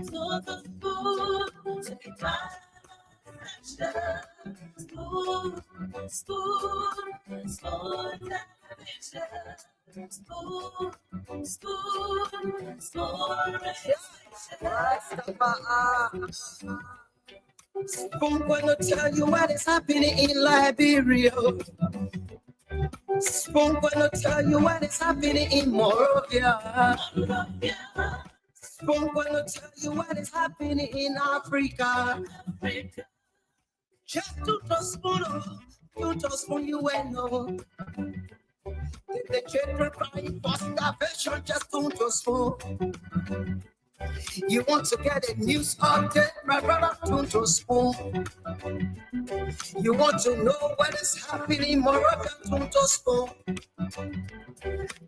So the spoon to be spoon, spoon, spoon, spoon, spoon, spoon. Spoon gonna tell you what is happening in Liberia. Spoon gonna tell you what is happening in Morovia. Spoon gonna tell you what is happening in Africa. Just to spoon, you will know. The children crying for starvation, just to spoon. You want to get a news update, my brother, to spoon. You want to know what is happening, Moroccan, to spoon.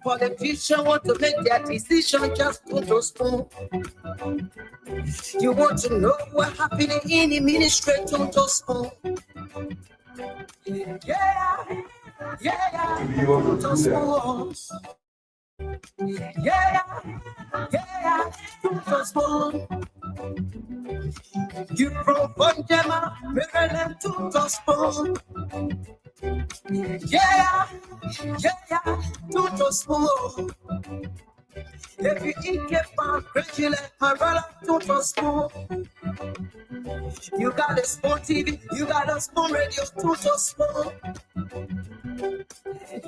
Politicians want to make their decision, just to spoon. You want to know what happening in the ministry, to spoon. Yeah, to spoon. Yeah, to spoon. You from Bonjama, Maryland to spoon. Yeah, to spoon. If you eat your pan, crazy like my brother to spoon. You got a spoon TV, you got a spoon radio to spoon.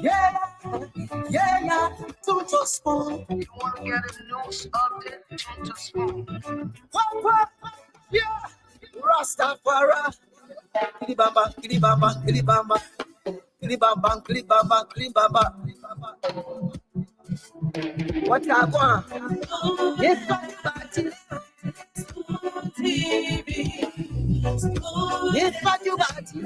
Yeah, to spoon. You want to get a news update, to spoon. What? Yeah, Rastafari. Kilibamba, kilibamba, kilibamba. Kilibamba, kilibamba, kilibamba. What I want? Yes, party. Yes, party, party.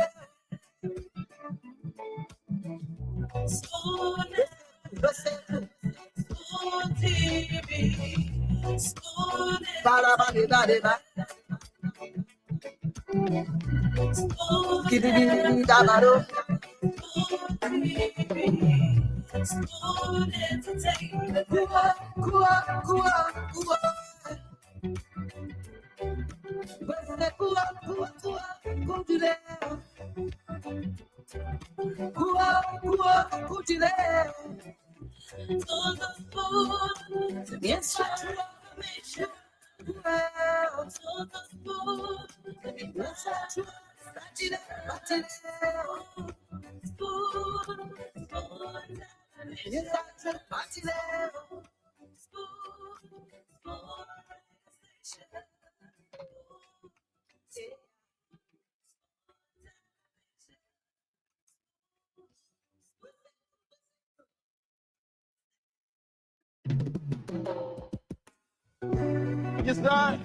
Yes, sir.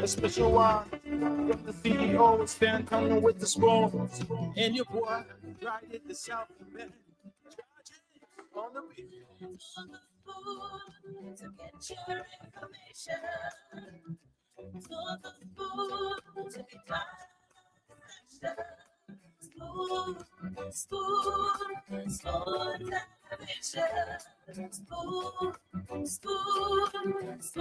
A special one from the CEO, Stan coming with the spoon. And your boy, right at the South Bend. On the beat. To get your information. To the spoon to be spoon, spoon, spoon, spoon, spoon, spoon.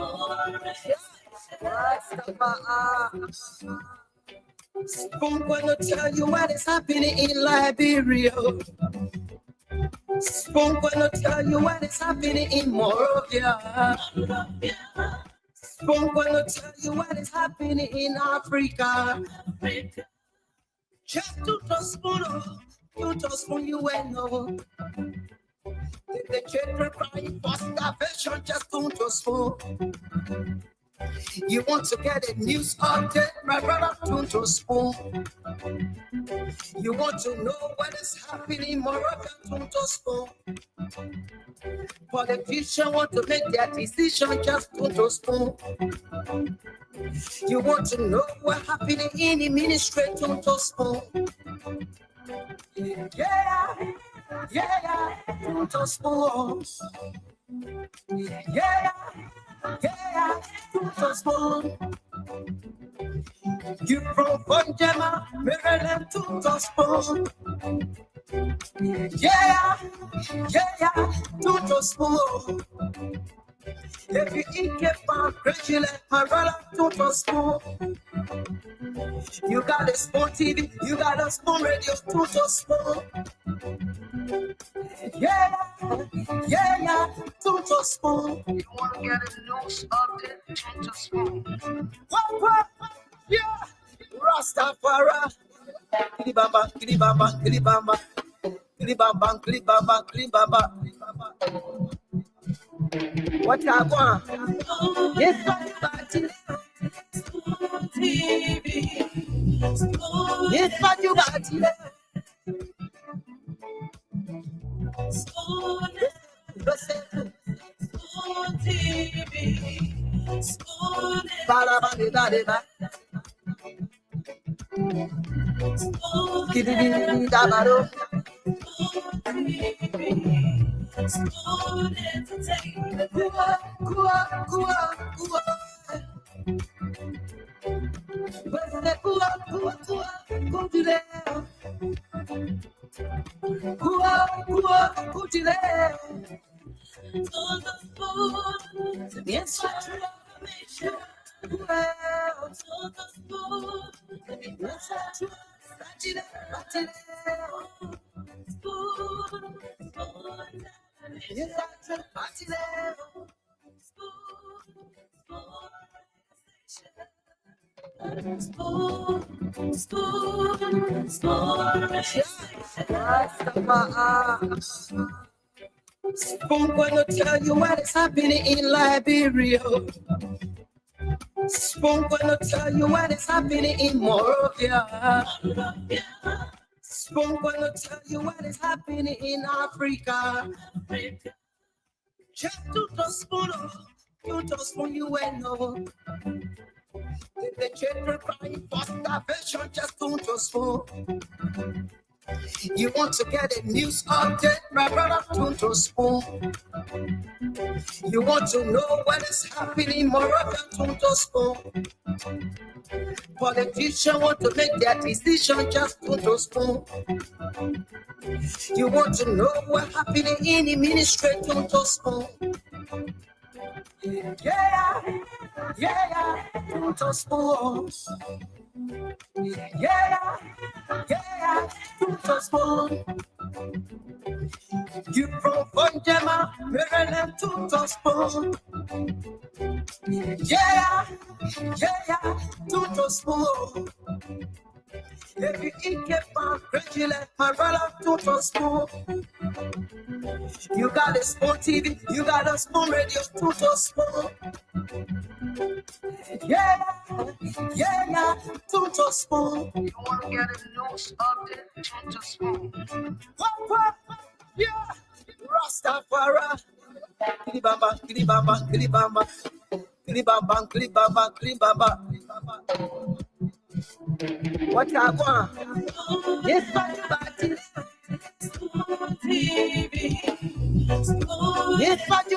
Spoon gonna tell you what is happening in Liberia. Spoon gonna tell you what is happening in Morovia. Spoon gonna tell you what is happening in Africa. Just to spoon, you will know. The children crying for starvation, just to spoon. You want to get a news update, my brother, to spoon. You want to know what is happening, Moroccan, to spoon. Politicians want to make their decision, just to spoon. You want to know what happening in the ministry, to spoon. Yeah, to spoon. Yeah, to spoon. You from Bonjama, Maryland to spoon. Yeah, to spoon. If you eat a pan, crazy like my brother, to spoon. You got a spoon TV, you got a spoon radio, to spoon. Yeah, yeah, to spoon. You want to get a news update, to spoon. What? Yeah, Rastafari. Kilibamba, kilibamba, kilibamba. Kilibamba, kilibamba, kilibamba. What I want? Yes, party. TV. Yes, party. TV. Spoon gonna tell you what is happening in Liberia. Spoon gonna tell you what is happening in Morovia. Spoon gonna tell you what is happening in Africa. Just to the spoon, you will know. If the children crying for starvation, just don't just spoon. You want to get a news update, my brother, don't spoon. You want to know what is happening in Morocco, don't spoon. Politicians want to make their decision, just don't spoon. You want to know what happening in the ministry, don't spoon. Yeah, don't spoon. Yeah, don't spoon. You from Bonjama, Maryland, to spoon. Yeah, to spoon. If you eat a pan, crazy like my brother, to spoon. You got a spoon TV, you got a spoon radio, to spoon. Yeah, to spoon. You want to get a news update, to spoon. What? Yeah, Rastafari. Kilibamba, kilibamba, kilibamba. Kilibamba, kilibamba, kilibamba. What I want? Yes, party. TV. Yes, party.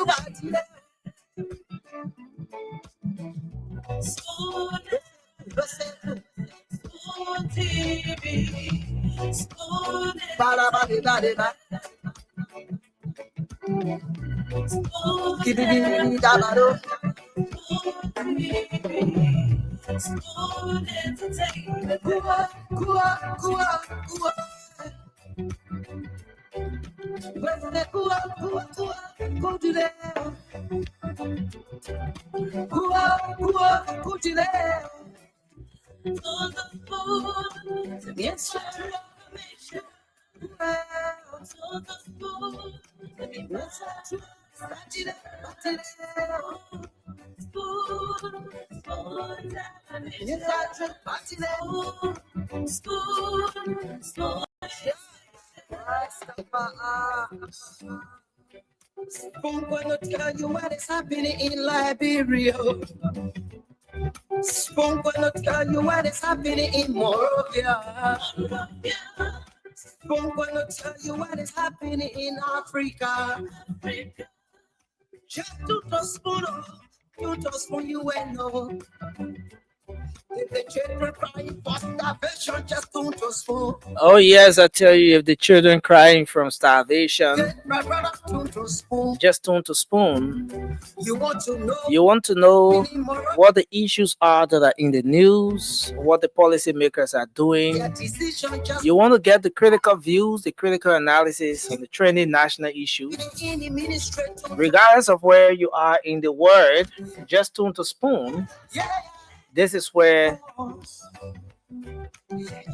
Spoon gonna tell you what is happening in Liberia. Spoon gonna tell you what is happening in Morovia. Spoon gonna tell you what is happening in Africa. Just to the spoon, you will know. If the children crying for starvation, just don't just fall. Oh yes, I tell you, if the children crying from starvation, My brother, don't just fall. just turn to spoon. You want to know? You want to know Feeling more what the issues are that are in the news, what the policymakers are doing. their decision, just You want to get the critical views, the critical analysis on the trending national issues. in the ministry. Regardless of where you are in the world, just tune to Spoon. Yeah, This is where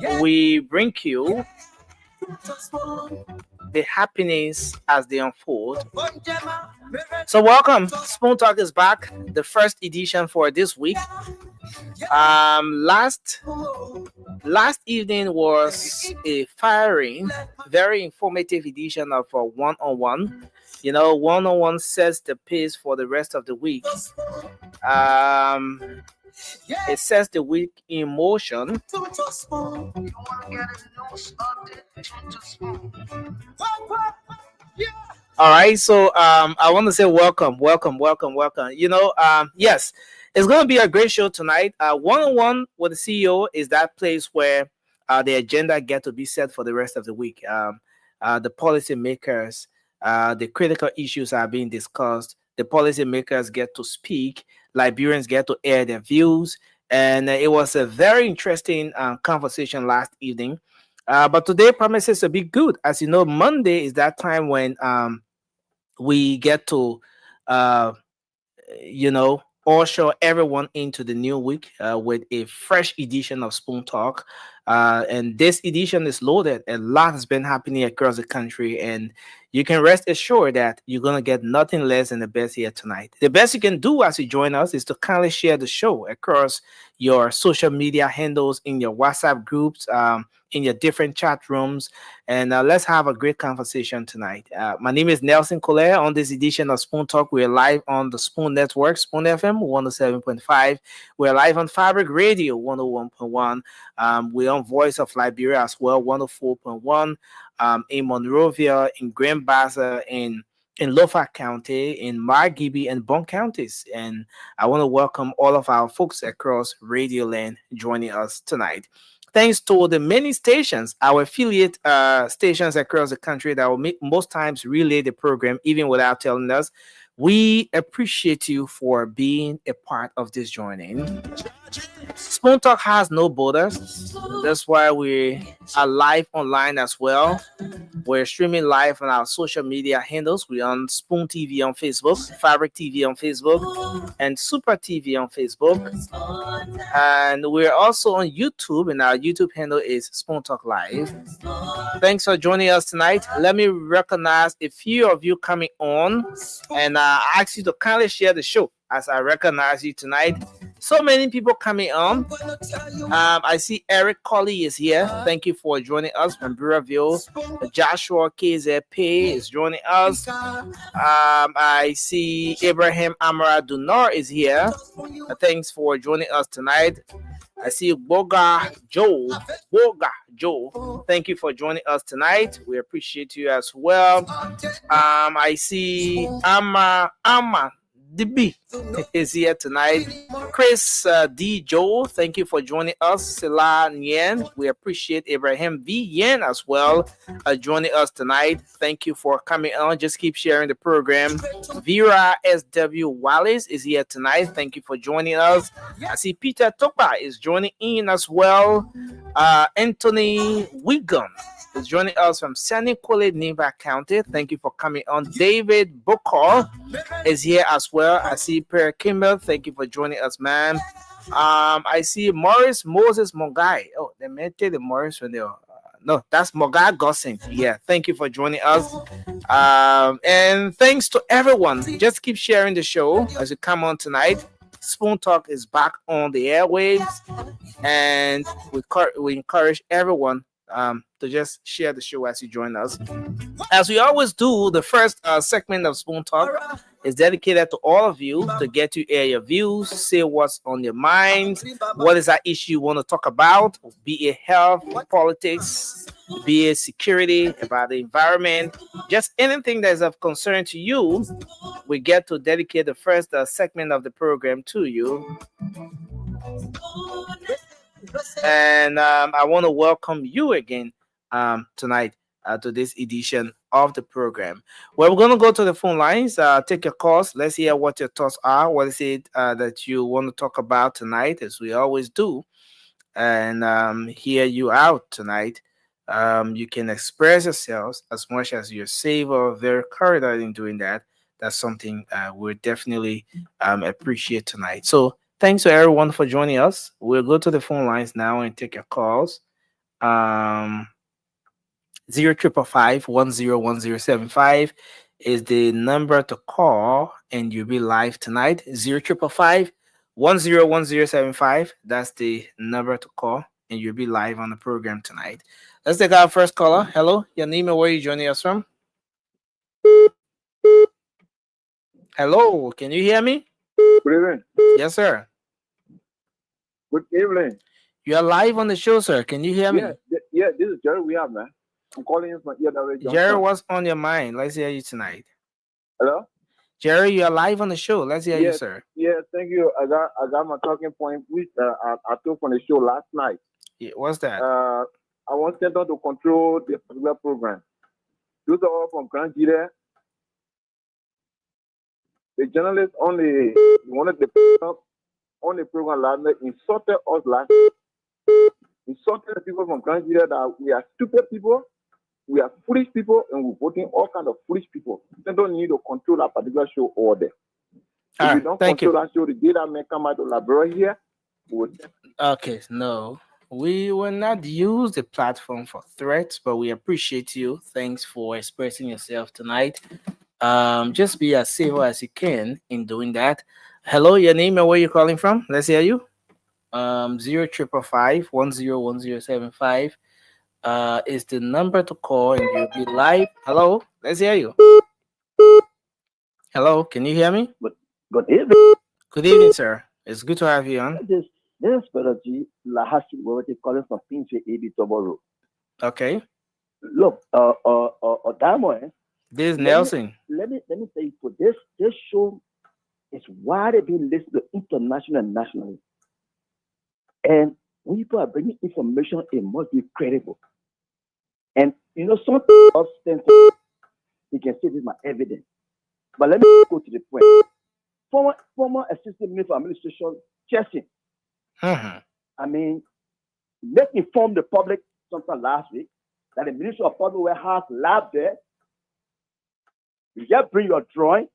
yeah, we bring you just fall. the happenings as they unfold. Bonjema, So welcome. Spoon Talk is back, the first edition for this week. Last evening was a firing, very informative edition of a one-on-one. You know, one-on-one sets the pace for the rest of the week. It sets the week in motion. All right, so I want to say welcome. You know, yes, it's going to be a great show tonight. One-on-one with the CEO is that place where the agenda get to be set for the rest of the week. The policymakers, the critical issues are being discussed. The policymakers get to speak. Liberians get to air their views. And it was a very interesting conversation last evening. But today promises to be good. As you know, Monday is that time when we get to, usher everyone into the new week with a fresh edition of Spoon Talk. And this edition is loaded. A lot has been happening across the country, and you can rest assured that you're going to get nothing less than the best here tonight. The best you can do as you join us is to kindly share the show across your social media handles, in your WhatsApp groups, in your different chat rooms, and let's have a great conversation tonight. My name is Nelson Collier. On this edition of Spoon Talk, we're live on the Spoon Network, Spoon FM 107.5. We're live on Fabric Radio 101.1. We're on Voice of Liberia as well, 104.1. In Monrovia, in Grand Bassa, in Lofa County, in Margibi and Bon counties. And I want to welcome all of our folks across Radio Land joining us tonight. Thanks to the many stations, our affiliate stations across the country that will most times relay the program even without telling us. We appreciate you for being a part of this joining. Spoon Talk has no borders. That's why we are live online as well. We're streaming live on our social media handles. We're on Spoon TV on Facebook, Fabric TV on Facebook, and Super TV on Facebook. And we're also on YouTube, and our YouTube handle is Spoon Talk Live. Thanks for joining us tonight. Let me recognize a few of you coming on, and ask you to kindly share the show as I recognize you tonight. So many people coming on. I see Eric Colley is here. Thank you for joining us from Buraville. Joshua KZP is joining us. I see Abraham Amara Dunar is here. Thanks for joining us tonight. I see Boga Joe. Thank you for joining us tonight. We appreciate you as well. I see Ama DB is here tonight. Chris D. Joe, thank you for joining us. Sela Nyen, we appreciate Abraham V. Yen as well joining us tonight. Thank you for coming on. Just keep sharing the program. Vera S.W. Wallace is here tonight. Thank you for joining us. I see Peter Topa is joining in as well. Anthony Wigan is joining us from Saniquale, Neva County. Thank you for coming on. David Bokor is here as well. I see Per Kimball. Thank you for joining us, man. I see Morris Moses Mogai. Oh, they mentioned the Morris when they were. No, that's Mogai Gossing. Yeah, thank you for joining us. And thanks to everyone. Just keep sharing the show as you come on tonight. Spoon Talk is back on the airwaves, and we encourage everyone to just share the show as you join us. As we always do, the first segment of Spoon Talk is dedicated to all of you to get to air your views, say what's on your minds, what is that issue you want to talk about, be it health, politics, be it security, about the environment, just anything that is of concern to you. We get to dedicate the first segment of the program to you. And I want to welcome you again tonight to this edition of the program. Well, we're going to go to the phone lines, take your calls. Let's hear what your thoughts are. What is it that you want to talk about tonight, as we always do, and hear you out tonight. You can express yourselves as much as you're safe or very corridor in doing that. That's something we definitely appreciate tonight. So thanks to everyone for joining us. We'll go to the phone lines now and take your calls. Um, 055510107 is the number to call, and you'll be live tonight. 055510107. That's the number to call, and you'll be live on the program tonight. Let's take our first caller. Hello, your name and where you joining us from? Hello, can you hear me? Good evening. Yes, sir. Good evening. You are live on the show, sir. Can you hear me? Yeah, this is Jerry. We have, man. I'm calling you from EW. Jerry, what's on your mind? Let's hear you tonight. Hello? Jerry, you are live on the show. Let's hear you, sir. Yeah, thank you. I got my talking point, which I took from the show last night. Yeah, what's that? I want Center to control the particular program. Those are all from Grand Gire. The journalists only wanted the on the program last night insulted us last night. Insulted the people from Grand Gire that we are stupid people, we are foolish people, and we're voting all kinds of foolish people. They don't need to control that particular show order. If we don't control that show, the day that may come out of library here, okay, no. We will not use the platform for threats, but we appreciate you. Thanks for expressing yourself tonight. Just be as civil as you can in doing that. Hello, your name and where you calling from? Let's hear you. 055510107 is the number to call, and you'll be live. Hello, let's hear you. Hello, can you hear me? Good evening. Good evening, sir. It's good to have you on. This is Pedaji Lahashi calling from Pinche AB Toboro. Okay. Look, Diamond. This is Nelson. Let me tell you, for this show is widely being listened to international and nationally. And when people are bringing information, it must be credible. And some stand to, you can say this is my evidence. But let me go to the point. Former assistant minister for administration, Chessing. Mm-hmm. I mean, let me inform the public sometime last week that the Ministry of Public Works has lab there. You just bring your drawing,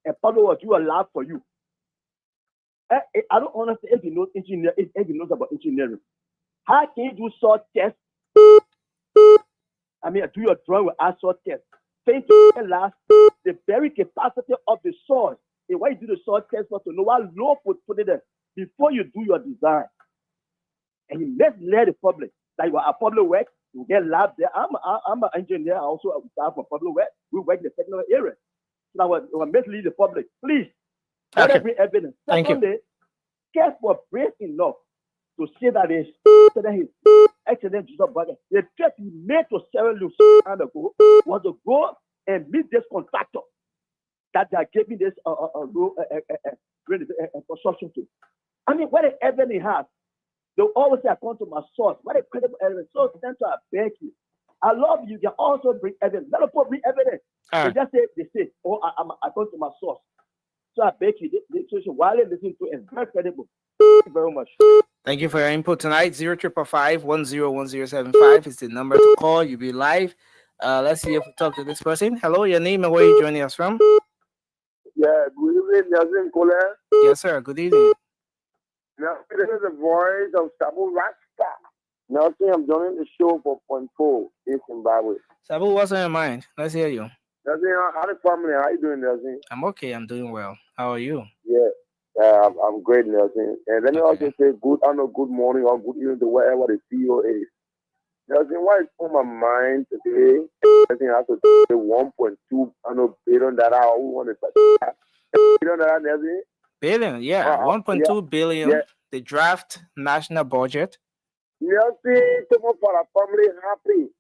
and Public will do a lab for you. I don't understand if he knows about engineering. How can you do salt tests? I mean, do your drawing with salt test. Think to last the very capacity of the soil. And why you do the soil test for to know what low put it there before you do your design. And you let the public that you are a public work, you get lab there. I'm an engineer, I also staff for public work. We work in the technical area. So I will mislead the public. Please, let every evidence. Secondly, care for brave enough to say that his accident is not bad. The trip he made to Sierra Leone ago was to go and meet this contractor that they are giving this construction to. I mean, what the evidence he has, they always say, I come to my source. What a credible evidence. So, then I beg you. I love you. You can also bring evidence. Let us bring evidence. They just say, oh, I come to my source. So I beg you, this situation, while you listen to it, is very credible. Thank you very much. Thank you for your input tonight. 055510107 is the number to call. You'll be live. Let's see if we talk to this person. Hello, your name and where you joining us from? Yeah, good evening, Nelson Colin. Yes, sir. Good evening. Now, this is the voice of Sabu Rasta. Nelson, I'm joining the show for Point 4 in Zimbabwe. Sabu, what's on your mind? Let's hear you. Nelson, how the family? How you doing, Nelson? I'm okay. I'm doing well. How are you? Yeah, I'm great, Nelson. And let me also say good morning or good evening to wherever the CEO is. Nelson, what is on my mind today? Nelson has to say 1.2 billion that I want to billion that, Nelson. Billion, yeah, 1.2 billion. Yeah. The draft national budget. Nelson, tomorrow for a family happy.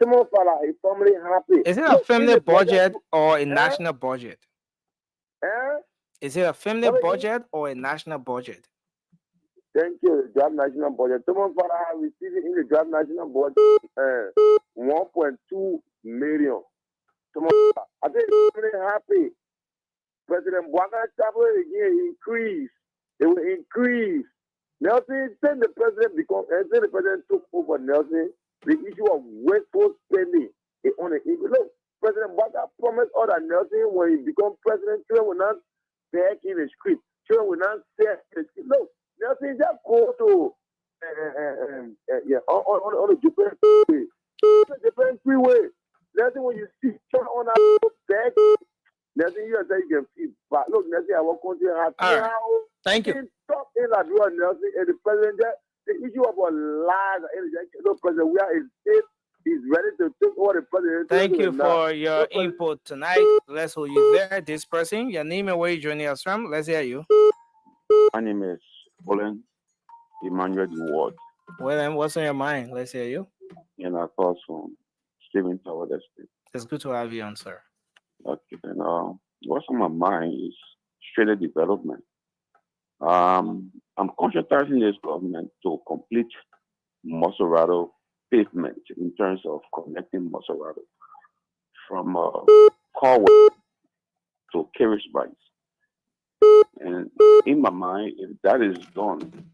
Tomorrow for a family happy. Is it a family budget or a national budget? Is it a family budget or a national budget? Thank you, draft national budget. Thomas Father has received in the draft national budget 1.2 million. Thomas, I think I'm really happy. President Bwana Chabo again increase. It will increase. Nelson, since the president took over Nelson, the issue of wasteful spending is on the issue. Look, President Bwana promised all that Nelson, when he become president, children will not beg in the street. Children will not stay in the street. Look, Nelson just go to on the different freeway. The different freeway. Nelson, when you see children on that bag, Nelson, you can feel. But look, Nelson, I want to continue. Right. Thank you. Talk in that Nelson, and the president, the issue of a lies, the president, we are in state. He's ready to take over the president. Thank you for your input tonight. Let's hold you there. This person, your name and where you joining us from. Let's hear you. My name is Bolin Emmanuel Ward. Well, then, what's on your mind? Let's hear you. And I call from Stephen Tower Estate. It's good to have you on, sir. Okay, and what's on my mind is straight development. I'm concentrating this government to complete Maserado pavement in terms of connecting Maserado from Corway to Carriage. And in my mind, if that is done,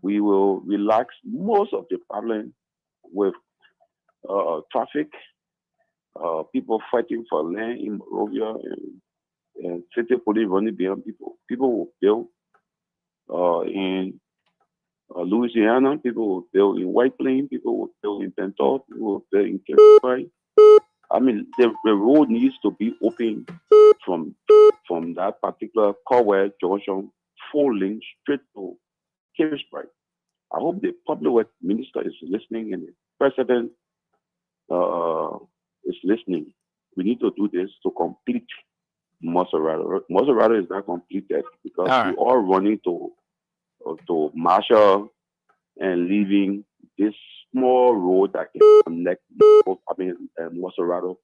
we will relax most of the problem with traffic, people fighting for land in Morovia, and city police running behind people. People will build in Louisiana, people will build in White Plains, people will build in Pentor, people will build in Carrick. I mean, the road needs to be open from that particular Corway junction, 4 lanes straight to Carrick. I hope the public works minister is listening and the president is listening. We need to do this to complete Maserado. Maserado is not completed because we are running to Marshall and leaving this small road that can connect Maserado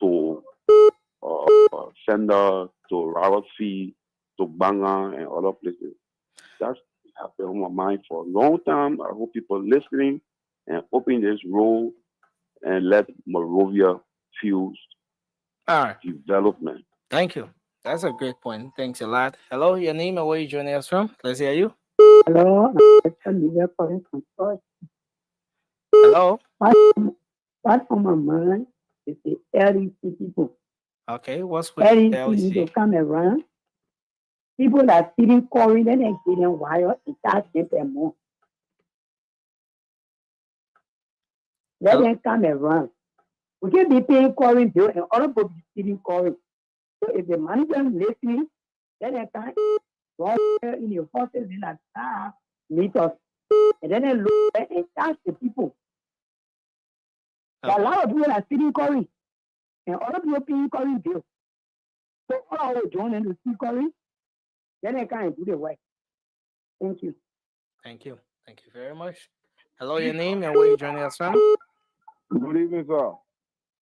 to Sender, to Rawatfi, to Banga, and other places. That's been on my mind for a long time. I hope people listening and open this road and let Morovia fuse development. Thank you. That's a great point. Thanks a lot. Hello, your name and where you joining us from? Let's hear you. Hello, I'm calling from Church. Hello. What's on my mind is the LEC people. Okay, what's with LEC need to come around. People are sitting calling and they're getting wired and that's them more. Let them come around. We can be paying calling bill and other people be sitting calling. So if the manager is listening, then they can go in the horses in that staff, meet us. And then they look and charge the people. Okay. A lot of people are sitting calling. And other people paying calling bill. So all will join in to see calling. Then they can do the work. Thank you. Thank you. Thank you very much. Hello, your name and where you joining us from? Good evening, sir.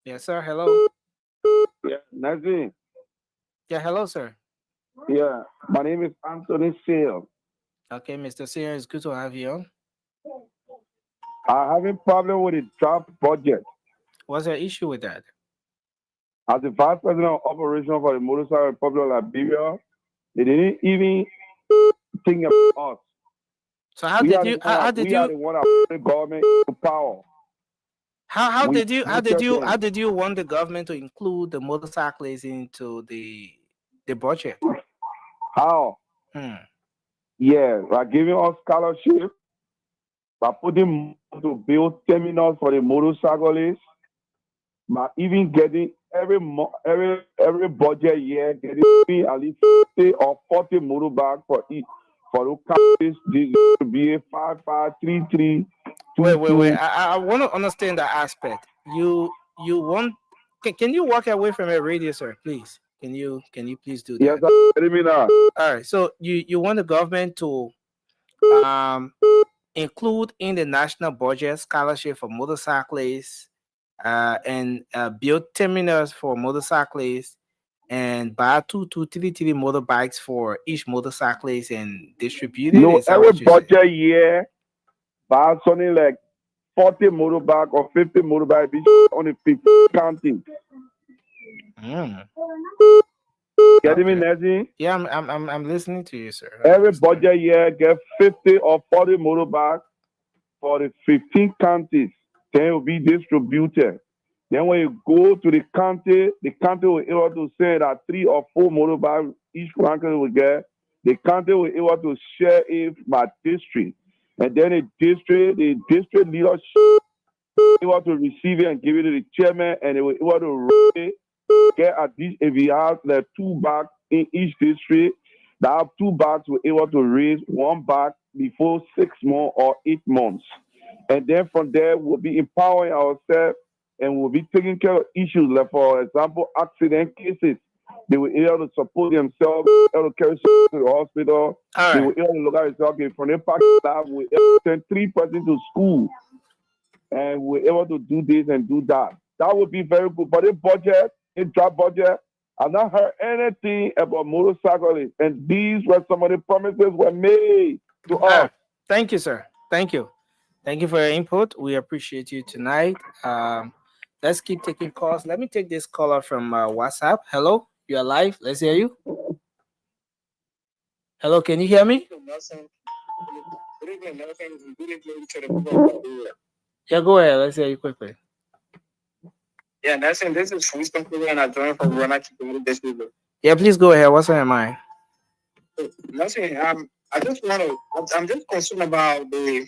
Yes, sir. Hello. Yeah, Nazim. Yeah, hello, sir. Yeah, my name is Anthony Sale. Okay, Mr. Sear, it's good to have you on. I'm having problem with the draft budget. What's the issue with that? As the vice president of operation for the Motorcycle Republic of Liberia, they didn't even think about us. So how did you are the one that put the government to power. How did you want the government to include the motorcyclists into the budget? How? Yeah, by giving us scholarship, by putting to build terminals for the motorcyclists, by even getting every budget year getting at least 50 or 40 motorbikes for each. For those countries, this to be a 5533. Wait. I want to understand that aspect. You want? Can you walk away from a radio, sir? Please. Can you please do that? Yes, let me know. All right. So you want the government to include in the national budget scholarship for motorcyclists and build terminals for motorcyclists and buy two, three motorbikes for each motorcyclist and distribute it? No, Is that every what you say? budget year, buy something like 40 motorbike or 50 motorbike on the 50 county. Mm, Getting me, okay. Nancy? Yeah, I'm listening to you, sir. I Every understand. budget year, get 50 or 40 motorbike for the 15 counties. Then it will be distributed. Then when you go to the county will be able to say that 3 or 4 motorbike each county will get. The county will be able to share it by district. And then the district leadership able to receive it and give it to the chairman, and they were able to rate it, get at least if you have like 2 bags in each district, that have 2 bags were able to raise 1 bag before 6 months or 8 months. And then from there, we'll be empowering ourselves and we'll be taking care of issues like, for example, accident cases. They were able to support themselves, able to carry someone to the hospital. All They right. were able to look at themselves, okay, from their parking lot, we were able to send 3 persons to school and we're able to do this and do that. That would be very good. But the budget, the draft budget, I've not heard anything about motorcyclists. And these were some of the promises were made to All right. us. Thank you, sir. Thank you. Thank you for your input. We appreciate you tonight. Let's keep taking calls. Let me take this caller from WhatsApp. Hello, you're live. Let's hear you. Hello, can you hear me? Yeah, go ahead. Let's hear you quickly. Yeah, Nelson, this is Winston Kuru and I joined from Rona Chikuru this evening. Yeah, please go ahead. What's on your mind? Nelson, I'm just concerned about the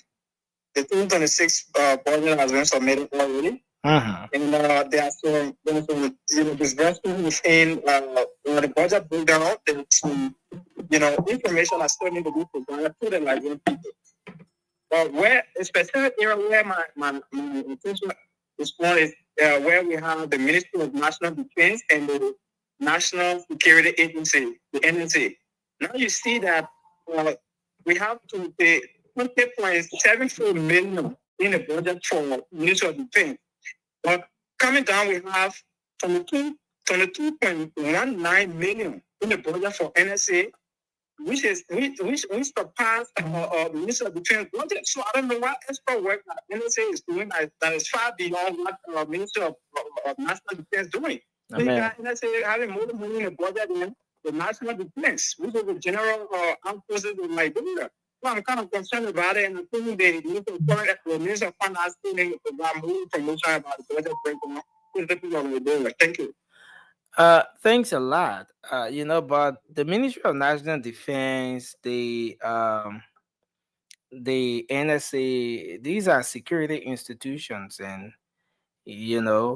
2026 budget has been submitted already. Uh-huh. And there's some disbursement within the budget breakdown. There's some, information that still need to be provided to the Nigerian people. But where a specific area where my attention is on is where we have the Ministry of National Defense and the National Security Agency, the NSA. Now you see that we have to pay 20.74 million in the budget for Ministry of Defense. But coming down, we have 22.19 million in the budget for NSA, which surpass Minister of Defense budget. So I don't know what extra work that NSA is doing that is far beyond what Minister of National Defense is doing. So you got NSA having more money in the budget than the National Defense, which is the General Armed Forces of Liberia. So I'm kind of concerned about it, and I think the Minister of Finance still need to provide more information about the budget breakdown. Thank you. Thanks a lot. But the Ministry of National Defense, the NSA, these are security institutions, and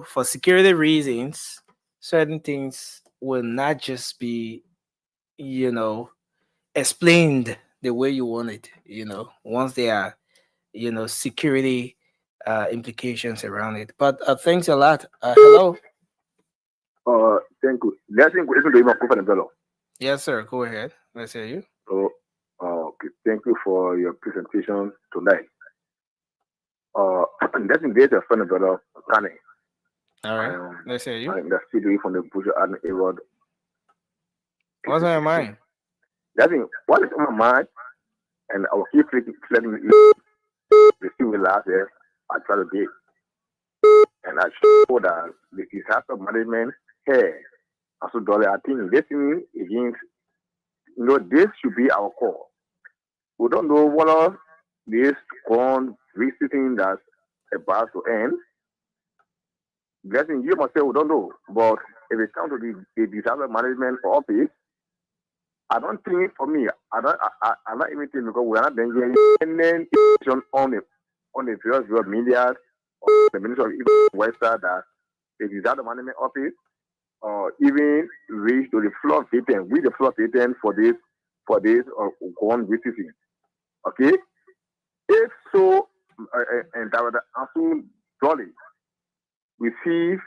for security reasons, certain things will not just be, explained the way you want it. Once there are, security implications around it. But thanks a lot. Hello. Thank you. Let's listen to him for the Yes, sir. Go ahead. Let's hear you. So, okay. Thank you for your presentation tonight. Let's engage a friend of the planning. All right. Let's hear you. The studio from the Bush and Erod. What's on your mind? What is on my mind? And I will keep letting you receive it last year. I try to get. And I show that the disaster management here. So, I think listening against, this should be our call. We don't know what this gone visiting that's about to end. Blessing, you must say we don't know. But if it comes to the disaster management office, I don't think for me, I'm not even thinking because we are not getting any information on the various media or the Ministry of Western that the disaster management office even reach to the flood victim, with the flood victim for this gone visiting. Okay? If so, and that was also Dolly, receive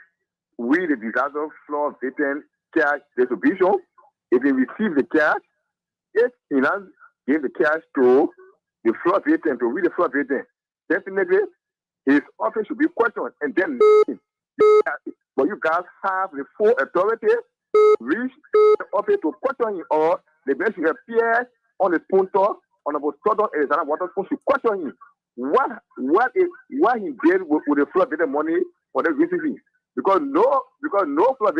with the disaster flood victim cash distribution. If he receive the cash, if he not give the cash to the flood victim, to read the flood victim, definitely his office should be questioned. And then, but you guys have the full authority reach up to question him or the best should appear on the spoon top on the bottom and the water spoon should question him. What he did with the flood the money for the VCC? Because no flood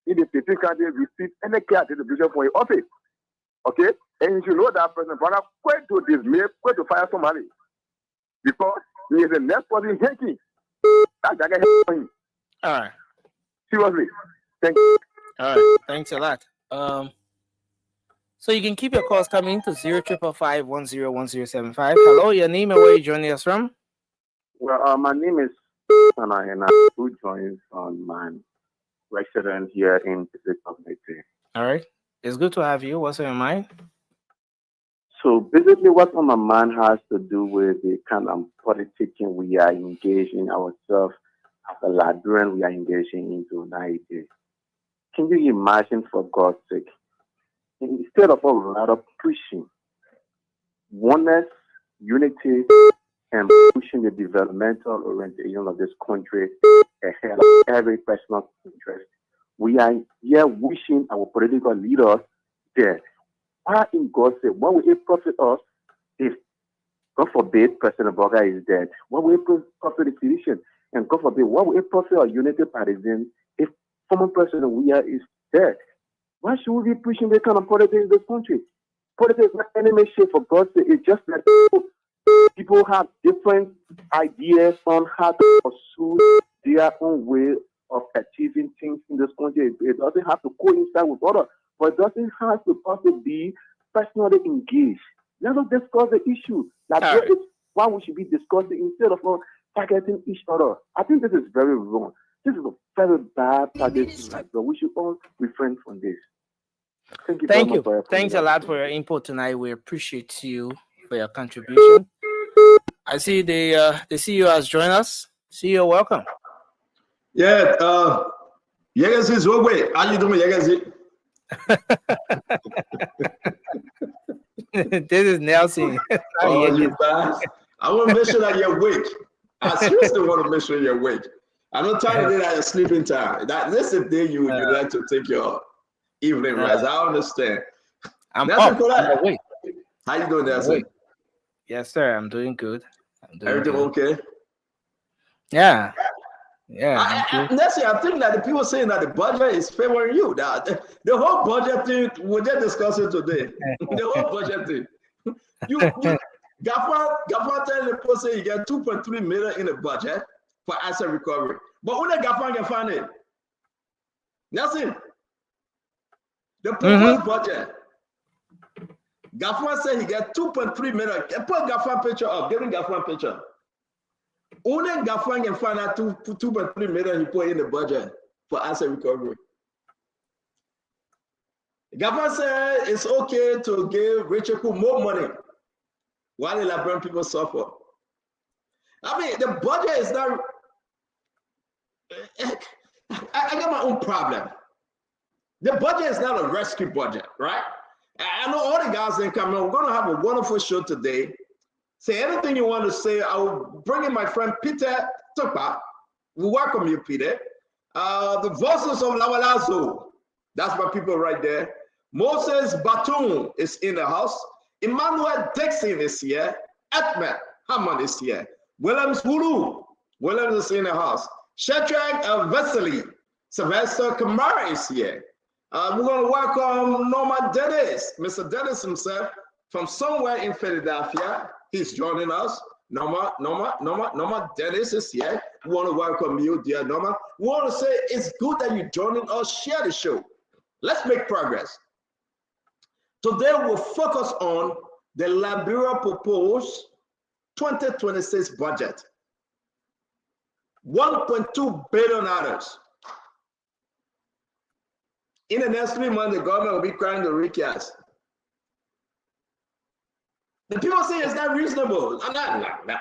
in the 15 country receive any care distribution for his office. Okay? And you should know that person brother quite to dismiss, quite to fire somebody. Because he is the next person thinking. That guy him. All right. Seriously. Thank you. All right. Thanks a lot. So you can keep your calls coming to 0555-101075. Hello, your name and where you joining us from? Well, my name is Anna, who joins on my resident here in the community. All right. It's good to have you. What's on your mind? So basically what's on my mind has to do with the kind of politicking we are engaging ourselves as a Liberian we are engaging into nowadays. Can you imagine, for God's sake, instead of a lot of pushing oneness, unity, and pushing the developmental orientation of this country ahead of every personal interest, we are here wishing our political leaders dead. Why in God's sake, what will it profit us if, God forbid, President Boga is dead? What will it profit the citizen? And God forbid, what will it profit our unity partisans if former President Weah is dead? Why should we be pushing this kind of politics in this country? Politics is not enemy shit, for God's sake. It's just that people have different ideas on how to pursue their own way of achieving things in this country. It doesn't have to coincide with others, but it doesn't have to also be personally engaged. Let us discuss the issue. Like why we should be discussing instead of targeting each other. I think this is very wrong. This is a very bad practice, but we should all refrain from this. Thank you. Thanks a lot for your input tonight. We appreciate you for your contribution. I see the CEO has joined us. CEO, welcome. Yeah, Yegazi Zogwe. How you doing, Yegazi? This is Nelson. Oh, you fast. I want to make sure that you're awake. I seriously want to make sure you're awake. I know time today that you're sleeping time. That's the day you would like to take your evening rest. I understand. I'm awake. How you doing, Nelson? Yes, sir. I'm doing good. Everything okay? Yeah. Yeah. Nelson, I think that the people saying that the budget is favoring you. That the whole budget thing, we're just discussing today. The whole budget thing. You Gafan telling the people say you get 2.3 million in the budget for asset recovery. But when the Gafan can find it, Nelson, the proposed budget, Gafan said he get 2.3 million. Put Gafan picture up. Give him Gafan picture. Only Gafan can find out 2.3 million he put in the budget for asset recovery. Gafan said it's okay to give Richard more money while the Liberian people suffer. I mean, the budget is not. I got my own problem. The budget is not a rescue budget, right? I know all the guys in coming. We're going to have a wonderful show today. Say anything you want to say. I will bring in my friend Peter Tupa. We welcome you, Peter. The voices of Lawalazo. That's my people right there. Moses Batum is in the house. Emmanuel Dixon is here. Edmund Hammond is here. Williams Hulu. Williams is in the house. Shadrach Vesely. Sylvester Kamara is here. We're going to welcome Norma Dennis. Mr. Dennis himself from somewhere in Philadelphia. He's joining us. Norma Dennis is here. We want to welcome you, dear Norma. We want to say it's good that you're joining us. Share the show. Let's make progress. Today we'll focus on the Liberia proposed 2026 budget. $1.2 billion. In the next 3 months, the government will be crying the recast. The people say it's not reasonable.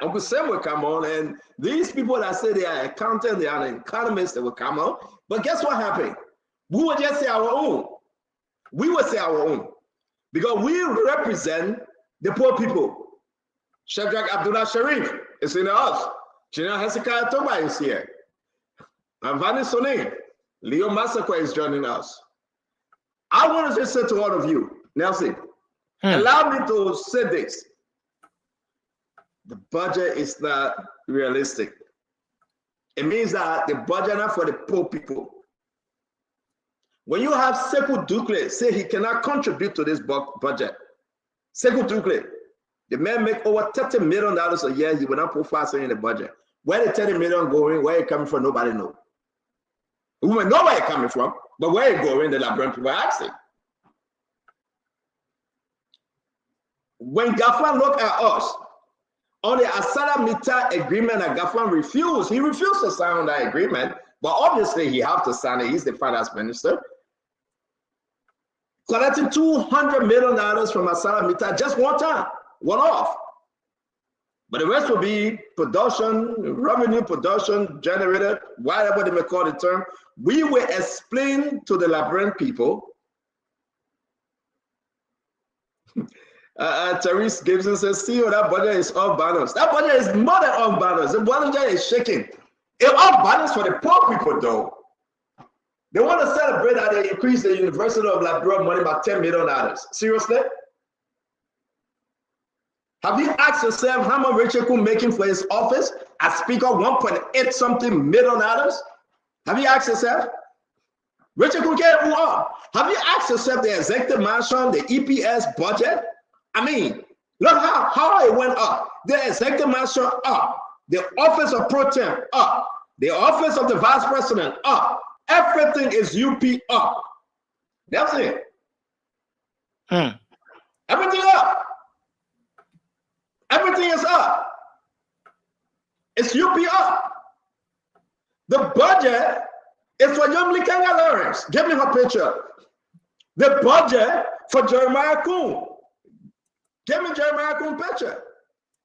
Uncle Sam will come on, and these people that say they are accountants, they are economists, they will come on. But guess what happened? We will just say our own. We will say our own. Because we represent the poor people. Shadrach Abdullah Sharif is in the house. General Hezekiah Toba is here. And Vanny Sonin, Leo Masakwa is joining us. I want to just say to all of you, Nelson, allow me to say this. The budget is not realistic. It means that the budget not for the poor people. When you have Sekou Dukle say he cannot contribute to this budget, Sekou Dukle, the man make over $30 million a year, he will not put faster in the budget. Where the 30 million going, where it coming from, nobody knows. We may know where it coming from, but where it going, the Liberian people are asking. When Gafan look at us, on the Asala Mita agreement that Gafan refused, he refused to sign on that agreement, but obviously he have to sign it, he's the finance minister. Collecting $200 million from Asala Mita just one time, one off. But the rest will be production, revenue production generated, whatever they may call the term. We will explain to the Liberian people. Therese Gibson says, see, that budget is off balance. That budget is more than off balance. The budget is shaking. It's off balance for the poor people, though. They want to celebrate that they increased the University of Liberia money by $10 million. Seriously? Have you asked yourself how much Richard Kun making for his office as Speaker? $1.8 something million. Have you asked yourself? Richard Kun can't move on. Have you asked yourself the executive mansion, the EPS budget? I mean, look how it went up. The executive mansion up. The office of pro tem up. The office of the vice president up. Everything is UP up. That's it. Everything up. Everything is up. It's UP up. The budget is for Young Likanga Lawrence. Give me her picture. The budget for Jeremiah Kun. Give me Jeremiah Kun picture.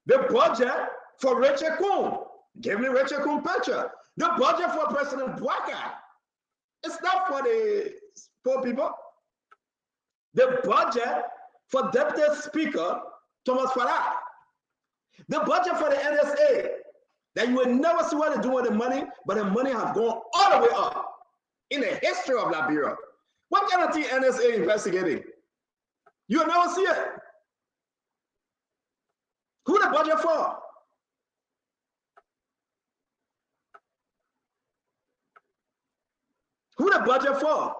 The budget for Richard Kun. Give me Richard Kun picture. The budget for President Bwaka. It's not for the poor people. The budget for Deputy Speaker Thomas Farah. The budget for the NSA, that you will never see what they do with the money, but the money has gone all the way up in the history of Liberia. What kind of thing NSA investigating? You will never see it. Who the budget for? Who the budget for?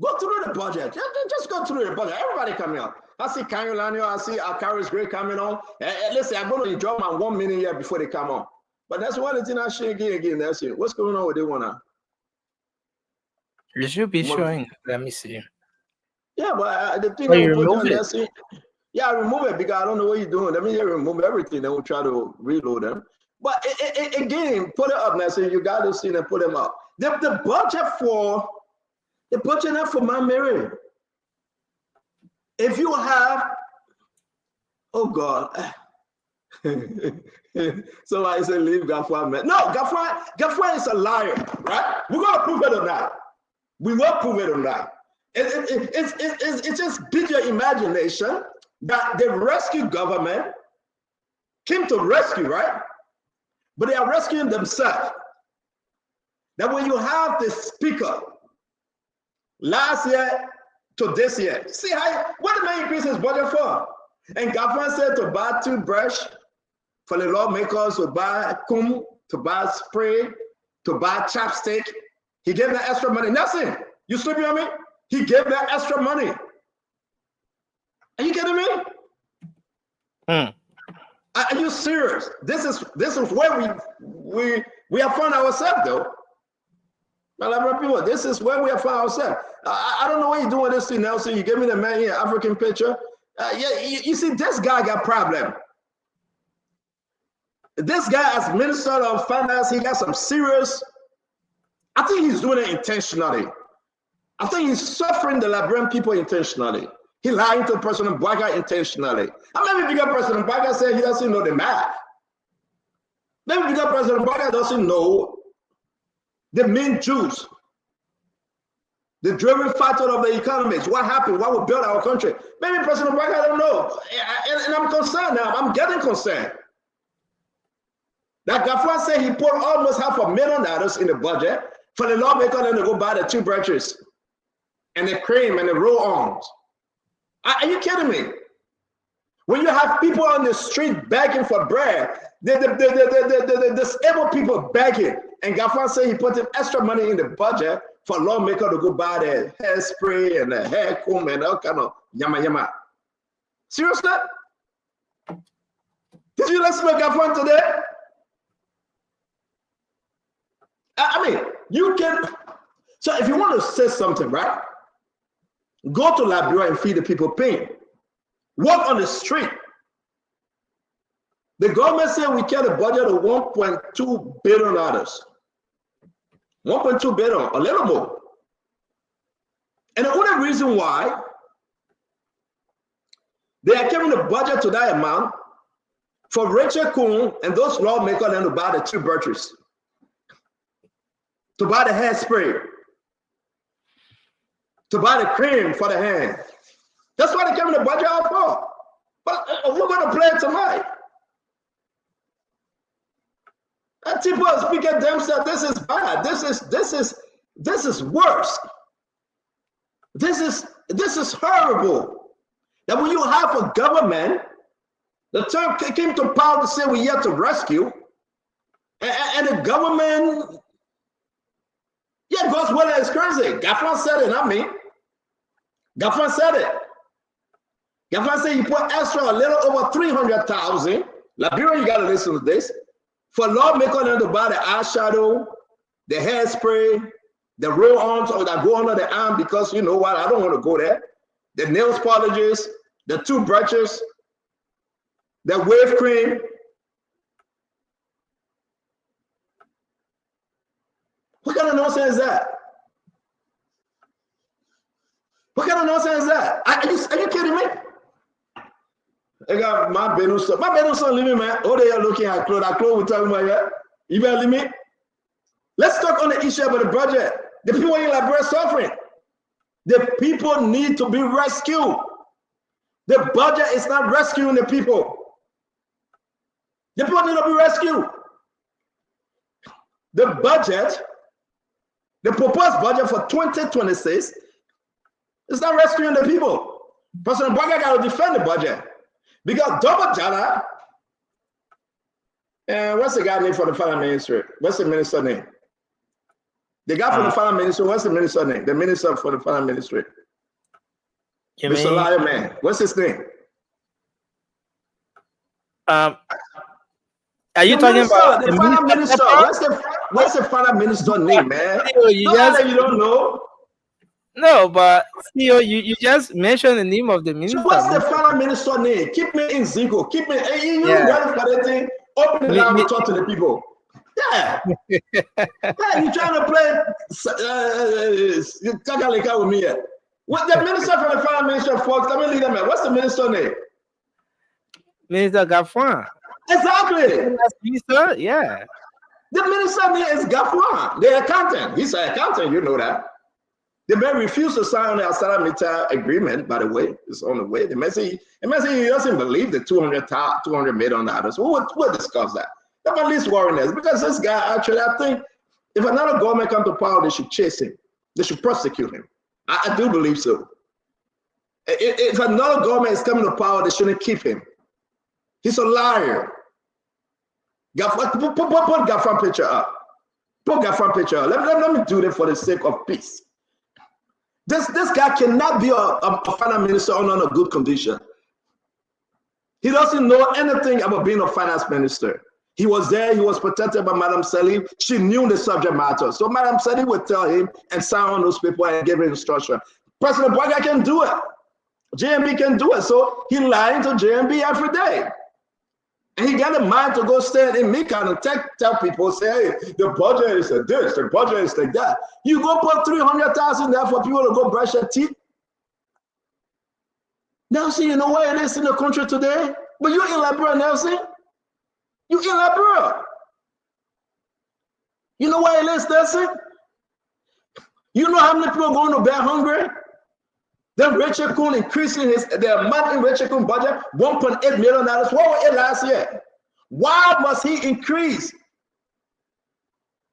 Go through the budget. Just go through the budget. Everybody coming up. I see Carolina, I see Akari's Great coming on. Listen, I'm going to enjoy my 1 minute here before they come on. But that's one thing I share again. That's it. What's going on with this one now? You should be showing. Let me see. Yeah, but the thing Oh, that you we put remove on it? that's it. Yeah, I remove it because I don't know what you're doing. Let me remove everything. Then we'll try to reload them. But again, put it up, Nancy. You got to see them, put them up. The budget not for my Mary. If you have, oh God, somebody said leave Gafwa, man. No, Gafwa is a liar, right? We're gonna prove it or not. We will prove it or not. It just beat your imagination that the rescue government came to rescue, right? But they are rescuing themselves. That when you have the speaker last year to this year, see how what the man increase his budget for? And government said to buy toothbrush for the lawmakers, to buy comb, to buy spray, to buy chapstick. He gave that extra money. Nothing. You sleeping on me? He gave that extra money. Are you kidding me? Are you serious? This is where we have found ourselves, though. Well, people, this is where we have found ourselves. I don't know what you're doing this thing, Nelson. You give me the man here, African picture. Yeah, you see, this guy got problem. This guy, as Minister of Finance, he got some serious. I think he's doing it intentionally. I think he's suffering the Liberian people intentionally. He lying to President Bwaka intentionally. And maybe because President Bwaka said he doesn't know the math. Maybe because President Bwaka doesn't know the main Jews, the driving factor of the economy. What happened? What will build our country? Maybe President Bwaka, I don't know. And I'm concerned now. I'm getting concerned. That Gafwa said he put almost $500,000 in the budget for the lawmaker to go buy the 2 branches. and the cream and the roll-ons. Are you kidding me? When you have people on the street begging for bread, the disabled people begging, and Gafan said he put in extra money in the budget for lawmaker to go buy the hairspray and the hair comb and all kind of yama. Seriously? Did you listen to Gafan today? I mean, you can. So if you want to say something, right? Go to Liberia and feed the people pain. Walk on the street. The government said we get a budget of $1.2 billion. 1.2 billion, a little more. And the only reason why they are giving the budget to that amount for Rachel Kuhn and those lawmakers then to buy the 2 batteries, to buy the hairspray, to buy the cream for the hand. That's why they're giving the budget out for. But we're going to play it tonight. And people are speaking themselves, this is bad. This is worse. This is horrible. That when you have a government, the term came to power to say we're here to rescue, and the government, yeah, goes well, it's crazy. Gafran said it, not me. Gafran said it. Gafran said you put extra a little over 300,000. Liberia, you got to listen to this. For lawmakers to buy the eyeshadow, the hairspray, the roll-ons or that go under the arm because you know what, I don't want to go there. The nails polishes, the 2 brushes, the wave cream. What kind of nonsense is that? What kind of nonsense is that? Are you kidding me? I got my Benu son. My Benu son living, man. Oh, they are looking at clothes. That clothes we're talking about here. You better leave me. Let's talk on the issue about the budget. The people in Liberia suffering. The people need to be rescued. The budget is not rescuing the people. The people need to be rescued. The budget, the proposed budget for 2026 is not rescuing the people. President Boga got to defend the budget. Because Double Jala, what's the guy name for the finance ministry? What's the minister name? The guy for the finance ministry, what's the minister name? The minister for the finance ministry. Mr. Lion Man, what's his name? Are you talking about the finance minister? What's the finance minister name, man? You don't know. No, but CEO, you just mentioned the name of the minister. So what's the finance minister name? Keep me in Zico. Keep me. You ready for that thing? Open it up and talk to the people. Yeah. Yeah, you trying to play kakaleka with me here. What the minister for the finance minister, folks? Let me lead them. What's the minister name? Minister Gafwan. Exactly. Minister, yeah. The minister name is Gafwan, the accountant. He's an accountant, you know that. The man refused to sign the Asala agreement, by the way. It's on the way. The message he doesn't believe the $200 million. We'll discuss that. That's my least worrying is because this guy, actually, I think if another government comes to power, they should chase him. They should prosecute him. I do believe so. If another government is coming to power, they shouldn't keep him. He's a liar. Put Gafran picture up. Put Gafran picture up. Let me do that for the sake of peace. This guy cannot be a finance minister under a good condition. He doesn't know anything about being a finance minister. He was there, he was protected by Madam Sally. She knew the subject matter. So Madam Sally would tell him and sign on those people and give him instruction. President Boga can do it. JMB can do it. So he lying to JMB every day. And he got a mind to go stand in Mikan and tell people, say, hey, the budget is like this, the budget is like that. You go put 300,000 there for people to go brush their teeth. Nelson, you know where it is in the country today? But you in Liberia, Nelson. You in Liberia. You know where it is, Nelson? You know how many people are going to bed hungry? Then Rachel Kuhn increasing the amount in Rachel Kuhn budget, $1.8 million. What was it last year? Why must he increase?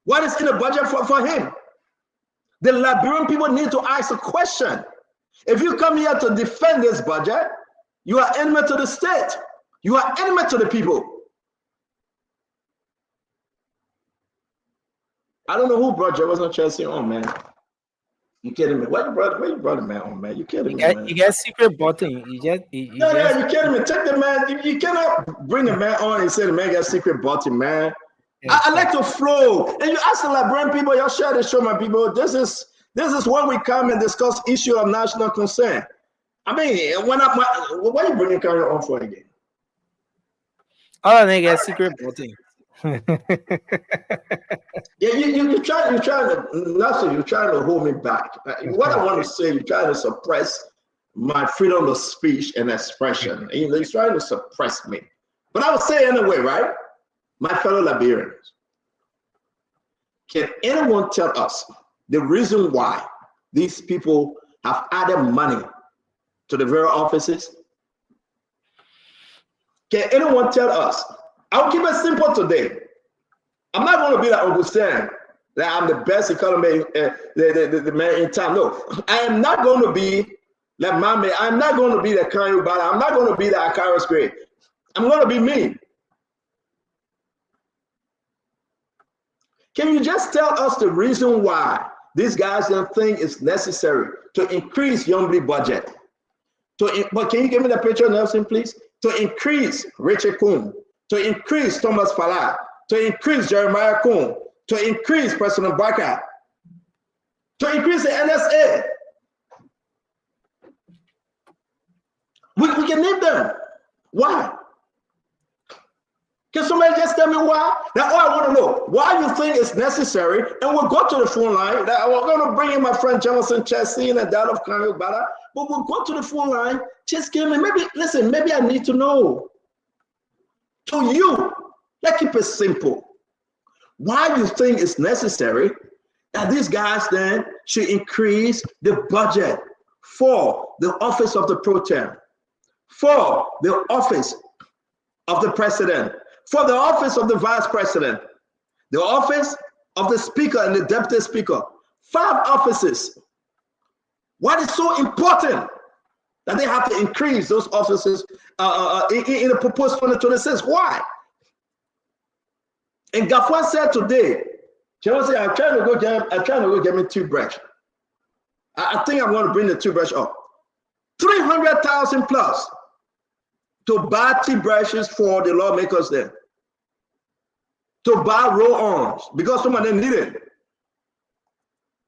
What is in the budget for him? The Liberian people need to ask a question. If you come here to defend this budget, you are enemy to the state. You are enemy to the people. I don't know who brought Jefferson Chelsea on, man. You kidding me? Where you brought the man on, man? You kidding me, man? You get secret button. You just you kidding me? Take the man. You cannot bring a man on and say the man got secret button, man. Yes, I like to flow. And you ask the Liberian people, y'all share the show, my people. This is when we come and discuss issue of national concern. I mean, what are you bringing Kanye on for again? Oh, they get secret button. Yeah, you're trying to hold me back. What I want to say, you're trying to suppress my freedom of speech and expression. You're trying to suppress me. But I will say anyway, right? My fellow Liberians, can anyone tell us the reason why these people have added money to the very offices? Can anyone tell us? I'll keep it simple today. I'm not going to be like Uncle Sam, that I'm the best economy, the man in town. No, I am not going to be like my man. I'm not going to be the Kanye Bala. I'm not going to be the Akaris Gray. I'm going to be me. Can you just tell us the reason why these guys don't think it's necessary to increase Youngblade budget? But can you give me the picture, Nelson, please? To increase Richard Kuhn, to increase Thomas Falah, to increase Jeremiah Kuhn, to increase President Barker, to increase the NSA. We can name them. Why? Can somebody just tell me why? Now, all I want to know, why you think it's necessary, and we'll go to the phone line. Now, we're going to bring in my friend Jonathan Chessie and that of Kanye Bala, but we'll go to the phone line. Just give me, maybe I need to know. To you, let's keep it simple. Why you think it's necessary that these guys then should increase the budget for the office of the pro tem, for the office of the president, for the office of the vice president, the office of the speaker and the deputy speaker, 5 offices. What is so important that they have to increase those offices in the proposed 2026? Why? And Gafwan said today, Chelsea, I'm trying to go get me toothbrush. I think I'm going to bring the toothbrush up. 300,000 plus to buy toothbrushes for the lawmakers there. To buy roll-ons because some of them need it.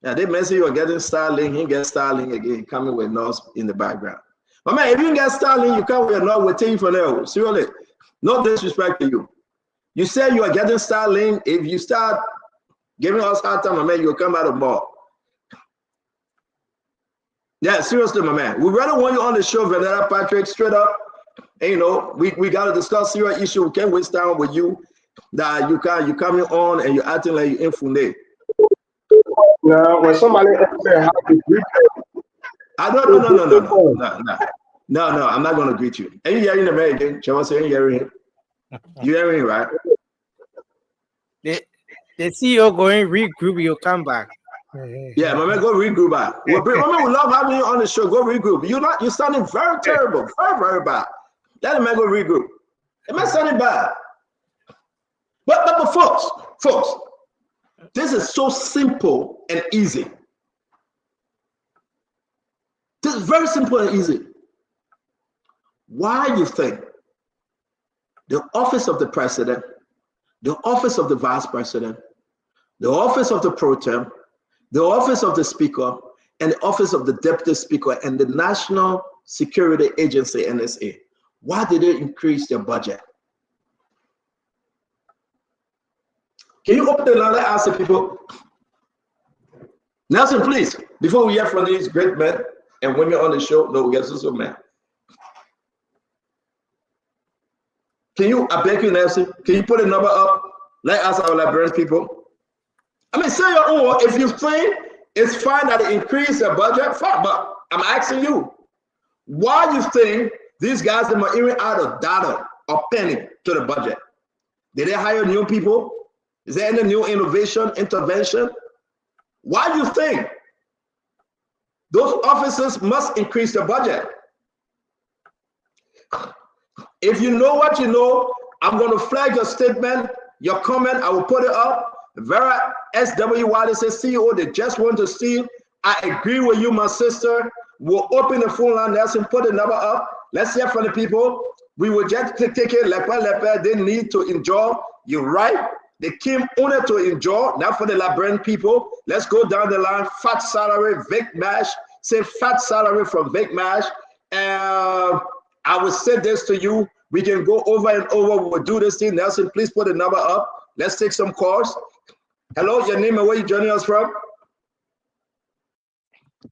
Yeah, they mention you are getting Starlink, he gets Starlink again, coming with noise in the background. But man, if you get Starlink, you come with noise, we're taking for now. Seriously, no disrespect to you. You say you are getting Starlink. If you start giving us hard time, my man, you'll come out of ball. Yeah, seriously, my man. We rather want you on the show, Vanessa Patrick, straight up. And, you know, we got to discuss serious issue. We can't waste time with you. That you coming on and you're acting like you're infundate. No, when somebody there, how to greet you? No, I'm not going to greet you. Are you hearing the man again? Chelsea, are you hearing him? You hearing him, right? The CEO going regroup, you'll come back. Yeah, my man, go regroup back. We love having you on the show. Go regroup. You're sounding very terrible, very, very bad. Let the man go regroup. It might sound bad. But folks, this is so simple and easy. This is very simple and easy. Why you think the office of the president, the office of the vice president, the office of the pro tem, the office of the speaker, and the office of the deputy speaker and the National Security Agency, NSA, why did they increase their budget? Can you open the line and ask the people? Nelson, please, before we hear from these great men and women on the show, no, we get so man. Can you, I beg you, Nelson, can you put a number up? Let us, our Liberian people. I mean, say your own. If you think it's fine that it increase their budget, fine, but I'm asking you, why you think these guys are even out of data or penny to the budget? Did they hire new people? Is there any new innovation, intervention? Why do you think Those officers must increase the budget. If you know what you know, I'm going to flag your statement, your comment. I will put it up. Vera SWY says, CEO, they just want to steal. I agree with you, my sister. We'll open the phone line. Let's put the number up. Let's hear from the people. We will just take it. Leper. They need to enjoy. You're right. They came only to enjoy, not for the Liberian people. Let's go down the line. Fat salary, Vic Mash. Say fat salary from Vic Mash. I will say this to you. We can go over and over. We'll do this thing. Nelson, please put the number up. Let's take some calls. Hello, your name and where you joining us from?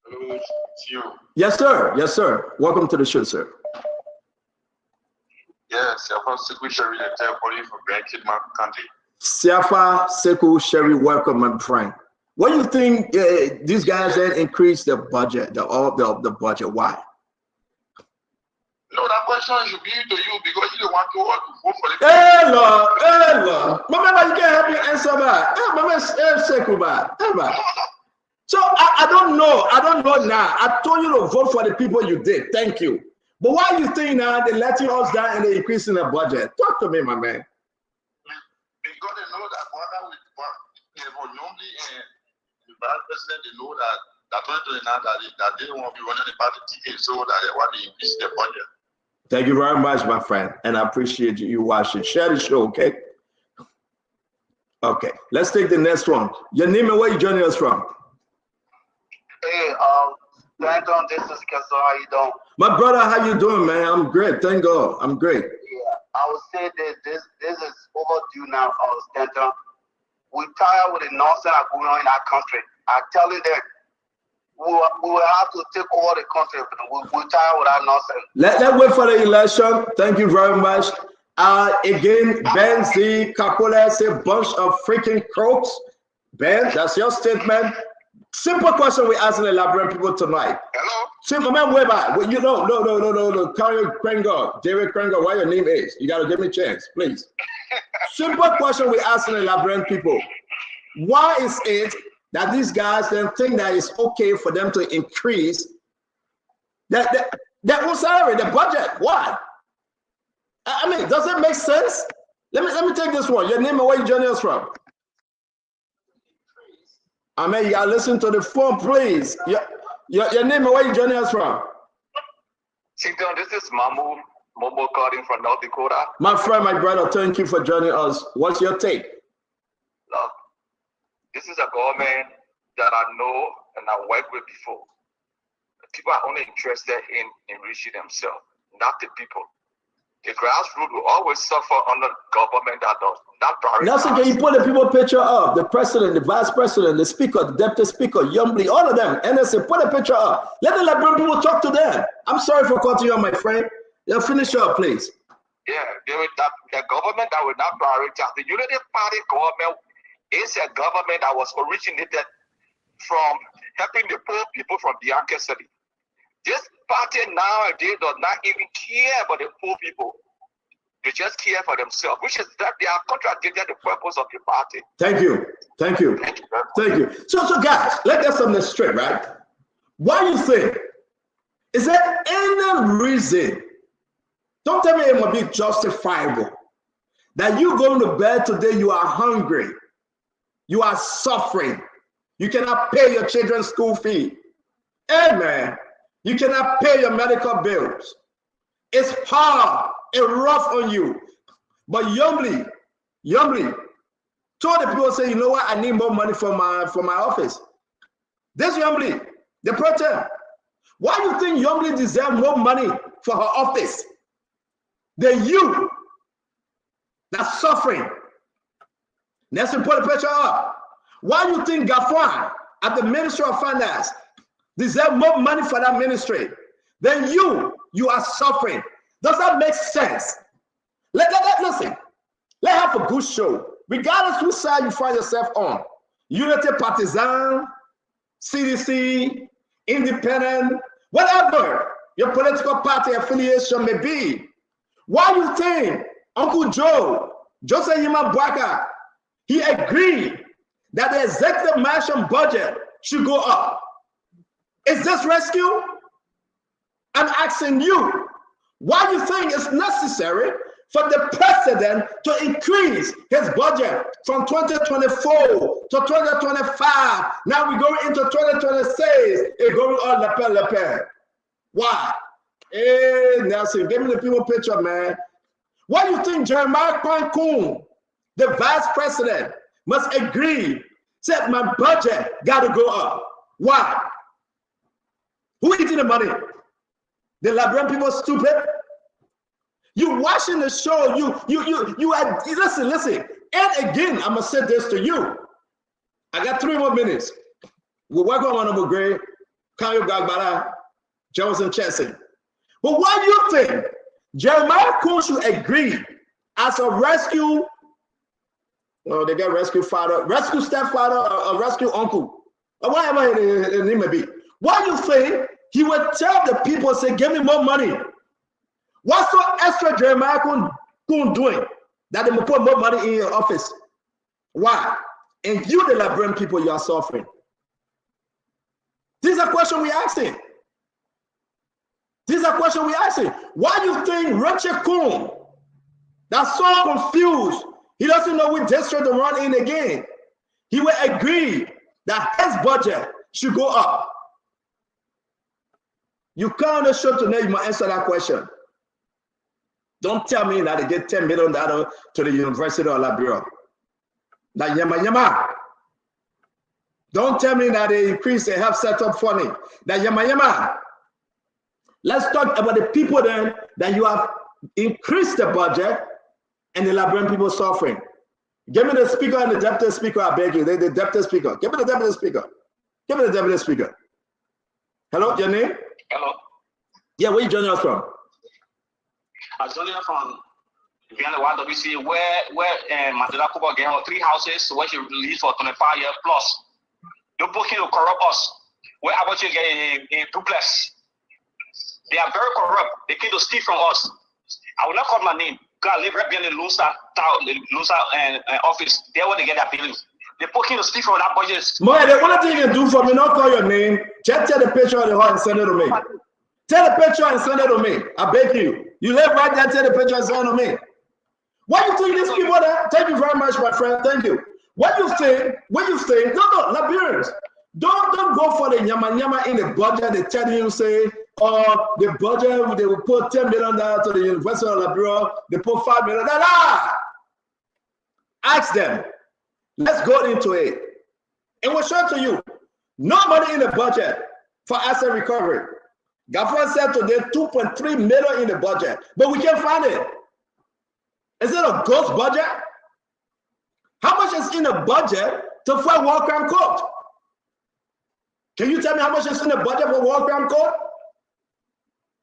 Hello, it's you. Yes, sir. Yes, sir. Welcome to the show, sir. Yes, I'm from Sekou Sherry, the calling from Grand Kidman County. Siafa Sekou Sherry, welcome, my friend. What do you think these guys then increase the budget, the budget? Why? No, that question should be to you because you don't want to vote for the Hey, Lord. Remember, you can't help me answer that. So I don't know. I don't know now. I told you to vote for the people you did. Thank you. But why you think now they're letting us down and they're increasing the budget? Talk to me, my man. Because they know that normally the vice president, they know that 2029 that they don't want to be running the party ticket, so that they want to increase their budget. Thank you very much, my friend. And I appreciate you watching. Share the show, okay? Okay, let's take the next one. Your name and where you joining us from? Hey, Stanton, this is Kessel. How you doing? My brother, how you doing, man? I'm great. Thank God. I'm great. Yeah, I would say that this is overdue now, Stanton. We're tired with the nonsense that's going on in our country. I tell you that we will have to take over the country. We're tired with our nonsense. Let's wait for the election. Thank you very much. Again, Ben Z. Kapola say bunch of freaking crooks. Ben, that's your statement. Simple question we asking the Liberian people tonight. Hello? Simple man, where by? You know, no. Carry Krengo, David Krengo, what your name is. You gotta give me a chance, please. Simple question we asking the Liberian people. Why is it that these guys then think that it's okay for them to increase their own salary, the budget? Why? I mean, does it make sense? Let me take this one. Your name and where you joining us from? I mean, you gotta listen to the phone, please. Your name and where you joining us from? Chinton, this is Mamu Momo calling from North Dakota. My friend, my brother, thank you for joining us. What's your take? Look, this is a government that I know and I worked with before. People are only interested in enriching themselves, not the people. The grassroots will always suffer under government that does not prioritize. Nelson, can you put the people picture up? The president, the vice president, the speaker, the deputy speaker, Yumbly, all of them. NSA, put a picture up. Let the Liberian people talk to them. I'm sorry for cutting you on, my friend. Finish up, please. Yeah, the government that will not prioritize. The Unity Party government is a government that was originated from helping the poor people from Bianca City. This party nowadays does not even care about the poor people. They just care for themselves, which is that they are contradicting the purpose of the party. Thank you. Thank you. Thank you. So guys, let's get something straight, right? Why do you think? Is there any reason? Don't tell me it must be justifiable that you going to bed today, you are hungry, you are suffering, you cannot pay your children's school fee. Amen. You cannot pay your medical bills. It's hard and rough on you. But Yumbly told the people, say, you know what? I need more money for my office. This Yumbly, the pro-tem. Why do you think Yumbly deserves more money for her office than you that's suffering? Let's put a picture up. Why do you think Gafwan at the Ministry of Finance deserve more money for that ministry than you are suffering? Does that make sense? Listen, let's have a good show. Regardless whose side you find yourself on, Unity Partisan, CDC, Independent, whatever your political party affiliation may be. Why do you think Uncle Joseph Yima Bwaka, he agreed that the executive mansion budget should go up? Is this rescue? I'm asking you, why do you think it's necessary for the president to increase his budget from 2024 to 2025? Now we go into 2026. It's going on lapel. Why? Hey, Nelson, give me the people picture, man. Why do you think Jeremiah Kwan-Kun, the vice president, must agree, said my budget got to go up? Why? Who eating the money? The Liberian people stupid? You watching the show, you are, listen. And again, I'm gonna say this to you. I got 3 more minutes. We're working on Honorable Gray, Kayo Gagbara, Johnson Chesson. But why do you think Jeremiah Kun should agree as a rescue? Oh, they got rescue father, rescue stepfather, or rescue uncle, or whatever it may be. Why do you think he would tell the people, say, give me more money? What's so extra Jeremiah Kun doing that they will put more money in your office? Why? And you, the Liberian people, you are suffering. These are questions we're asking. These are questions we're asking. Why do you think Richard Kun, that's so confused, he doesn't know which district to run in again, he will agree that his budget should go up? You can't show today, you must answer that question. Don't tell me that they get $10 million to the University of Liberia. That yama. Don't tell me that they increase the health setup funding. That yama. Let's talk about the people then that you have increased the budget and the Liberian people suffering. Give me the speaker and the deputy speaker, I beg you. The deputy speaker. Give me the deputy speaker. Give me the deputy speaker. Hello, your name? Hello. Yeah, where you joining us from? I'm joining from behind the YWC where Mandela Kuba gave her 3 houses where she released for 25 years plus. They're booking to corrupt us. Where about you get in duplex? They are very corrupt. They came to steal from us. I will not call my name because I live right behind the Lusa office. They're where they get their billings. They're booking to steal from that budget. Moya, the only thing you can do for me, not call your name, just tell the picture of the heart and send it to me. Tell the picture and send it to me. I beg you. You live right there, tell the picture and send it to me. What do you think these people there? Thank you very much, my friend. Thank you. What do you think? No, Liberians. Don't go for the nyama in the budget. They tell you, say, oh, the budget, they will put $10 million to the University of Liberia. They put $5 million. Ask them. Let's go into it. And we'll show to you. No money in the budget for asset recovery. Government said today 2.3 million in the budget, but we can't find it. Is it a ghost budget? How much is in the budget to fight war crime court? Can you tell me how much is in the budget for war crime court?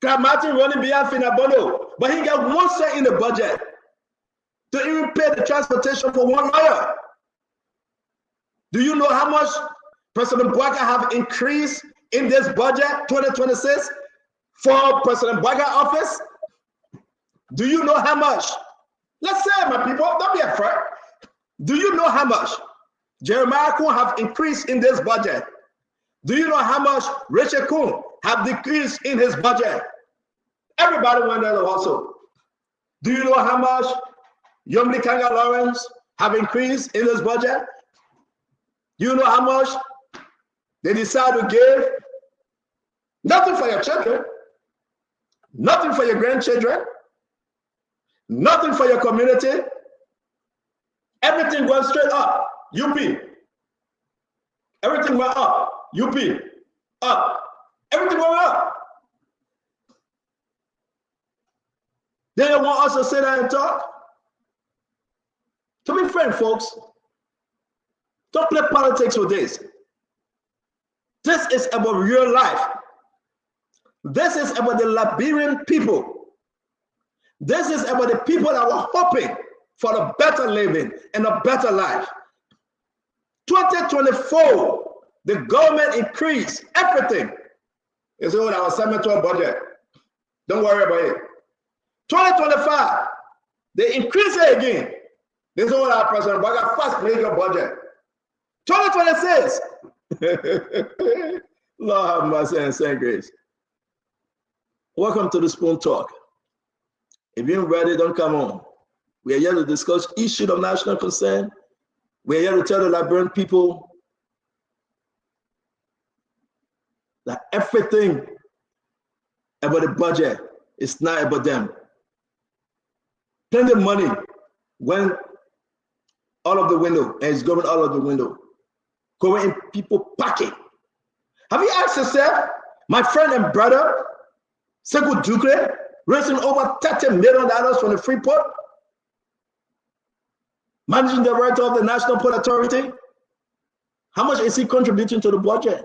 Martin running behalf in Abono, but he got 1 cent in the budget to even pay the transportation for 1 lawyer. Do you know how much President Bwaka have increased in this budget 2026 for President Bwaka office? Do you know how much? Let's say, my people, don't be afraid. Do you know how much Jeremiah Kun have increased in this budget? Do you know how much Richard Kun have decreased in his budget? Everybody went there also. Do you know how much Yomli Kanga Lawrence have increased in his budget? Do you know how much they decide to give? Nothing for your children, nothing for your grandchildren, nothing for your community. Everything went straight up. UP. Everything went up. UP. Up. Everything went up. They don't want us to sit there and talk. To be frank, folks, don't play politics with this. This is about real life. This is about the Liberian people. This is about the people that were hoping for a better living and a better life. 2024, the government increased everything. It's all our cemetery budget. Don't worry about it. 2025, they increase it again. This is all our President Bwaka first major budget. 2026, Lord have mercy and send grace. Welcome to the Spoon Talk. If you ain't ready, don't come on. We are here to discuss issues of national concern. We are here to tell the Liberian people that everything about the budget is not about them. Plenty of money went out of the window and it's going out of the window, going in people's pocket. Have you asked yourself, my friend and brother, Sekou Dukle, raising over $30 million from the free port, managing the director of the National Port Authority? How much is he contributing to the budget?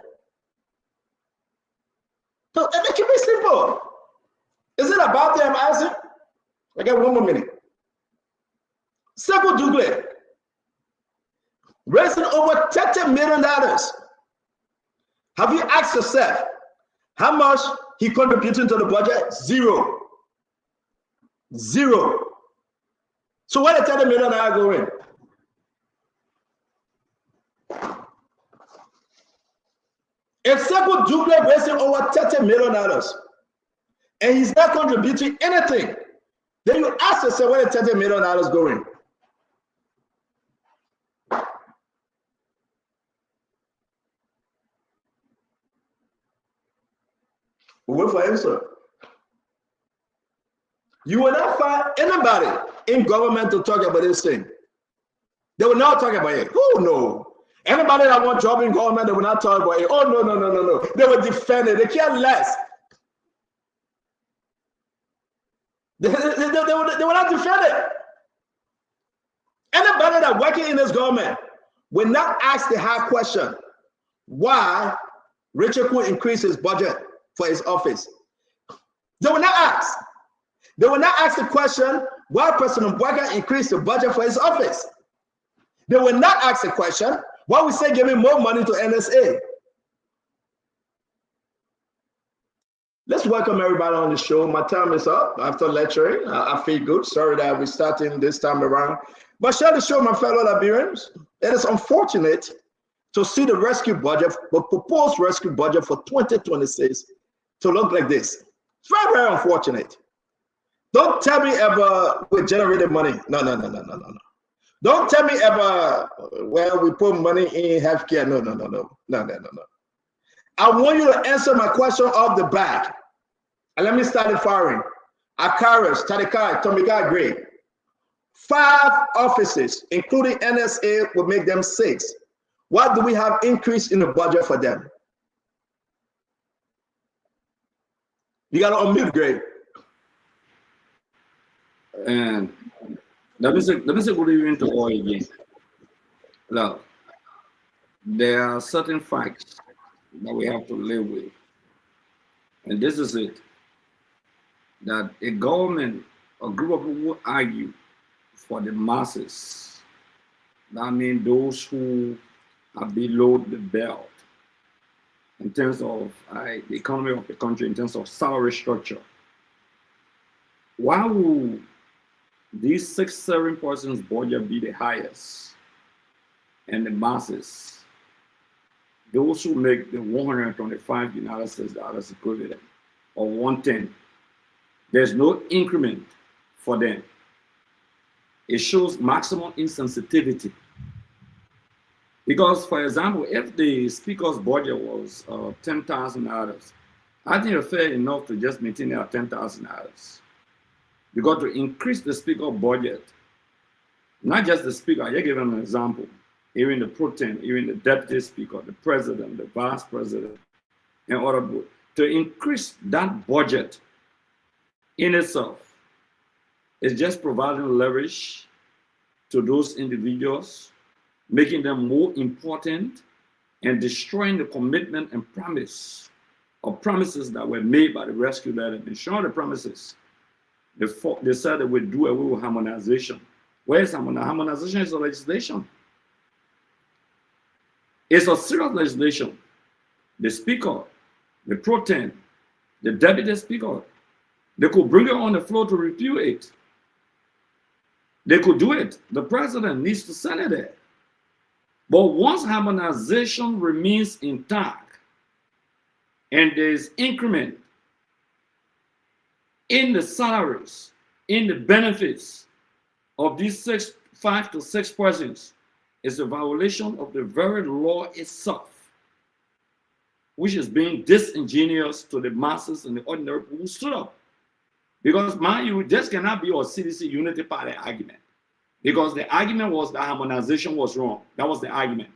So, and it can be simple. Is it about them, Isaac? I got one more minute. Sekou Dukle, raising over $30 million. Have you asked yourself how much he contributing to the budget? Zero. Zero. So where the $30 million going? If Sekou Dukle raising over $30 million and he's not contributing anything, then you ask yourself where the $30 million going? We wait for answer. You will not find anybody in government to talk about this thing. They will not talk about it. Oh no. Anybody that wants job in government, they will not talk about it. Oh no. They will defend it. They care less. They will not defend it. Anybody that working in this government will not ask the hard question, why Richard could increase his budget for his office. They will not ask. They will not ask the question, why President Bwaka increased the budget for his office. They will not ask the question, why we say giving more money to NSA. Let's welcome everybody on the show. My time is up after lecturing. I feel good. Sorry that we're starting this time around. But share the show, my fellow Liberians. It is unfortunate to see the rescue budget, the proposed rescue budget for 2026 to look like this. It's very, very unfortunate. Don't tell me ever we generated money. No. Don't tell me ever, well, we put money in healthcare. No. I want you to answer my question off the back. And let me start the firing. Akaris, Tadikai, Tomiga, Gray. 5 offices, including NSA, will make them 6. What do we have increase in the budget for them? You got to unmute, Gray. And let me say good evening to all again. Now, there are certain facts that we have to live with. And this is it. That a government, a group of people will argue for the masses. That means those who are below the belt in terms of the economy of the country, in terms of salary structure. Why would these 6-7 persons budget be the highest and the masses, those who make the 125 United States dollars equivalent or 110, there's no increment for them. It shows maximum insensitivity. Because, for example, if the speaker's budget was $10,000, I think it's fair enough to just maintain it at $10,000. Because to increase the speaker budget, not just the speaker, I give them an example, even the pro tem, even the deputy speaker, the president, the vice president, and other board, to increase that budget in itself is just providing leverage to those individuals, making them more important and destroying the commitment and promise or promises that were made by the rescue letter. And showing the promises, they said they would do away with harmonization. Where is harmonization? Harmonization is a legislation. It's a serious legislation. The speaker, the pro tem, the deputy speaker, they could bring it on the floor to review it. They could do it. The president needs to send it there. But once harmonization remains intact, and there's increment in the salaries, in the benefits of these 5 to 6 persons, is a violation of the very law itself, which is being disingenuous to the masses and the ordinary people who stood up. Because, mind you, this cannot be a CDC Unity Party argument. Because the argument was that harmonization was wrong. That was the argument.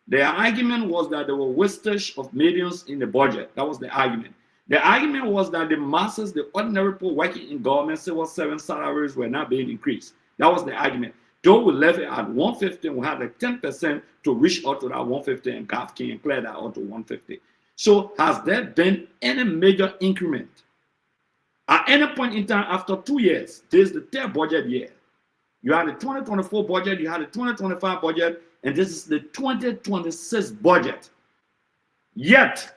The argument was that there were wastage of millions in the budget. That was the argument. The argument was that the masses, the ordinary people working in government, civil servant salaries were not being increased. That was the argument. Though we left it at 150, we had like 10% to reach out to that 150 and Gav King and clear that out to 150. So has there been any major increment? At any point in time, after 2 years, this is the third budget year. You had the 2024 budget, you had the 2025 budget, and this is the 2026 budget. Yet,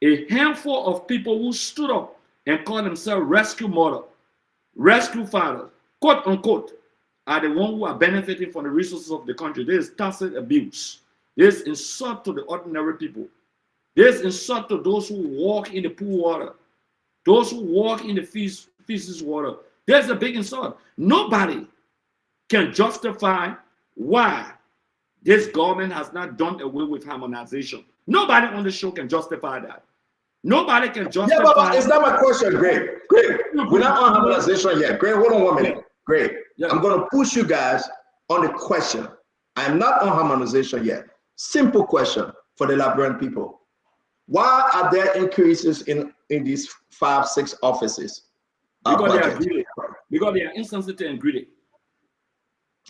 a handful of people who stood up and called themselves rescue mother, rescue father, quote unquote, are the ones who are benefiting from the resources of the country. This is tacit abuse. This is insult to the ordinary people. This is insult to those who walk in the pool water, those who walk in the feces water. There's a big insult. Nobody can justify why this government has not done away with harmonization. Nobody on the show can justify that. Nobody can justify. Yeah, but it's not my question, Greg. Greg, we're not on harmonization yet. Greg, hold on 1 minute. Greg, I'm going to push you guys on the question. I'm not on harmonization yet. Simple question for the Liberian people. Why are there increases in these 5, 6 offices? Because they are greedy. Because they are insensitive and greedy.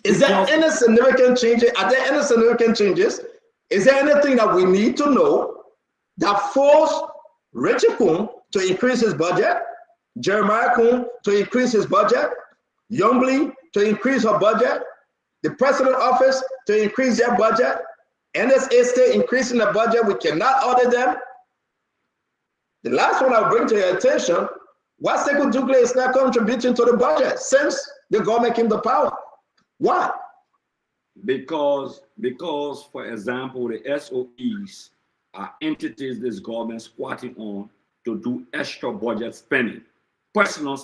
Is there any significant changes? Are there any significant changes? Is there anything that we need to know that forced Richard Kuhn to increase his budget, Jeremiah Kuhn to increase his budget, Youngbley to increase her budget, the president office to increase their budget, NSA state increasing the budget? We cannot order them. The last one I'll bring to your attention, why Sekou Dougle is not contributing to the budget since the government came to power? Why? Because, for example, the SOEs are entities this government squatting on to do extra budget spending, personal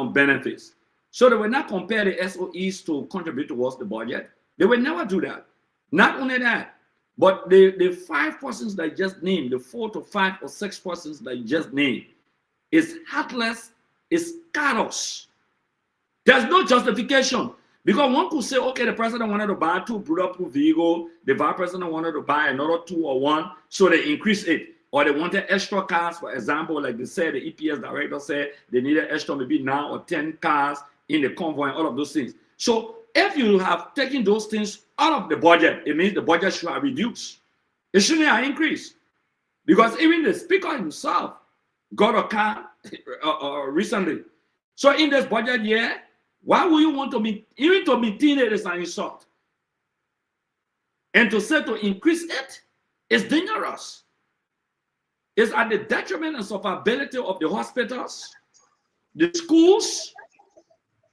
benefits. So they will not compare the SOEs to contribute towards the budget. They will never do that. Not only that, but the 5 persons that I just named, the 4 to 5 or 6 persons that I just named, is heartless, is callous. There's no justification. Because one could say, okay, the president wanted to buy 2 bulletproof vehicles, the vice president wanted to buy another 2 or 1, so they increase it. Or they wanted extra cars, for example, like they said, the EPS director said they needed extra maybe 9 or 10 cars in the convoy and all of those things. So if you have taken those things out of the budget, it means the budget should have reduced. It shouldn't have increased. Because even the speaker himself got a car recently. So in this budget year, why would you want to be, even to maintain it is an insult? And to say to increase it is dangerous. It's at the detriment and survivability of the hospitals, the schools,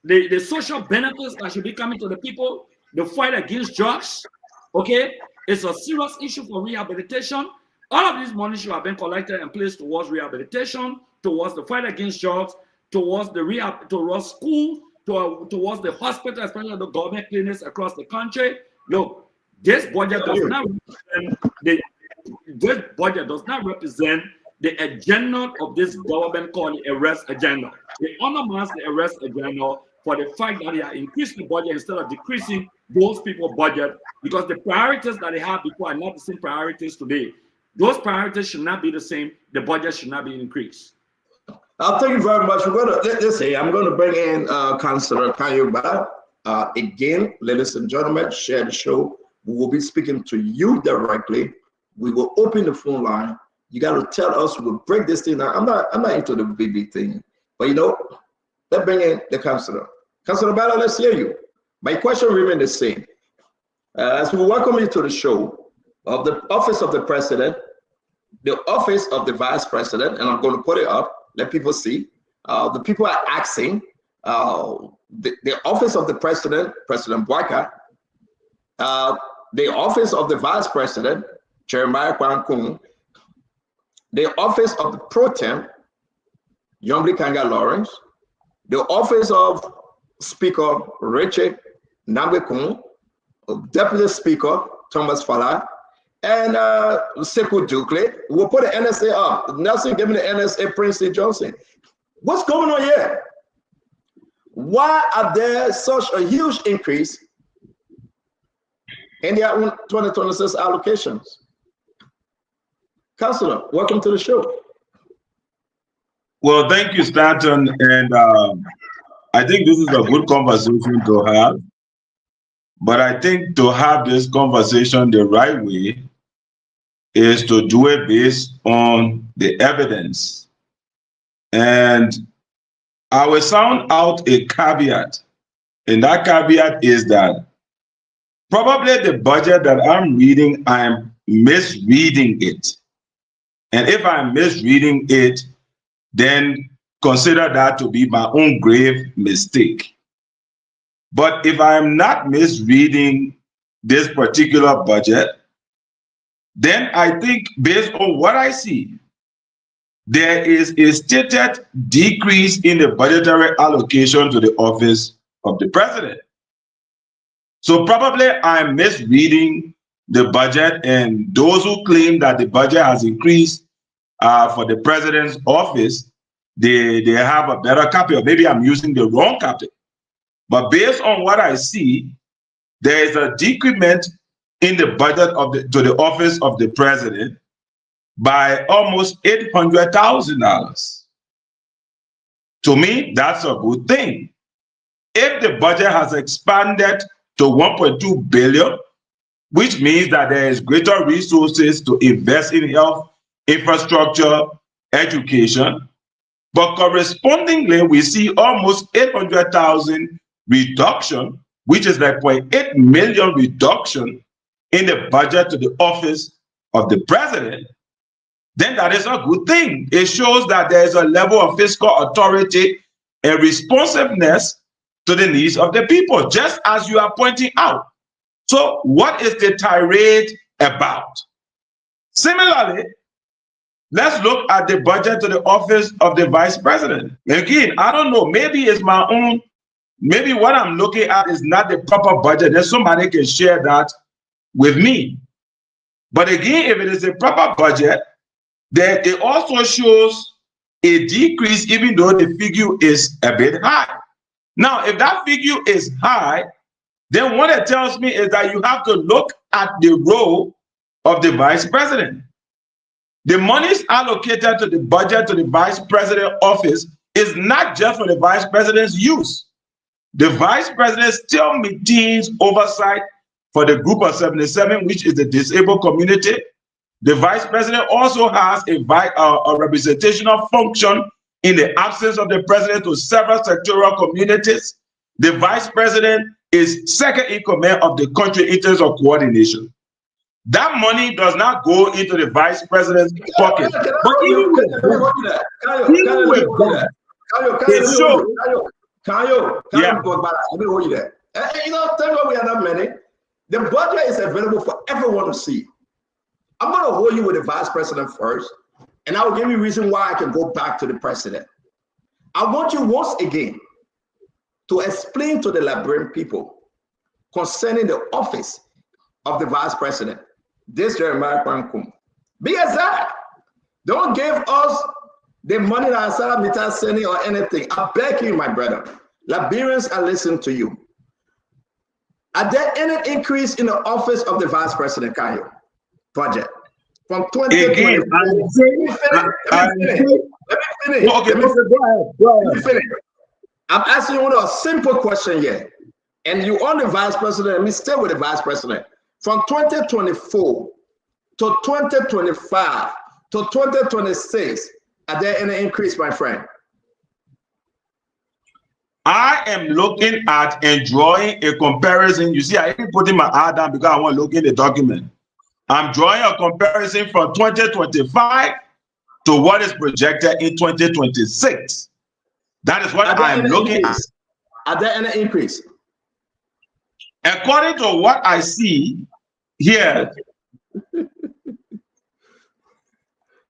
the social benefits that should be coming to the people, the fight against drugs. Okay? It's a serious issue for rehabilitation. All of these money should have been collected and placed towards rehabilitation, towards the fight against drugs, towards the rehab, towards school, towards the hospital, especially the government clinics across the country. Look, this budget does not represent the agenda of this government called the arrest agenda. It undermines the arrest agenda for the fact that they are increasing the budget instead of decreasing those people's budget, because the priorities that they had before are not the same priorities today. Those priorities should not be the same. The budget should not be increased. Thank you very much. We're going to say I'm going to bring in Councillor Kayuba. Again, ladies and gentlemen, share the show. We will be speaking to you directly. We will open the phone line. You got to tell us. We'll break this thing down. I'm not into the big thing, but you know, let's bring in the councillor. Councillor Bala, let's hear you. My question remains the same. As we welcome you to the show of the office of the president, the office of the vice president, and I'm going to put it up. Let people see. The people are asking the office of the president, President Bwaka, the office of the vice president, Jeremiah Kwankun, the office of the pro tem, Yombli Kanga Lawrence, the office of Speaker Richard Nambekun, Deputy Speaker Thomas Fala, and Sekou Dukle. We'll put the NSA up. Nelson gave me the NSA, Prince C. Johnson. What's going on here? Why are there such a huge increase in their 2026 allocations? Councillor, welcome to the show. Well, thank you, Stanton. And I think this is a good conversation to have. But I think to have this conversation the right way is to do it based on the evidence. And I will sound out a caveat. And that caveat is that probably the budget that I'm reading, I'm misreading it. And if I'm misreading it, then consider that to be my own grave mistake. But if I'm not misreading this particular budget, then I think based on what I see, there is a stated decrease in the budgetary allocation to the office of the president. So probably I'm misreading the budget, and those who claim that the budget has increased for the president's office, they have a better copy, or maybe I'm using the wrong copy. But based on what I see, there is a decrement in the budget of to the office of the president by almost $800,000. To me, that's a good thing. If the budget has expanded to 1.2 billion, which means that there is greater resources to invest in health, infrastructure, education, but correspondingly, we see almost 800,000 reduction, which is like 0.8 million reduction in the budget to the office of the president, then that is a good thing. It shows that there is a level of fiscal authority and responsiveness to the needs of the people, just as you are pointing out. So what is the tirade about? Similarly, let's look at the budget to the office of the vice president. Again, I don't know, maybe it's my own, maybe what I'm looking at is not the proper budget. Then somebody can share that with me. But again, if it is a proper budget, then it also shows a decrease, even though the figure is a bit high. Now, if that figure is high, then what it tells me is that you have to look at the role of the vice president. The monies allocated to the budget to the vice president office is not just for the vice president's use. The vice president still maintains oversight for the group of 77, which is the disabled community. The vice president also has a representational function in the absence of the president to several sectoral communities. The vice president is second in command of the country in terms of coordination. That money does not go into the vice president's pocket. But even with that, it shows. Let me hold you there. You know, tell you what, we are not many. The budget is available for everyone to see. I'm going to hold you with the vice president first, and I will give you a reason why I can go back to the president. I want you once again to explain to the Liberian people concerning the office of the vice president. This Jeremiah Kwankum. Be exact. Don't give us the money that Sarah Mita sending or anything. I beg you, my brother. Liberians are listening to you. Are there any increase in the office of the vice president, Kayo? Budget from 2020. Let me finish. I'm asking you a simple question here. And you on the vice president, let me stay with the vice president. From 2024 to 2025 to 2026, are there any increase, my friend? I am looking at and drawing a comparison. You see, I ain't putting my eye down because I want to look in the document. I'm drawing a comparison from 2025 to what is projected in 2026. That is what I am looking at. Are there any increase? According to what I see here,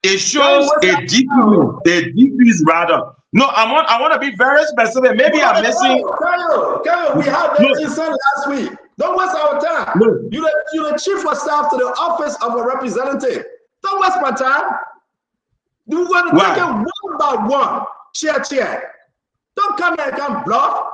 It shows a decrease rather. No, I want to be very specific. Maybe I'm missing. Kyle, we had that son last week. Don't waste our time. No. You're the chief of staff to the office of a representative. Don't waste my time. You're going to take it one by one. Chair. Don't come here and come bluff.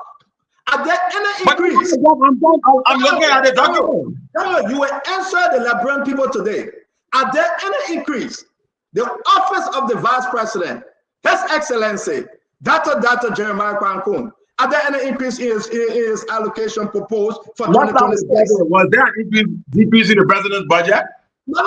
Are there any increase? I'm looking at the document. Kyle, you will answer the Liberian people today. Are there any increase? The office of the vice president, His Excellency, Dr. Jeremiah Kwankun, are there any increase in his allocation proposed for 2026? Was there an decrease in the president's budget? No.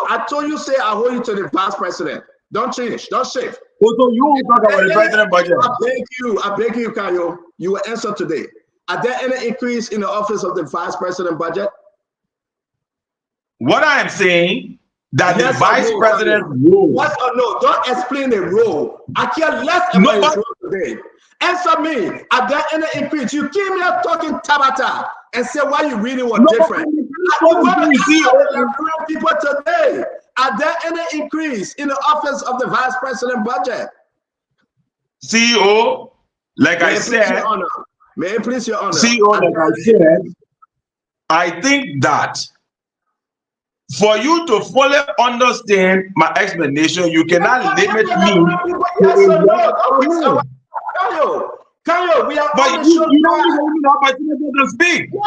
I told you, say I hold you to the vice president. Don't change, don't shift. So you will talk about the president budget. I beg you, Kayo. You will answer today. Are there any increase in the office of the vice president budget? What I am saying, that the vice president role. What or no? Don't explain the role. I care less about his role today. Answer me. Are there any increase? You came here talking Tabata and say why you really were different. People today. Are there any increase in the office of the vice president budget? CEO, like I said, may it please your honor. CEO, like I said, I think that for you to fully understand my explanation, you cannot limit me to Kayo, we are but you don't even have opportunity to speak. No,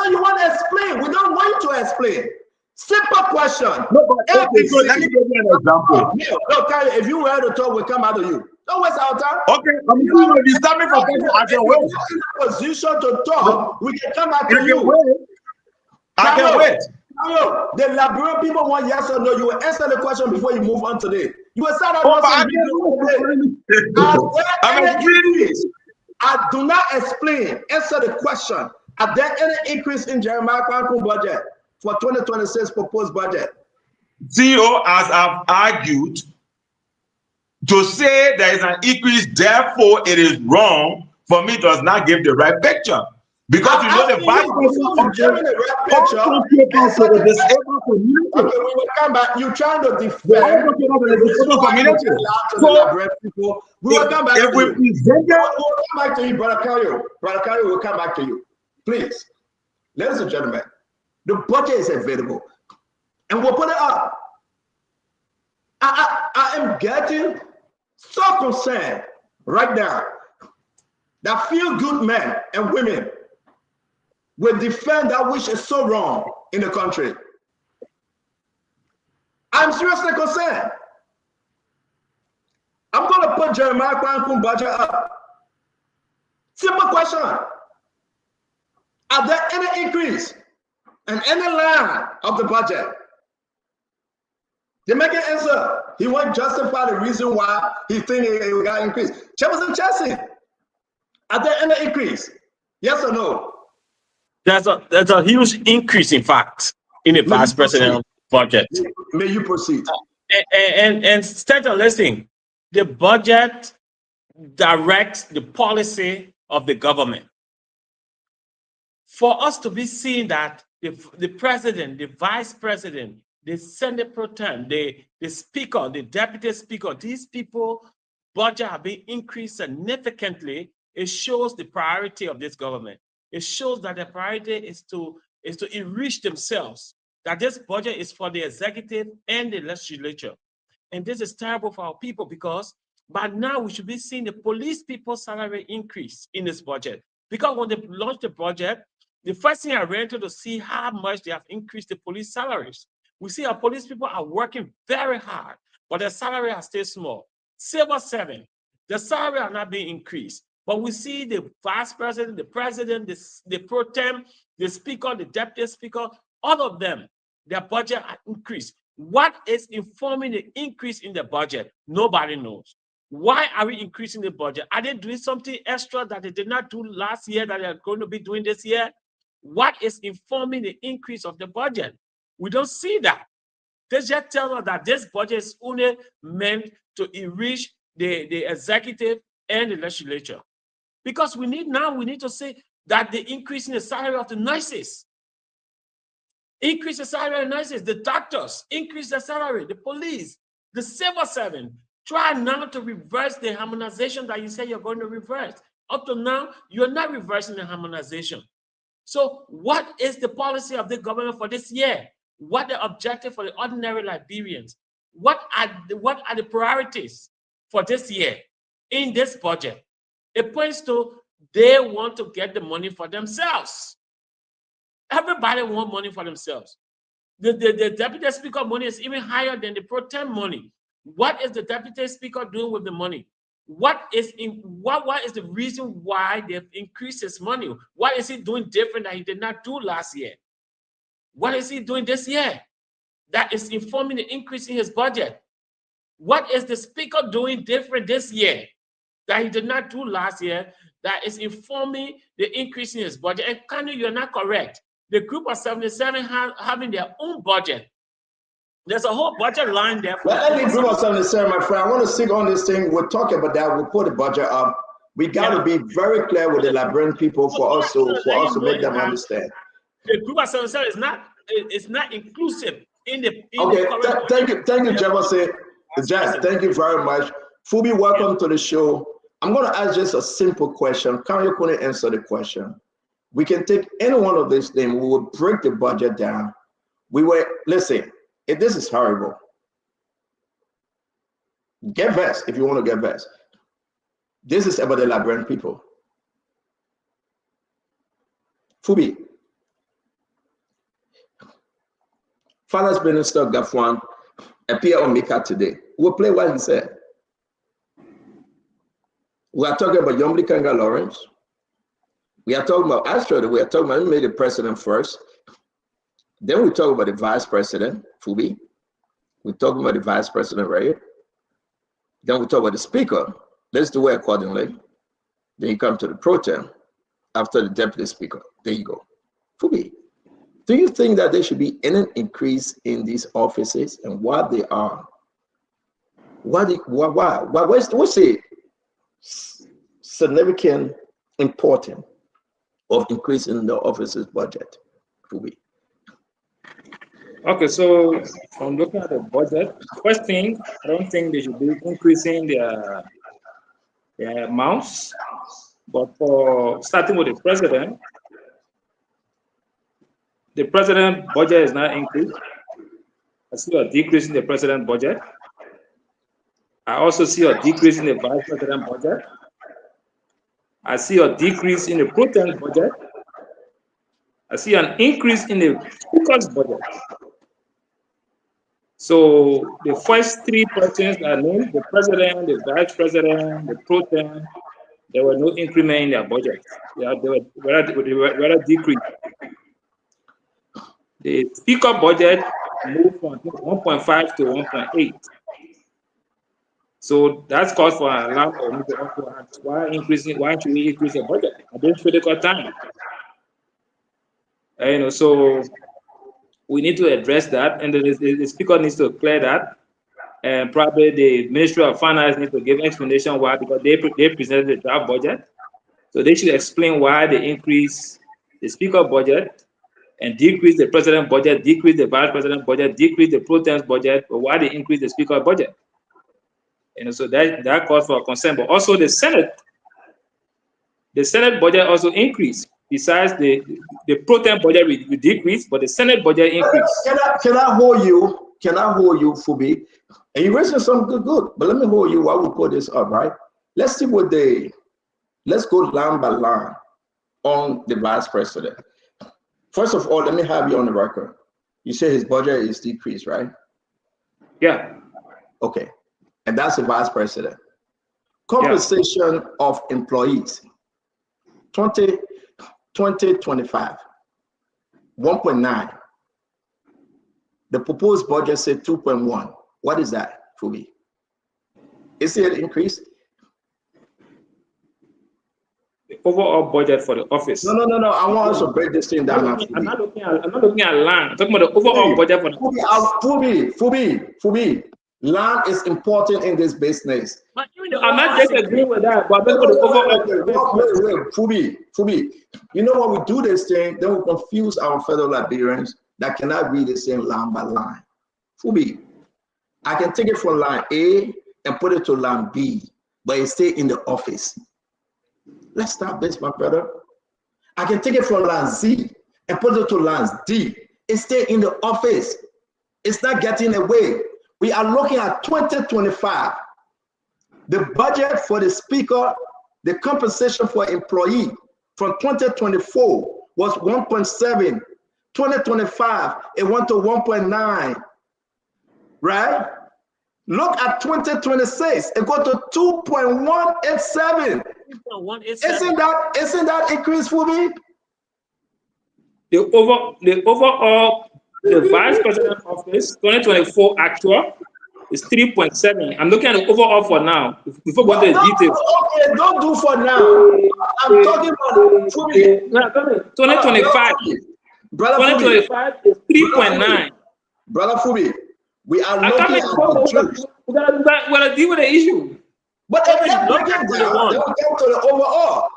you want to explain. We don't want you to explain. Simple question. No, but okay, so let me give you an example. No, Kayo, if you were to talk, we'll come out of you. Don't waste our time. Okay, I'm going to stop me from talking at your way. If you're in a position to talk, we can come out to you. I can wait. No, the Liberian people want yes or no. You will answer the question before you move on today. You will start out I do not explain. Answer the question. Are there any increase in Jeremiah Kwankun budget for 2026 proposed budget? CEO, as I've argued, to say there is an increase, therefore it is wrong for me does not give the right picture. Because you know the vice president okay, we will come back. You're trying to defend the community. We will come back to you. We'll come back to you, Brother Kayo. Brother Kayo will come back to you. Please, ladies and gentlemen, the budget is available, and we'll put it up. I am getting so concerned right now that few good men and women will defend that which is so wrong in the country. I'm seriously concerned. I'm going to put Jeremiah Kwankun budget up. Simple question. Are there any increase in any line of the budget? They make an answer. He won't justify the reason why he think it got increased. Jefferson Chelsea, are there any increase? Yes or no? There's a huge increase, in fact, in the vice presidential budget. May you proceed. And Stanton, listen, the budget directs the policy of the government. For us to be seeing that the president, the vice president, the Senate pro tem, the speaker, the deputy speaker, these people budget have been increased significantly, it shows the priority of this government. It shows that the priority is to enrich themselves, that this budget is for the executive and the legislature. And this is terrible for our people because by now we should be seeing the police people's salary increase in this budget. Because when they launched the budget, the first thing I ran into to see how much they have increased the police salaries. We see our police people are working very hard, but their salary has stayed small. Civil 7, the salary are not being increased. But we see the vice president, the president, the pro tem, the speaker, the deputy speaker, all of them, their budget are increased. What is informing the increase in the budget? Nobody knows. Why are we increasing the budget? Are they doing something extra that they did not do last year that they are going to be doing this year? What is informing the increase of the budget? We don't see that. They just tell us that this budget is only meant to enrich the executive and the legislature. Because we need to say that the increase in the salary of the nurses, increase the salary of the nurses, the doctors, increase the salary, the police, The civil servant, try now to reverse the harmonization that you say you're going to reverse. Up to now, you're not reversing the harmonization. So what is the policy of the government for this year? What the objective for the ordinary Liberians? What are the priorities for this year in this budget? It points to they want to get the money for themselves. Everybody wants money for themselves. The deputy speaker money is even higher than the pro tem money. What is the deputy speaker doing with the money? What is the reason why they've increased his money? What is he doing different that he did not do last year? What is he doing this year that is informing the increase in his budget? What is the speaker doing different this year that he did not do last year that is informing the increase in his budget? And Kanu, you're not correct. The group of 77 having their own budget. There's a whole budget line there. Let me group of 77, my friend. I want to stick on this thing. We'll talk about that. We'll put the budget up. We got to be very clear with the Liberian people for us to make them understand. The group of 77 is not inclusive in the thank you, Jefferson. Jack, thank you very much. Fubi, welcome to the show. I'm going to ask just a simple question. Can you couldn't answer the question? We can take any one of these things. We will break the budget down. Listen, this is horrible. Get vest if you want to get vest. This is about the Liberian people. Fubi. Finance Minister Gafwan appeared on Mika today. We'll play what he said. We are talking about Yomli Kanga Lawrence. We are talking about Astro. We are talking about, we made the president first. Then we talk about the vice president, Fubi. We talk about the vice president right here. Then we talk about the speaker. Let's do it accordingly. Then you come to the pro tem after the deputy speaker. There you go. Fubi, do you think that there should be any increase in these offices and what they are? What's the significant importance of increasing the office's budget? Fubi. Okay, so from looking at the budget, first thing, I don't think they should be increasing their amounts, but for starting with the president budget is not increased. I see a decrease in the president budget. I also see a decrease in the vice president budget. I see a decrease in the pro tem budget. I see an increase in the speaker's budget. So the first three persons are named, the president, the vice president, the pro tem, there were no increment in their budget. They were decreased. The speaker budget moved from 1.5 to 1.8. So that's cause for an alarm for me to also ask why should we increase the budget at this critical time? So we need to address that, and the speaker needs to clear that, and probably the Ministry of Finance needs to give explanation why, because they presented the draft budget, so they should explain why they increase the speaker budget and decrease the president budget, decrease the vice president budget, decrease the pro tem's budget, but why they increase the speaker budget. So that calls for concern. But also the Senate budget also increased. Besides the pro tem budget will decrease, but the Senate budget increased. Can I hold you, Fubi? And you raising something good, but let me hold you while we put this up, right? Let's see let's go line by line on the vice president. First of all, let me have you on the record. You say his budget is decreased, right? Yeah. Okay. And that's the vice president. Compensation of employees. 2025, 1.9. The proposed budget said 2.1. What is that for me? Is it an increase? The overall budget for the office. No. I want us to break this thing down. I'm not looking at land. I'm talking about the overall budget for the office. Fubi. Land is important in this business. I'm not disagreeing with that, but I'm talking about the overall. Wait, Fubi. You know when we do this thing, then we confuse our fellow Liberians that cannot read the same line by line. Fubi, I can take it from line A and put it to line B, but it stay in the office. Let's start this, my brother. I can take it from line Z and put it to line D. It stay in the office. It's not getting away. We are looking at 2025. The budget for the speaker, the compensation for employee from 2024 was 1.7. 2025, it went to 1.9, right? Look at 2026, it got to 2.187. Isn't that increase for me? The overall vice president office 2024 actual is 3.7. I'm looking at the overall for now. Before going to the details. Okay, don't do for now. I'm talking about 2025. Brother 2025 is 3.9. Brother Fubi, we are looking at the juice. We're gonna deal with the issue. But if they break it down, they will get to the overall.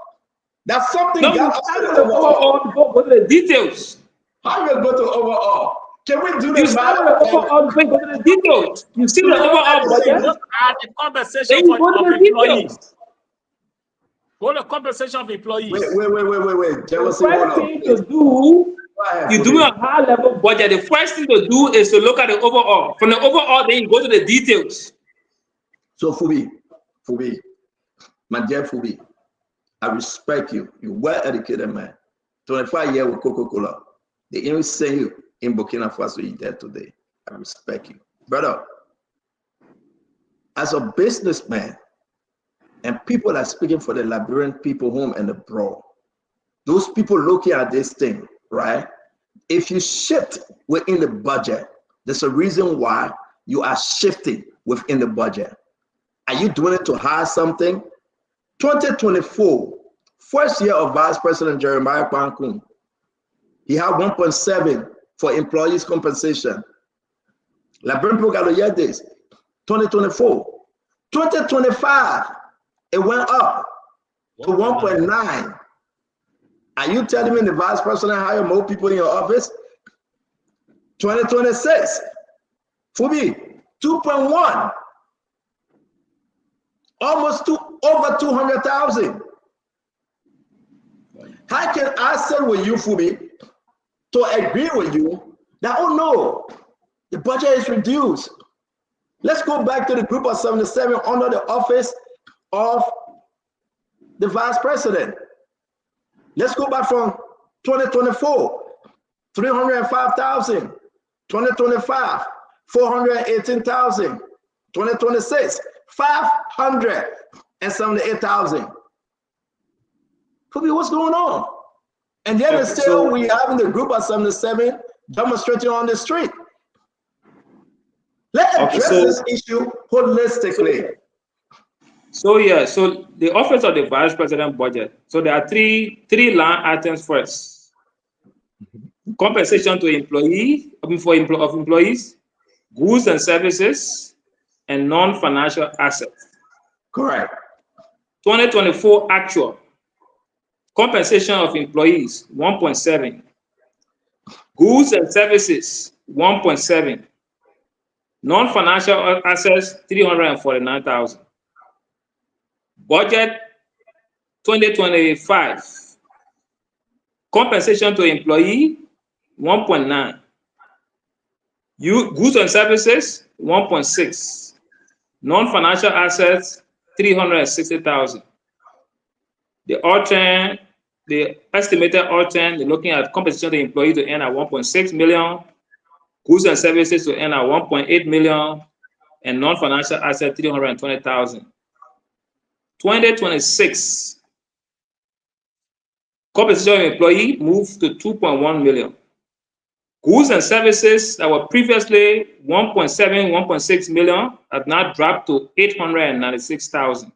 That's something no, got us to the overall before go to the details. How you go to overall? Can we do You the start with the overall before go to the details. You see the overall budget. Look at the compensation of employees. Go to compensation of employees. Wait. The first thing to do, you do a high level budget. The first thing to do is to look at the overall. From the overall, then you go to the details. So Fubi, my dear Fubi, I respect you. You're well-educated man. 25 years with Coca-Cola. They even send you in Burkina Faso, you're there today. I respect you. Brother, as a businessman, and people are speaking for the Liberian people home and abroad, those people looking at this thing, right? If you shift within the budget, there's a reason why you are shifting within the budget. Are you doing it to hire something? 2024, first year of Vice President Jeremiah Kwankun, he had 1.7 for employees' compensation. Liberian people got to hear this. 2024, 2025, it went up to 1.9. Are you telling me the Vice President hire more people in your office? 2026, Fubi, 2.1. Almost over 200,000. How can I say with you, Fubi, to agree with you that, oh no, the budget is reduced? Let's go back to the group of 77 under the office of the Vice President. Let's go back from 2024, 305,000, 2025, 418,000, 2026, 578,000. Fubi, what's going on? And yet still we having the group of 77 demonstrating on the street. Let's address this issue holistically. So the office of the Vice President budget. So there are three line items first. Compensation to employees, goods and services, and non-financial assets. Correct. 2024 actual. Compensation of employees, 1.7. Goods and services, 1.7. Non-financial assets, 349,000. Budget 2025. Compensation to employee, 1.9. Goods and services, 1.6. Non-financial assets, 360,000. The estimated they're looking at compensation to the employee to end at 1.6 million, goods and services to end at 1.8 million, and non-financial assets 320,000. 2026, compensation of employee moved to 2.1 million. Goods and services that were previously 1.7, 1.6 million have now dropped to 896,000.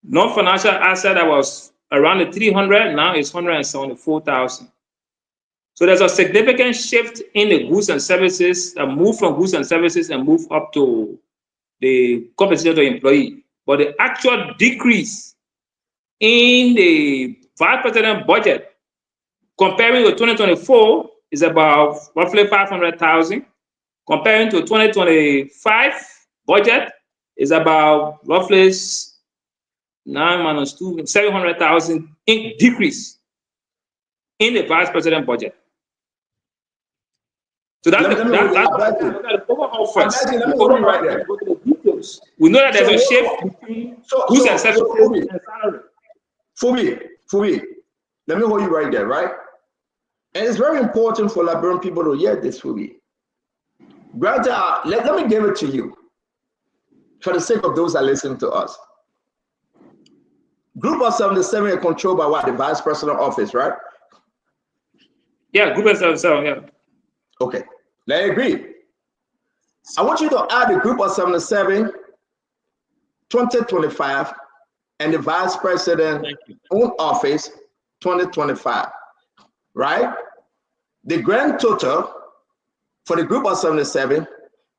Non-financial asset that was around the 300 now is 174,000. So there's a significant shift in the goods and services that move from goods and services and move up to the compensation to employee. But the actual decrease in the Vice President budget comparing with 2024 is about roughly 500,000. comparing to 2025 budget is about roughly 9 minus 2, 700,000 decrease in the vice president budget. So that's the overall first. Let me hold you right there. Go to the details. We know that there's a shift between goods and services and salary. Fubi, let me hold you right there, right? And it's very important for Liberian people to hear this, Fubi. Granted, let me give it to you for the sake of those that listen to us. Group of 77 is controlled by what? The vice president office, right? Yeah, group of 77, yeah. Okay, let me agree. I want you to add the group of 77, 2025, and the vice president own office, 2025, right? The grand total for the group of 77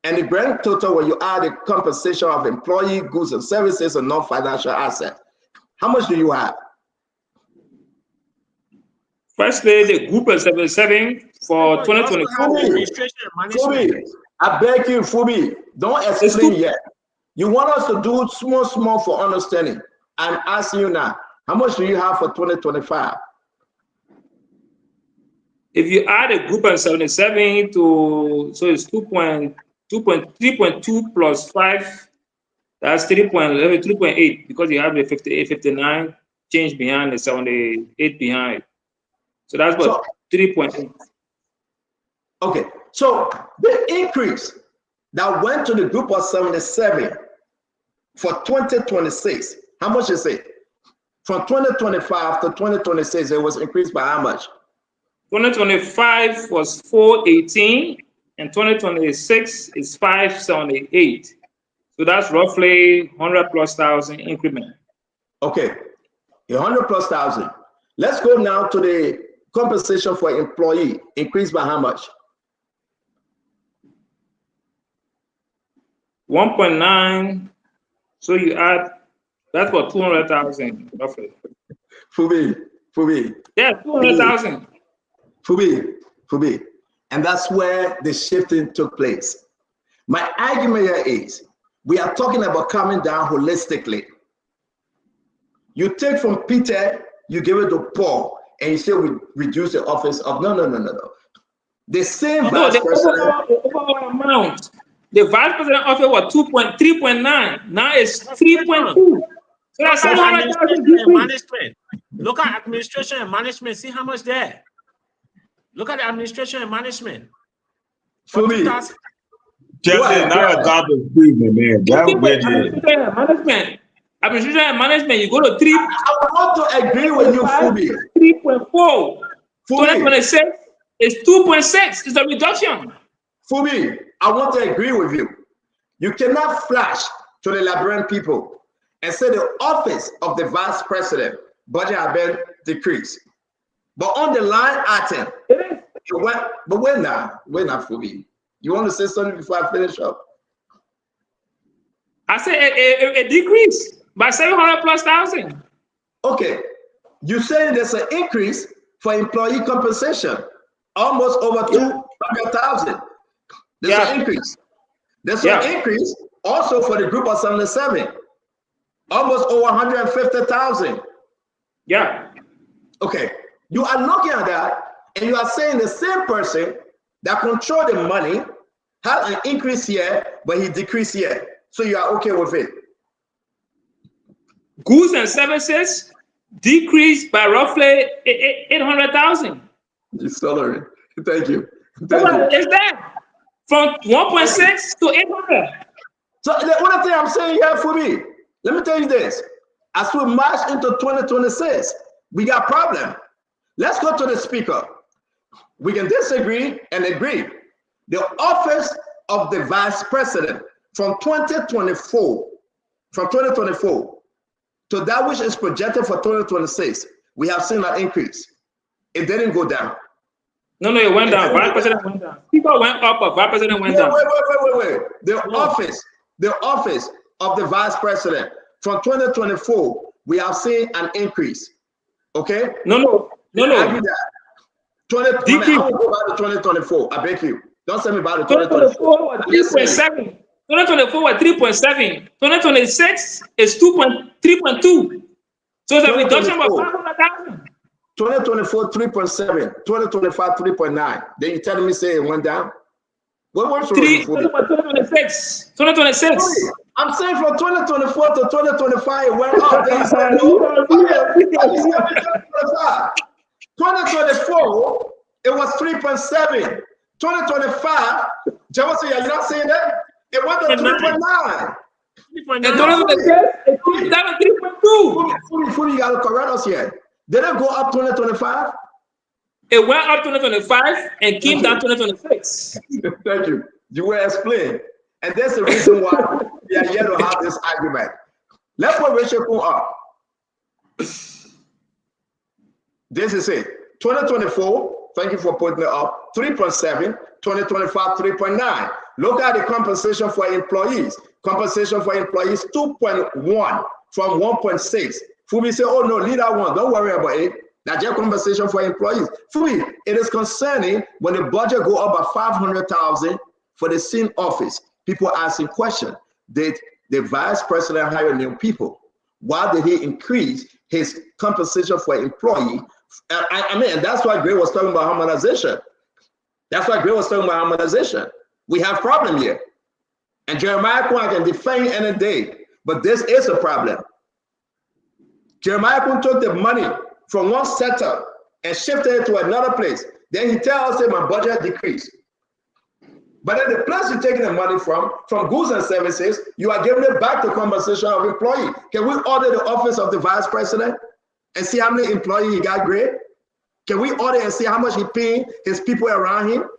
and the grand total when you add the compensation of employee, goods and services and non-financial assets. How much do you have? Firstly, the group of 77 for 2024. Fubi, I beg you, Fubi, don't explain yet. You want us to do small for understanding. I'm asking you now, how much do you have for 2025? If you add a group of 77 to, so it's 3.2 plus 5, that's 3.8 because you have the 58, 59 change behind the 78 behind. So that's about 3.8. Okay, so the increase that went to the group of 77 for 2026, how much is it? From 2025 to 2026, it was increased by how much? 2025 was 418 and 2026 is 578. So that's roughly 100,000+ increment. Okay, 100,000+. Let's go now to the compensation for employee, increased by how much? 1.9. So you add, that's what 200,000 roughly. Fubi. Yeah, 200,000. Fubi. And that's where the shifting took place. My argument here is, we are talking about coming down holistically. You take from Peter, you give it to Paul, and you say we reduce the office of no. The same vice president. The overall amount. The vice president office was 3.9. Now it's 3.2. So that's 700,000 management. Look at administration and management. See how much there. Look at the administration and management. For me, Chelsea, now your job is free, man. Administration and management, you go to 3. I want to agree with you, Fubi. 3.4. 2026 is 2.6. It's a reduction. Fubi, I want to agree with you. You cannot flash to the Liberian people and say the office of the vice president budget has been decreased. But on the line item, but we're not Fubi. You want to say something before I finish up? I say a decrease by 700,000+. Okay, you saying there's an increase for employee compensation, almost over 200,000. There's an increase. There's an increase also for the group of 77, almost over 150,000. Yeah. Okay, you are looking at that and you are saying the same person that control the money had an increase here, but he decreased here. So you are okay with it? Goods and services decreased by roughly 800,000. Salary. Thank you. Is that from 1.6 to 800? So the only thing I'm saying here for me, let me tell you this. As we march into 2026, we got a problem. Let's go to the speaker. We can disagree and agree. The office of the vice president from 2024 to that which is projected for 2026, we have seen an increase. It didn't go down. No, it went down. Vice president went down. People went up, but vice president went down. Wait. The office of the vice president from 2024, we have seen an increase. Okay? No. I will go back to 2024. I beg you. Don't tell me about the 2024 was 3.7. 2024 was 3.7. 2026 is 3.2. So the reduction was 500,000. 2024, 3.7. 2025, 3.9. Then you telling me say it went down? What was 2026? 2026. I'm saying from 2024 to 2025 it went up. Then you said no. 2024 it was 3.7. 2025, Jefferson, you're not saying that? It went to 3.9. And 2026 it came down to 3.2. Fully, you gotta correct us here. Did it go up 2025? It went up 2025 and came down 2026. Thank you. You will explain. And that's the reason why we are here to have this argument. Let's put Rachel Kuhn up. This is it. 2024, thank you for putting it up. 3.7, 2025, 3.9. Look at the compensation for employees. Compensation for employees, 2.1 from 1.6. Fubi say, oh no, leave that one. Don't worry about it. That's your compensation for employees. Fubi, it is concerning when the budget go up by 500,000 for the same office. People asking questions. Did the vice president hire new people? Why did he increase his compensation for employee? I mean, and that's why Gray was talking about harmonization. That's why Gray was talking about harmonization. We have problem here. And Jeremiah Kwan can defend any day, but this is a problem. Jeremiah Kwan took the money from one sector and shifted it to another place. Then he tells us that my budget decreased. But then the place you're taking the money from goods and services, you are giving it back to compensation of employee. Can we order the office of the vice president and see how many employees he got great? Can we order and see how much he paying his people around him?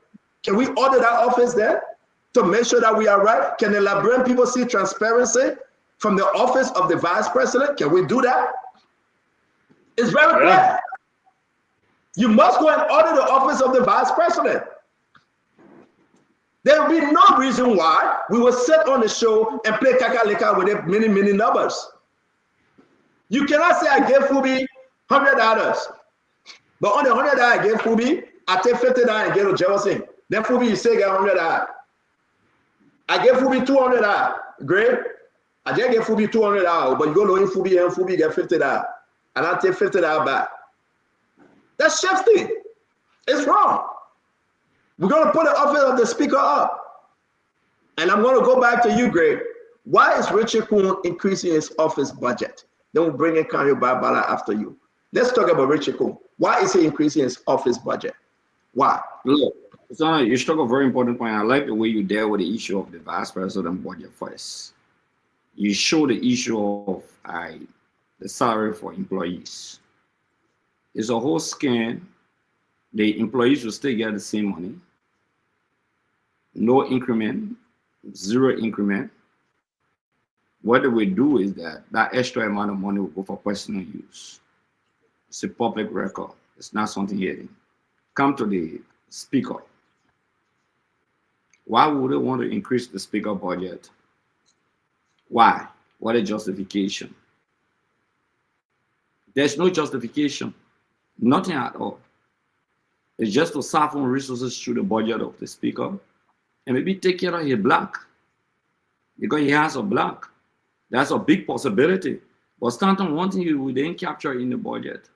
Can we order that office there to make sure that we are right? Can the Liberian people see transparency from the office of the vice president? Can we do that? It's very clear. You must go and order the office of the vice president. There will be no reason why we will sit on the show and play kakaleka with many numbers. You cannot say I gave Fubi $100, but on the $100 I gave Fubi, I take $50 and give to Jefferson. Then Fubi, you say get $100. I gave Fubi $200. Great. I just gave Fubi $200, but you go to Fubi and Fubi get $50, and I take $50 back. That's shifting. It's wrong. We're going to put the office of the speaker up. And I'm going to go back to you, Greg. Why is Richard Kuhn increasing his office budget? Then we'll bring in Kanyo Barbara after you. Let's talk about Richard Kuhn. Why is he increasing his office budget? Why? Look, you struck a very important point. I like the way you deal with the issue of the vice president budget first. You show the issue of the salary for employees. It's a whole scam. The employees will still get the same money. No increment, zero increment. What they will do is that extra amount of money will go for personal use. It's a public record. It's not something hidden. Come to the speaker. Why would they want to increase the speaker budget? Why? What a justification. There's no justification. Nothing at all. It's just to siphon resources through the budget of the speaker and maybe take care of his block because he has a block. That's a big possibility. But Stanton, one thing you didn't capture in the budget.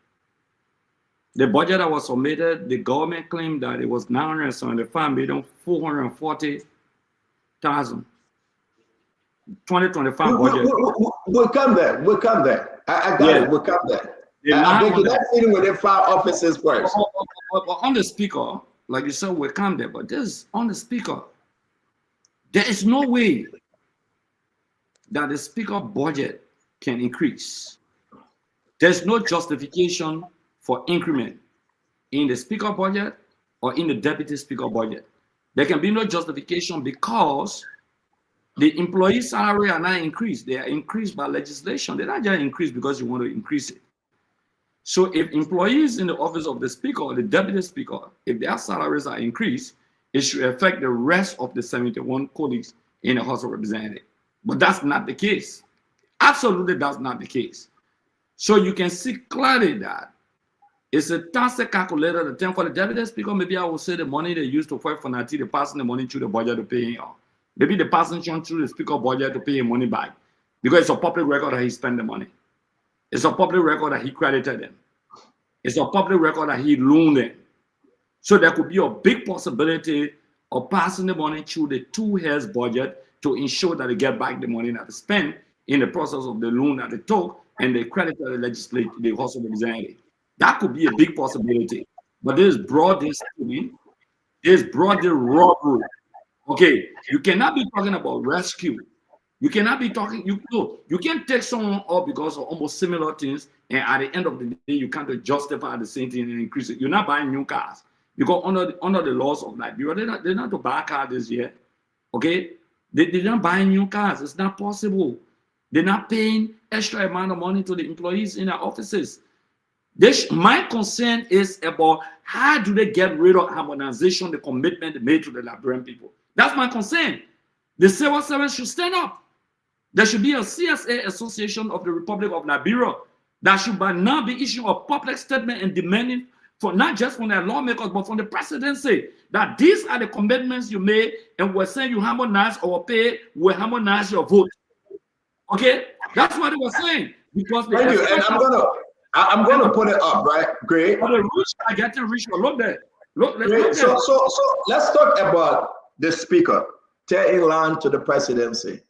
The budget that was submitted, the government claimed that it was $975,440,000. 2025 budget. We'll come there. We'll come there. I got it. We'll come there. Let's deal with the 5 offices first. On the speaker, like you said, we'll come there. But this on the speaker, there is no way that the speaker budget can increase. There's no justification for increment in the speaker budget or in the deputy speaker budget. There can be no justification because the employee salary are not increased. They are increased by legislation. They're not just increased because you want to increase it. So if employees in the office of the speaker or the deputy speaker, if their salaries are increased, it should affect the rest of the 71 colleagues in the House of Representatives. But that's not the case. Absolutely, that's not the case. So you can see clearly that It's a tacit calculator. The term for the deputy speaker, maybe I will say the money they use to work for Nati, they're passing the money through the budget to pay him. Maybe the passing through the speaker budget to pay him money back. Because it's a public record that he spent the money. It's a public record that he credited them. It's a public record that he loaned them. So there could be a big possibility of passing the money through the 2 years budget to ensure that they get back the money that they spent in the process of the loan that they took and they credited the legislature, the House of Representatives. That could be a big possibility. But this broad this broad the robbery. Okay, you cannot be talking about rescue. You cannot be talking, you can't take someone up because of almost similar things, and at the end of the day, you can't justify the same thing and increase it. You're not buying new cars. Because under the laws of Liberia, they're not to buy a car this year. Okay? They're not buying new cars. It's not possible. They're not paying extra amount of money to the employees in their offices. My concern is about how do they get rid of harmonization, the commitment they made to the Liberian people. That's my concern. The civil servants should stand up. There should be a CSA Association of the Republic of Liberia that should by now be issuing a public statement and demanding for not just from their lawmakers, but from the presidency, that these are the commitments you made, and we're saying you harmonize our pay, we harmonize your vote. Okay, that's what they were saying. Because thank you, and I'm gonna put it up, right? Great. For the rich, I get to reach. Look there. Look there. So let's talk about the speaker tearing line to the presidency.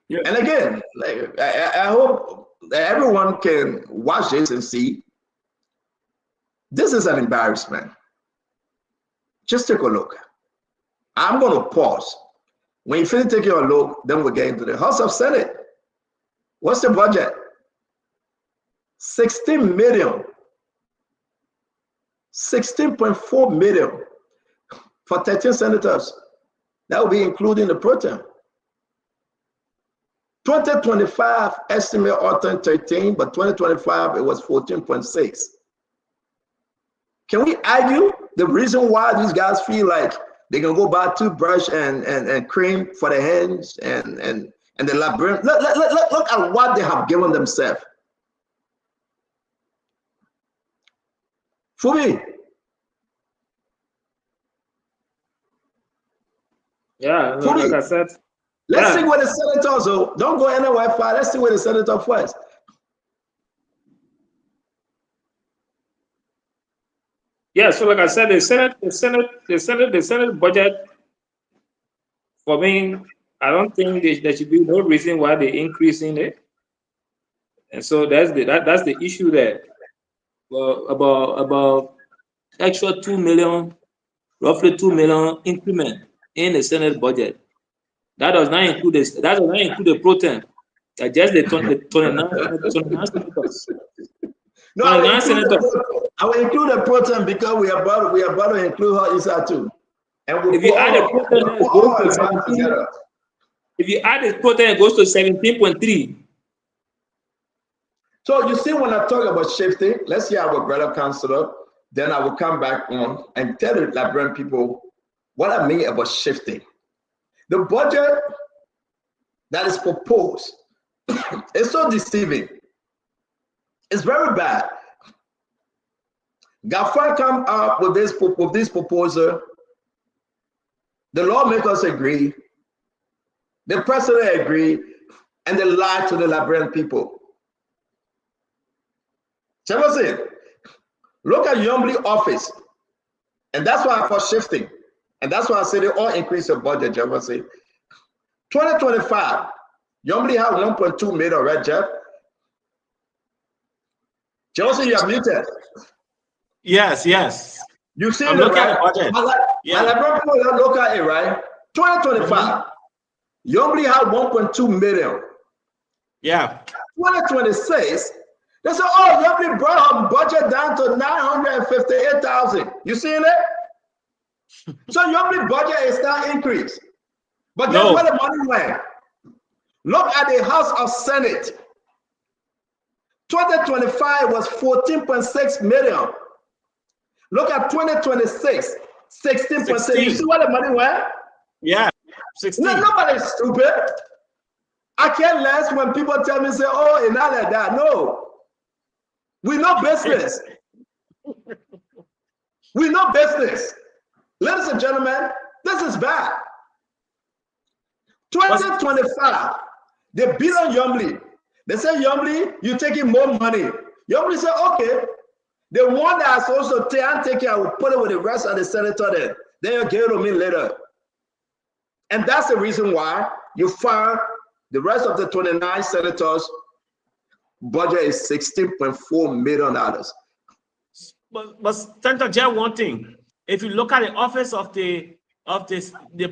Yeah. And again, like, I hope that everyone can watch this and see. This is an embarrassment. Just take a look. I'm going to pause. When you finish taking a look, then we'll get into the House of Senate. What's the budget? 16 million. 16.4 million for 13 senators. That will be including the pro tem. 2025 estimate autumn 13, but 2025 it was 14.6. Can we argue the reason why these guys feel like they can go buy toothbrush and cream for their hands and the labyrinth? Look at what they have given themselves. For me. Yeah, like I said. Let's see where the senators are. Don't go anywhere far. Let's see where the senator first. Yeah, so like I said, the Senate budget, for me, I don't think there should be no reason why they're increasing it. And so that's the issue there. Well, about extra 2 million, roughly 2 million increment in the Senate budget. That does not include this. That does not include the pro tem. Just the 29 senators. No, I will include the pro tem because we are about to include her inside too. And we'll if you add the pro tem, if you add the pro tem, it goes to 17.3. So you see, when I talk about shifting, let's hear our brother counselor. Then I will come back on and tell the Liberian people what I mean about shifting. The budget that is proposed is so deceiving. It's very bad. Gafar come up with this proposal. The lawmakers agree. The president agreed, and they lied to the Liberian people. Jefferson, look at Yombly office, and that's why I call shifting. And that's why I say they all increase the budget, Jefferson. 2025, Yombly have 1.2 million, right, Jeff? Jefferson, you are muted. Yes. You see I'm it, looking right? at the budget. Yeah. Liberian people don't look at it, right? 2025, Yombly have 1.2 million. Yeah. 2026, they say, oh, Yombly brought her budget down to 958,000. You seeing it? So Yombly budget is now increased. But guess where the money went? Look at the House of Senate. 2025 was 14.6 million. Look at 2026, 16.6. You see where the money went? Yeah, 16. No, nobody's stupid. I care less when people tell me, say, oh, it's not like that. No. We know business. We know business. Ladies and gentlemen, this is bad. 2025, they beat on Yumli. They say, Yumli, you're taking more money. Yumli said, okay. The one that I supposed to take care, I will put it with the rest of the senator then. Then you'll give it to me later. And that's the reason why you find the rest of the 29 senators' budget is $16.4 million. But Senator Jay, one thing, if you look at the office of the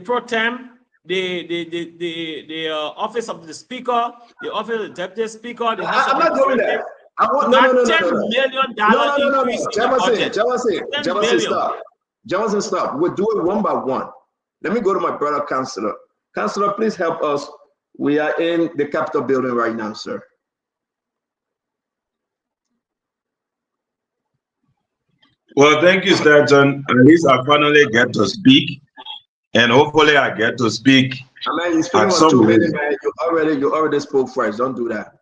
pro tem, the office of the speaker, the office of the deputy speaker, the house I'm not doing that. I want no. $10 million increase in the budget. Jefferson, stop. Jefferson, stop. We'll do it one by one. Let me go to my brother, Councilor. Councilor, please help us. We are in the Capitol building right now, sir. Well, thank you, Stanton. At least I finally get to speak, and hopefully I get to speak. I mean, you speaking on 2 minutes, man. You already spoke first. Don't do that.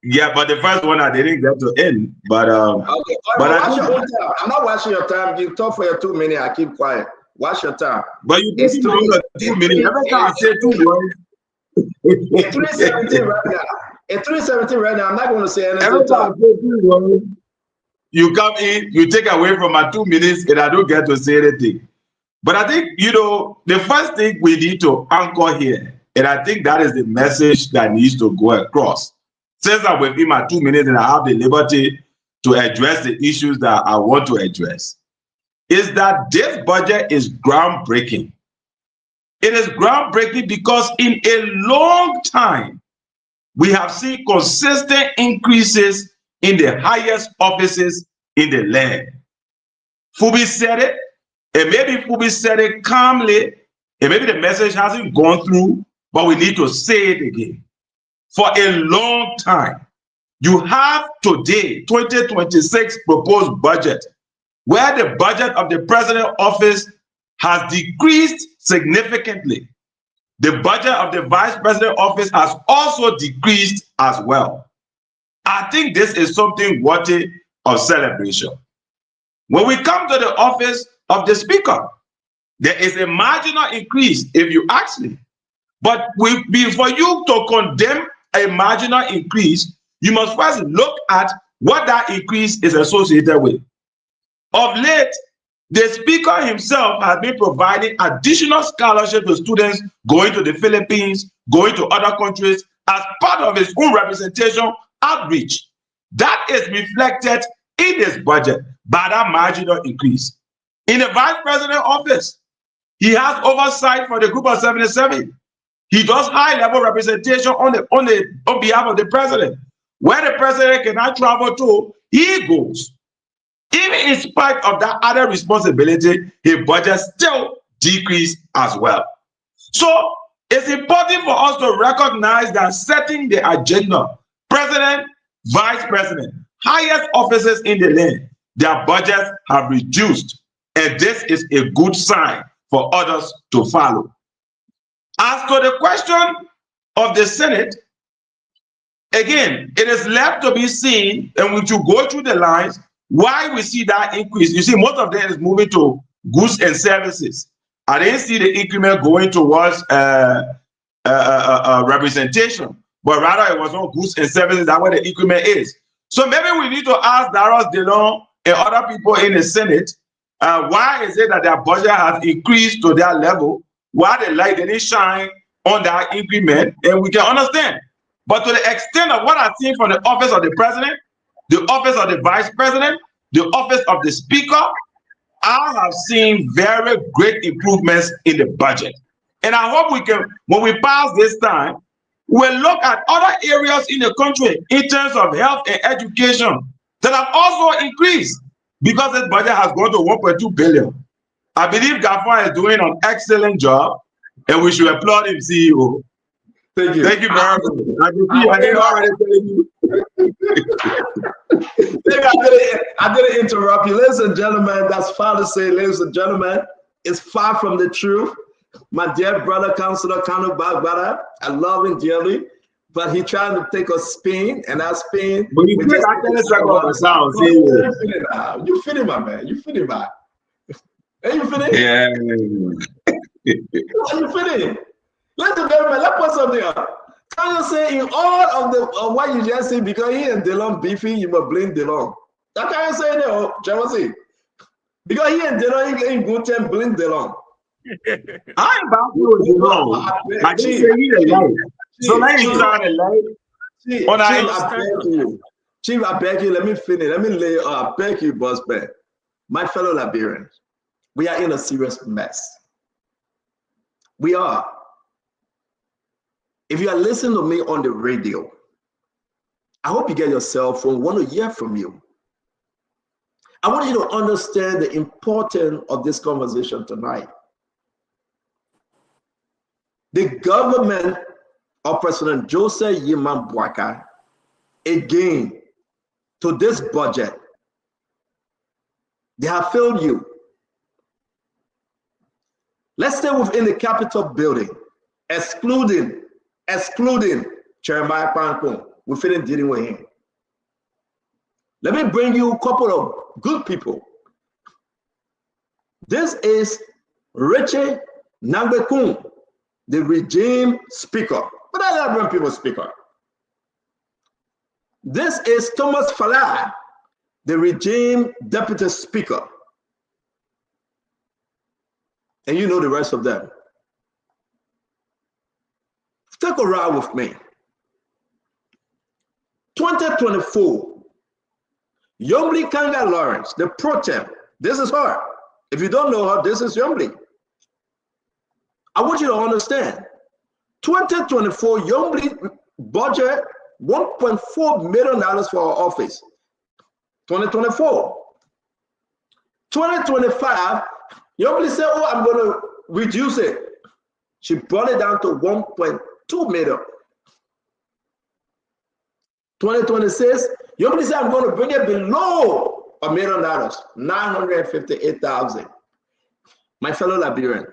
Yeah, but the first one I didn't get to end. But okay. Watch your own time. I'm not watching your time. You talk for your 2 minutes. I keep quiet. Watch your time. But you take longer 2 minutes. Every time I say 2 words. It's 3:17 right now. It's 3:17 right now. I'm not going to say anything. Every time I say 2 words, you come in, you take away from my 2 minutes, and I don't get to say anything. But I think, the first thing we need to anchor here, and I think that is the message that needs to go across. Since I'm within my 2 minutes and I have the liberty to address the issues that I want to address, is that this budget is groundbreaking. It is groundbreaking because in a long time, we have seen consistent increases in the highest offices in the land. Fubi said it, and maybe Fubi said it calmly, and maybe the message hasn't gone through, but we need to say it again. For a long time, you have today, 2026 proposed budget, where the budget of the president's office has decreased significantly. The budget of the vice president's office has also decreased as well. I think this is something worthy of celebration. When we come to the office of the speaker, there is a marginal increase, if you ask me. But for you to condemn a marginal increase, you must first look at what that increase is associated with. Of late, the speaker himself has been providing additional scholarship to students going to the Philippines, going to other countries as part of his own representation outreach. That is reflected in this budget by that marginal increase. In the vice president office, he has oversight for the group of 77. He does high-level representation on behalf of the president. Where the president cannot travel to, he goes. Even in spite of that other responsibility, his budget still decreased as well. So it's important for us to recognize that setting the agenda, president, vice president, highest officers in the land, their budgets have reduced. And this is a good sign for others to follow. As to the question of the Senate, again, it is left to be seen, and we should go through the lines, why we see that increase. You see, most of them is moving to goods and services. I didn't see the increment going towards representation, but rather it was on goods and services. That's where the increment is. So maybe we need to ask Darius DeLong and other people in the Senate, why is it that their budget has increased to that level? Why the light didn't shine on that increment? And we can understand. But to the extent of what I've seen from the office of the president, the office of the vice president, the office of the speaker, I have seen very great improvements in the budget. And I hope we can, when we pass this time, we'll look at other areas in the country in terms of health and education that have also increased because this budget has gone to 1.2 billion. I believe Gaffa is doing an excellent job, and we should applaud him, CEO. Thank you. Thank you very much. I didn't already tell you. I didn't interrupt you. Ladies and gentlemen, that's far to say, ladies and gentlemen, it's far from the truth. My dear brother, Councilor Kanu Bagbara, I love him dearly. but he trying to take a spin, and that spin. But you we said just I can't suck off the sound. See you you. finish now. You finish, my man. You finish, man. Hey, you finish? Yeah. You finish? Let the very man. Let's put something up. Can you say in all of the what you just said, because he and Delon beefing, you must blame Delon. That can you say that, oh, jealousy? Because he and Delon he ain't good time blame Delon. I ain't about to do wrong. I just say he a light. So let him try to light. Chief, I beg you. Chief, I beg you, let me finish. Let me lay I beg you, boss man. My fellow Liberians, we are in a serious mess. We are. If you are listening to me on the radio, I hope you get your cell phone. I want to hear from you. I want you to understand the importance of this conversation tonight. The government of President Joseph Yiman Bwaka, again, to this budget, they have failed you. Let's stay within the Capitol building, excluding Jeremiah Pankun. We finished dealing with him. Let me bring you a couple of good people. This is Richie Nangbekun, the regime speaker. But I love when people speaker. This is Thomas Falai, the regime deputy speaker. And you know the rest of them. Take a ride with me. 2024, Yombli Kanga Lawrence, the pro tem. This is her. If you don't know her, this is Yombli. I want you to understand. 2024, Yombli budget $1.4 million for our office. 2024. 2025, Yombli said, oh, I'm going to reduce it. She brought it down to 1.2 million. 2026, Yombli said, I'm going to bring it below $1 million, 958,000. My fellow Liberian,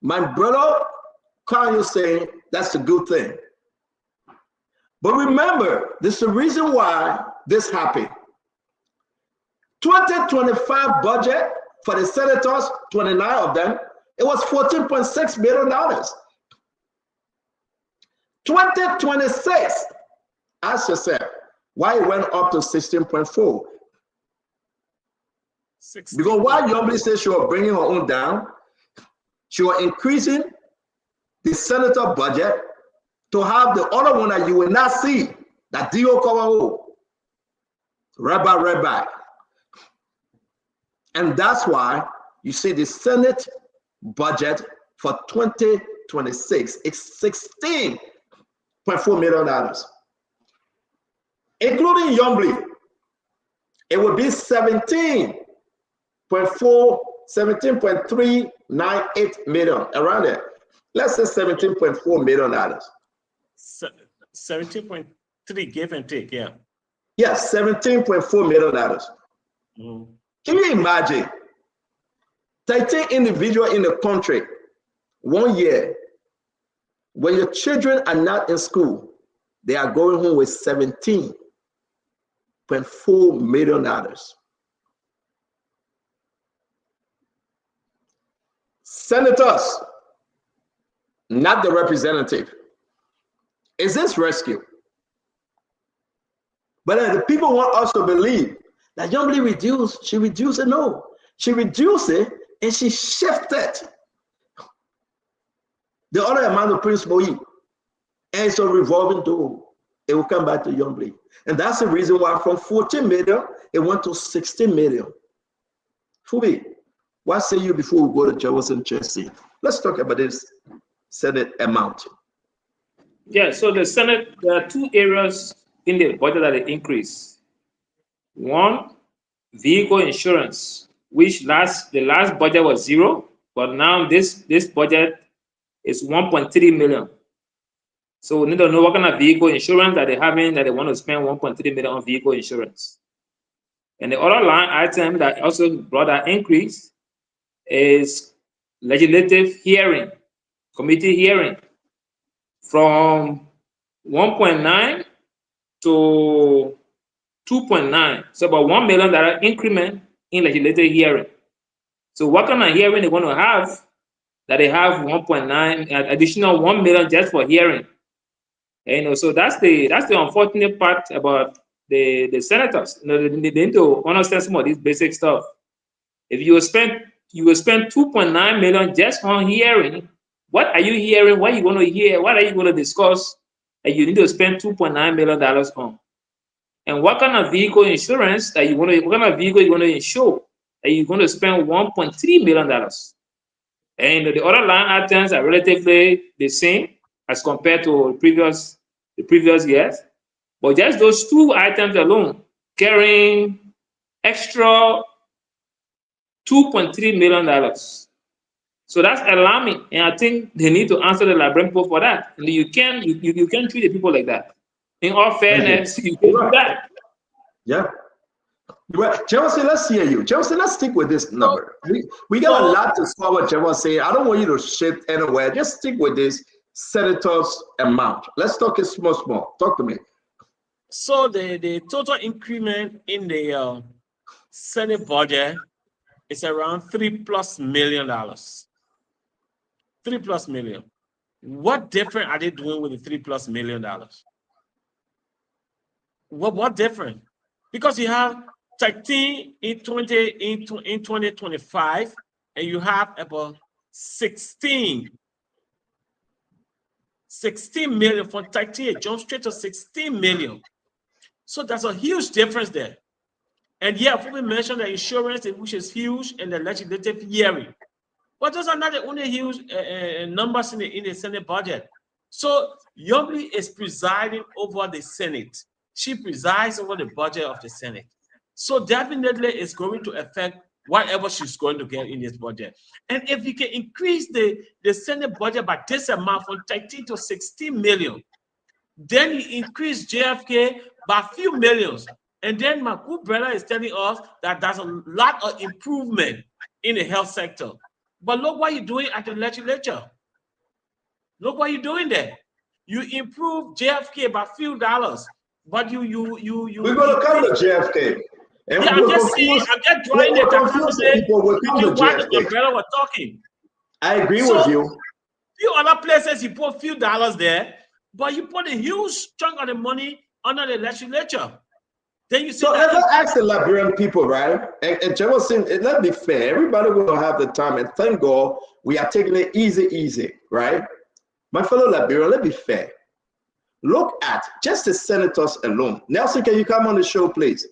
my brother, can you say that's a good thing? But remember, this is the reason why this happened. 2025 budget for the senators, 29 of them, it was $14.6 million. 2026, ask yourself, why it went up to 16.4? Because while Yombli said she was bringing her own down, she was increasing the senator budget to have the other one that you will not see, that Dio Kawaho, Rabbi. And that's why you see the Senate budget for 2026 is $16.4 million. Including Yombli, it would be 17.398 million, around there. Let's say $17.4 million. 17.3, give and take, yeah. Yes, $17.4 million. Can you imagine 13 individuals in the country, 1 year, when your children are not in school, they are going home with $17.4 million. Senators, not the representative. Is this rescue? But the people want us to believe that Yombli reduced, she reduced it. No, she reduced it and she shifted the other amount of principal E. And it's a revolving door. It will come back to Yombli. And that's the reason why from 14 million, it went to 16 million. Fubi, what say you before we go to Jefferson Chelsea? Let's talk about this Senate amount. Yeah, so the Senate, there are two areas in the budget that they increase. One, vehicle insurance, which the last budget was zero, but now this budget is 1.3 million. So we need to know what kind of vehicle insurance that they're having, that they want to spend 1.3 million on vehicle insurance. And the other line item that also brought that increase is legislative hearing, committee hearing, from 1.9 to 2.9. So about $1 million increment in legislative hearing. So what kind of hearing they're going to have that they have 1.9 additional 1 million just for hearing? And, so that's the unfortunate part about the senators. They need to understand some of this basic stuff. If you will spend 2.9 million just on hearing, what are you hearing? What are you going to hear? What are you going to discuss that you need to spend $2.9 million on? And what kind of vehicle insurance that what kind of vehicle you're going to insure that you're going to spend $1.3 million? And the other line items are relatively the same as compared to the previous years. But just those two items alone carrying extra $2.3 million. So that's alarming, and I think they need to answer the Liberian people for that. And you can't treat the people like that. In all fairness, you can't do that. Yeah. Well, Chelsea, let's hear you. Chelsea, let's stick with this number. We got a lot to swallow what Chelsea. I don't want you to shift anywhere. Just stick with this senators amount. Let's talk it small. Talk to me. So the total increment in the Senate budget is around $3+ million. $3+ million. What different are they doing with the $3+ million? What different? Because you have 13 in 2025, and you have about 16 million from 13, jump straight to 16 million. So that's a huge difference there. And yeah, we mentioned the insurance, which is huge, and the legislative hearing. But those are not the only huge numbers in the Senate budget. So Youngly is presiding over the Senate. She presides over the budget of the Senate. So definitely it's going to affect whatever she's going to get in this budget. And if you can increase the Senate budget by this amount from 13 to 16 million, then you increase JFK by a few millions. And then my good brother is telling us that there's a lot of improvement in the health sector. But look what you're doing at the legislature. Look what you're doing there. You improve JFK by a few dollars, but you We're gonna come to JFK. And yeah, I'm just drawing the dichotomy between what my brother was talking. I agree with you. Few other places you put a few dollars there, but you put a huge chunk of the money under the legislature. Then you see. So let's ask the Liberian people, right? And Jefferson, let's be fair. Everybody will have the time, and thank God we are taking it easy, right? My fellow Liberian, let's be fair. Look at just the senators alone. Nelson, can you come on the show, please?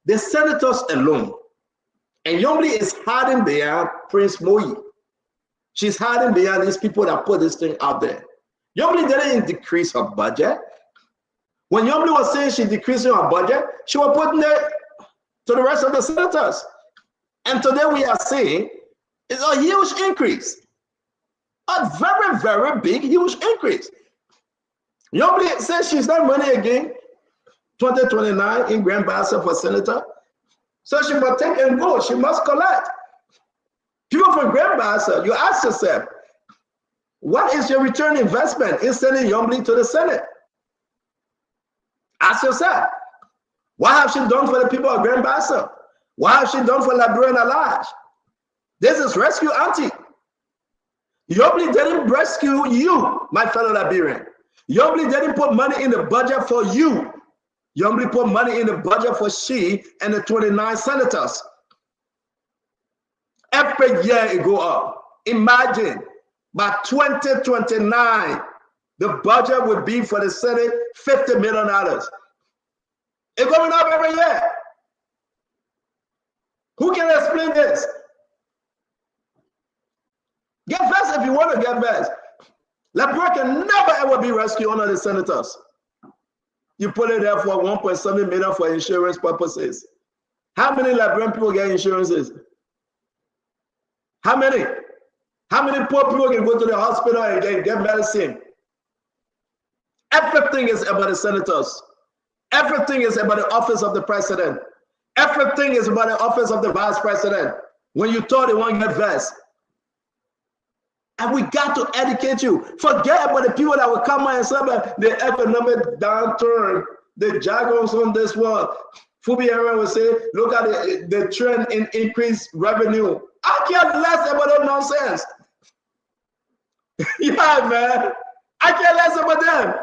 The senators alone. And Youngly is hiding behind Prince Moyi. She's hiding behind these people that put this thing out there. Youngly didn't decrease her budget. When Youngly was saying she decreasing her budget, she was putting it to the rest of the senators. And today we are seeing it's a huge increase. A very, very big, huge increase. Youngly says she's not running again 2029 in Grand Bassa for senator. So she must take and go. She must collect. People from Grand Bassa, you ask yourself, what is your return investment in sending Youngly to the Senate? Ask yourself, what have she done for the people of Grand Bassa? What have she done for Liberian at large? This is rescue auntie. Youngly didn't rescue you, my fellow Liberian. Youngly didn't put money in the budget for you. Youngly put money in the budget for she and the 29 senators. Every year it go up. Imagine by 2029, the budget would be for the Senate $50 million. It's going up every year. Who can explain this? Get vexed if you want to get vexed. Liberia can never ever be rescued under the senators. You put it there for 1.7 million for insurance purposes. How many Liberian people get insurances? How many? How many poor people can go to the hospital and get medicine? Everything is about the senators. Everything is about the office of the president. Everything is about the office of the vice president. When you thought they won't get vexed. And we got to educate you. Forget about the people that will come out and say about the economic downturn, the jargons on this one. Fubi Aaron will say, look at the trend in increased revenue. I care less about that nonsense. Yeah, man. I care less about them.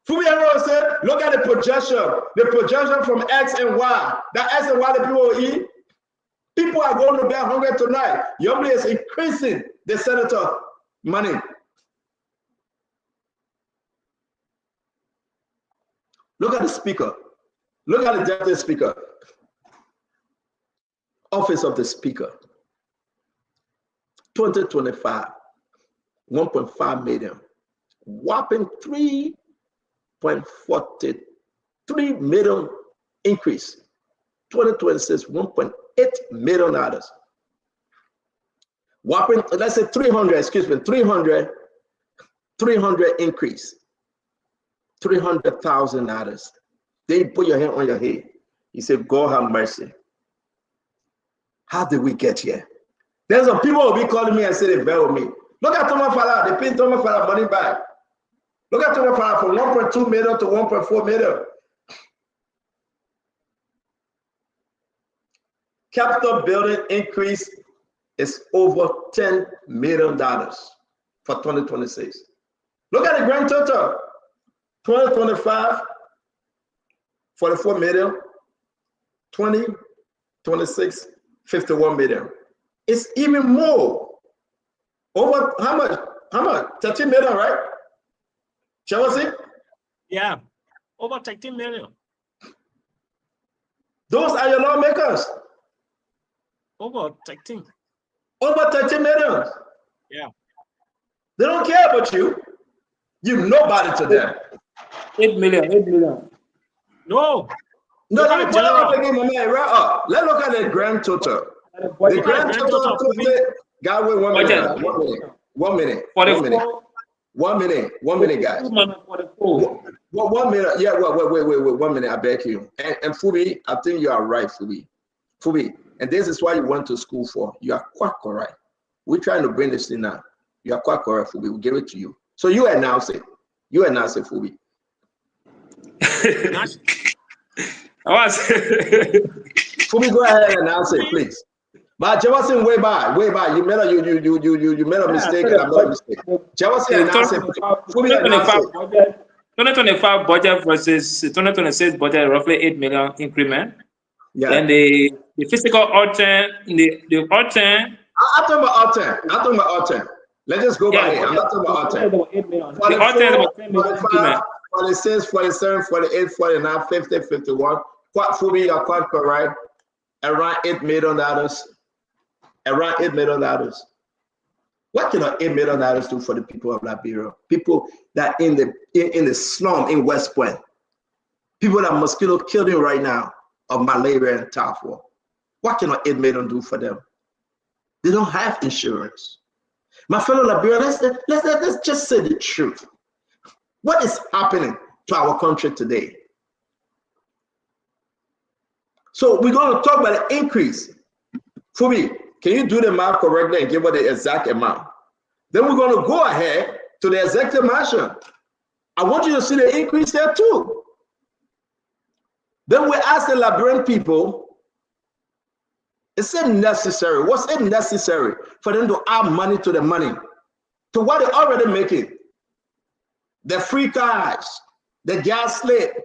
Fubi Aaron will say, look at the projection from X and Y. That X and Y the people will eat. People are going to be hungry tonight. Yomli is increasing the senator money. Look at the speaker. Look at the deputy speaker. Office of the speaker. 2025, 1.5 million. Whopping 3.43 million increase. 2026, $1.8 million. Whopping, let's say 300 increase. $300,000. Then you put your hand on your head. You say, God have mercy. How did we get here? There's some people who will be calling me and say they bear with me. Look at Thomas Fala. They pay Thomas Fala money back. Look at Thomas Fala from 1.2 million to 1.4 million. Capital building increase is over $10 million for 2026. Look at the grand total. 2025, 44 million. 2026, 51 million. It's even more. Over how much? 13 million, right? Shall we see? Yeah, over 13 million. Those are your lawmakers. Over 13. Over 13 million. Yeah. They don't care about you. You're nobody to them. 8 million. No, let me put up again, my man. Right up. Let's look at the grand total. The grand total. God, wait 1 minute. 1 minute. 1 minute. 1 minute, guys. 1 minute. Yeah, wait. 1 minute. I beg you. And Fubi, I think you are right, Fubi. And this is why you went to school for. You are quite correct. We're trying to bring this thing now. You are quite correct, Fubi. We'll give it to you. So you announce it. Fubi. Fubi, go ahead and announce it, please. But Jefferson, way back. You made a mistake, and I made a mistake. Jefferson, announce it. Fubi, announce it. 2025 budget versus 2026 budget, roughly 8 million increment. Yeah. And the physical outturn, the outturn. I'm talking about outturn. Let's just go by it. I'm not talking about outturn. The outturn is about 10 million increment. 46, 47, 48, 49, 50, 51. Quite Fubi, you're quite correct. Around $8 million. Around $8 million. What can $8 million do for the people of Liberia? People that in the slum in West Point. People that mosquito killing right now of malaria and typhoid. What can $8 million do for them? They don't have insurance. My fellow Liberians, let's just say the truth. What is happening to our country today? So we're going to talk about the increase. Fubi, can you do the math correctly and give us the exact amount? Then we're going to go ahead to the executive mansion. I want you to see the increase there too. Then we ask the Liberian people, is it necessary? Was it necessary for them to add money to the money? To what they're already making? The free cars, the gas slip,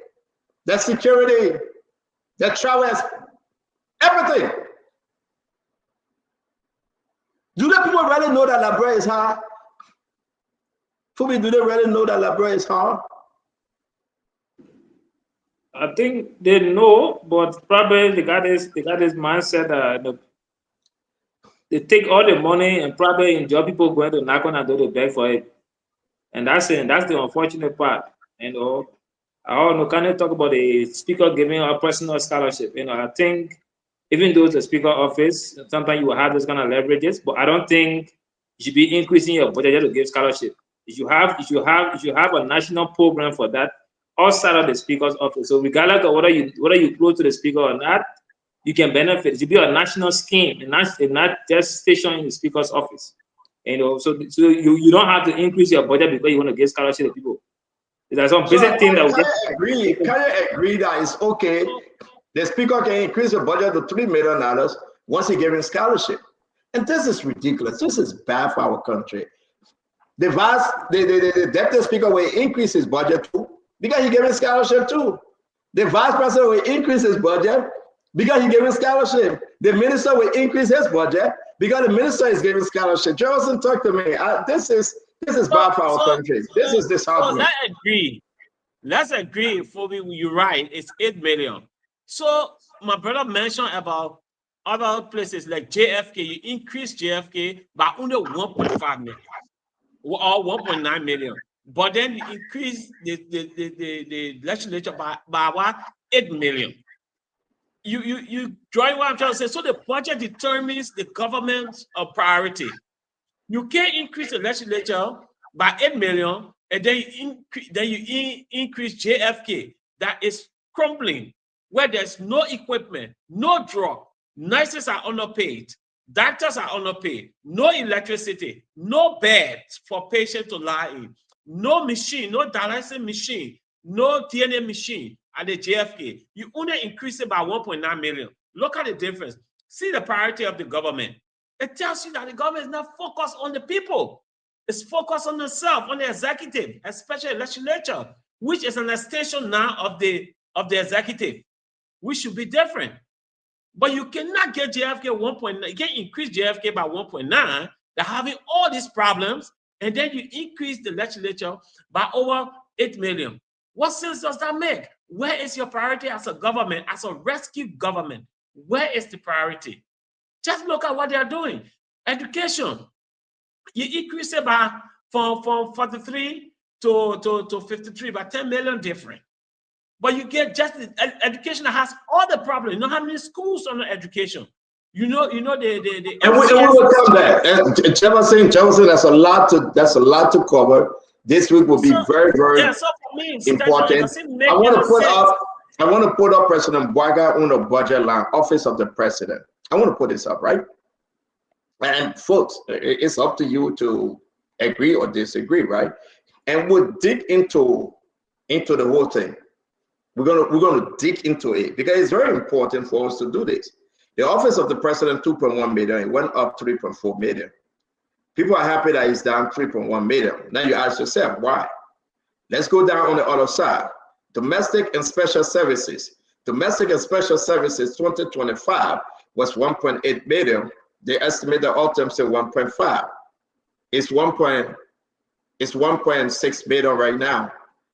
the security, the travels, everything. Do the people really know that Liberia is hard? Fubi, do they really know that Liberia is hard? I think they know, but probably they got this mindset that they take all the money and probably enjoy people going to knock on and do the beg for it. And that's it. That's the unfortunate part. I don't know, can I talk about the speaker giving a personal scholarship? I think even though it's a speaker office, sometimes you will have those kind of leverages, but I don't think you should be increasing your budget to give scholarship. If you have a national program for that outside of the speaker's office, so regardless of whether you close to the speaker or not, you can benefit. It should be a national scheme and not just station in the speaker's office. You know, so you don't have to increase your budget because you want to give scholarship to people. There's some So basic thing that will can get. you agree? Can you agree that it's okay? The speaker can increase the budget to $3 million once he gives scholarship. And this is ridiculous. This is bad for our country. The deputy speaker will increase his budget too because he gave scholarship too. The vice president will increase his budget because he gave scholarship. The minister will increase his budget because the minister is giving scholarship. Jefferson, talk to me. This is bad for our country. This is disheartening. So let's agree. Let's agree, Phoebe, you're right. It's 8 million. So my brother mentioned about other places like JFK. You increase JFK by only 1.5 million or 1.9 million. But then you increase the legislature by what? 8 million. You drawing what I'm trying to say. So the budget determines the government's priority. You can't increase the legislature by 8 million and then you increase JFK that is crumbling, where there's no equipment, no drug, nurses are underpaid, doctors are underpaid, no electricity, no beds for patients to lie in, no machine, no dialysis machine, no DNA machine at the JFK. You only increase it by 1.9 million. Look at the difference. See the priority of the government. It tells you that the government is not focused on the people. It's focused on itself, on the executive, especially legislature, which is an extension now of the executive, which should be different. But you cannot get JFK 1.9, you can't increase JFK by 1.9. They're having all these problems, and then you increase the legislature by over 8 million. What sense does that make? Where is your priority as a government, as a rescue government? Where is the priority? Just look at what they are doing. Education, you increase it by from 43 to 53 by 10 million different. But you get just education that has all the problems. You know how many schools on education? You know the and we will come back. Jefferson, that's a lot to cover. This week will be very so for me, important. I want to put up President Boaga on the budget line, Office of the President. I want to put this up, right? And folks, it's up to you to agree or disagree, right? And we'll dig into the whole thing. We're gonna dig into it because it's very important for us to do this. The Office of the President, 2.1 million, it went up 3.4 million. People are happy that it's down 3.1 million. Now you ask yourself, why? Let's go down on the other side. Domestic and special services. Domestic and special services 2025 was 1.8 million. They estimate the autumn to 1.5. It's 1.6 million right now.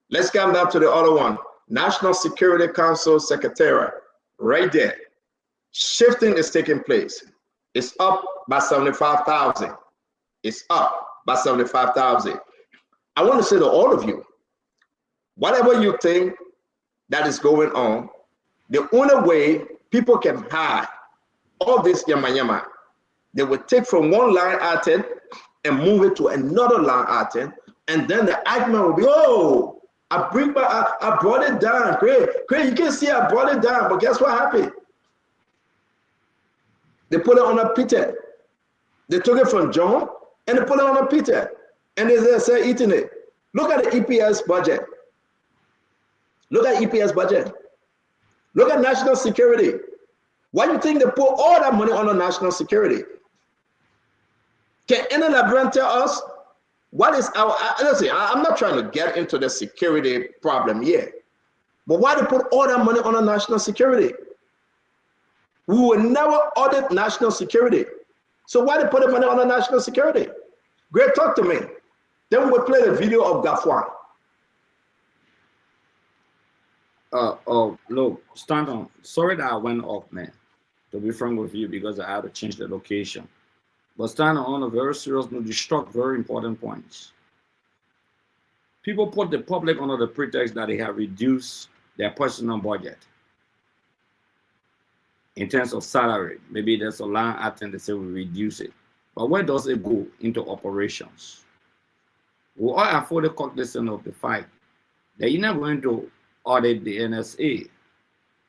Let's come down to the other one. National Security Council Secretariat, right there. Shifting is taking place. It's up by 75,000. It's up by 75,000. I want to say to all of you, whatever you think that is going on, the only way people can hide all this yama, they will take from one line item and move it to another line item, and then the argument will be, oh, I brought it down. Great. You can see I brought it down, but guess what happened? They put it on a pita. They took it from John and they put it on a pita, and they say eating it. Look at the EPS budget. Look at EPS budget. Look at national security. Why do you think they put all that money on the national security? Can any librarian tell us what is our, listen, I'm not trying to get into the security problem yet, but why they put all that money on the national security? We will never audit national security. So why they put the money on the national security? Great, talk to me. Then we will play the video of Gafwan. Look, Stanton, sorry that I went off, man, to be frank with you, because I had to change the location. But Stanton, on a very serious note, you struck very important points. People put the public under the pretext that they have reduced their personal budget in terms of salary. Maybe there's a line item they say we reduce it. But where does it go into operations? We all are fully cognizant of the fact that you're not going to audit the NSA.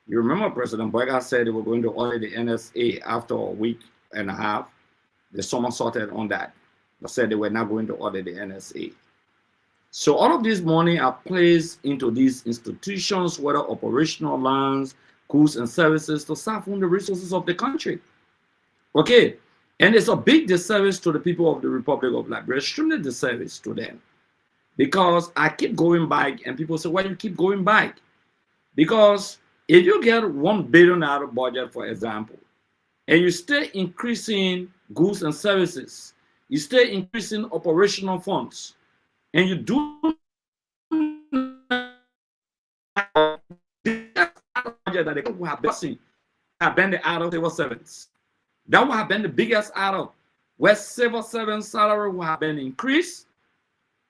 You remember President Boaga said they were going to audit the NSA after a week and a half. They somersaulted on that. that said they were not going to audit the NSA. So all of this money are placed into these institutions, whether operational lands, goods and services, to serve on the resources of the country. Okay, and it's a big disservice to the people of the Republic of Liberia, extremely disservice to them. Because I keep going back, and people say, why you keep going back? Because if you get $1 billion out of budget, for example, and you stay increasing goods and services, you stay increasing operational funds, and you do budget that they will have been the out of civil servants. That would have been the biggest out of where civil servant salary would have been increased.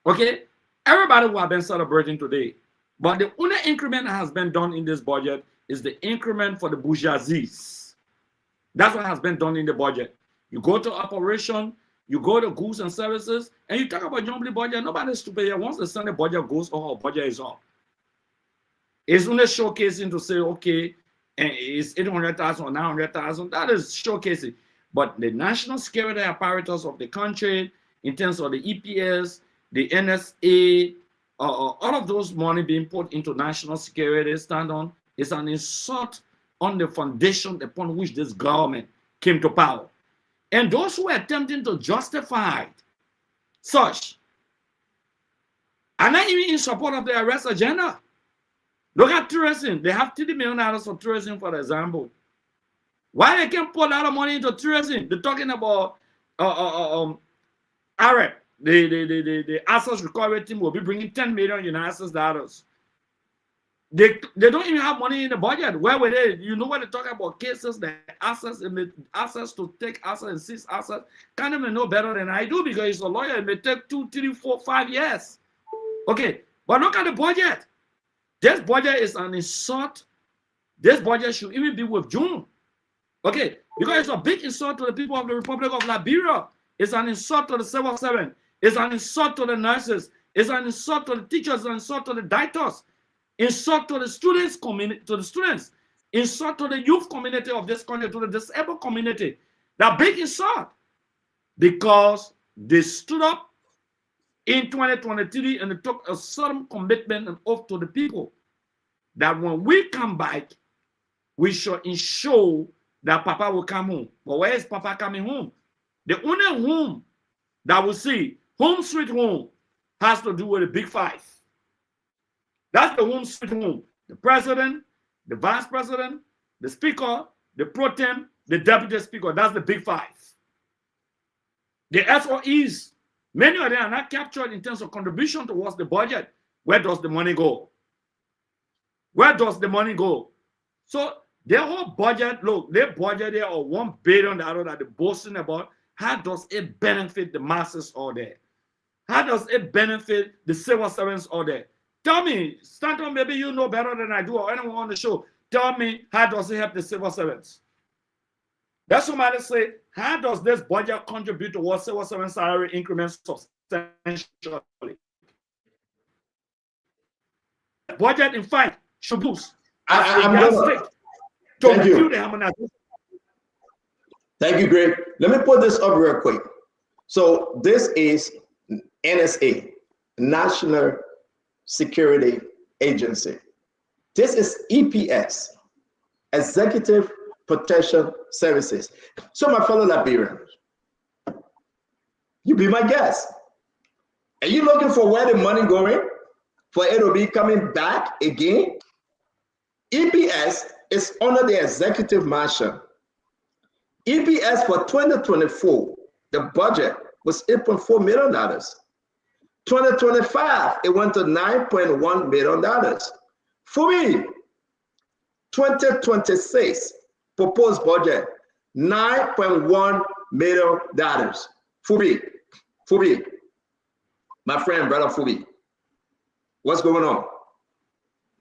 Okay, everybody would have been celebrating today. But the only increment that has been done in this budget is the increment for the bourgeoisies. That's what has been done in the budget. You go to operation, you go to goods and services, and you talk about jumbly budget. Nobody's stupid here. Once the Sunday budget goes, oh, budget is up. It's only showcasing to say, okay, and it's 800,000 or 900,000. That is showcasing. But the national security apparatus of the country, in terms of the EPS, the NSA, all of those money being put into national security stand on, is an insult on the foundation upon which this government came to power. And those who are attempting to justify such are not even in support of the arrest agenda. Look at tourism. They have $30 million for tourism, for example. Why they can't put a lot of money into tourism? They're talking about Arab. The assets recovery team will be bringing 10 million United States dollars. They don't even have money in the budget. Where were they? You know what they talk about cases, the assets to take assets and seize assets. Can't even know better than I do because he's a lawyer. It may take 2, 3, 4, 5 years. Okay, but look at the budget. This budget is an insult. This budget should even be withdrawn. Okay, because it's a big insult to the people of the Republic of Liberia. It's an insult to the civil servant. It's an insult to the nurses. It's an insult to the teachers. It's an insult to the doctors. Insult to the students community, insult to the youth community of this country, to the disabled community. That big insult. Because they stood up in 2023 and they took a solemn commitment and oath to the people that when we come back, we shall ensure that Papa will come home. But where is Papa coming home? The only home that we see, home sweet home, has to do with the big five. That's the home sweet home. The president, the vice president, the speaker, the pro tem, the deputy speaker. That's the big five. The SOEs, many of them are not captured in terms of contribution towards the budget. Where does the money go? Where does the money go? So their whole budget, look, their budget there of $1 billion that they're boasting about. How does it benefit the masses out there? How does it benefit the civil servants out there? Tell me, Stanton, maybe you know better than I do, or anyone on the show. Tell me, how does it help the civil servants? That's somebody say, how does this budget contribute towards civil servant salary increments substantially? Budget, in fact, should boost. Thank you. Thank you, Greg. Let me put this up real quick. So this is NSA, National Security Agency. This is EPS, Executive Protection Services. So my fellow Liberians, you be my guest. Are you looking for where the money going? For it to be coming back again? EPS is under the Executive Marshal. EPS for 2024, the budget was $8.4 million. 2025, it went to $9.1 million. For me, 2026 proposed budget, $9.1 million. Fubi, my friend, brother Fubi, what's going on?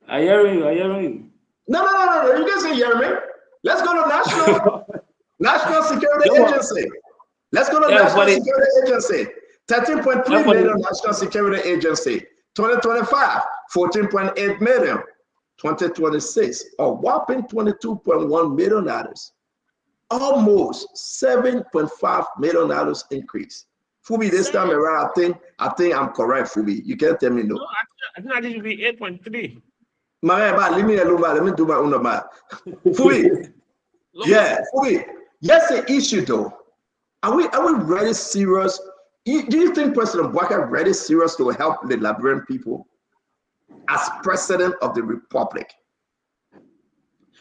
I hear you. No, you can say hear me. Let's go to National Security Agency. Let's go to National Security Agency. 13.3 million National Security Agency. 2025, 14.8 million. 2026, a whopping $22.1 million. Almost $7.5 million increase. Fubi, this time around, I think I'm correct, Fubi. You can't tell me no. No, I think that should be 8.3. Leave me alone, let me do my own math. Fubi, yeah, Fubi. Yes, the issue though. Are we really serious? Do you think President Bwaka really serious to help the Liberian people as president of the republic?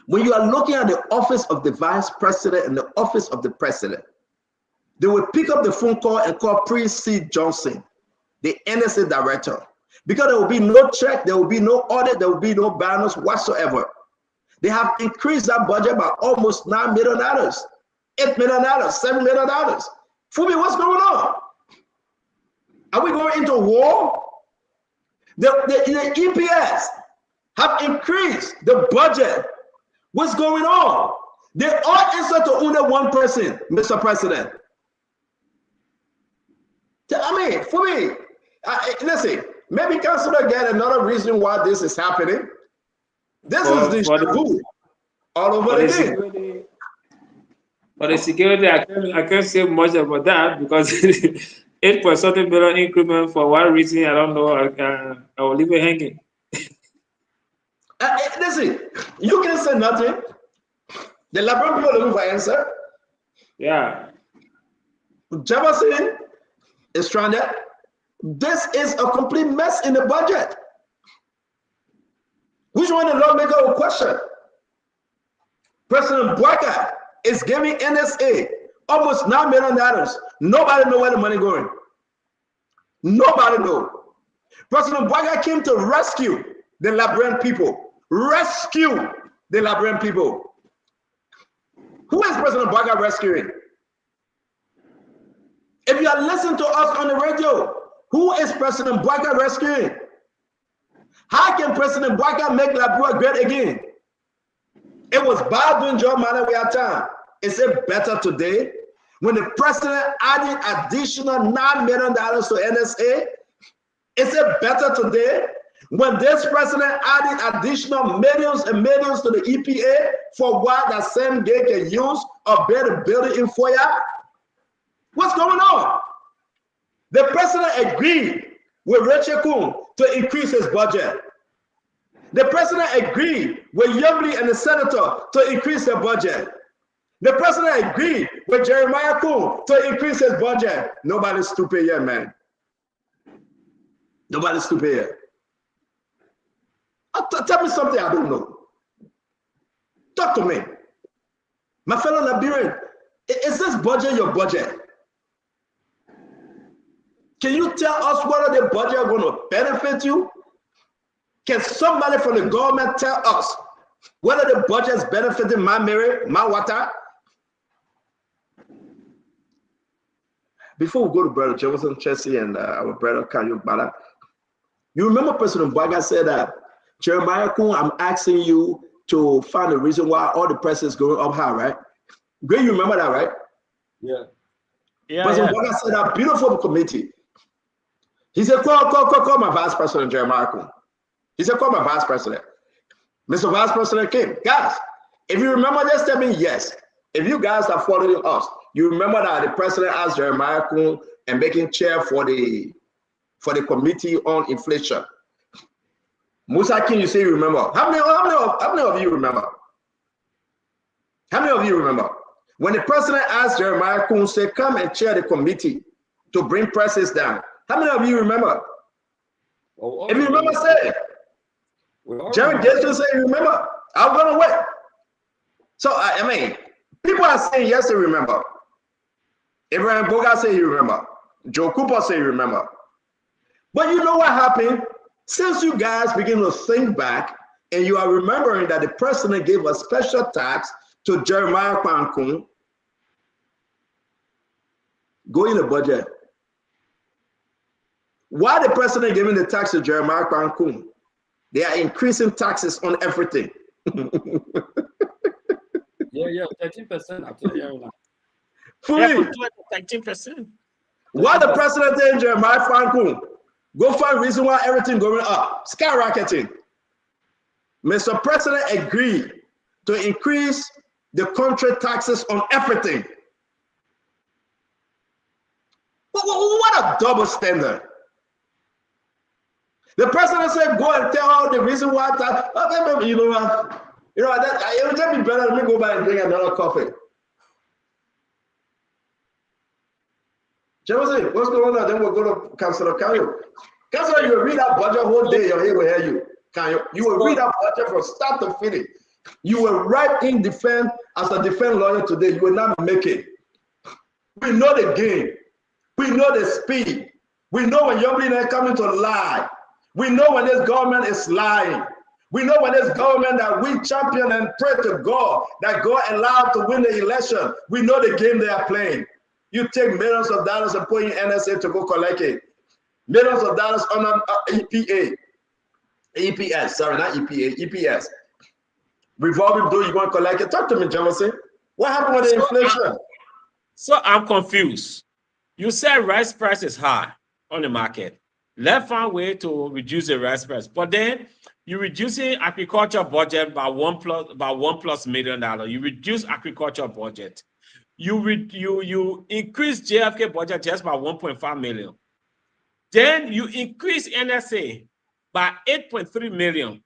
When you are looking at the office of the vice president and the office of the president, they will pick up the phone call and call Prince C. Johnson, the NSA director, because there will be no check, there will be no audit, there will be no balance whatsoever. They have increased that budget by almost $9 million, $8 million, $7 million. Fubi, what's going on? Are we going into war? The EPS have increased the budget. What's going on? They all answer to only one person, Mr. President. I mean, for me, listen, maybe Councilor get another reason why this is happening. This is the all over again. For the security, I can't say much about that because 8.something million increment for one reason, I don't know. I will leave it hanging. Listen, you can say nothing. The Liberian people are looking for answer. Yeah. Jefferson is stranded. This is a complete mess in the budget. Which one the lawmaker will question? President Bwaka is giving NSA almost $9 million. Nobody know where the money going. Nobody know. President Bwaka came to rescue the Liberian people. Rescue the Liberian people. Who is President Bwaka rescuing? If you are listening to us on the radio, who is President Bwaka rescuing? How can President Bwaka make Liberia great again? It was bad doing job manner we had time. Is it better today when the president added additional $9 million to NSA? Is it better today when this president added additional millions and millions to the EPA for what that same day can use or build a building in Foya? What's going on? The president agreed with Rachel Kuhn to increase his budget. The president agreed with Youngly and the senator to increase their budget. The president agreed with Jeremiah Kuhn to increase his budget. Nobody's stupid yet, man. Nobody's stupid yet. Tell me something I don't know. Talk to me. My fellow Liberian, is this budget your budget? Can you tell us whether the budget are going to benefit you? Can somebody from the government tell us whether the budget is benefiting my Mary, my water? Before we go to Brother Jefferson Chelsea and our brother Kanyo Bala, you remember President Bwaka said that, Jeremiah Kuhn, I'm asking you to find a reason why all the prices is going up high, right? Great, you remember that, right? Yeah. President Bwaka said that beautiful committee. He said, call my vice president, Jeremiah Kuhn. He said, call my vice president. Mr. Vice President came. Guys, if you remember, just tell me yes. If you guys are following us, you remember that the president asked Jeremiah Kuhn and making chair for the committee on inflation. Musa King, you say you remember. How many of you remember? How many of you remember? When the president asked Jeremiah Kuhn, say, come and chair the committee to bring prices down. How many of you remember? If you remember, say it. Jerry Jason said, you remember? I'm going to wait. So, I mean, people are saying yes, they remember. Abraham Boga said you remember. Joe Cooper said you remember. But you know what happened? Since you guys begin to think back and you are remembering that the president gave a special tax to Jeremiah Kuhn, go in the budget. Why the president giving the tax to Jeremiah Kuhn? They are increasing taxes on everything. Yeah, 13%. Absolutely. Fully. 13%. Why the president telling Jeremiah Kuhn, go find reason why everything going up, skyrocketing. Mr. President agreed to increase the country taxes on everything. What a double standard. The president said, go and tell all the reason why that, you know that it would just be better let me go back and drink another coffee. Jefferson, what's going on? Then we'll go to Councilor Kanyo. Councilor, you will read that budget whole day, your ear will hear you. Kanyo, you will read that budget from start to finish. You will write in defense as a defense lawyer today. You will not make it. We know the game. We know the speed. We know when young people are coming to lie. We know when this government is lying. We know when this government that we champion and pray to God, that God allowed to win the election. We know the game they are playing. You take millions of dollars and put in NSA to go collect it. Millions of dollars on EPS, sorry, not EPA, EPS. Revolving door, you want to collect it? Talk to me, Jefferson. What happened with the inflation? So I'm confused. You said rice price is high on the market. Let's find a way to reduce the rice price. But then you're reducing agriculture budget by $1+ million. You reduce agriculture budget. You increase JFK budget just by 1.5 million. Then you increase NSA by 8.3 million.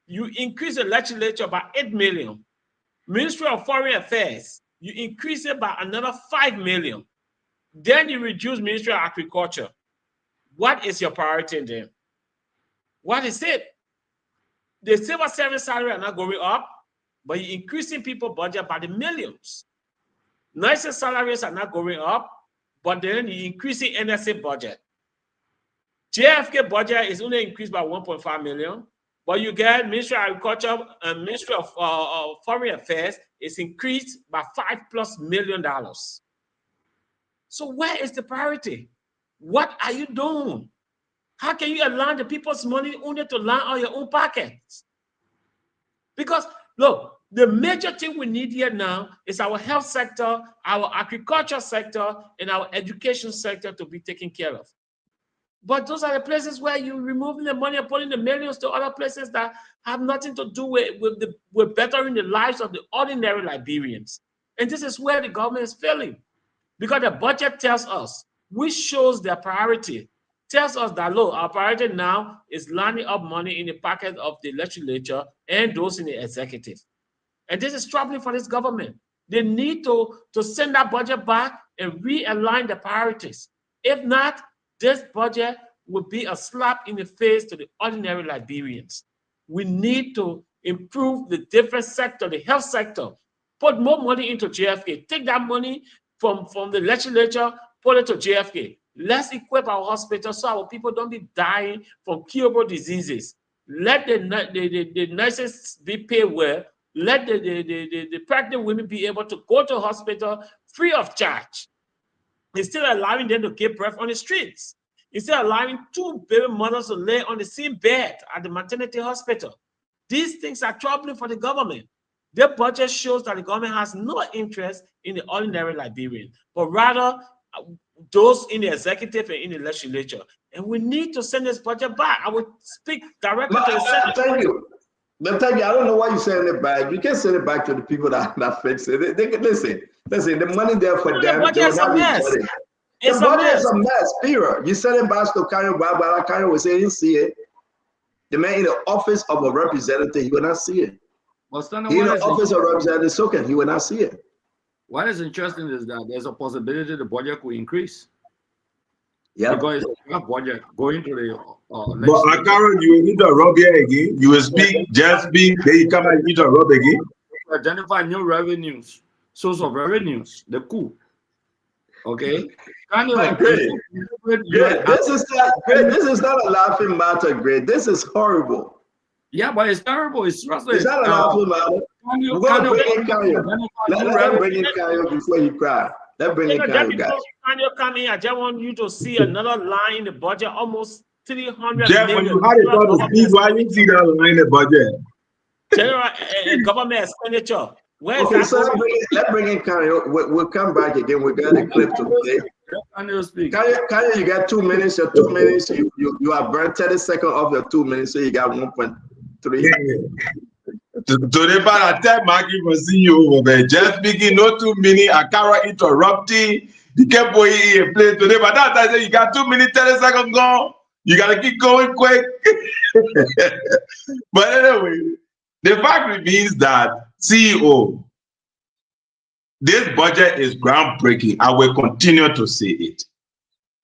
You increase the legislature by 8 million. Ministry of Foreign Affairs, you increase it by another 5 million. Then you reduce Ministry of Agriculture. What is your priority then? What is it? The civil service salary are not going up, but you're increasing people budget by the millions. Nurses' salaries are not going up, but then you're increasing NSA budget. JFK budget is only increased by 1.5 million, but you get Ministry of Agriculture and Ministry of Foreign Affairs is increased by $5+ million. So where is the priority? What are you doing? How can you allow the people's money only to land on your own pockets? Because look, the major thing we need here now is our health sector, our agriculture sector, and our education sector to be taken care of. But those are the places where you're removing the money and putting the millions to other places that have nothing to do with bettering the lives of the ordinary Liberians. And this is where the government is failing. Because the budget tells us, which shows their priority, tells us that, look, our priority now is lining up money in the pocket of the legislature and those in the executive. And this is troubling for this government. They need to send that budget back and realign the priorities. If not, this budget will be a slap in the face to the ordinary Liberians. We need to improve the different sector, the health sector, put more money into JFK, take that money from the legislature, put it to JFK. Let's equip our hospitals so our people don't be dying from curable diseases. Let the nurses be paid well. Let the pregnant women be able to go to hospital free of charge. Instead of allowing them to give birth on the streets. Instead of allowing 2 baby mothers to lay on the same bed at the maternity hospital. These things are troubling for the government. Their budget shows that the government has no interest in the ordinary Liberian, but rather those in the executive and in the legislature. And we need to send this budget back. I would speak directly to the Senate. Thank you. But thank you. I don't know why you send it back. You can send it back to the people that fix it. They listen. The money there for them. The budget is a mess. The budget is a mess. Period. You send it back to Kanyo Baba. Kanyo will say he didn't see it. The man in the office of a representative, he will not see it. In the office of representative Soken, he will not see it. What is interesting is that there's a possibility the budget could increase. Yeah. Because it's a budget going to the but Karen, you will need a rub here again. You will speak, just speak, then you come and need a rub again. Identify new revenues, source of revenues, the coup. Okay. Great. This is not a laughing matter, great. This is horrible. Yeah, but it's terrible. It's frustrating. It's not a laughing matter. We're going to bring in Kanyo. Let's bring in Kanyo before you cry. Let's bring in Kanyo, guys. Kanyo come in, I just want you to see another line in the budget, almost 300 Jeff, million. when you had it on the speed, why you see that line in the budget? General government expenditure. Where is okay, that so let's bring in Kanyo. We'll come back again. We got a clip to play. Kanyo, you got 2 minutes. Your 2 minutes, you have burned 30 seconds off your 2 minutes, so you got 1.3. Today, by the time Maggie was seeing you over there, just speaking, no 2 minutes, Akara interrupting. the careful he played today, but that I say you got 2 minutes, 30 seconds gone. You gotta keep going quick. But anyway, the fact remains that CEO, this budget is groundbreaking. I will continue to say it.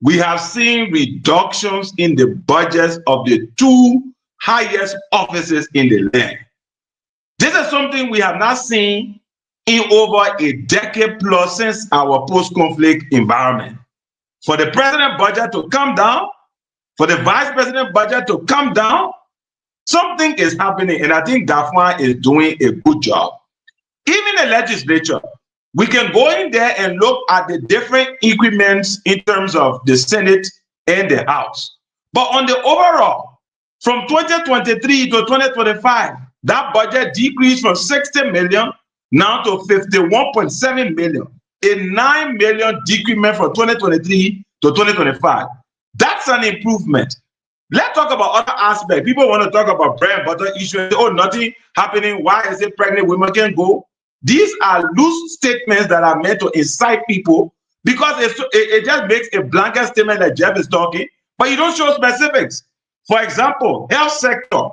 We have seen reductions in the budgets of the 2 highest offices in the land. This is something we have not seen in over a decade plus since our post-conflict environment. For the president budget to come down, for the vice president budget to come down, something is happening, and I think Gafwan is doing a good job. Even the legislature, we can go in there and look at the different increments in terms of the Senate and the House. But on the overall, from 2023 to 2025, that budget decreased from 60 million now to 51.7 million, a 9 million decrement from 2023 to 2025. That's an improvement. Let's talk about other aspects. People want to talk about bread and butter issues. Oh, nothing happening. Why is it pregnant women can go? These are loose statements that are meant to incite people because it just makes a blanket statement that Jeff is talking, but you don't show specifics. For example, health sector.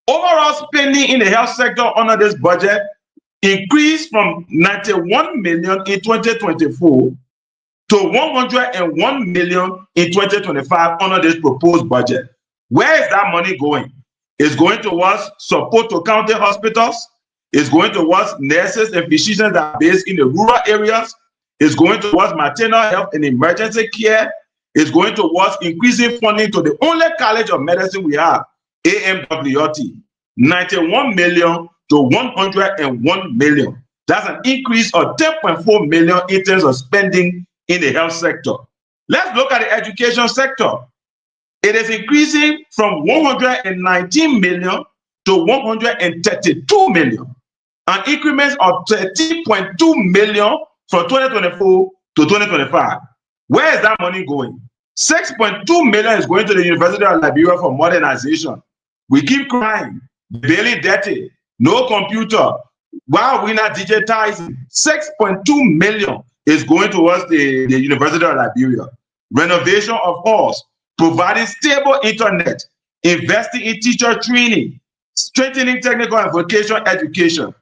Overall spending in the health sector under this budget increased from 91 million in 2024 to 101 million in 2025 under this proposed budget. Where is that money going? It's going towards support to county hospitals. It's going towards nurses and physicians that are based in the rural areas. It's going towards maternal health and emergency care. It's going towards increasing funding to the only college of medicine we have, AMWT, 91 million to 101 million. That's an increase of 10.4 million in terms of spending in the health sector. Let's look at the education sector. It is increasing from 119 million to 132 million, an increment of 13.2 million from 2024 to 2025. Where is that money going? 6.2 million is going to the University of Liberia for modernization. We keep crying, barely dirty, no computer. Why are we not digitizing? 6.2 million is going towards the University of Liberia. Renovation of halls, providing stable internet, investing in teacher training, strengthening technical and vocational education.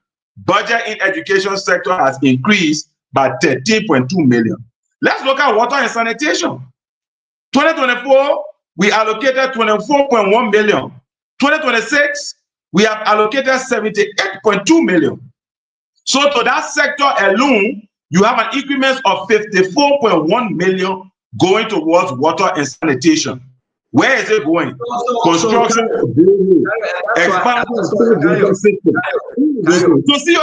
Budget in education sector has increased by 13.2 million. Let's look at water and sanitation. 2024, we allocated 24.1 million. 2026, we have allocated 78.2 million. So to that sector alone, you have an increment of 54.1 million going towards water and sanitation. Where is it going? Construction, expansion, so see,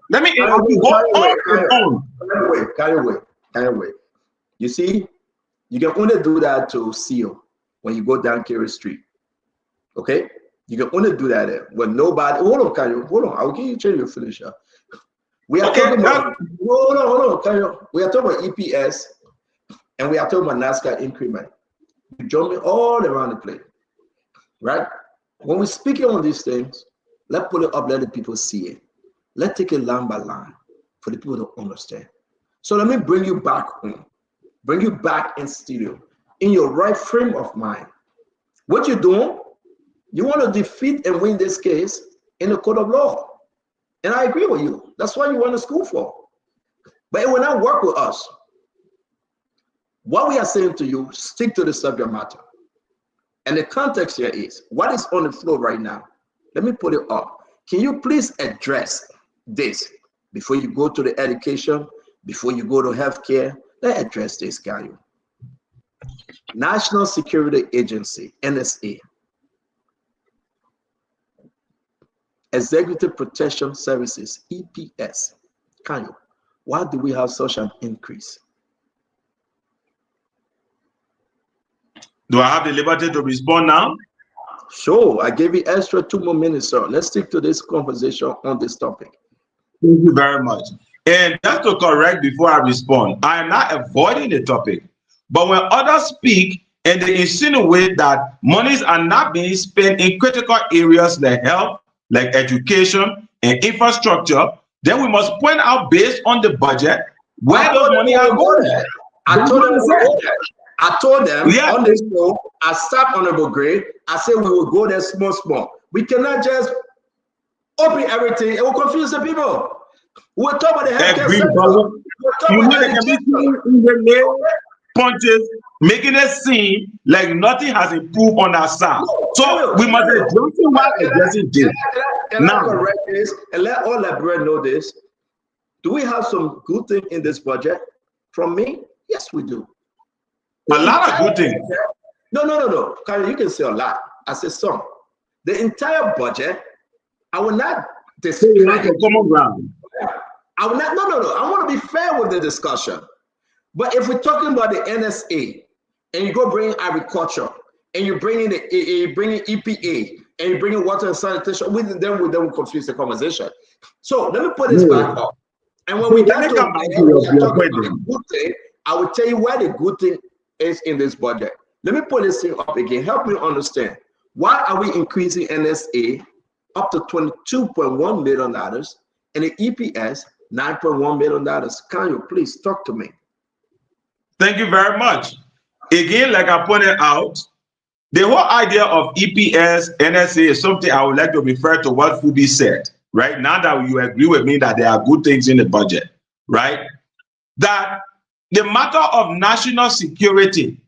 let me go on and on. Carry away. You see, you can only do that to seal when you go down Kerry Street. Okay? You can only do that there when nobody. Hold on, Carry. Hold on. I'll give you a chance to finish up. We are talking about. Hold on, Carry. We are talking about EPS and we are talking about NASCAR increment. You're jumping all around the place, right? When we're speaking on these things, let's put it up, let the people see it. Let's take it line by line for the people to understand. So let me bring you back home, bring you back in studio, in your right frame of mind. What you're doing, you want to defeat and win this case in the court of law. And I agree with you. That's what you went to school for. But it will not work with us. What we are saying to you, stick to the subject matter. And the context here is, what is on the floor right now? Let me put it up. Can you please address this before you go to the education, before you go to healthcare? Let's address this, guy. National Security Agency, NSA. Executive Protection Services, EPS. Kanyo, why do we have such an increase? Do I have the liberty to respond now? Sure, I gave you extra 2 more minutes, sir. Let's stick to this conversation on this topic. Thank you very much. And just to correct before I respond, I am not avoiding the topic. But when others speak and they insinuate that monies are not being spent in critical areas like health, like education and infrastructure, then we must point out based on the budget where those money are going. I told them on this show, I stopped Honorable Gray. I said we will go there small. We cannot just open everything. It will confuse the people. We'll talk about the healthcare sector. You know, they can be in the mail punches, making it seem like nothing has improved on our side. So we must address it while addressing this. Can I correct this and let all Liberians know this? Do we have some good things in this budget? From me, yes, we do. A lot of good things. No. Karen, you can say a lot. I said some. The entire budget, I will not discredit. Common ground. I will not. No. I want to be fair with the discussion. But if we're talking about the NSA, and you go bring agriculture, and you bring in EPA, and you bring in water and sanitation, then we confuse the conversation. So let me put this back up. And when we get to the good thing, I will tell you where the good thing is in this budget. Let me put this thing up again. Help me understand. Why are we increasing NSA up to $22.1 million and the EPS $9.1 million? Can you please talk to me? Thank you very much. Again, like I pointed out, the whole idea of EPS, NSA is something I would like to refer to what Fubi said, right? Now that you agree with me that there are good things in the budget, right? That the matter of national security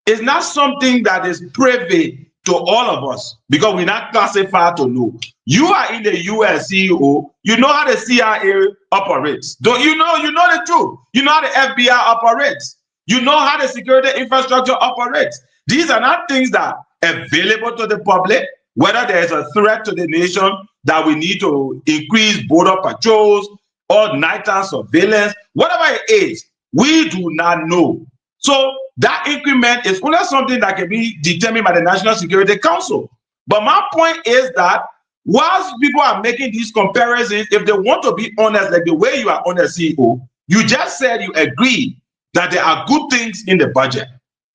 is not something that is privy to all of us because we're not classified to know. You are in the US, CEO. You know how the CIA operates. Don't you know? You know the truth. You know how the FBI operates. You know how the security infrastructure operates. These are not things that are available to the public, whether there is a threat to the nation that we need to increase border patrols or nighttime surveillance, whatever it is, we do not know. So that increment is only something that can be determined by the National Security Council. But my point is that whilst people are making these comparisons, if they want to be honest, like the way you are honest, CEO, you just said you agree that there are good things in the budget.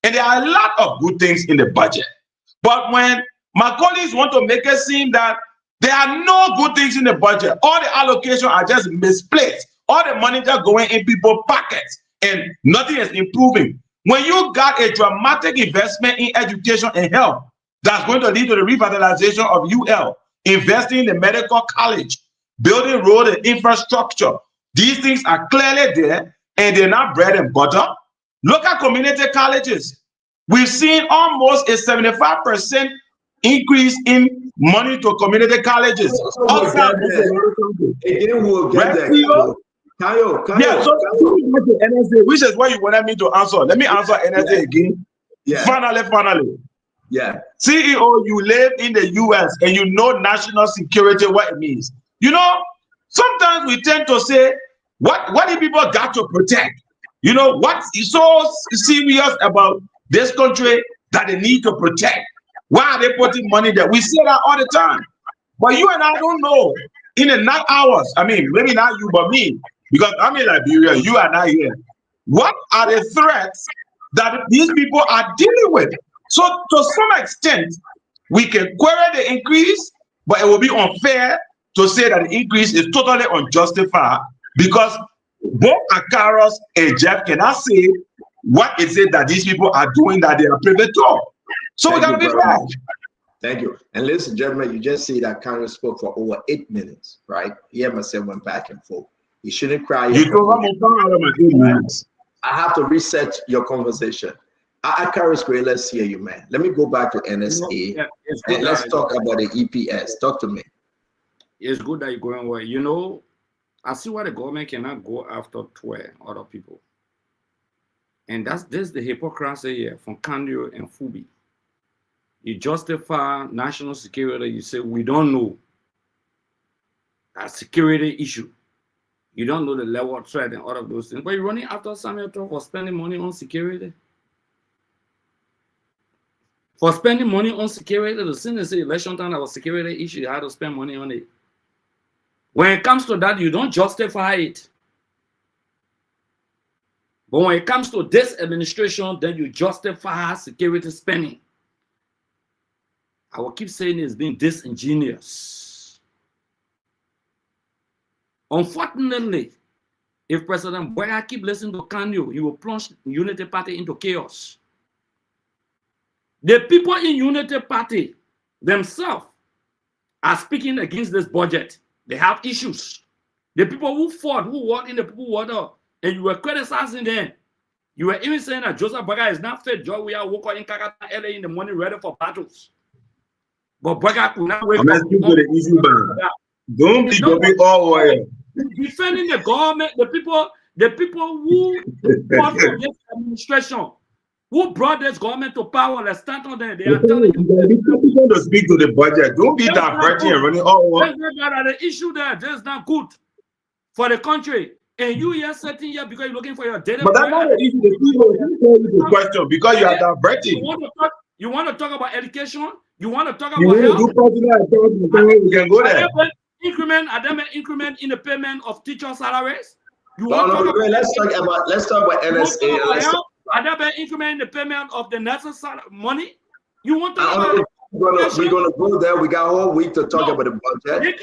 And there are a lot of good things in the budget. But when my colleagues want to make it seem that there are no good things in the budget, all the allocations are just misplaced, all the money just going in people's pockets, and nothing is improving. When you got a dramatic investment in education and health, that's going to lead to the revitalization of UL, investing in the medical college, building road and infrastructure. These things are clearly there, and they're not bread and butter. Look at community colleges. We've seen almost a 75% increase in money to community colleges. We'll get there. Yeah, so NSA, which is what you wanted me to answer. Let me answer NSA again. Yeah. Finally. Yeah. CEO, you live in the US and you know national security, what it means. You know, sometimes we tend to say, what do people got to protect? You know, what is so serious about this country that they need to protect? Why are they putting money there? We say that all the time. But you and I don't know in the night hours. I mean, maybe not you, but me, because I'm in Liberia, you are not here. What are the threats that these people are dealing with? So to some extent, we can query the increase, but it will be unfair to say that the increase is totally unjustified because both Akaros and Jeff cannot say what is it that these people are doing that they are privy to. So we gotta be fair. Thank you. And listen, gentlemen, you just see that Congress spoke for over 8 minutes, right? He and myself went back and forth. You shouldn't cry. You I have to reset your conversation. Akaros Gray, let's hear you, man. Let me go back to NSA and let's talk about the EPS. Talk to me. It's good that you're going well. You know, I see why the government cannot go after 12 other people. And this the hypocrisy here from Kandio and Fubi. You justify national security, you say, we don't know a security issue. You don't know the level of threat and all of those things. But you're running after Samuel Trump for spending money on security. For spending money on security, the Senate say election time that was security issue, you had to spend money on it. When it comes to that, you don't justify it. But when it comes to this administration, then you justify security spending. I will keep saying it's being disingenuous. Unfortunately, If President Boya keep listening to Kanye, he will plunge Unity Party into chaos. The people in Unity Party themselves are speaking against this budget. They have issues. The people who fought, who walked in the people water, and you were criticizing them. You were even saying that Joseph Boga is not fit. Joe, we are walking in Kakata early in the morning ready for battles. But Boga could not wake up. Speak to the issue, man. Don't be jumping all oil. Defending the government, the people who fought for this administration, who brought this government to power, let's start on them. They are telling you. People to speak to the budget. Don't be diverting and running all over. The issue there, that's not good for the country. And you here sitting here because you're looking for your data. But that's not the issue. The people will tell you the question because you are diverting. You want to talk about education? You want to talk about you health? We can go there. Are there an increment in the payment of teacher salaries? Let's talk about NSA. Are there an increment in the payment of the nurses' money? You want to talk about we're gonna go there. We got a whole week to talk about the budget.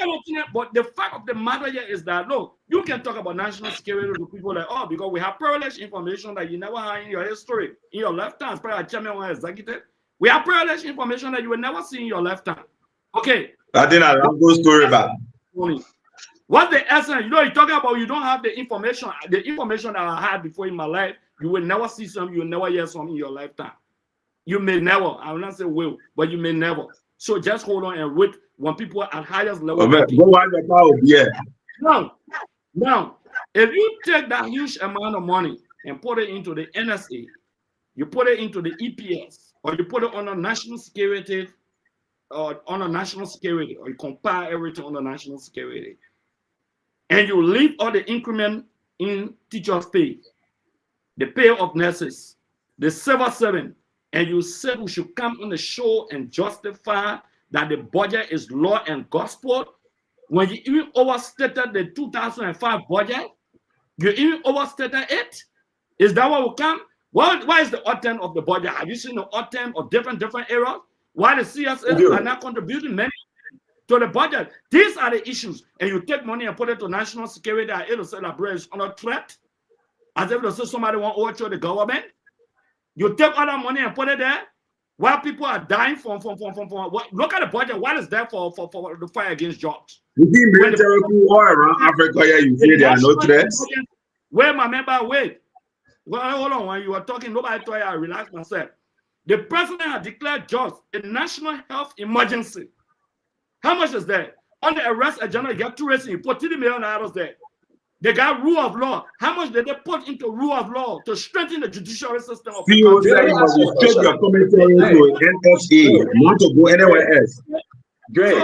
But the fact of the matter here is that look, you can talk about national security to people like, oh, because we have privileged information that you never had in your history, in your lifetime, especially chairman or executive. We have privileged information that you will never see in your lifetime. Okay. I think I'll go story back. What's the essence? You're talking about you don't have the information that I had before in my life. You will never see some, you will never hear some in your lifetime. You may never, I will not say will, but you may never. So just hold on and wait when people at highest level. Now, if you take that huge amount of money and put it into the NSA, you put it into the EPS, or you put it on a national security, or you compare everything on the national security, and you leave all the increment in teachers' pay, the pay of nurses, the civil servant, and you said we should come on the show and justify that the budget is law and gospel, when you even overstated the 2005 budget, you even overstated it. Is that what will come? Why is the outcome of the budget? Have you seen the outcome of different areas? Why the CSS are not contributing many to the budget? These are the issues. And you take money and put it to national security, and it'll say that bread is under threat. As if somebody want to overthrow the government. You take all that money and put it there while people are dying from what? Look at the budget. What is there for the fight against jobs? You see military all around Africa here, you say there are no threats. Where my member, wait. Well, hold on. When you were talking, nobody thought I relaxed myself. The president has declared jobs a national health emergency. How much is that? On the arrest agenda, you got 2 races, you put $30 million there. They got rule of law. How much did they put into rule of law to strengthen the judiciary system of the country? You must restrict your commentary to NSA, not to go anywhere else. Great.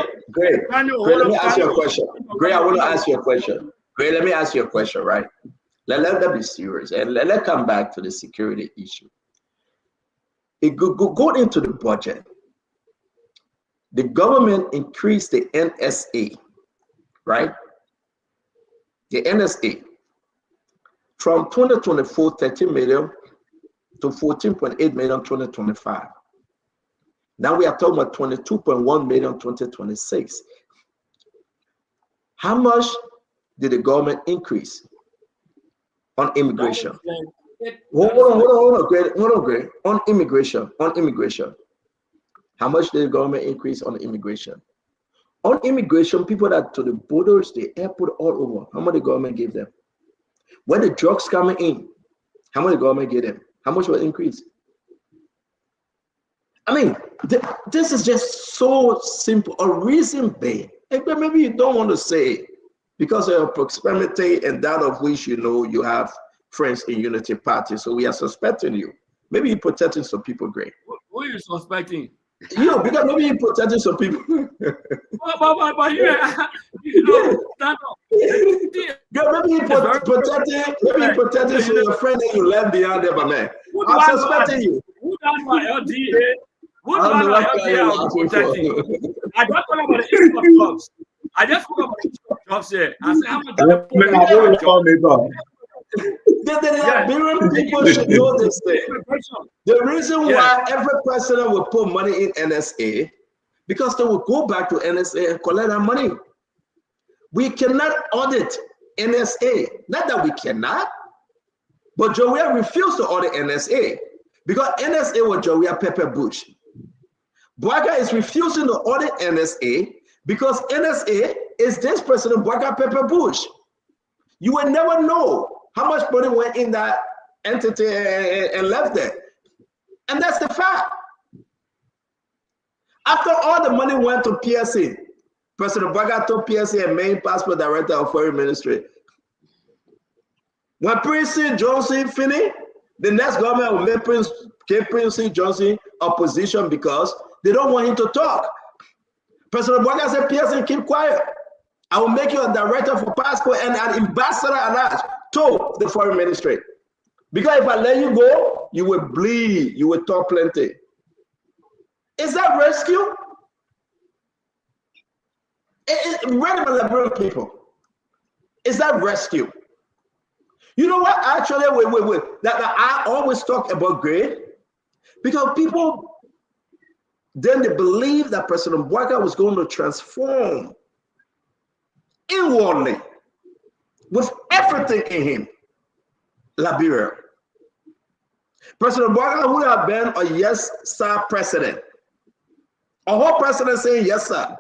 Let me ask you a question. Great, I want to ask you a question. Great, let me ask you a question, right? Let that be serious, and let's come back to the security issue. It go into the budget. The government increased the NSA, right? The NSA from 2024, 13 million to 14.8 million 2025. Now we are talking about 22.1 million 2026. How much did the government increase on immigration? Hold on, Greg. On immigration. How much did the government increase on immigration? On immigration, people that to the borders, the airport, all over, how much the government gave them? When the drugs coming in, how much the government gave them? How much will increase? I mean, this is just so simple. A reason being, maybe you don't want to say it because of proximity and that of which you know you have friends in Unity Party, so we are suspecting you. Maybe you're protecting some people, Greg. Who are you suspecting? You know, because maybe you're protecting some people. but you know, stand up. Maybe you're protecting some your friend that you left behind there, but man, I'm suspecting you. Who done my LDA? Who done my LDA? Protecting? I just talk about the issue of jobs. I just talk about the issue of jobs here. I say how much people should know this thing. The reason why every president will put money in NSA, because they will go back to NSA and collect that money. We cannot audit NSA. Not that we cannot, but Jowiah refused to audit NSA because NSA was Jowiah Pepper Bush. Bwaga is refusing to audit NSA because NSA is this President Bwaga Pepper Bush. You will never know how much money went in that entity and left there. And that's the fact. After all the money went to PSA, President Bwaga told PSA and main passport director of foreign ministry. When Prince Johnson finished, the next government will make Prince Johnson opposition because they don't want him to talk. President Bwaga said, PSA, keep quiet. I will make you a director for passport and an ambassador at large to the foreign ministry. Because if I let you go, you will bleed, you will talk plenty. Is that rescue? Random Liberian people. Is that rescue? You know what? Actually, that I always talk about grade because people then they believe that President Bwaga was going to transform inwardly with everything in him, Liberia. President Bwaga would have been a yes sir president. A whole president saying yes sir.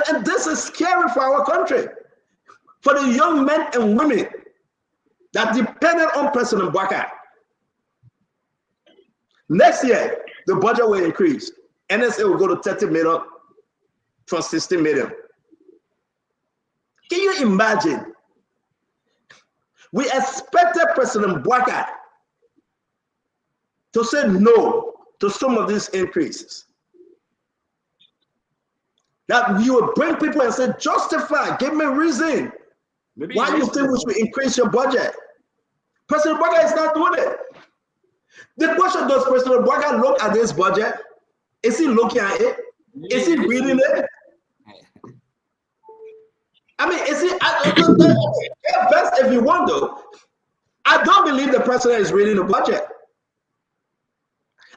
And this is scary for our country. For the young men and women that depended on President Bwaga. Next year, the budget will increase. NSA will go to 30 million from 60 million. Can you imagine? We expected President Bwaga to say no to some of these increases. That you would bring people and say, justify, give me a reason. Why do you think we should increase your budget? President Bwaga is not doing it. The question, does President Bwaga look at this budget? Is he looking at it? Is he reading it? I mean, is he, best if you want though. I don't believe the president is reading the budget.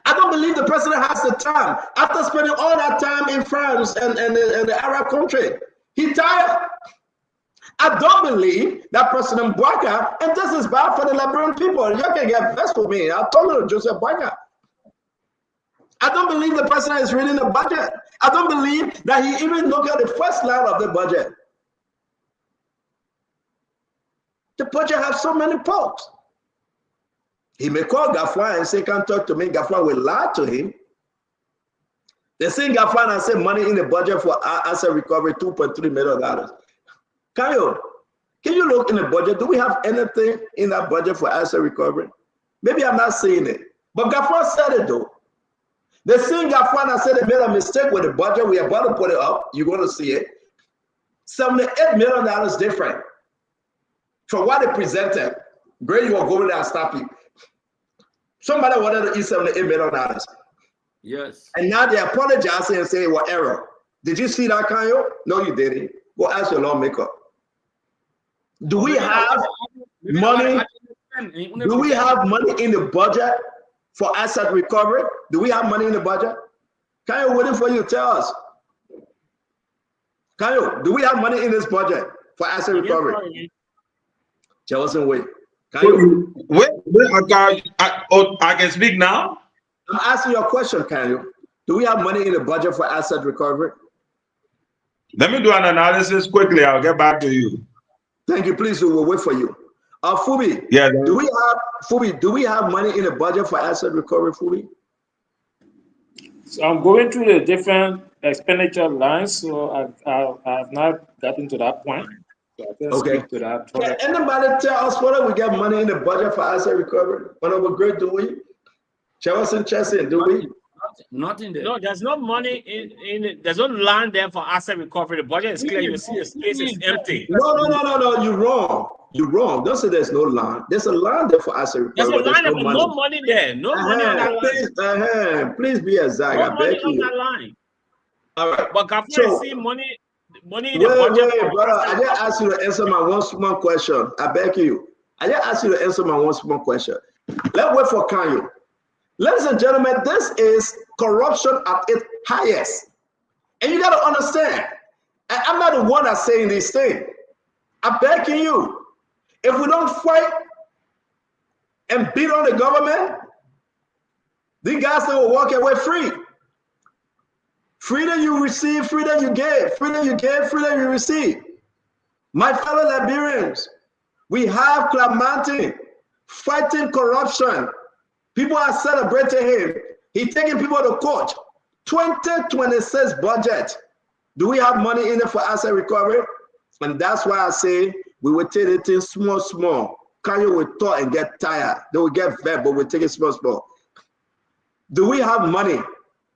I don't believe the president has the time. After spending all that time in France and the Arab country, he's tired. I don't believe that President Bwaga, and this is bad for the Liberian people. You can get vexed with me. I told you, Joseph Bwaga. I don't believe the president is reading the budget. I don't believe that he even looked at the first line of the budget. The budget has so many parts. He may call Gafwan and say, "Come talk to me." Gafwan will lie to him. They say Gafwan and say money in the budget for asset recovery, $2.3 million. Can you look in the budget? Do we have anything in that budget for asset recovery? Maybe I'm not seeing it. But Gafwan said it though. They say Gafwan and said they made a mistake with the budget. We are about to put it up. You're going to see it. $78 million different from what they presented. Great, you will go there and stop you. Somebody wanted to eat $78 million. Yes. And now they're apologizing and saying, "What error?" Did you see that, Kanyo? No, you didn't. Go ask your lawmaker. Do we have money? Do we have money in the budget for asset recovery? Do we have money in the budget? Kanyo, waiting for you to tell us. Kanyo, do we have money in this budget for asset recovery? Jefferson, wait. Wait, I can speak now? I'm asking you a question, Kanyo. Do we have money in the budget for asset recovery? Let me do an analysis quickly. I'll get back to you. Thank you. Please, we will wait for you. Fubi, yeah, do we have money in the budget for asset recovery, Fubi? So I'm going through the different expenditure lines, so I have not gotten to that point. So I can speak to that. Can anybody tell us whether we get money in the budget for asset recovery? When we're great, do we? Jefferson Chesson, do we? Nothing there. No, there's no money in it. There's no land there for asset recovery. The budget is clear. You see the space is empty. No. You're wrong. You're wrong. Don't say there's no land. There's a land there for asset recovery. There's a land there, but no money there. No money on that line. Please be exact. No I money beg on you. that line. All right. But Gafwan see money in the budget. Wait, brother. I just asked you to answer my one small question. I beg you. I just asked you to answer my one small question. Let's wait for Kanyo. Ladies and gentlemen, this is corruption at its highest. And you got to understand, And I'm not the one that's saying these things. I'm begging you. If we don't fight and beat on the government, these guys will walk away free. Freedom you receive, freedom you give, freedom you give, freedom you receive. My fellow Liberians, we have Clemente fighting corruption. People are celebrating him. He's taking people to court. 2026 budget. Do we have money in it for asset recovery? And that's why I say we will take it in small, small. Kanye will talk and get tired. They will get vexed, but we'll take it small, small. Do we have money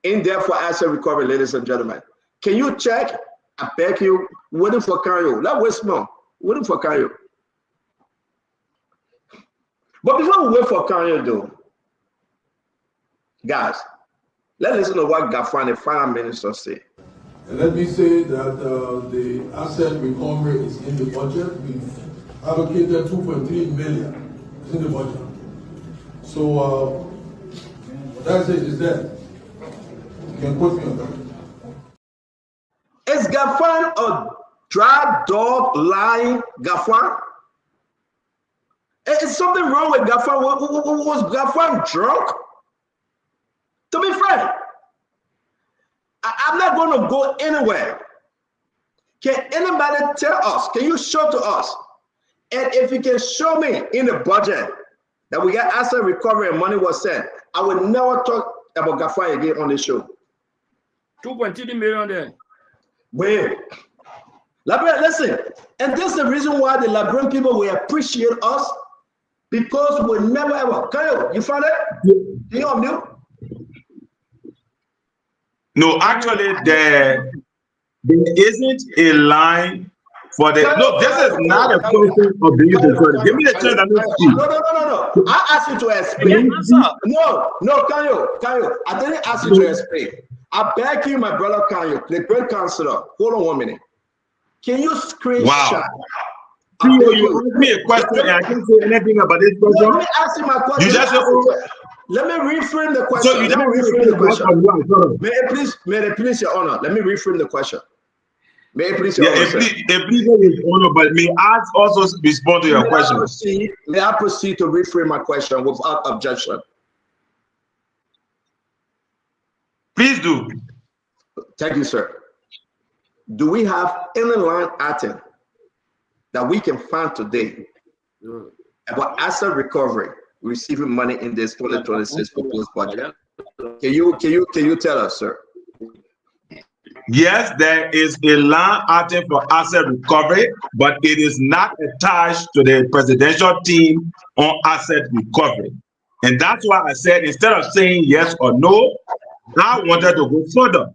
in there for asset recovery, ladies and gentlemen? Can you check? I beg you, waiting for Kanye. Let's wait small. Waiting for Kanye. But before we wait for Kanye, though, guys, let's listen to what Gafan, the finance minister, say. And let me say that the asset recovery is in the budget. We've allocated 2.3 million in the budget. So that's it, is there. You can put me on that. Is Gafan a dry dog lying Gafan? Is something wrong with Gafan? Was Gafan drunk? To be frank, I'm not going to go anywhere. Can anybody tell us? Can you show to us? And if you can show me in the budget that we got asset recovery and money was sent, I would never talk about Gafan again on the show. 2.3 million there. Wait. Listen, and this is the reason why the Liberian people will appreciate us, because we never ever. Kyle, you found it? You on mute? No, actually, there isn't a line for the. No, this is not a question of being recorded. Give me the chance to speak. No. I asked you to explain. No, Kyle. I didn't ask you to explain. I beg you, my brother Kyle, the great counselor. Hold on 1 minute. Can you screenshot? Wow. You asked me a question and I can't say anything about this question. Let me ask you my question. You just let me reframe the question. So you let me reframe the question. May it please your honor. Let me reframe the question. May it please your honor. It pleases your honor, but may I also respond to your question? May I proceed to reframe my question without objection? Please do. Thank you, sir. Do we have any line item that we can find today about asset recovery receiving money in this 2026 proposed budget? Can you tell us, sir? Yes, there is a line item for asset recovery, but it is not attached to the presidential team on asset recovery. And that's why I said, instead of saying yes or no, I wanted to go further.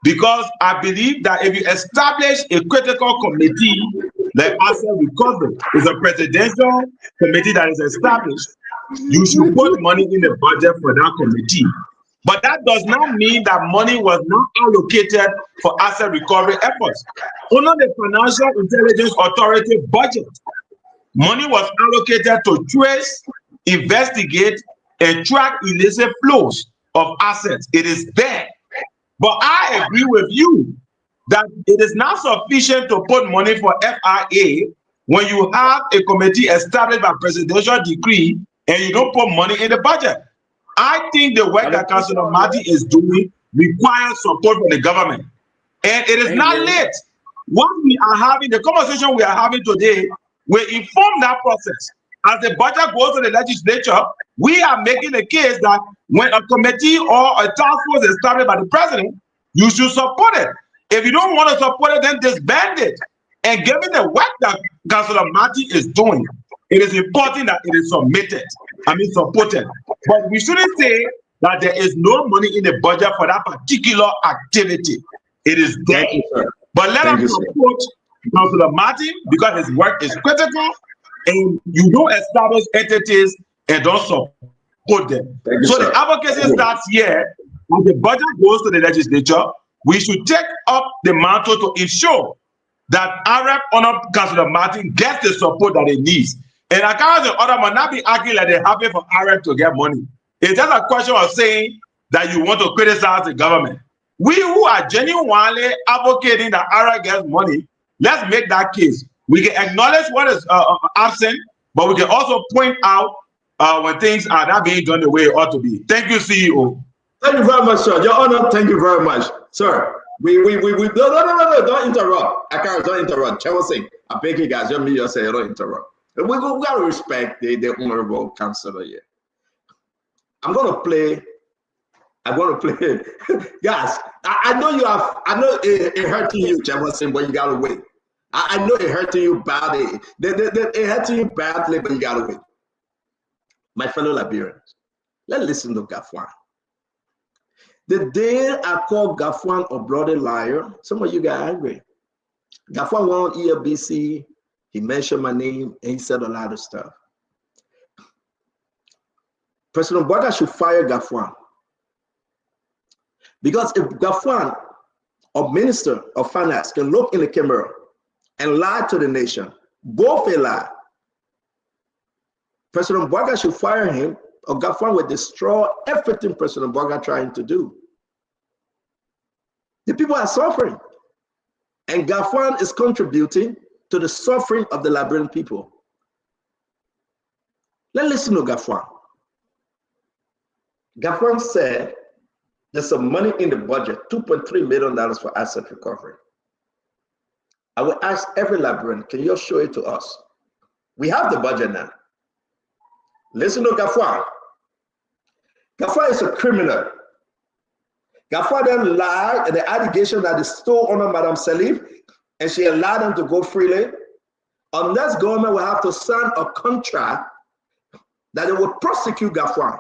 Because I believe that if you establish a critical committee like asset recovery, is a presidential committee that is established, you should put money in the budget for that committee. But that does not mean that money was not allocated for asset recovery efforts. Under the Financial Intelligence Authority budget, money was allocated to trace, investigate, and track illicit flows of assets. It is there. But I agree with you that it is not sufficient to put money for FIA when you have a committee established by presidential decree and you don't put money in the budget. I think the work that Councilor Marty is doing requires support from the government. And it is not late. What we are having, the conversation we are having today, will inform that process. As the budget goes to the legislature, we are making a case that when a committee or a task force is established by the president, you should support it. If you don't want to support it, then disband it. And given the work that Councilor Marty is doing, it is important that it is supported. But we shouldn't say that there is no money in the budget for that particular activity. It is there. But let us support Councilor Marty because his work is critical, and you don't establish entities and don't support them. So the advocacy starts here. When the budget goes to the legislature, we should take up the mantle to ensure that Arab Honor Councilor Martin gets the support that he needs. And I can't the other man not be arguing like they're happy for Arab to get money. It's just a question of saying that you want to criticize the government. We who are genuinely advocating that Ara gets money, let's make that case. We can acknowledge what is absent, but we can also point out when things are not being done the way it ought to be. Thank you, CEO. Thank you very much, sir. Your Honor, thank you very much, sir. We no, don't interrupt. I can't, don't interrupt. Chelsea, I beg you guys, just me, you say, don't interrupt. We gotta respect the honorable counselor here. I'm gonna play, guys. I know you have, I know it hurting you, Jefferson, but you gotta wait. I know it hurting you badly. It hurting you badly, but you gotta wait. My fellow Liberians, let's listen to Gafwan. The day I called Gafwan a bloody liar, some of you got angry. Gafwan went on ELBC, he mentioned my name, and he said a lot of stuff. President Boga should fire Gafwan. Because if Gafwan, or Minister of Finance, can look in the camera and lie to the nation, both a lie, President Boga should fire him, or Gafwan will destroy everything President Boga trying to do. The people are suffering. And Gafwan is contributing to the suffering of the Liberian people. Let's listen to Gafwan. Gafwan said there's some money in the budget, $2.3 million for asset recovery. I will ask every Liberian, can you show it to us? We have the budget now. Listen to Gafwan. Gafwan is a criminal. Gafwan then lied at the allegation that he stole under Madame Salif, and she allowed him to go freely. Unless government will have to sign a contract that it will prosecute Gafwan,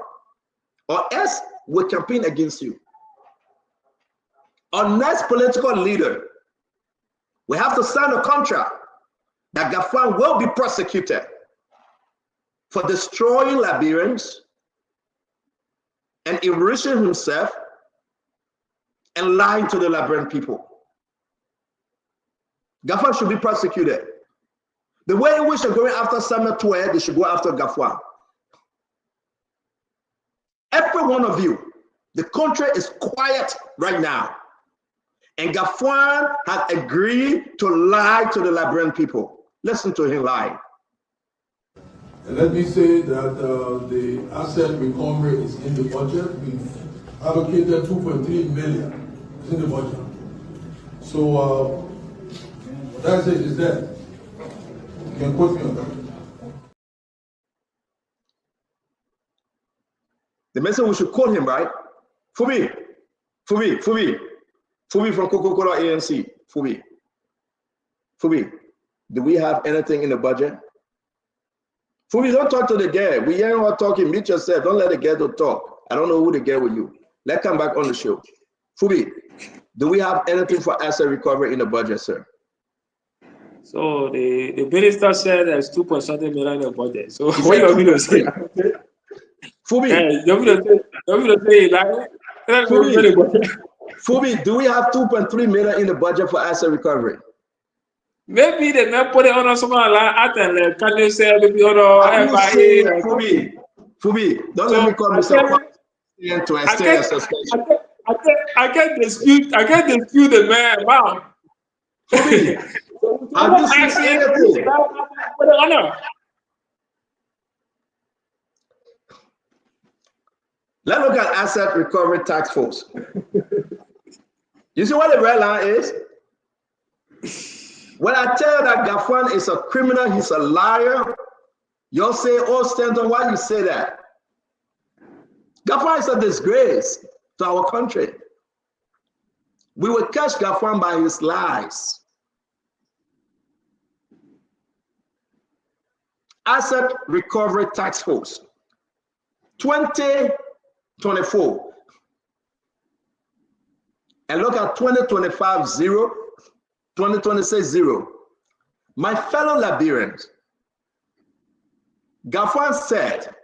or else we'll campaign against you. Unless political leader will have to sign a contract that Gafwan will be prosecuted for destroying Liberians and enriching himself and lying to the Liberian people. Gafwan should be prosecuted. The way in which they're going after Samuel Tuer, they should go after Gafwan. Every one of you, the country is quiet right now. And Gafwan has agreed to lie to the Liberian people. Listen to him lie. And let me say that the asset recovery is in the budget. We've allocated 2.3 million in the budget. So that's it, is there. You can quote me on that. The message we should call him, right? Fubi from Coca-Cola ANC. Fubi, do we have anything in the budget? Fubi, don't talk to the girl. We ain't all talking. Meet yourself. Don't let the girl talk. I don't know who the girl with you. Let's come back on the show. Fubi, do we have anything for asset recovery in the budget, sir? So the minister said there's 2.something million in the budget. So what you want me to say? Fubi, you want me to say like Fubi, do we have 2.3 million in the budget for asset recovery? Maybe they may put it on someone like that, and can you say maybe on Fubi, don't let me call Mr. to extend your suspension. I can't dispute the man. Wow. Fubi, have you seen anything? Let's look at asset recovery task force. You see what the red line is? When I tell you that Gafwan is a criminal, he's a liar, you'll say, oh, Stanton, why you say that? Gafwan is a disgrace to our country. We will catch Gafwan by his lies. Asset Recovery Task Force, 2024. And look at 2025, 0, 2026, 0. My fellow Liberians, Gafwan said,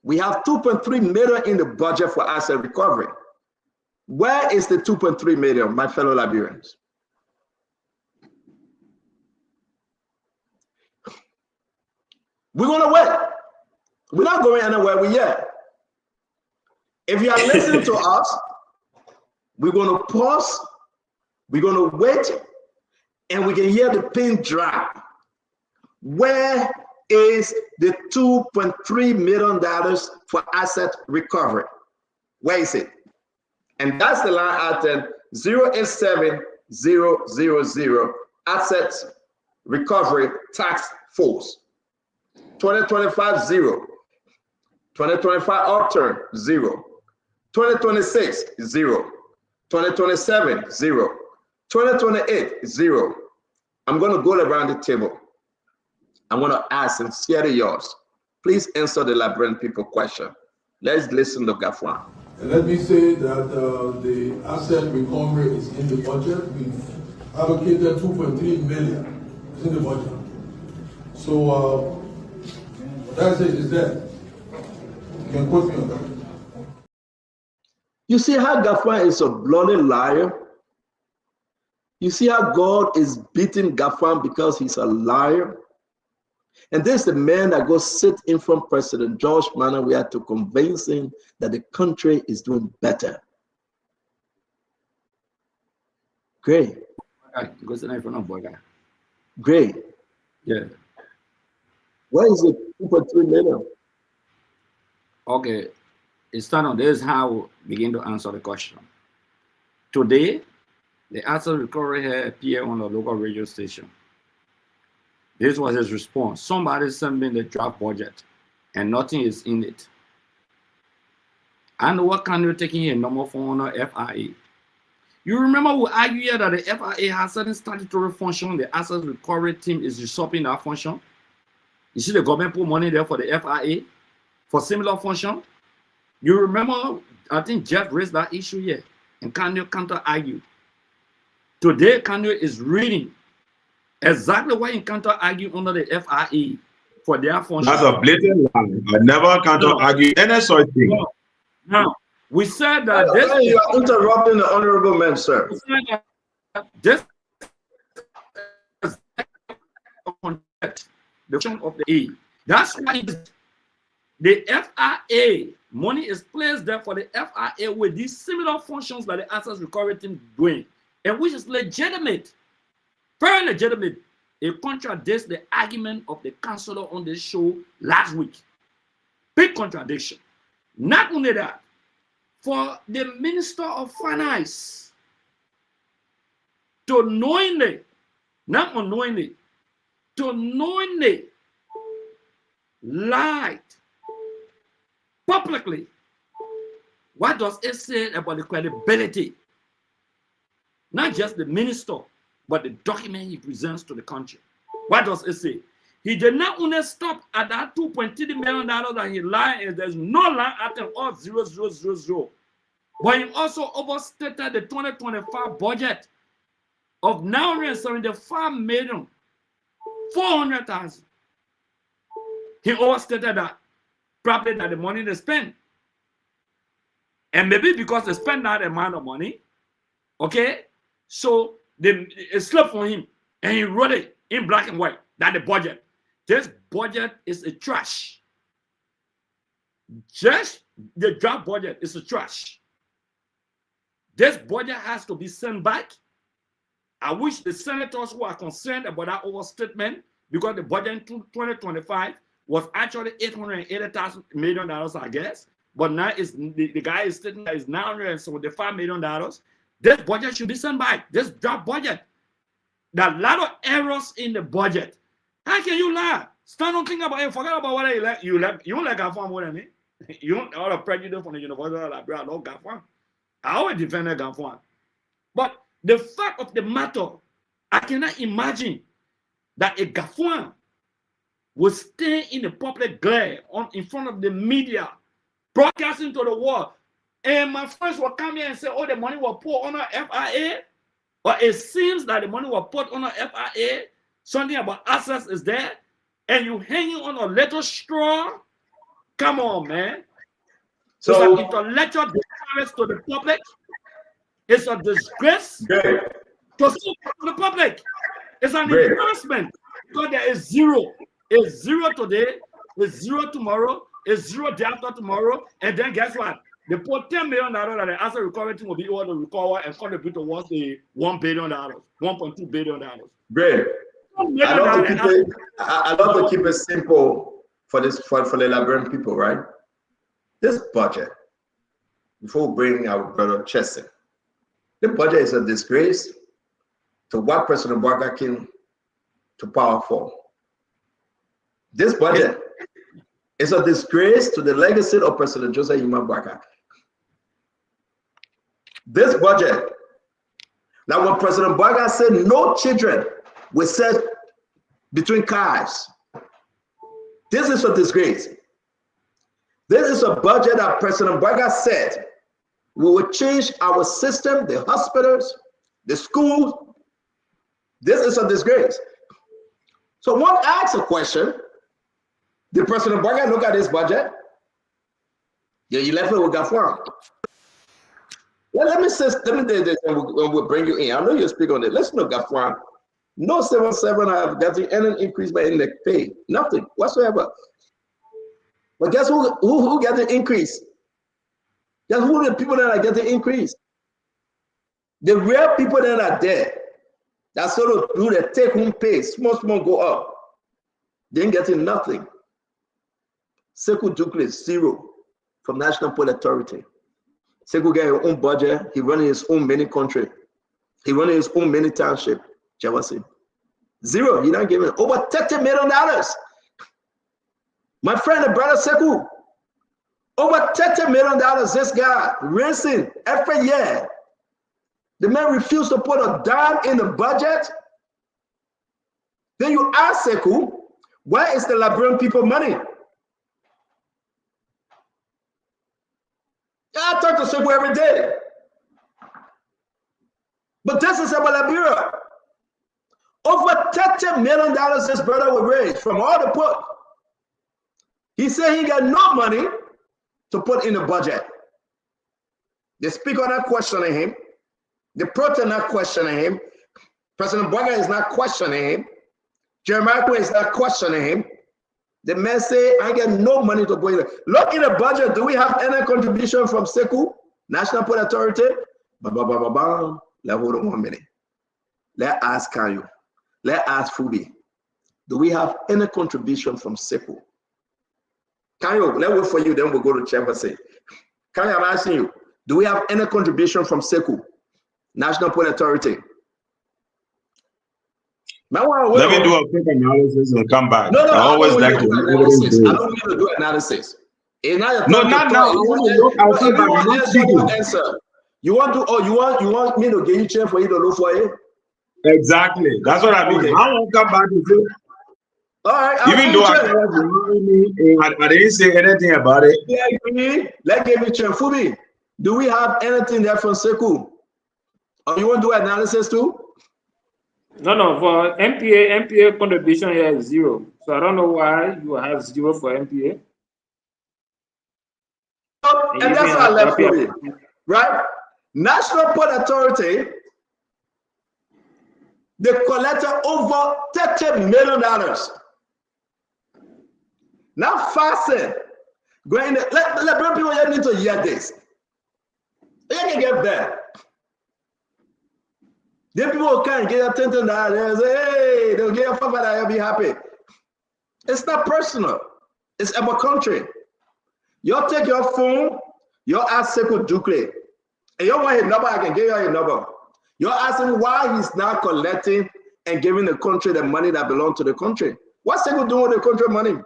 we have 2.3 million in the budget for asset recovery. Where is the 2.3 million, my fellow Liberians? We're gonna wait. We're not going anywhere yet. If you are listening to us, We're going to pause. We're going to wait, and we can hear the pin drop. Where is the $2.3 million for asset recovery? Where is it? And that's the line item 087000 Asset Recovery Task Force. 2025, 0. 2025 upturn, 0. 2026, 0. 2027, 0. 2028, 0. I'm going to go around the table. I'm going to ask sincerely yours. Please answer the Liberian people question. Let's listen to Gafwan. And let me say that the asset recovery is in the budget. We've allocated 2.3 million. It's in the budget. So that's it. It's there. You can quote me on that. You see how Gafwan is a bloody liar? You see how God is beating Gafwan because he's a liar? And this is the man that goes sit in front of President George Mann. We had to convince him that the country is doing better. Great. Goes in front of Boga. Great. Yeah. Where is it? 2.3 million. Okay. It's time on this is how we begin to answer the question. Today, the asset recovery here appeared on the local radio station. This was his response. Somebody sent me the draft budget and nothing is in it. And what can you take in a number for FIA? You remember we argued here that the FIA has certain statutory function. The asset recovery team is usurping that function. You see the government put money there for the FIA for similar function. You remember, I think Jeff raised that issue here and Kanye counter-argued. Today, Kanye is reading exactly why you counter-argue under the FIA for their function. That's a blatant lie. I never counter-argue any such thing. Now, we said that you are interrupting the honorable man, sir. This the function of the A. That's why the FIA money is placed there for the FIA with these similar functions that the assets recovery team doing, and which is legitimate, very legitimate. It contradicts the argument of the counselor on this show last week. Big contradiction. Not only that, for the Minister of Finance to knowingly, not unknowingly, to knowingly lied publicly, what does it say about the credibility? Not just the minister, but the document he presents to the country. What does it say? He did not only stop at that $2.3 million that he lied, and there's no line item all 0000, but he also overstated the 2025 budget of $975,400,000. He overstated that, probably that the money they spent. And maybe because they spend that amount of money, okay, so it slipped for him, and he wrote it in black and white, that the budget. This budget is a trash. Just the draft budget is a trash. This budget has to be sent back. I wish the senators who are concerned about that overstatement, because the budget in 2025 was actually $880 million, I guess. But now the guy is stating that it's $975 million. This budget should be sent back. This draft budget. There are a lot of errors in the budget. How can you lie? Stand on think about it. Forget about what you like. You don't like Gafwan more than me. You don't all the prejudice from the University of Liberia. I love Gafwan. I always defend Gafwan. But the fact of the matter, I cannot imagine that a Gafwan will stay in the public glare in front of the media, broadcasting to the world. And my friends will come here and say, oh, the money was put on a FIA. But it seems that the money was put on a FIA. Something about assets is there. And you hanging on a little straw. Come on, man. So it's an intellectual disservice to the public. It's a disgrace to the public. It's an embarrassment because there is zero. It's zero today, it's zero tomorrow, it's zero day after tomorrow, and then guess what? They put $10 million that the asset recovery team will be able to recover and contribute towards the $1 billion, $1.2 billion. Great. I love to keep it simple for the Liberian people, right? This budget, before we bring our brother Chesson, the budget is a disgrace to what President Barker came to power for. This budget is a disgrace to the legacy of President Joseph Yuma Barker. This budget, now when President Barker said no children were set between cars, this is a disgrace. This is a budget that President Barker said we will change our system, the hospitals, the schools. This is a disgrace. So one asks a question, did President Barker look at this budget? Yeah, you left it with Gafwan. Well, let me do this and we'll bring you in. I know you speak on it. Let's look at Gafwan. No 77 have gotten any increase by any pay. Nothing whatsoever. But guess who got the increase? Guess who the people that are getting increase? The real people that are there, that sort of do the take-home pay, small go up. They ain't getting nothing. Sekou Dukle, zero from National Port Authority. Sekou got his own budget. He running his own mini country. He running his own mini township. Jawasi. Zero. He not giving over $30 million. My friend and brother Sekou, over $30 million this guy raising every year. The man refused to put a dime in the budget. Then you ask Sekou, where is the Liberian people money? I talk to Sekou every day. But this is about Liberia. Over $30 million this brother will raise from all the poor. He said he got no money to put in the budget. The speaker not questioning him. The protest not questioning him. President Barker is not questioning him. Jeremiah is not questioning him. The man say, I get no money to put in. Look in the budget. Do we have any contribution from Sekou, National Port Authority? Let's hold on 1 minute. Let's ask Kanyo. Let's ask Fubi. Do we have any contribution from Sekou? Kanyo, let's wait for you, then we'll go to Chairperson. Kanyo, I'm asking you, do we have any contribution from Sekou, National Port Authority? Let me do a quick analysis and come back. No, I always like to do analysis. I don't need to do analysis. No, not now. I want to look. I'll come back. Answer. You want to? Oh, you want me to get you chair for you to look for it? Exactly. That's what I mean. Okay. I won't come back and say. All right. Even though I didn't say anything about it. Let's give you chair. Fubi, do we have anything there from Sekou? Or you want to do analysis too? No, for MPA contribution here is zero. So I don't know why you have zero for MPA. And that's how I left for it, right? National Port Authority, they collected over $30 million. Now fasten, going let people here need to hear this. They can get there. Then people can get attention that and say, hey, they'll get a $5 that I'll be happy. It's not personal. It's about country. You take your phone, you ask Sekou Dukle, and you want his number, I can give you his number. You're asking why he's not collecting and giving the country the money that belongs to the country. What's Sekou doing with the country money?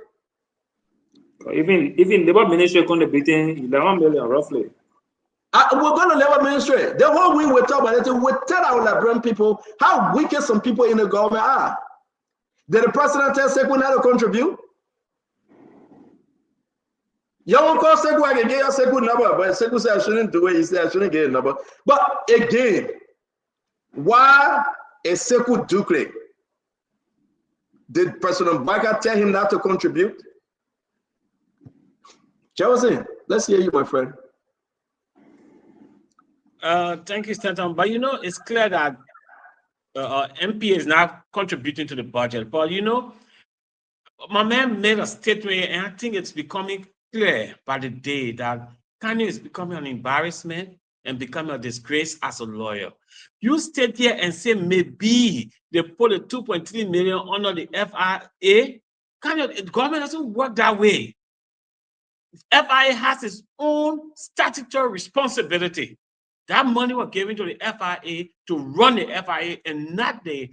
Even Labor Ministry contributing 11 million roughly. We're going to Labor Ministry. The whole week we talk about it, we tell our Liberian people how wicked some people in the government are. Did the president tell Sekou not to contribute? You won't call Sekou, I can get your Sekou number, but Sekou said I shouldn't do it. He said I shouldn't get a number. But again, why is Sekou Dukle? Did President Barker tell him not to contribute? Chelsea, let's hear you, my friend. Thank you, Stanton. But it's clear that MPA is not contributing to the budget. But my man made a statement, and I think it's becoming clear by the day that Kanye is becoming an embarrassment and becoming a disgrace as a lawyer. You stay here and say maybe they put a 2.3 million under the FIA. Kanye, the government doesn't work that way. FIA has its own statutory responsibility. That money was given to the FIA to run the FIA and not the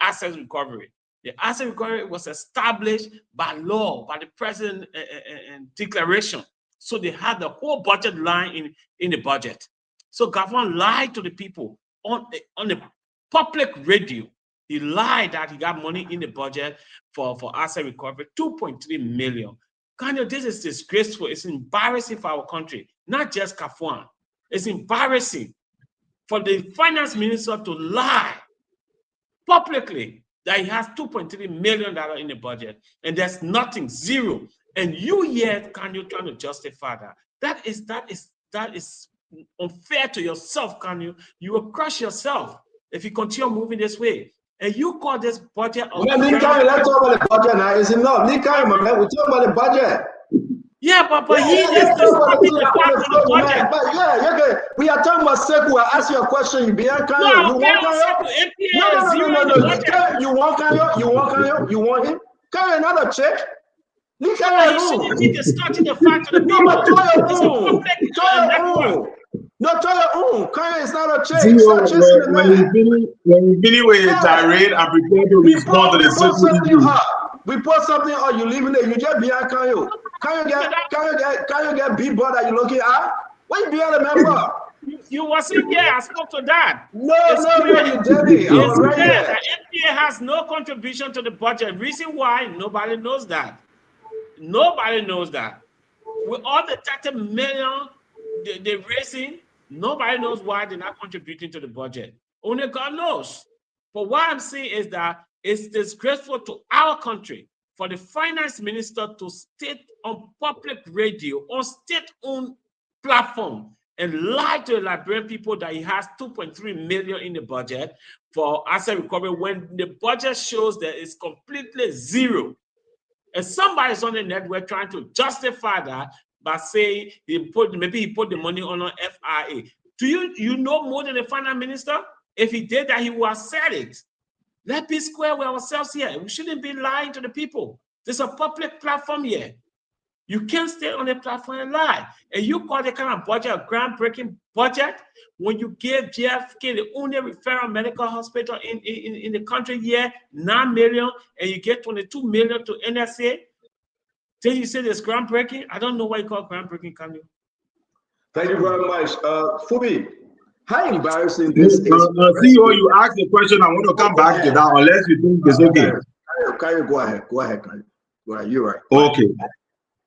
asset recovery. The asset recovery was established by law, by the president declaration. So they had the whole budget line in the budget. So government lied to the people on the public radio. He lied that he got money in the budget for asset recovery, 2.3 million. Kanye, this is disgraceful. It's embarrassing for our country, not just Kafuan. It's embarrassing for the finance minister to lie publicly that he has $2.3 million in the budget and there's nothing, zero. And you yet Kanye trying to justify that. That is unfair to yourself, Kanye. You will crush yourself if you continue moving this way. And you call this budget of let's talk about the budget now. Is enough. Man, we talk about the budget. Yeah, but he just discussing the fact of the budget. But yeah, we are talking about Seku. I ask you a question. You be on Kanye. You want Kanye? No. You want Kanye? You want Kanye? You want him? Kanye, another check. Look at you shouldn't be discussing the fact of the people. No, but try your own. No, try your own. Kanye is not a check. When you finish with a tirade and prepare to respond to the Seku. We put something on you leaving it. You just be on Kanye. Kanye get beat boy that you looking at? What you be on the member? You wasn't there. I spoke to that. No, you didn't. I was right there. The NPA has no contribution to the budget. Reason why? Nobody knows that. Nobody knows that. With all the 30 million they're raising, nobody knows why they're not contributing to the budget. Only God knows. But what I'm saying is that it's disgraceful to our country for the finance minister to state on public radio, on state-owned platform, and lie to the Liberian people that he has 2.3 million in the budget for asset recovery when the budget shows that it's completely zero. And somebody's on the network trying to justify that by saying maybe he put the money on an FIA. Do you know more than the finance minister? If he did that, he would have said it. Let's be square with ourselves here. We shouldn't be lying to the people. There's a public platform here. You can't stay on the platform and lie. And you call the kind of budget a groundbreaking budget when you give JFK the only referral medical hospital in the country here, 9 million, and you get 22 million to NSA. Then you say it's groundbreaking. I don't know why you call it groundbreaking, can you? Thank you very much. Fubi, how embarrassing this is. CEO, you asked the question. I want to come back to that unless you think it's okay. Kanye, go ahead. Kanye. Go ahead. You're right. Okay.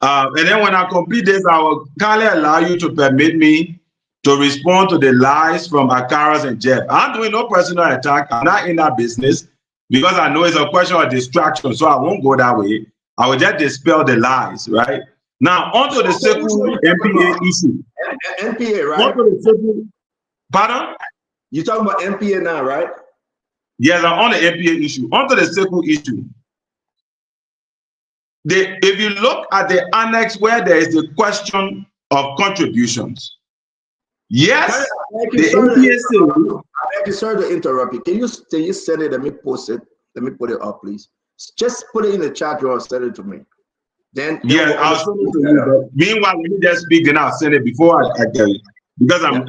And then when I complete this, I will kindly allow you to permit me to respond to the lies from Akaras and Jeff. I'm doing no personal attack. I'm not in that business because I know it's a question of distraction, so I won't go that way. I will just dispel the lies, right? Now, onto the Seku NPA issue. NPA, right? Onto the Seku, pardon? You're talking about NPA now, right? Yes, I'm on the NPA issue. Onto the Seku issue. If you look at the annex where there is the question of contributions, yes, the NPA. I'm sorry to interrupt you. Can you send it? Let me post it. Let me put it up, please. Just put it in the chat room and send it to me. Then yeah, I'll send it to you. But meanwhile, let me just speak. Then I'll send it before I tell you because I'm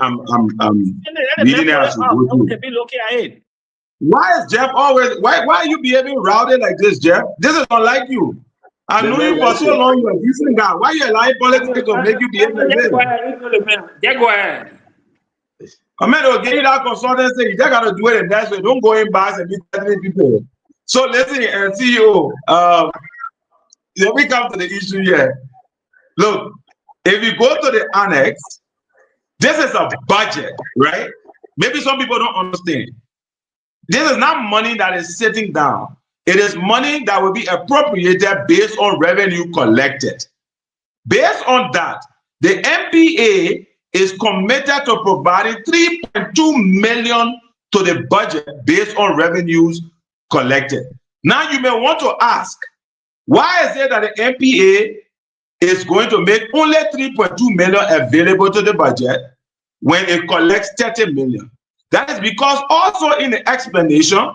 reading it as we go through. Why is Jeff always? Why are you behaving rowdy like this, Jeff? This is not like you. I know you for so long. You're a decent guy. Why you allowing politics to make you behave like this? Go ahead. I mean, they'll give you that consultancy. You just got to do it in that way. Don't go in bars and be telling people. So listen, CEO, let me come to the issue here. Look, if you go to the annex, this is a budget, right? Maybe some people don't understand. This is not money that is sitting down. It is money that will be appropriated based on revenue collected. Based on that, the MPA is committed to providing 3.2 million to the budget based on revenues collected. Now you may want to ask, why is it that the MPA is going to make only 3.2 million available to the budget when it collects 30 million. That is because also in the explanation,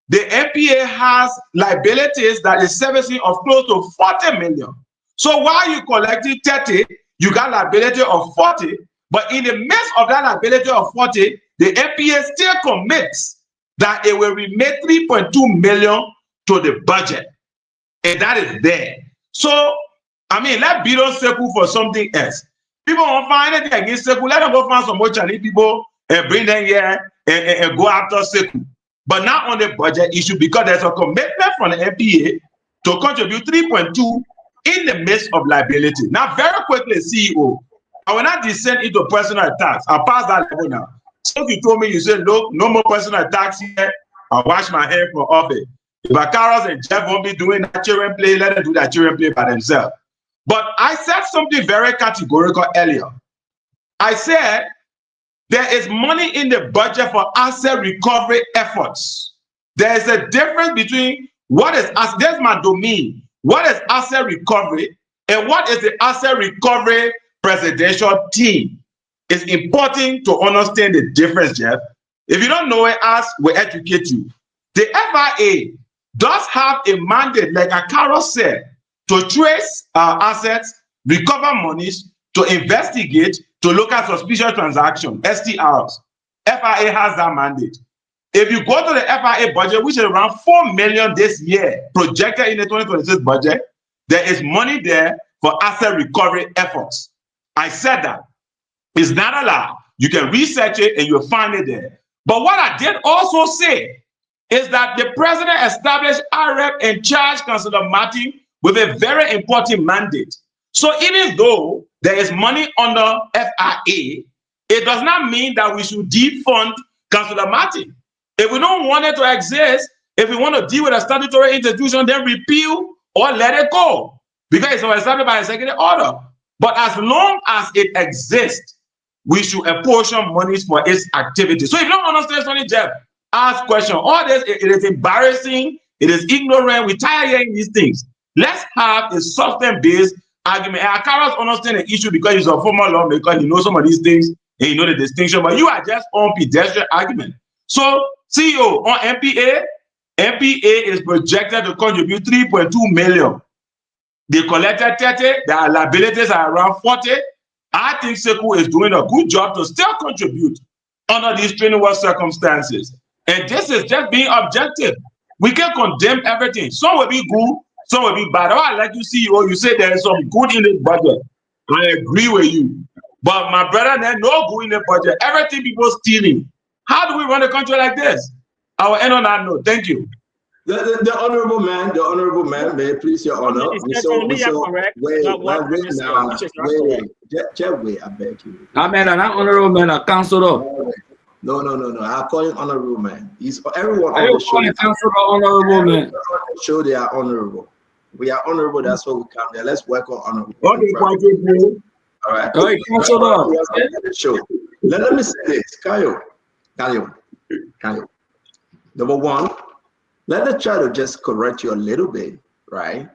the NPA has liabilities that is servicing of close to 40 million. So while you collecting 30, you got liability of 40, but in the midst of that liability of 40, the NPA still commits that it will remit 3.2 million to the budget. And that is there. So, I mean, let's beat on Seku for something else. People won't find anything against Seku. Let them go find some more Chinese people and bring them here and go after Seku. But not on the budget issue, because there's a commitment from the NPA to contribute 3.2 in the midst of liability. Now, very quickly, CEO, I will not descend into personal attacks. I'll pass that level now. So you told me, you said, look, no more personal attacks here. I'll wash my hands from office. If Akaros and Jeff won't be doing that children play, let them do that children play by themselves. But I said something very categorical earlier. I said there is money in the budget for asset recovery efforts. There is a difference between what is, there's my domain, what is asset recovery and what is the asset recovery presidential team. It's important to understand the difference, Jeff. If you don't know it, ask, we'll educate you. The FIA does have a mandate, like Akaro said, to trace assets, recover monies, to investigate, to look at suspicious transactions, STRs. FIA has that mandate. If you go to the FIA budget, which is around 4 million this year, projected in the 2026 budget, there is money there for asset recovery efforts. I said that. It's not allowed. You can research it and you'll find it there. But what I did also say is that the president established IREP and charged Councillor Martin with a very important mandate. So even though there is money under FIA, it does not mean that we should defund Councillor Martin. If we don't want it to exist, if we want to deal with a statutory institution, then repeal or let it go, because it's established by executive order. But as long as it exists, we should apportion monies for its activity. So if you don't understand something, Jeff, ask question. All this, it is embarrassing, it is ignorant. We tired hearing these things. Let's have a substance-based argument. And Akaros understand the issue because he's a former lawmaker, he knows some of these things, and he knows the distinction, but you are just on pedestrian argument. So, CEO, on MPA is projected to contribute 3.2 million. They collected 30, their liabilities are around 40. I think Seku is doing a good job to still contribute under these strenuous circumstances. And this is just being objective. We can condemn everything. Some will be good, some will be bad. Oh, I like you, CEO, you say there is some good in the budget. I agree with you. But my brother, there's no good in the budget. Everything people stealing. How do we run a country like this? I will end on that note. Thank you. The honorable man, may it please your honor. Wait, I beg you. I mean, an honorable man, a councilor. No. I call him honorable man. He's everyone on the show. Councilor, honorable man. Show they are honorable. We are honorable. That's why we come there. Let's work on honorable. Okay, all right. All right, councilor. Let me say this, Kayo. Number one. Let us try to just correct you a little bit, right?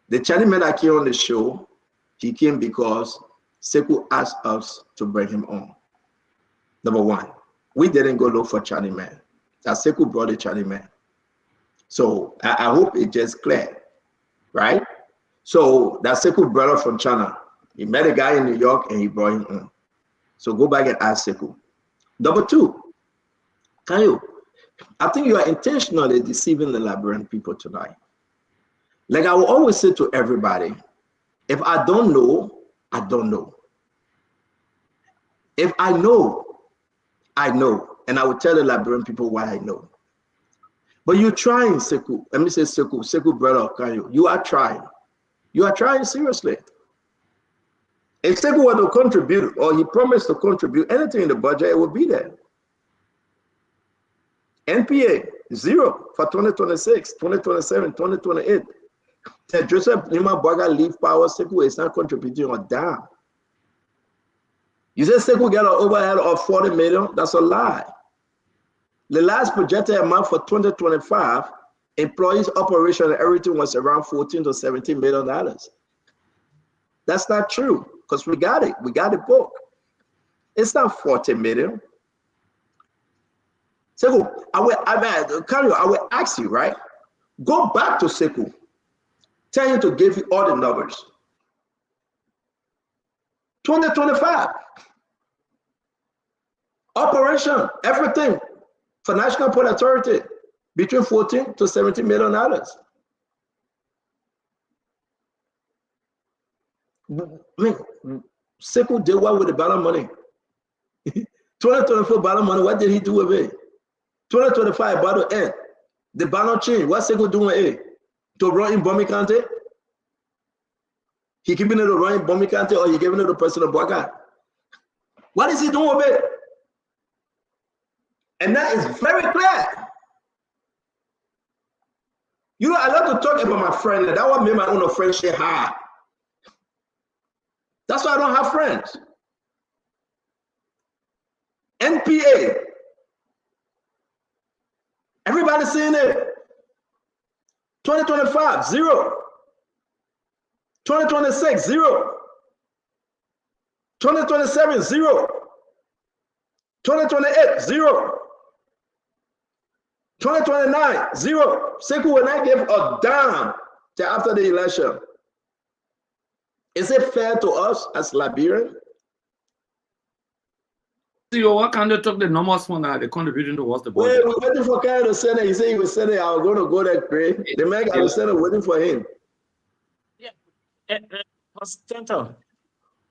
The Chinese man that came on the show, he came because Seku asked us to bring him on. Number one, we didn't go look for Chinese man. That Seku brought the Chinese man. So I hope it just clear, right? So that Seku brother from China, he met a guy in New York and he brought him on. So go back and ask Seku. Number two, I think you are intentionally deceiving the Liberian people tonight. Like I will always say to everybody, if I don't know, I don't know. If I know, I know. And I will tell the Liberian people why I know. But you're trying, Seku. Let me say Seku brother, you are trying. You are trying seriously. If Seku were to contribute, or he promised to contribute anything in the budget, it will be there. NPA, 0 for 2026, 2027, 2028. Joseph Lima Boga leave power, Seku is not contributing or down. You say Seku get an overhead of 40 million? That's a lie. The last projected amount for 2025, employees, operation, and everything was around $14 to $17 million. That's not true because we got it. We got it booked. It's not 40 million. So I will ask you, right? Go back to Sekou. Tell him to give you all the numbers. 2025. Operation, everything for National Port Authority between 14 to 17 million dollars. Sekou did what with the ballot money? 2024 ballot money, what did he do with it? 2025 ballot end. The ballot change, what's Sekou doing with it? To run in Bomi County? He keeping it to run in Bomi County or he giving it to President Boakai? What is he doing with it? And that is very clear. You know, I love to talk about my friend. That what made my own friendship hard. That's why I don't have friends. NPA. Everybody saying it. 2025, 0. 2026, 0. 2027, 0. 2028, 0. 2029, 0. Sekou will not give a damn till after the election. Is it fair to us as Liberians? CEO, what kind of talk the normal one are they contributing towards the budget? We're waiting for Kyle to send it. He said he was sending it. I was going to go there, pray. The man got to send it, waiting for him. Pastor,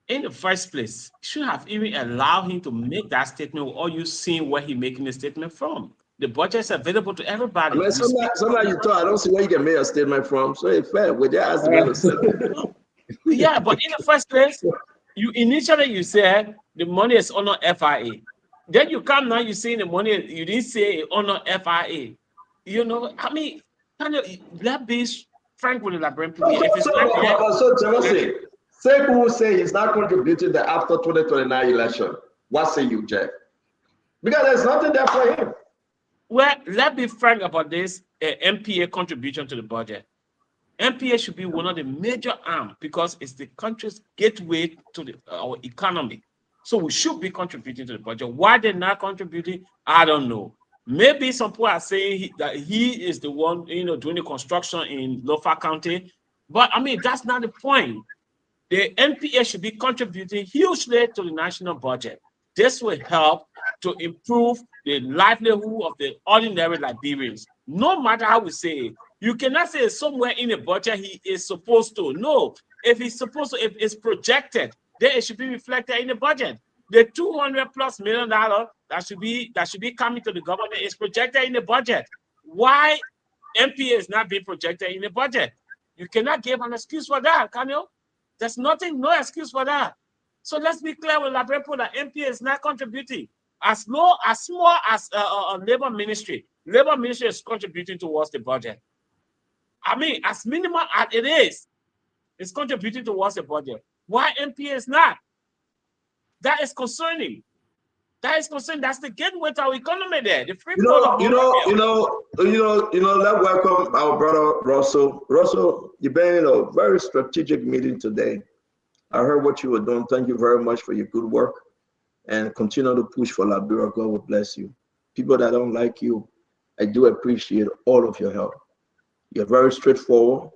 in the first place, you should have even allowed him to make that statement, or you seen where he making the statement from. The budget is available to everybody. I mean, sometimes you talk, I don't see where you can make a statement from. So it's fair. We just ask the man to send it. Yeah, but in the first place, you initially said the money is on FIA. Then you come now, you say the money, you didn't say on FIA. You know, I mean, kind of that be frank with the Liberian people. If it's So Timothy, Sekou say he's not contributing the after 2029 election. What say you, Jeff? Because there's nothing there for him. Well, let's be frank about this MPA contribution to the budget. MPA should be one of the major arms because it's the country's gateway to our economy. So we should be contributing to the budget. Why they're not contributing, I don't know. Maybe some people are saying that he is the one, doing the construction in Lofa County. But I mean, that's not the point. The NPA should be contributing hugely to the national budget. This will help to improve the livelihood of the ordinary Liberians. No matter how we say it, you cannot say somewhere in the budget he is supposed to. No, if he's supposed to, if it's projected, then it should be reflected in the budget. The $200+ million that should be coming to the government is projected in the budget. Why MPA is not being projected in the budget? You cannot give an excuse for that, can you? There's no excuse for that. So let's be clear with Liberian people that MPA is not contributing. As small as labor ministry is contributing towards the budget. I mean, as minimal as it is, it's contributing towards the budget. Why MPA is not? That is concerning. That is concerning. That's the gateway to our economy there. The free flow of let's welcome our brother Russell. Russell, you've been in a very strategic meeting today. I heard what you were doing. Thank you very much for your good work. And continue to push for Liberia. God will bless you. People that don't like you, I do appreciate all of your help. You're very straightforward.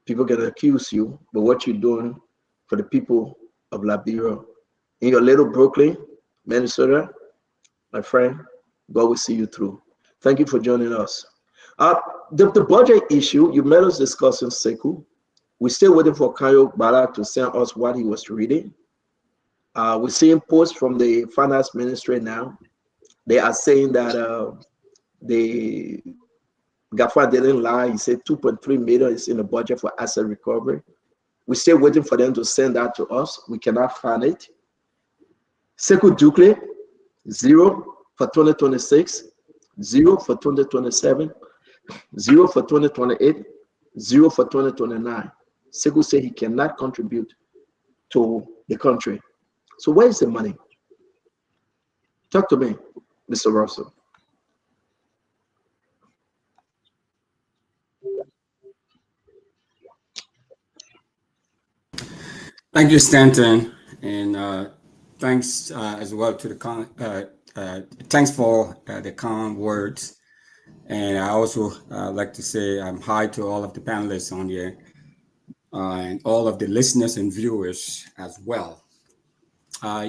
People can accuse you, but what you're doing for the people of Liberia, in your little Brooklyn, Minnesota, my friend, God will see you through. Thank you for joining us. The budget issue, you met us discussing Sekou. We're still waiting for Kayo Bala to send us what he was reading. We're seeing posts from the finance ministry now. They are saying that the Gaffa didn't lie. He said 2.3 million is in the budget for asset recovery. We're still waiting for them to send that to us. We cannot find it. Sekou Dukle, 0 for 2026, 0 for 2027, 0 for 2028, 0 for 2029. Sekou said he cannot contribute to the country. So where is the money? Talk to me, Mr. Russell. Thank you, Stanton, and thanks as well to the thanks for the kind words. And I also like to say hi to all of the panelists on here and all of the listeners and viewers as well.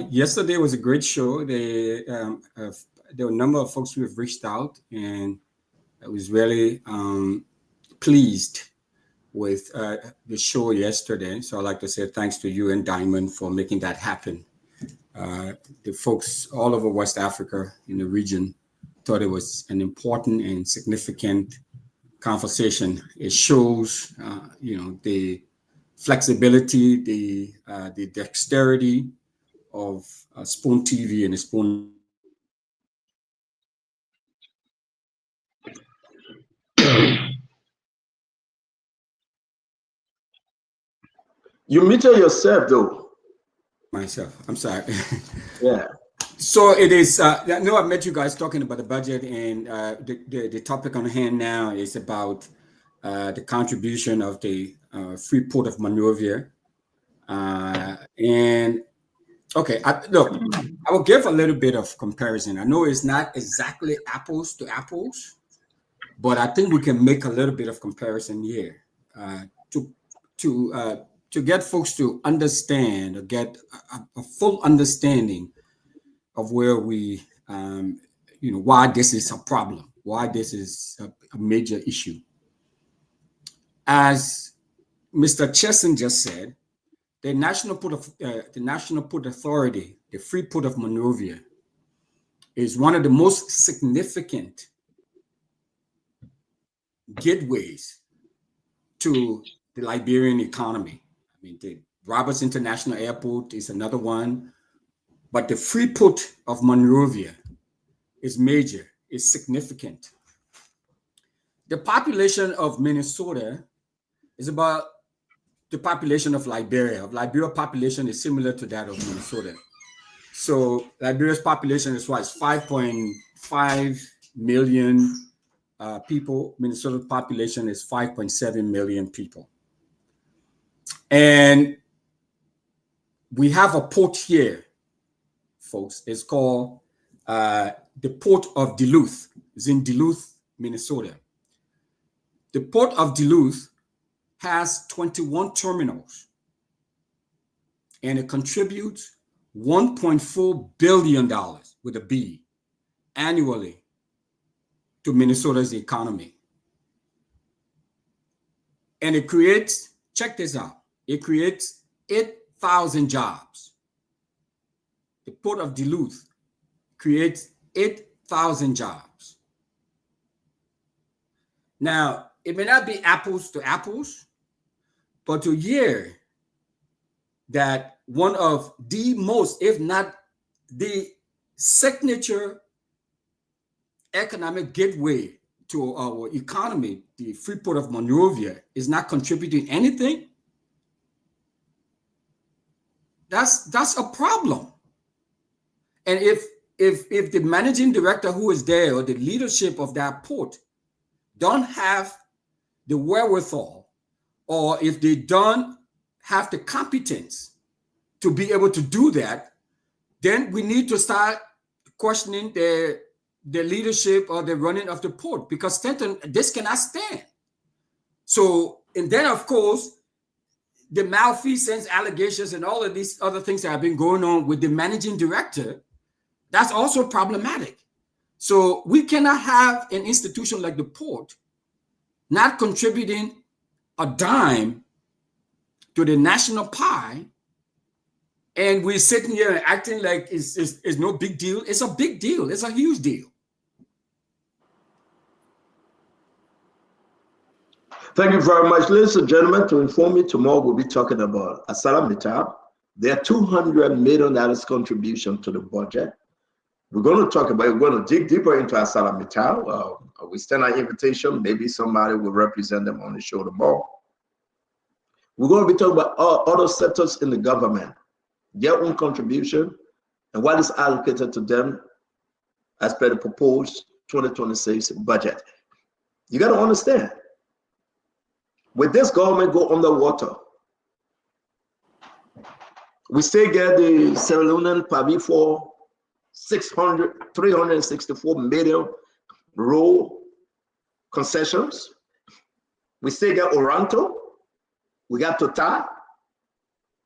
Yesterday was a great show. There were a number of folks who have reached out, and I was really pleased with the show yesterday. So I'd like to say thanks to you and Diamond for making that happen. The folks all over West Africa in the region thought it was an important and significant conversation. It shows, the flexibility, the dexterity of Spoon TV and the Spoon. You muted yourself, though. Myself, I'm sorry. Yeah. So it is. I know I've met you guys talking about the budget, and the topic on hand now is about the contribution of the Free Port of Monrovia. And okay, look, I will give a little bit of comparison. I know it's not exactly apples to apples, but I think we can make a little bit of comparison here to get folks to understand or get a full understanding of where we, why this is a problem, why this is a major issue. As Mr. Chesson just said, the National Port Authority, the Free Port of Monrovia, is one of the most significant gateways to the Liberian economy. I mean, the Roberts International Airport is another one, but the Free Port of Monrovia is major, is significant. The population of Minnesota is about the population of Liberia. Liberia population is similar to that of Minnesota. So Liberia's population is 5.5 million people. Minnesota's population is 5.7 million people. And we have a port here, folks. It's called the Port of Duluth. It's in Duluth, Minnesota. The Port of Duluth has 21 terminals, and it contributes $1.4 billion with a B annually to Minnesota's economy. And it creates, check this out, it creates 8,000 jobs. The Port of Duluth creates 8,000 jobs. Now, it may not be apples to apples, but to hear that one of the most, if not the signature economic gateway to our economy, the Free Port of Monrovia, is not contributing anything, that's a problem. And if the managing director who is there or the leadership of that port don't have the wherewithal, or if they don't have the competence to be able to do that, then we need to start questioning the leadership or the running of the port, because Stanton, this cannot stand. So, and then of course, the malfeasance allegations and all of these other things that have been going on with the managing director, that's also problematic. So we cannot have an institution like the port not contributing a dime to the national pie, and we're sitting here and acting like it's no big deal. It's a big deal. It's a huge deal. Thank you very much. Ladies and gentlemen, to inform you, tomorrow we'll be talking about ArcelorMittal. Their $200 million contribution to the budget. We're going to dig deeper into ArcelorMittal. We send an invitation. Maybe somebody will represent them on the show tomorrow. We're going to be talking about other sectors in the government, their own contribution, and what is allocated to them as per the proposed 2026 budget. You got to understand, with this government go underwater, We still get the Sierra Leonean Pavi for 364 million road concessions. We still get Oranto. We got Total.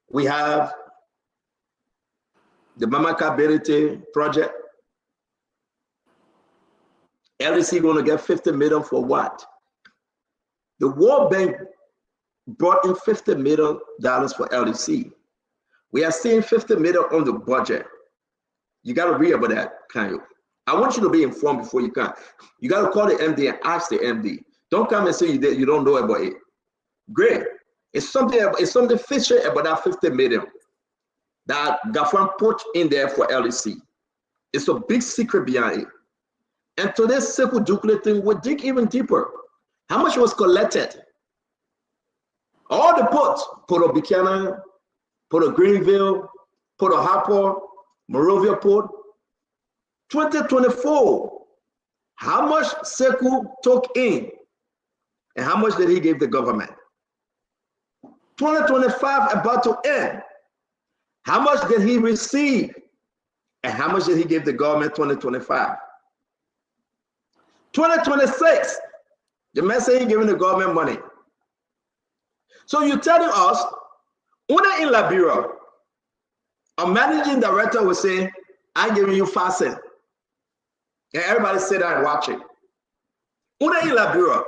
We have the Mamaka Berete project. LEC going to get 50 million for what? The World Bank brought in $50 million for LEC. We are seeing 50 million on the budget. You got to read about that, kind of. I want you to be informed before you come. You got to call the MD and ask the MD. Don't come and say you don't know about it. Great. It's something fishy about that 50 million that Gafran put in there for LEC. It's a big secret behind it. And today's simple Dukle thing would dig even deeper. How much was collected? All the ports, Port of Buchanan, Port of Greenville, Port of Harper, Monrovia Port, 2024. How much Sekou took in and how much did he give the government? 2025 about to end. How much did he receive and how much did he give the government 2025? 2026, the man saying he giving the government money. So you're telling us, Una in Liberia, a managing director will say, I'm giving you 5 cents. And everybody sit there and watch it. Una in Liberia,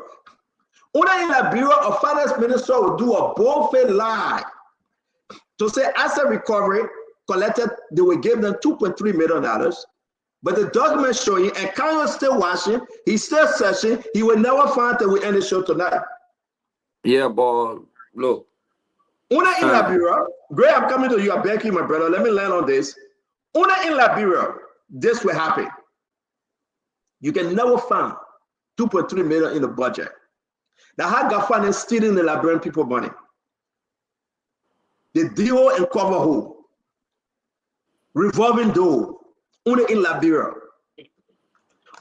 a finance minister will do a bold-faced lie to say asset recovery collected, they will give them $2.3 million. But the document showing, and Congress still watching, he's still searching, he will never find that we end the show tonight. Yeah, but look. Una in Liberia, Gray, I'm coming to you, I beg you, my brother, let me land on this. Una in Liberia, this will happen. You can never find 2.3 million in the budget. Now, how Gafan is stealing the Liberian people money? The deal and cover hole, revolving door, Una in Liberia.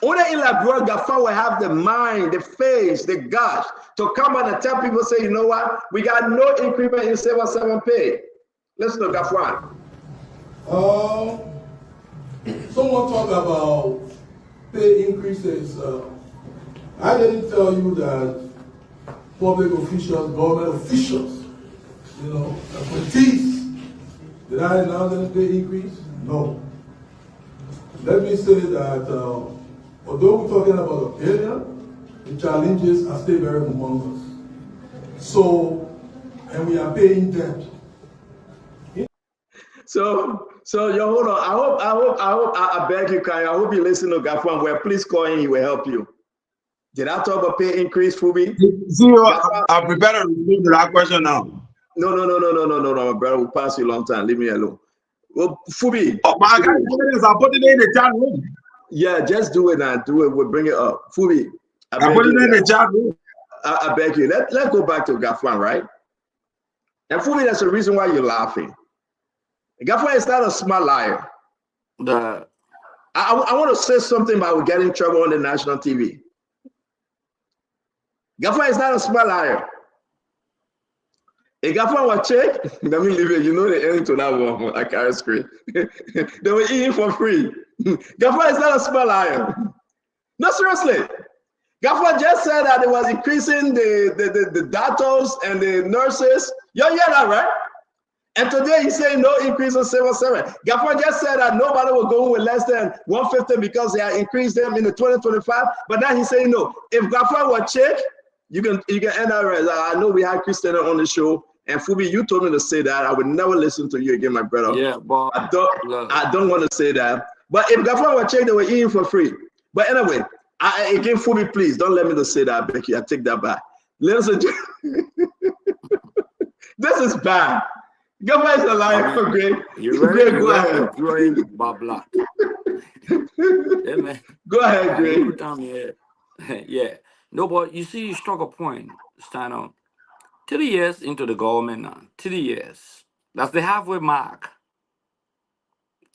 Una in Liberia, Gafan will have the mind, the face, the guts to come out and tell people, say, you know what? We got no increment in 7 pay. Listen to Gafan. Someone talked about pay increases. I didn't tell you that public officials, government officials, appointees, did I announce any pay increase? No. Let me say that although we're talking about $1 billion, the challenges are still very humongous. So, and we are paying debt. So yo, hold on. I beg you, Kai. I hope you listen to Gafan. Well, please call in. He will help you. Did I talk about pay increase, Fubi? I'm prepared to respond to that question now. No, my brother. We'll pass you a long time. Leave me alone. Well, Fubi. Oh, my guy, I'm putting it in the chat room. Yeah, just do it now. Do it. We'll bring it up. Fubi. I'm putting it in the chat room. I beg you. Let's go back to Gafan, right? And Fubi, that's the reason why you're laughing. Gafan is not a smart liar. I want to say something, but I will get in trouble on the national TV. Gafan is not a smart liar. If Gafan was check, let me leave it. You know the ending to that one. I can't scream. They were eating for free. Gafan is not a smart liar. No, seriously. Gafan just said that it was increasing the doctors and the nurses. You hear that, right? And today he's saying no increase on 7.7. Gafan just said that nobody will go with less than 150 because they have increased them in the 2025. But now he's saying no. If Gafan will check, you can end up right. I know we had Christian on the show, and Fubi, you told me to say that. I would never listen to you again, my brother. Yeah, but I don't want to say that. But if Gafan will check, they were eating for free. But anyway, again, Fubi, please don't let me to say that, Becky. I take that back. Listen, this is bad. Gafan is a liar, Greg. Go ahead. Yeah, man. Go ahead, Greg. Yeah. No, but you see, you struck a point, Steiner. 3 years into the government now, 3 years. That's the halfway mark.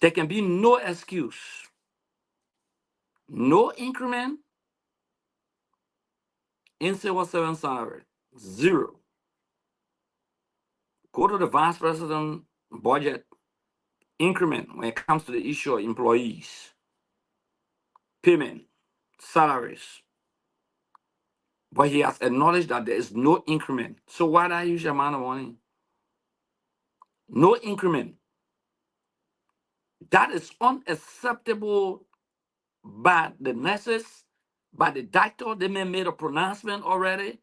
There can be no excuse. No increment in civil servant salary. 0. Go to the vice president budget increment when it comes to the issue of employees, payment, salaries. But he has acknowledged that there is no increment. So why that huge amount of money? No increment. That is unacceptable by the nurses, by the doctor. They may made a pronouncement already,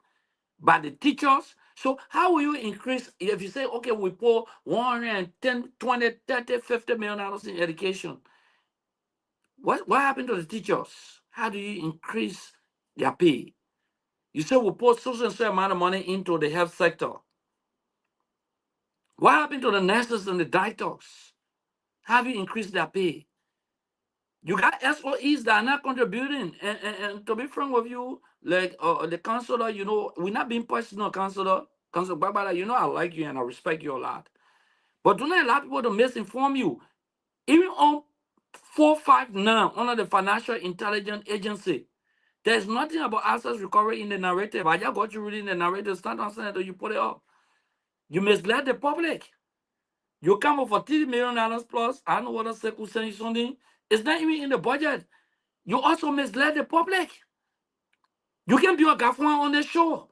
by the teachers. So how will you increase if you say, okay, we pour 110, 20, 30, $50 million in education? What happened to the teachers? How do you increase their pay? You say we pour so and so amount of money into the health sector. What happened to the nurses and the doctors? How do you increase their pay? You got SOEs that are not contributing. And to be frank with you, like the counselor, you know, we're not being personal, counselor. Counselor Barbara, you know I like you and I respect you a lot. But do not allow people to misinform you. Even on 459 under the Financial Intelligence Agency, there's nothing about assets recovery in the narrative. I just got you reading the narrative, stand on Senate, you put it up. You misled the public. You come up for $30 million plus. I don't know what else they could send you something. It's not even in the budget. You also misled the public. You can be a Gafwan on the show.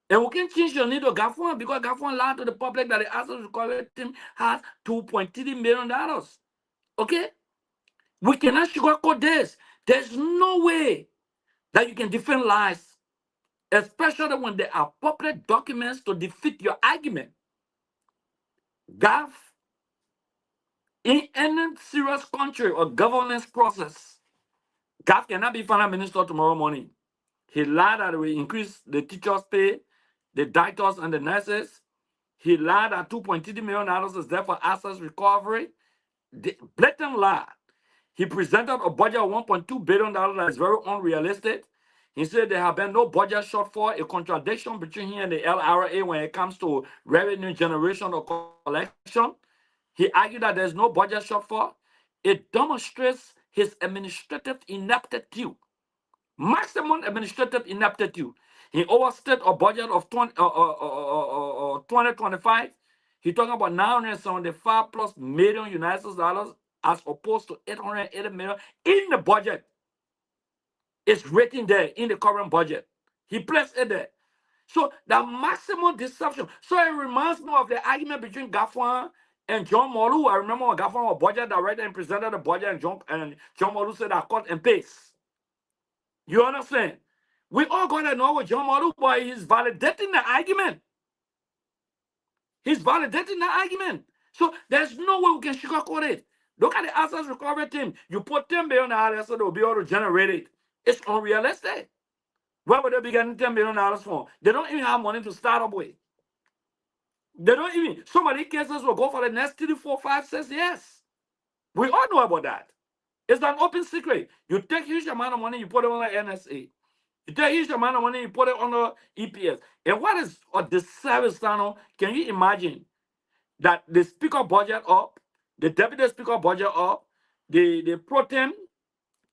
And we can change your name to Gafwan because Gafwan lied to the public that the assets recovery team has $2.3 million. Okay? We cannot sugarcoat this. There's no way that you can defend lies, especially when there are public documents to defeat your argument. Gav, in any serious country or governance process, Gav cannot be finance minister tomorrow morning. He lied that we increase the teachers' pay, the doctors and the nurses. He lied that $2.3 million is there for assets recovery. The blatant lie. He presented a budget of $1.2 billion that is very unrealistic. He said there have been no budget shortfall, a contradiction between him and the LRA when it comes to revenue generation or collection. He argued that there's no budget shortfall. It demonstrates his administrative ineptitude, maximum administrative ineptitude. He overstated a budget of 2025. He talking about 975 plus million United States dollars as opposed to 880 million in the budget. It's written there in the current budget. He placed it there. So the maximum deception. So it reminds me of the argument between Gafwan and John Molu. I remember when Gafwan was budget director and presented the budget, and John Molu said that cut and paste. You understand? We all gonna know what John Molu, but he's validating the argument. He's validating the argument. So there's no way we can sugarcoat it. Look at the assets recovery team. You put $10 billion so they'll be able to generate it. It's unrealistic. Where would they be getting $10 billion from? They don't even have money to start up with. They don't even. Some of these cases will go for the next 3, 4, 5, 6 years. We all know about that. It's an open secret. You take huge amount of money, you put it on the NSA. You take huge amount of money, you put it on the EPS. And what is a disservice, Tano? Can you imagine that the speaker budget up, the deputy speaker budget up, the pro tem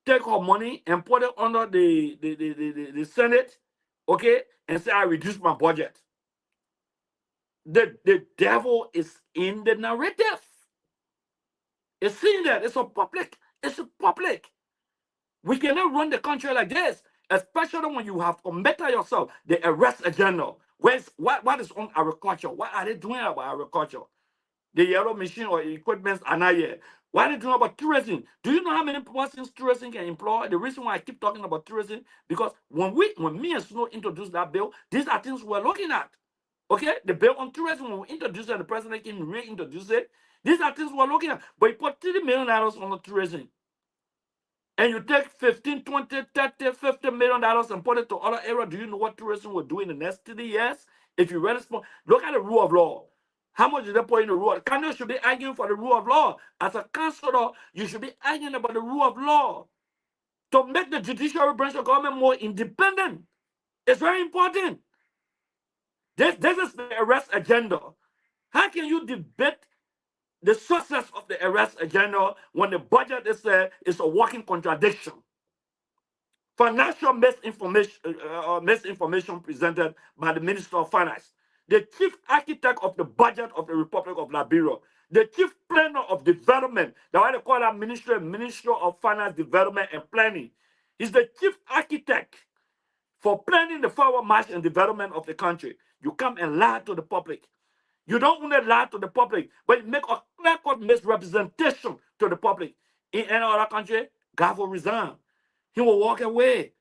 take her money and put it under the Senate, okay, and say, I reduce my budget. The devil is in the narrative. It's seen that. It's a public. It's a public. We cannot run the country like this, especially when you have committed yourself the arrest agenda. What is on agriculture? What are they doing about agriculture? The yellow machine or equipment are not here. What are they doing about tourism? Do you know how many persons tourism can employ? The reason why I keep talking about tourism, because when me and Snow introduced that bill, these are things we're looking at. Okay, the bill on tourism, when we introduced it, the president can reintroduce it. These are things we're looking at. But you put $30 million on the tourism, and you take 15, 20, 30, $50 million and put it to other areas. Do you know what tourism will do in the next 30 years? If you really look at the rule of law. How much did they put in the rule? Candidates should be arguing for the rule of law. As a councillor, you should be arguing about the rule of law to make the judiciary branch of government more independent. It's very important. This is the arrest agenda. How can you debate the success of the arrest agenda when the budget is a walking contradiction? Financial misinformation presented by the Minister of Finance. the chief architect of the budget of the Republic of Liberia, the chief planner of development, that's why they call that Ministry of Finance, Development and Planning. He's the chief architect for planning the forward march and development of the country. You come and lie to the public. You don't only lie to the public, but you make a clear-cut misrepresentation to the public. In any other country, God will resign. He will walk away.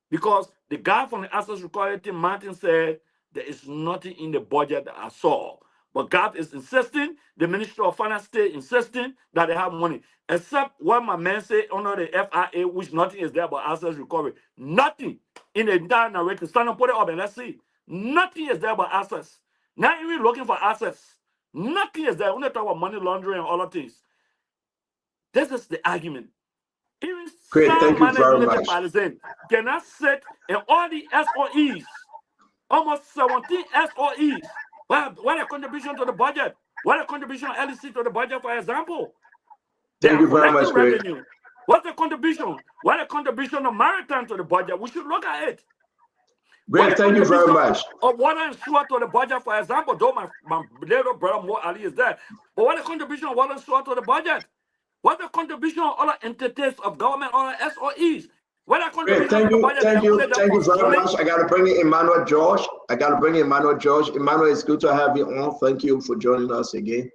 Because the guy from the Access Recovery Team, Martin, said there is nothing in the budget that I saw. But God is insisting, the Ministry of Finance state insisting that they have money. Except what my man said under the FIA, which nothing is there but Access Recovery. Nothing in the entire narrative. Stand and put it up and let's see. Nothing is there but access. Not even looking for access. Nothing is there. When they talk about money laundering and other things. This is the argument. Even Great, thank you Managed very Unity much. Palestine cannot sit in all the SOEs, almost 17 SOEs. What a contribution to the budget? What a contribution of LEC to the budget, for example? They Thank are you very much, collecting Greg. revenue. What's the contribution? What a contribution of maritime to the budget? We should look at it. Greg, thank you very much. Of water and sewer to the budget, for example, though my little brother Mo Ali is there. But what a contribution of water and sewer to the budget? What the contribution of other entities of government, other SOEs? What a contribution Great, thank to the you, budget? thank you very much. I got to bring in Emmanuel George. Emmanuel, it's good to have you on. Thank you for joining us again.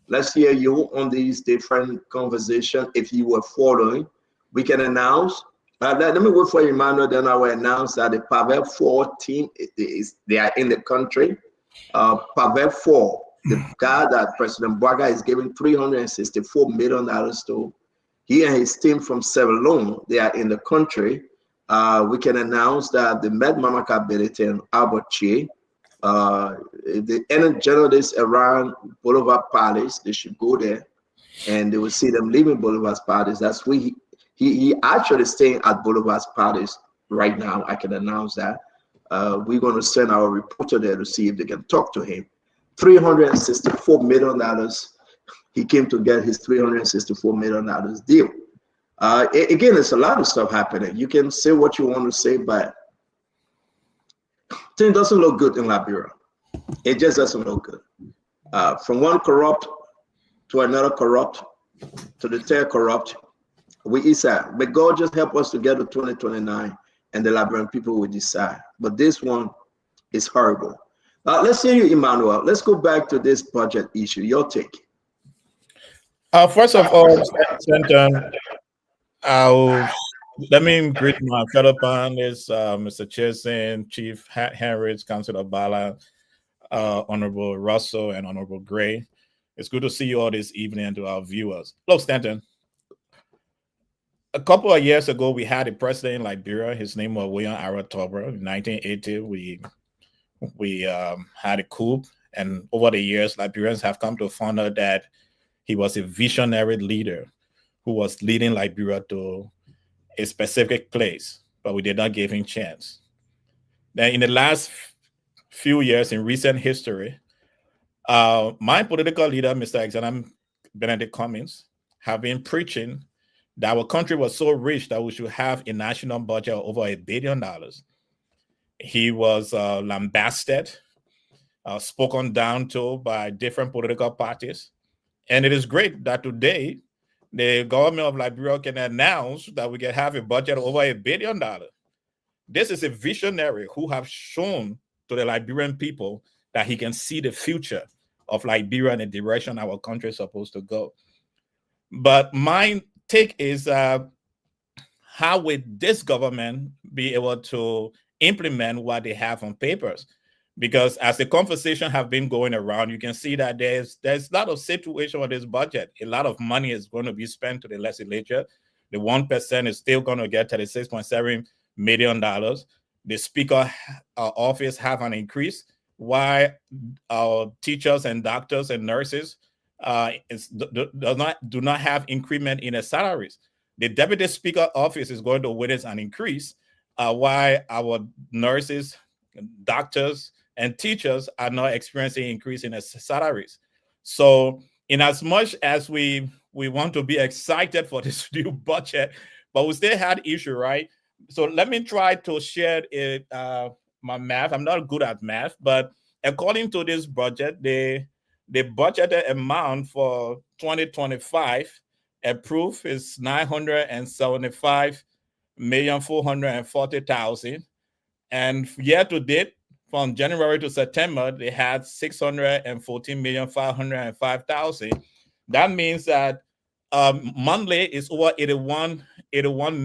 Let's hear you on these different conversations. If you were following, we can announce. Let me wait for Emmanuel, then I will announce that the Pavel 4 team, they are in the country. Pavel 4, the guy that President Bwaga is giving $364 million to, he and his team from Sierra Leone, they are in the country. We can announce that the Med Mamaka Ability and Albert Che, the energy journalists around Boulevard Palace, they should go there and they will see them leaving Boulevard Palace. That's where he actually staying at Boulevard Palace right now. I can announce that. We're going to send our reporter there to see if they can talk to him. $364 million. He came to get his $364 million deal. Again, there's a lot of stuff happening. You can say what you want to say, but things doesn't look good in Liberia. It just doesn't look good. From one corrupt to another corrupt to the third corrupt, we decide. But God just help us to get to 2029 and the Liberian people will decide. But this one is horrible. Let's hear you, Emmanuel. Let's go back to this budget issue. Your take. First of all, Stanton, let me greet my fellow panelists, Mr. Chesson, Chief Henrich, Councilor Bala, Honorable Russell, and Honorable Gray. It's good to see you all this evening and to our viewers. Look, Stanton, a couple of years ago, we had a president in Liberia. His name was William Aratoba. In 1980, we had a coup, and over the years, Liberians have come to find out that he was a visionary leader who was leading Liberia to a specific place, but we did not give him a chance. Then in the last few years, in recent history, my political leader, Mr. Alexander Benedict Cummings, have been preaching that our country was so rich that we should have a national budget of over $1 billion. He was lambasted, spoken down to by different political parties. And it is great that today the government of Liberia can announce that we can have a budget of over $1 billion. This is a visionary who have shown to the Liberian people that he can see the future of Liberia and the direction our country is supposed to go. But my take is how would this government be able to implement what they have on papers? Because as the conversation have been going around, you can see that there's a lot of situation with this budget. A lot of money is going to be spent to the legislature. The 1% is still going to get $36.7 million. The speaker office have an increase. Why our teachers and doctors and nurses do not have increment in their salaries? The deputy speaker office is going to witness an increase. Why our nurses, doctors, and teachers are not experiencing increase in their salaries? So, in as much as we want to be excited for this new budget, but we still had issue, right? So let me try to share my math. I'm not good at math, but according to this budget, the budgeted amount for 2025 approved is 975,440,000, and year to date, from January to September, they had 614,505,000. That means that monthly is over 81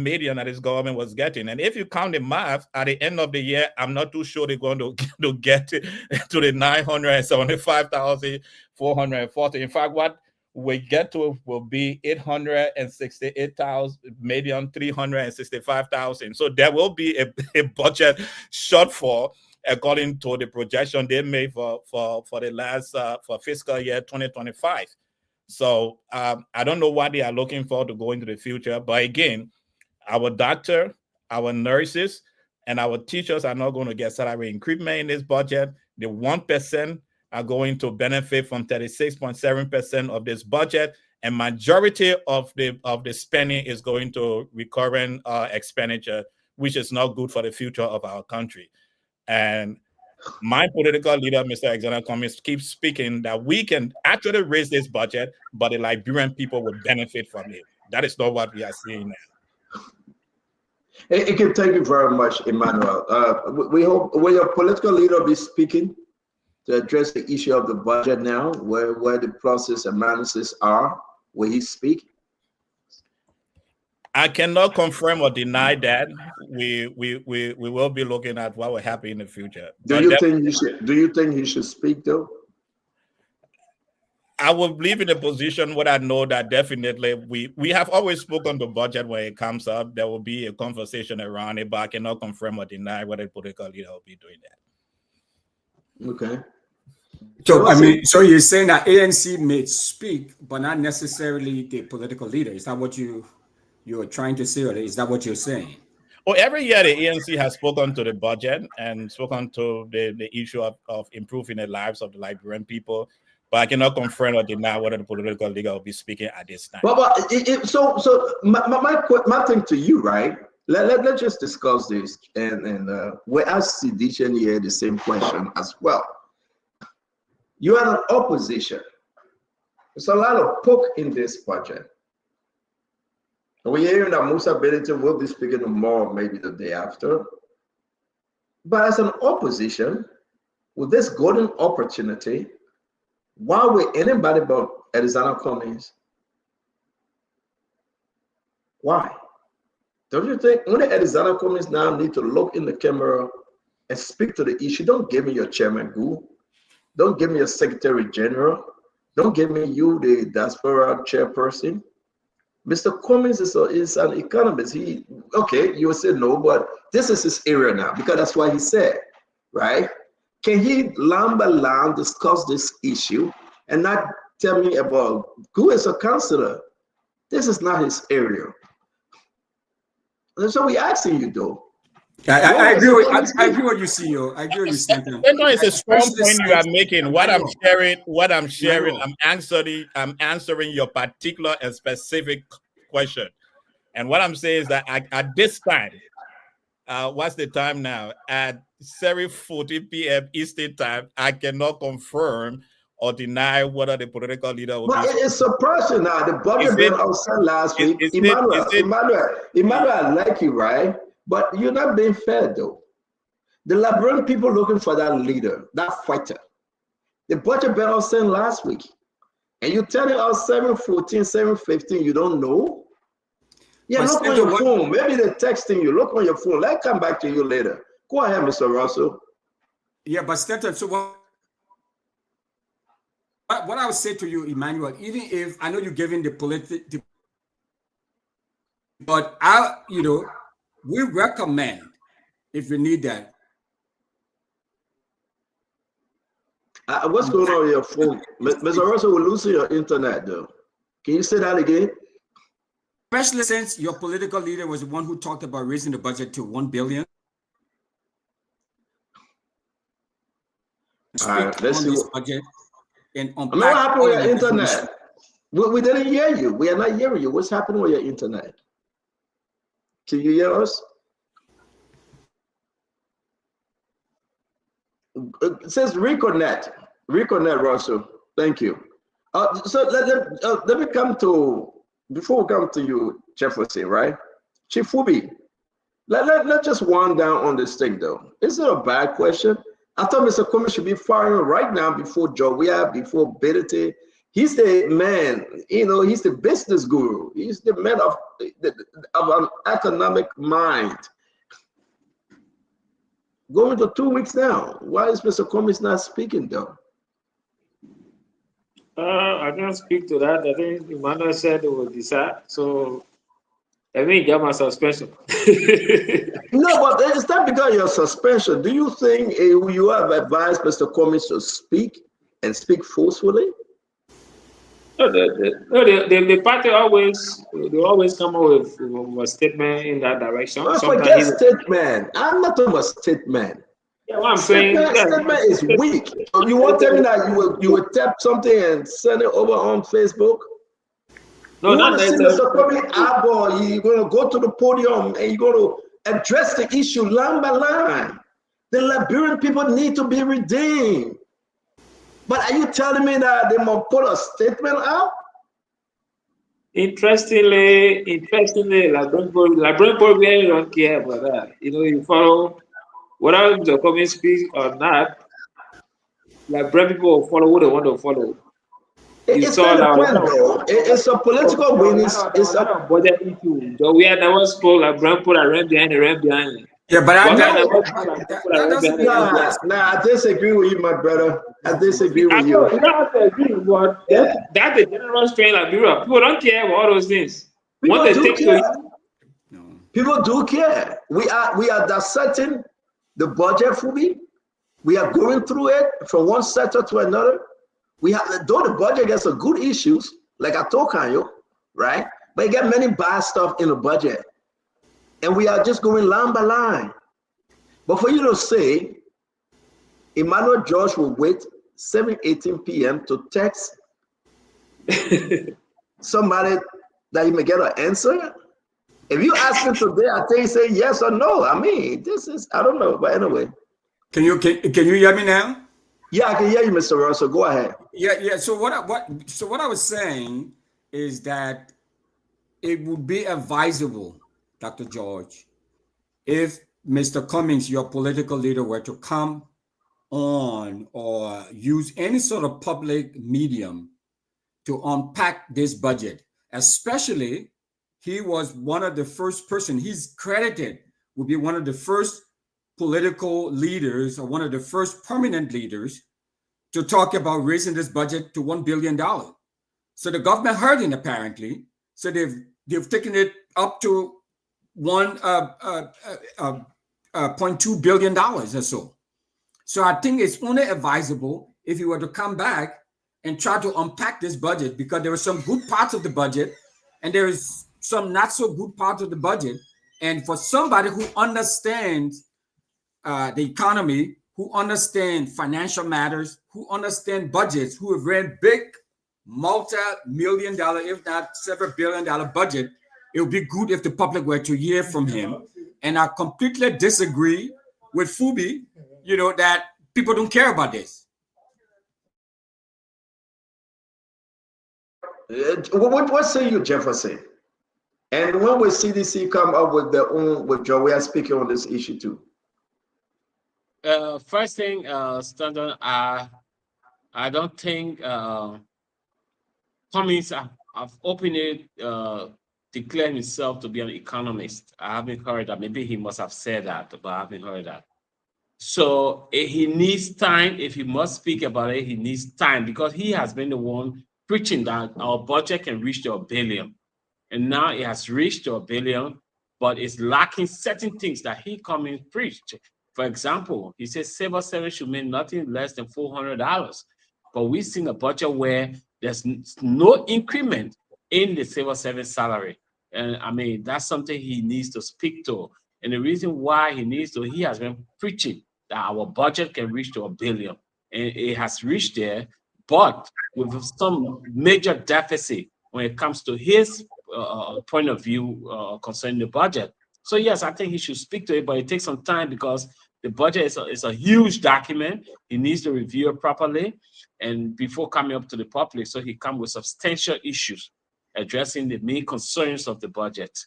million that this government was getting. And if you count the math at the end of the year, I'm not too sure they're going to get to the 975,440. In fact, what we get to will be 868,365,000. So there will be a budget shortfall according to the projection they made for the last for fiscal year 2025. So I don't know what they are looking for to go into the future. But again, our doctor, our nurses, and our teachers are not going to get salary increment in this budget. The 1% are going to benefit from 36.7% of this budget, and majority of the spending is going to recurrent expenditure, which is not good for the future of our country. And my political leader, Mr. Alexander Cummings, keeps speaking that we can actually raise this budget, but the Liberian people will benefit from it. That is not what we are seeing now. Thank you very much, Emmanuel. We hope, will your political leader be speaking to address the issue of the budget now, where the process analysis are? Will he speak? I cannot confirm or deny that. We will be looking at what will happen in the future. Do you think he should speak though? I will leave in a position where I know that definitely we have always spoken the budget when it comes up. There will be a conversation around it, but I cannot confirm or deny whether the political leader will be doing that. Okay. So I mean, so you're saying that ANC may speak, but not necessarily the political leader. Is that what you're trying to say, or is that what you're saying? Well, every year the ANC has spoken to the budget and spoken to the issue of improving the lives of the Liberian people, but I cannot confirm or deny whether the political leader will be speaking at this time. So my thing to you, right? Let's just discuss this, and we ask Sidishan here the same question as well. You are an opposition. There's a lot of poke in this budget. We're hearing that Musa Benedict will be speaking more maybe the day after. But as an opposition, with this golden opportunity, why would anybody but Alexander Cummings? Why? Don't you think only Alexander Cummings now need to look in the camera and speak to the issue? Don't give me your chairman, Goo. Don't give me your secretary general. Don't give me you, the diaspora chairperson. Mr. Cummings is an economist. Okay, you will say no, but this is his area now because that's what he said, right? Can he lamb by lamb discuss this issue and not tell me about who is a counselor? This is not his area. And so we're asking you though. I agree with you, CEO. I agree with you, Stanton. It's a strong point you are making. What I'm sharing, I'm answering your particular and specific question. And what I'm saying is that at this time, what's the time now? At 7:40 p.m. Eastern time, I cannot confirm or deny whether the political leader will be. It's surprising now. The budget been outside last week. Emmanuel, I like you, right? But you're not being fair, though. The Liberian people looking for that leader, that fighter. The budget been outside last week. And you're telling us 7:14, 7:15, you don't know? Yeah, look on your phone. Maybe they're texting you. Look on your phone. Let's come back to you later. Go ahead, Mr. Russell. Yeah, but Stanton, so what I would say to you, Emmanuel, even if I know you're giving the political, but we recommend if you need that. What's going on with your phone? Mr. Russell, we're losing your internet, though. Can you say that again? Especially since your political leader was the one who talked about raising the budget to $1 billion. All right, let's see what budget and what happened with your internet? We didn't hear you. We are not hearing you. What's happening with your internet? Can you hear us? It says reconnect. Reconnect, Russell. Thank you. So let me come to, before we come to you, Jefferson, right? Chief Fubi, let's just wind down on this thing, though. Is it a bad question? I thought Mr. Cummings should be firing right now before Joia, before Bedete. He's the man, he's the business guru. He's the man of an economic mind. Going to 2 weeks now. Why is Mr. Cummings not speaking, though? I can't speak to that. I think Emmanuel said it will decide. So I mean, get my suspension. No, but it's not because you're suspension. Do you think you have advised Mr. Cummings to speak and speak forcefully? No, the party always come up with a statement in that direction. Well, forget statement. I'm not talking about statement. Yeah, what I'm saying, statement is weak. So you want to tell me that you will tap something and send it over on Facebook? No, you not want to see necessarily. Mr. Public eyeball, you're going to go to the podium and you're going to address the issue line by line. The Liberian people need to be redeemed. But are you telling me that they must put a statement out? Interestingly, Liberian people really don't care about that. You follow whether the comment speak or not. Liberian people will follow what they want to follow. It's not the point, though. It's a political win. It's a budget issue. So we had never spoke Liberian people that ran behind. Yeah, but I disagree with you, my brother. I disagree with you. You don't have to agree, but that's the general strain of Europe. People don't care about all those things. People do care. People do care. We are dissecting the budget, Fubi. We are going through it from one sector to another. Though the budget gets some good issues, like I told Kanyo, right? But you get many bad stuff in the budget. And we are just going line by line. But for you to say, Emmanuel George will wait 7:18 p.m. to text somebody that you may get an answer. If you ask him today, I think he say yes or no. I mean, I don't know. But anyway. Can you hear me now? Yeah, I can hear you, Mr. Russell. Go ahead. Yeah. So what I was saying is that it would be advisable, Dr. George, if Mr. Cummings, your political leader, were to come on or use any sort of public medium to unpack this budget, especially he was one of the first person, he's credited, would be one of the first political leaders or one of the first permanent leaders to talk about raising this budget to $1 billion. So the government heard him apparently. So they've taken it up to $1.2 billion or so. So I think it's only advisable if you were to come back and try to unpack this budget, because there are some good parts of the budget and there is some not so good parts of the budget. And for somebody who understands the economy, who understand financial matters, who understand budgets, who have read big multi-million dollar, if not several billion-dollar budget, it would be good if the public were to hear from him. And I completely disagree with Fubi, that people don't care about this. What say you, Jefferson? And when will CDC come up with their own, with Joia speaking on this issue too? First thing, Stanton, I don't think Cummings have openly declared himself to be an economist. I haven't heard that. Maybe he must have said that, but I haven't heard that. So he needs time. If he must speak about it, he needs time, because he has been the one preaching that our budget can reach to $1 billion. And now it has reached to $1 billion, but it's lacking certain things that he Cummings preached. For example, he says civil service should mean nothing less than $400. But we've seen a budget where there's no increment in the civil service salary. And I mean, that's something he needs to speak to. And the reason why he has been preaching that our budget can reach to $1 billion. And it has reached there, but with some major deficit when it comes to his point of view concerning the budget. So yes, I think he should speak to it, but it takes some time, because The budget is a huge document. He needs to review it properly and before coming up to the public. So he come with substantial issues addressing the main concerns of the budget.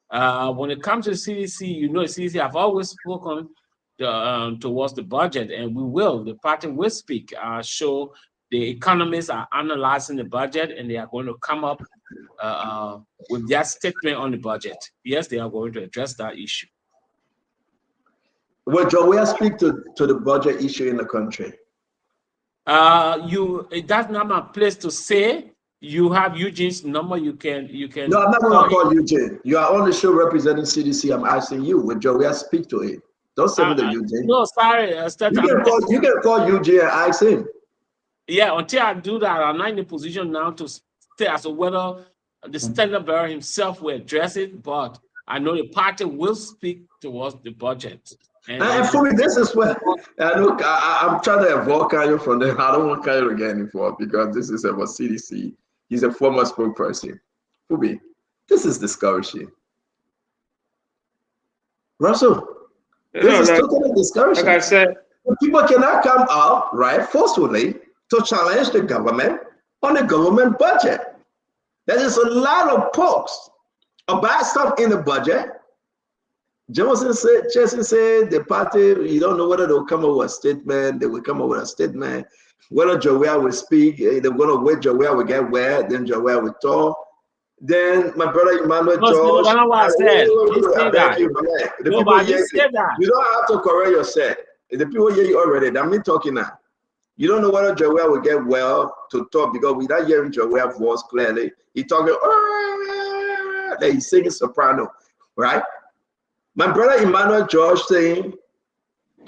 When it comes to the CDC, you know, CDC, I've always spoken towards the budget, and we will. The party will speak, show the economists are analyzing the budget, and they are going to come up with their statement on the budget. Yes, they are going to address that issue. Well, Joe, we speak to the budget issue in the country. That's not my place to say. You have Eugene's number. You can. No, I'm not going to call Eugene. You are on the show representing CDC. I'm asking you. With Joe, we speak to him. Don't send me to Eugene. No, sorry. You can call Eugene and ask him. Yeah, until I do that, I'm not in a position now to say as to whether the standard bearer himself will address it, but I know the party will speak towards the budget. And for me, this is where I'm trying to avoid Kanye from there. I don't want Kanye to get involved because this is about CDC. He's a former spokesperson. For me, this is discouraging. Russell, this is totally discouraging. Like I said, people cannot come out, right, forcefully to challenge the government on the government budget. There is a lot of pokes about stuff in the budget. Jesse said the party, you don't know whether they'll come up with a statement. They will come up with a statement. Whether Joel will speak, they're going to wait. Joel will get where, then Joel will talk. Then my brother Emmanuel George. That's what I said. You don't have to correct yourself. The people hear you already. I'm not talking now. You don't know whether Joel will get well to talk because without hearing Joel's voice clearly, he's talking, that he's singing soprano, right? My brother Emmanuel George saying,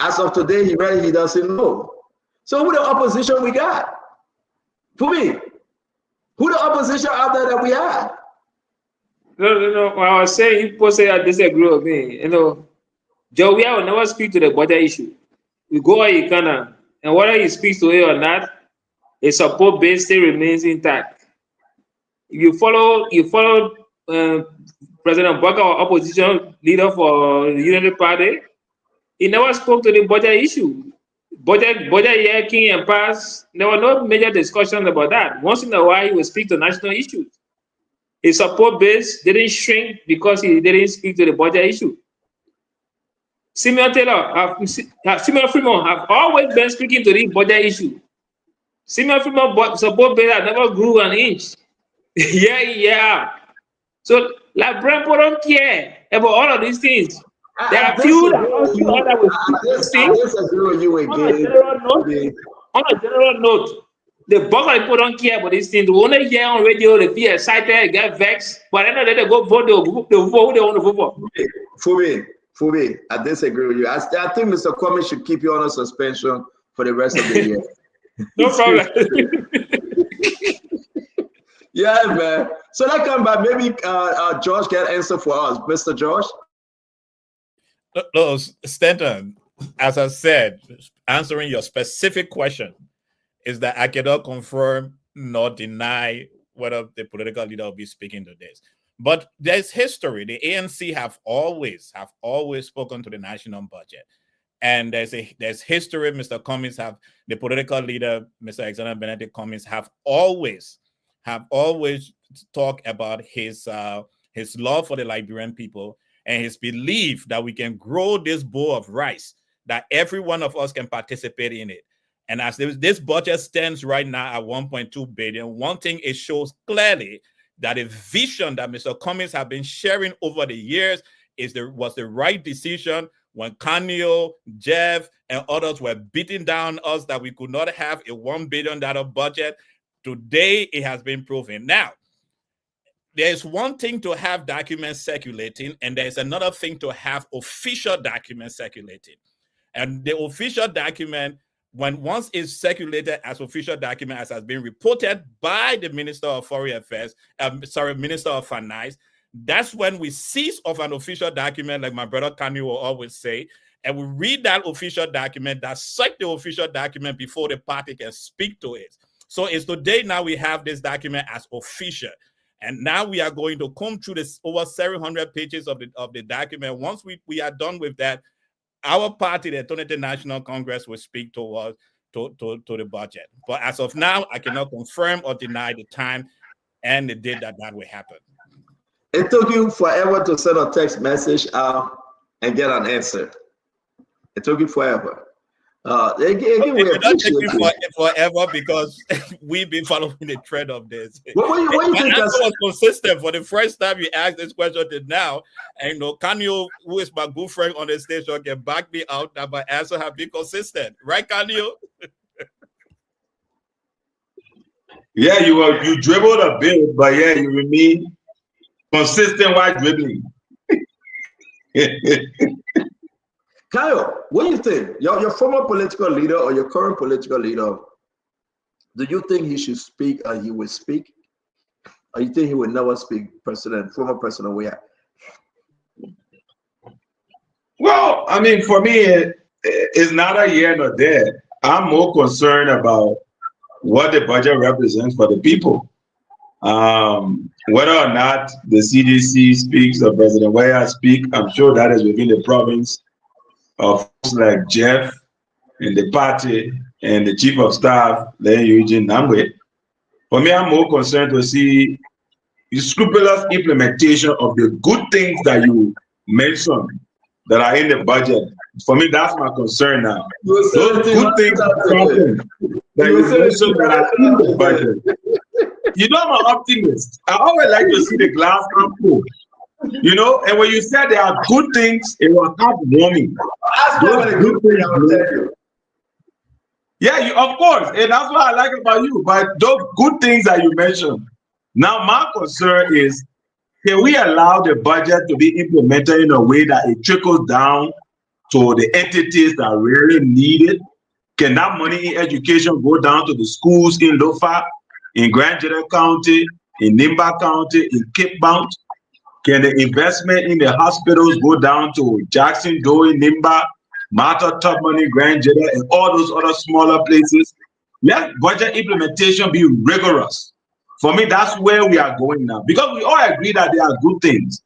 as of today, he doesn't know. So who the opposition we got? For me, who the opposition out there that we have? No. When I was saying, people say I disagree with me. You know, Joey will never speak to the budget issue. We go where you can, and whether he speaks to it or not, his support base still remains intact. If you follow President Baka, our opposition leader for the Unity Party, he never spoke to the budget issue. Budget year, king and pass, there were no major discussions about that. Once in a while, he would speak to national issues. His support base didn't shrink because he didn't speak to the budget issue. Simeon Fremont have always been speaking to the budget issue. Simeon Fremont support base never grew an inch. Yeah. So, like Brempo don't care about all of these things. There are few that on a general note, the bulk of people don't care about these things. We only hear on radio, they feel excited, get vexed, but at the end of the day, they go vote, they vote who they want to vote for. For me, I disagree with you. I think Mr. Cummings should keep you on a suspension for the rest of the year. No problem. Yeah, man. So that come back. Maybe George can answer for us. Mr. George? No, Stanton, as I said, answering your specific question is that I cannot confirm nor deny whether the political leader will be speaking to this. But there's history. The ANC have always spoken to the national budget. And there's history. Mr. Cummings the political leader, Mr. Alexander Benedict Cummings, have always talked about his love for the Liberian people and his belief that we can grow this bowl of rice, that every one of us can participate in it. And as this budget stands right now at 1.2 billion, one thing it shows clearly that a vision that Mr. Cummings have been sharing over the years was the right decision when Kanye, Jeff, and others were beating down us that we could not have a $1 billion budget. Today, it has been proven. Now, there's one thing to have documents circulating, and there's another thing to have official documents circulating. And the official document, once it's circulated as official document, as has been reported by the Minister of Foreign Affairs, Minister of Finance, that's when we cease of an official document, like my brother Kanye will always say, and we read that official document, dissect the official document before the party can speak to it. So it's today now we have this document as official. And now we are going to come through this over 700 pages of the document. Once we are done with that, our party, the 20th National Congress, will speak towards to the budget. But as of now, I cannot confirm or deny the time and the date that will happen. It took you forever to send a text message out and get an answer. It took you forever. Again, we It not take appreciate me you. forever because we've been following the trend of this. What you My think answer was consistent for the first time you asked this question to now. And you know, Kanyo, who is my good friend on the station, can back me out that my answer have been consistent. Right, Kanyo? Yeah, you dribbled a bit, but yeah, you remain consistent while dribbling. Kyle, what do you think? Your former political leader or your current political leader, do you think he should speak and he will speak? Or you think he will never speak, former president we have? Well, I mean, for me, it's not a here nor there. I'm more concerned about what the budget represents for the people. Whether or not the CDC speaks or President Weah speak, I'm sure that is within the province of folks like Jeff and the party and the chief of staff, then Eugene Nangwe. For me, I'm more concerned to see the scrupulous implementation of the good things that you mentioned that are in the budget. For me, that's my concern now. Those good things that you mentioned that are in the budget. You know, I'm an optimist. I always like to see the glass half full. You know, and when you said there are good things, it was heartwarming. Those good things, yeah, of course, and that's what I like about you. But those good things that you mentioned. Now, my concern is, can we allow the budget to be implemented in a way that it trickles down to the entities that really need it? Can that money in education go down to the schools in Lofa, in Grand General County, in Nimba County, in Cape Mount? Can the investment in the hospitals go down to Jackson, Doi, Nimba, Martha, Top Money, Grand General, and all those other smaller places? Let budget implementation be rigorous. For me, that's where we are going now, because we all agree that there are good things,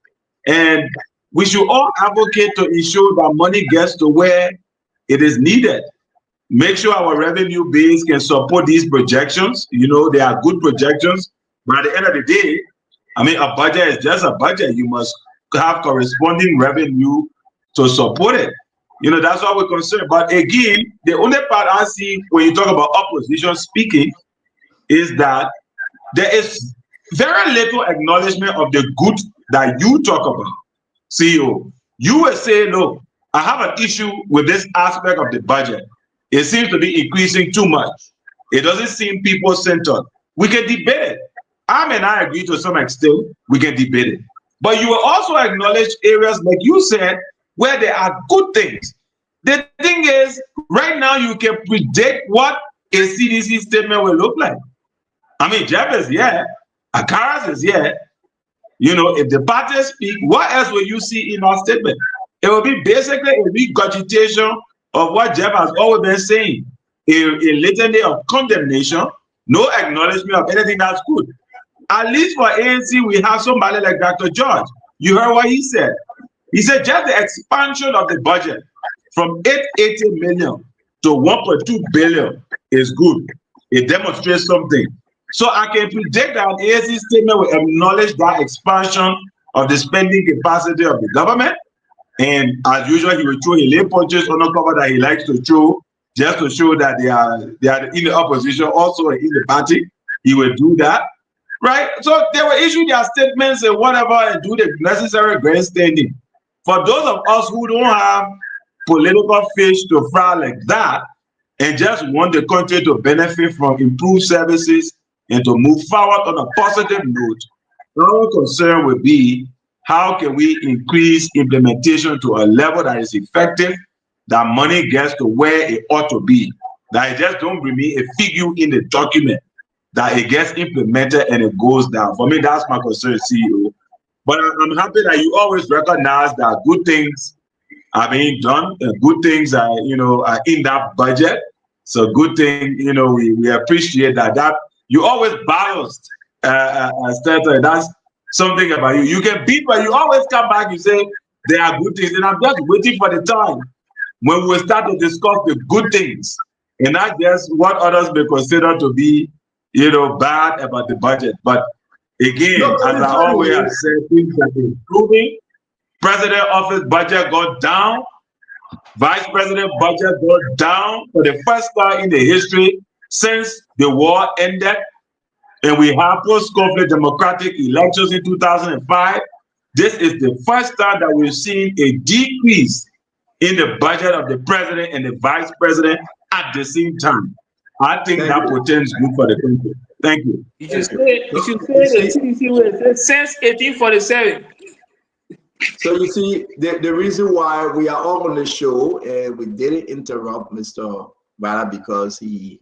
and we should all advocate to ensure that money gets to where it is needed. Make sure our revenue base can support these projections. You know, they are good projections, but at the end of the day, I mean, a budget is just a budget. You must have corresponding revenue to support it. You know, that's what we're concerned. But again, the only part I see when you talk about opposition speaking is that there is very little acknowledgement of the good that you talk about. CEO, you will say, look, I have an issue with this aspect of the budget. It seems to be increasing too much. It doesn't seem people-centered. We can debate it. I agree to some extent, we can debate it. But you will also acknowledge areas, like you said, where there are good things. The thing is, right now you can predict what a CDC statement will look like. I mean, Jeff is here, Akaras is here. You know, if the parties speak, what else will you see in our statement? It will be basically a regurgitation of what Jeff has always been saying. A litany of condemnation, no acknowledgement of anything that's good. At least for ANC, we have somebody like Dr. George. You heard what he said. He said just the expansion of the budget from 880 million to 1.2 billion is good. It demonstrates something. So I can predict that an ANC statement will acknowledge that expansion of the spending capacity of the government. And as usual, he will throw a lay punches on the cover that he likes to throw, just to show that they are in the opposition, also in the party. He will do that, right? So they will issue their statements and whatever and do the necessary grandstanding. For those of us who don't have political fish to fry like that and just want the country to benefit from improved services and to move forward on a positive note, our concern would be, how can we increase implementation to a level that is effective, that money gets to where it ought to be, that it just don't remain a figure in the document, that it gets implemented and it goes down. For me, that's my concern, CEO. But I'm happy that you always recognize that good things are being done, and good things are, are in that budget. So good thing, we appreciate that. That you always balanced, that's something about you. You can beat, but you always come back. You say there are good things, and I'm just waiting for the time when we start to discuss the good things and not just what others may consider to be, bad about the budget. But again, No, but as the I always funny have is, said, things are improving. President office budget got down. Vice President budget got down for the first time in the history since the war ended. And we have post-conflict democratic elections in 2005. This is the first time that we've seen a decrease in the budget of the president and the vice president at the same time. I think that portends good for the country. Thank you. You should say the CDC will say since 1847. So you see, the reason why we are all on the show and we didn't interrupt Mr. Bala because he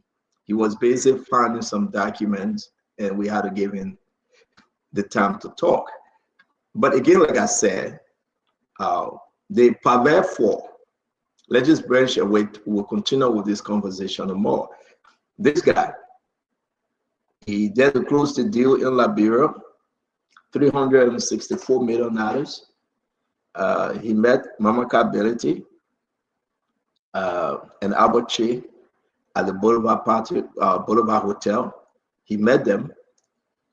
was busy finding some documents and we had to give him the time to talk. But again, like I said, the Paver 4, let's just branch away. We'll continue with this conversation more. This guy, he did close the deal in Liberia, $364 million. He met Mama Ability and Albert Che at the Boulevard Hotel. He met them.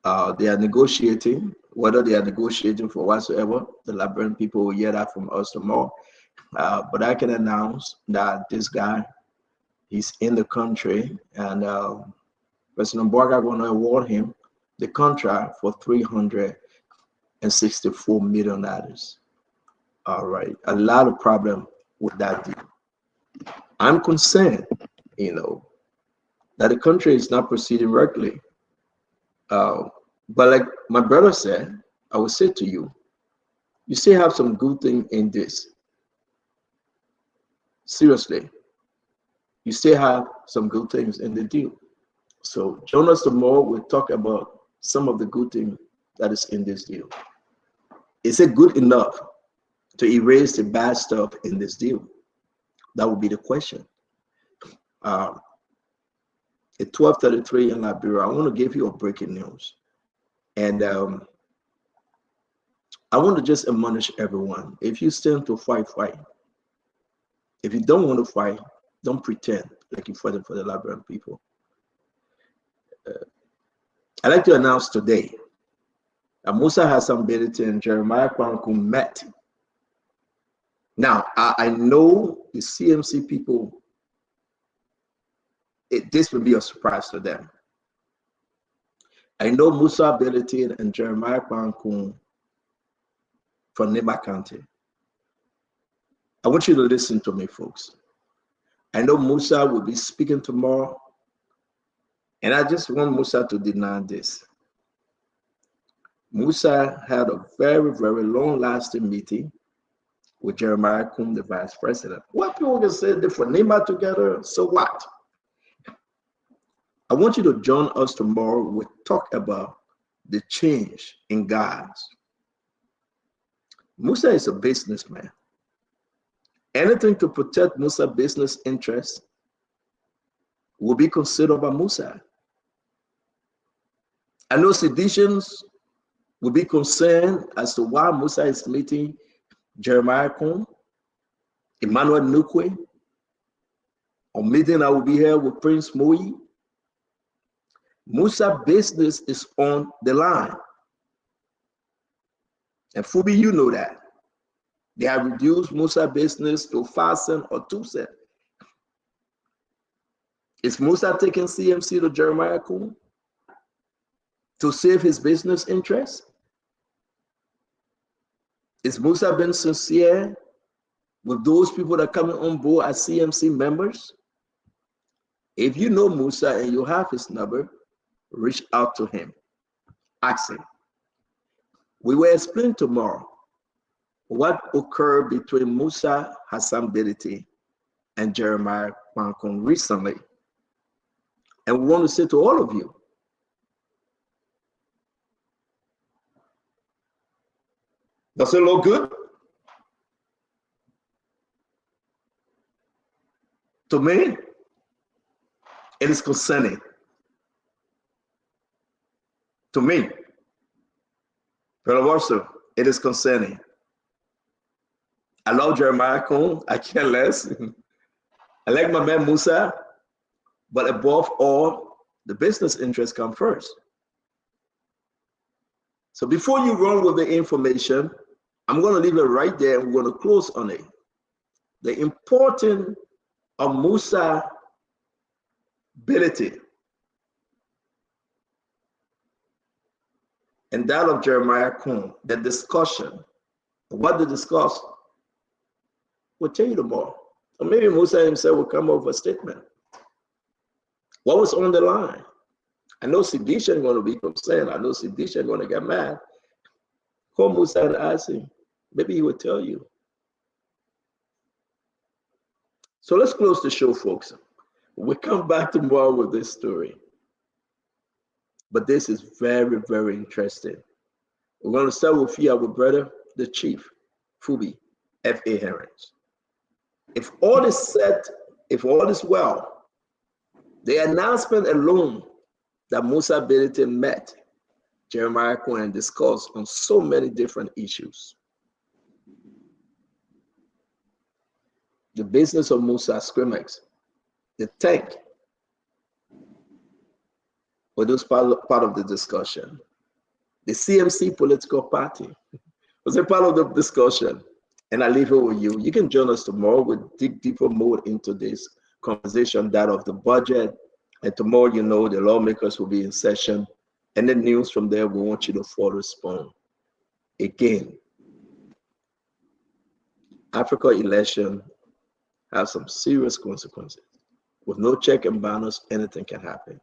They are negotiating. Whether they are negotiating for whatsoever, the Liberian people will hear that from us tomorrow. But I can announce that this guy, he's in the country, and President Borga going to award him the contract for $364 million. All right, a lot of problem with that deal. I'm concerned, that the country is not proceeding regularly. But like my brother said, I will say to you, you still have some good thing in this. Seriously, you still have some good things in the deal. So join us tomorrow. We'll talk about some of the good things that is in this deal. Is it good enough to erase the bad stuff in this deal? That would be the question. At 12:33 in Liberia, I want to give you a breaking news. And I want to just admonish everyone. If you stand to fight, fight. If you don't want to fight, don't pretend like you're fighting for the Liberian people. I'd like to announce today that Musa Hassan Ability and Jeremiah Kwanku met. Now, I know the CMC people, this will be a surprise to them. I know Musa Ability and Jeremiah Kwanku from Neba County. I want you to listen to me, folks. I know Musa will be speaking tomorrow, and I just want Musa to deny this. Musa had a very, very long-lasting meeting with Jeremiah Kum, the vice president. What people can say they for Neba together, so what? I want you to join us tomorrow. We'll talk about the change in God's. Musa is a businessman. Anything to protect Musa's business interests will be considered by Musa. I know seditions will be concerned as to why Musa is meeting Jeremiah Kum, Emmanuel Nukwe, or meeting I will be here with Prince Moi. Musa's business is on the line. And Fubi, you know that. They have reduced Musa's business to 5 cents or 2 cents. Is Musa taking CMC to Jeremiah Kum to save his business interests? Is Musa being sincere with those people that are coming on board as CMC members? If you know Musa and you have his number, reach out to him. Ask him. We will explain tomorrow what occurred between Musa Hassan Ability and Jeremiah Kwanku recently. And we want to say to all of you, does it look good? To me, it is concerning. To me, Brother Warsaw, it is concerning. I love Jeremiah Kuhn. I care less. I like my man Musa, but above all, the business interests come first. So before you run with the information, I'm going to leave it right there and we're going to close on it. The importance of Musa ability and that of Jeremiah Kuhn, the discussion, what they discuss, will tell you tomorrow. Or maybe Musa himself will come up with a statement. What was on the line? I know Sidisha is going to be concerned. I know Sidisha is going to get mad. Call Musa and ask him. Maybe he will tell you. So let's close the show, folks. We'll come back tomorrow with this story. But this is very, very interesting. We're going to start with you, our brother, the chief, Fubi, F.A. Herons. If all is set, if all is well, the announcement alone that Musa Benete met Jeremiah Cohen and discussed on so many different issues. The business of Musa Scrimex, the tank, was those part of the discussion. The CMC political party was a part of the discussion. And I leave it with you. You can join us tomorrow. We'll dig deeper more into this conversation, that of the budget. And tomorrow, you know, the lawmakers will be in session. And the news from there, we want you to follow Spawn. Again, Africa election have some serious consequences. With no check and balance, anything can happen.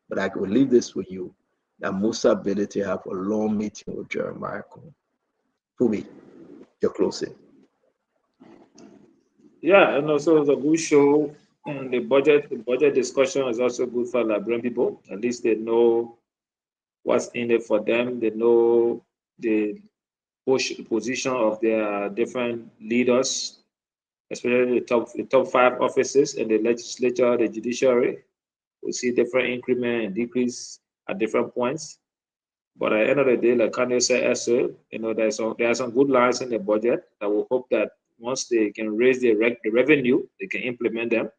But I will leave this with you, that Musa ability to have a long meeting with Jeremiah Cohen. Fubi, your closing. Yeah, and also it's a good show. And the budget discussion is also good for Liberian people. At least they know what's in it for them. They know the position of their different leaders, especially the top 5 offices in the legislature, the judiciary. We see different increment and decrease at different points. But at the end of the day, like Kanye said also, you know, there are some good lines in the budget that we hope that once they can raise the revenue, they can implement them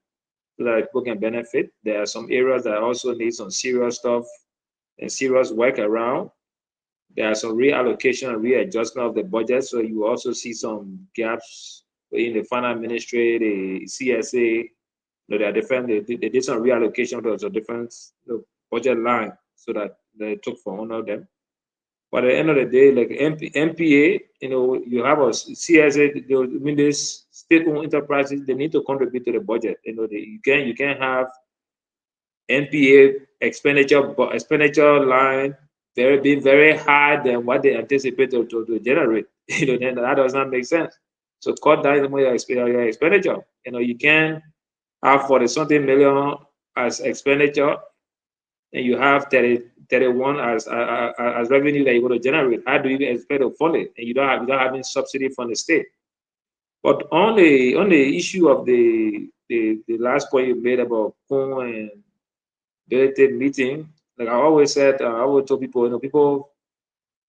so that people can benefit. There are some areas that also need some serious stuff and serious work around. There are some reallocation and readjustment of the budget. So you also see some gaps in the finance ministry, the CSA. You know, there are different, they did some reallocation of the different budget line so that they took for one of them. But at the end of the day, like MPA, you know, you have a CSA, I mean, this state-owned enterprises, they need to contribute to the budget. You know, you can't have NPA expenditure line being very high than what they anticipate to generate. You know, then that does not make sense. So cut down your expenditure. You know, you can have 40 something million as expenditure, and you have 31 as revenue that you're going to generate. How do you expect to fund it? And you don't have any subsidy from the state. But on the issue of the last point you made about Kuhn and Benete meeting, like I always said, I always tell people, you know, people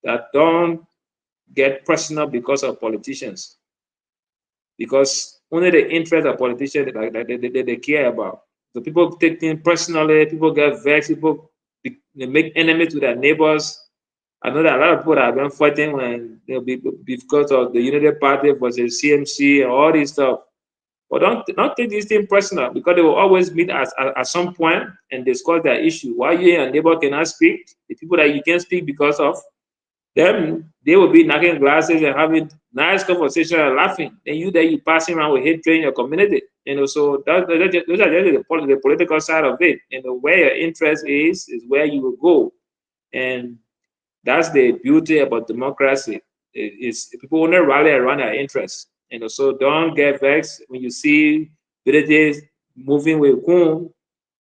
that don't get personal because of politicians, because only the interest of politicians that they care about. So people take things personally, people get vexed, people they make enemies with their neighbors. I know that a lot of people that have been fighting when because of the United Party versus CMC and all this stuff. But don't take this thing personal, because they will always meet at some point and discuss their issue. Why you and your neighbor cannot speak, the people that you can't speak because of, them, they will be knocking glasses and having nice conversation and laughing. And you passing around with hatred in your community. You know, so those are just the political side of it. You know, where your interest is where you will go. And that's the beauty about democracy. Is people only rally around their interests. You know, so don't get vexed when you see villages moving with Kun.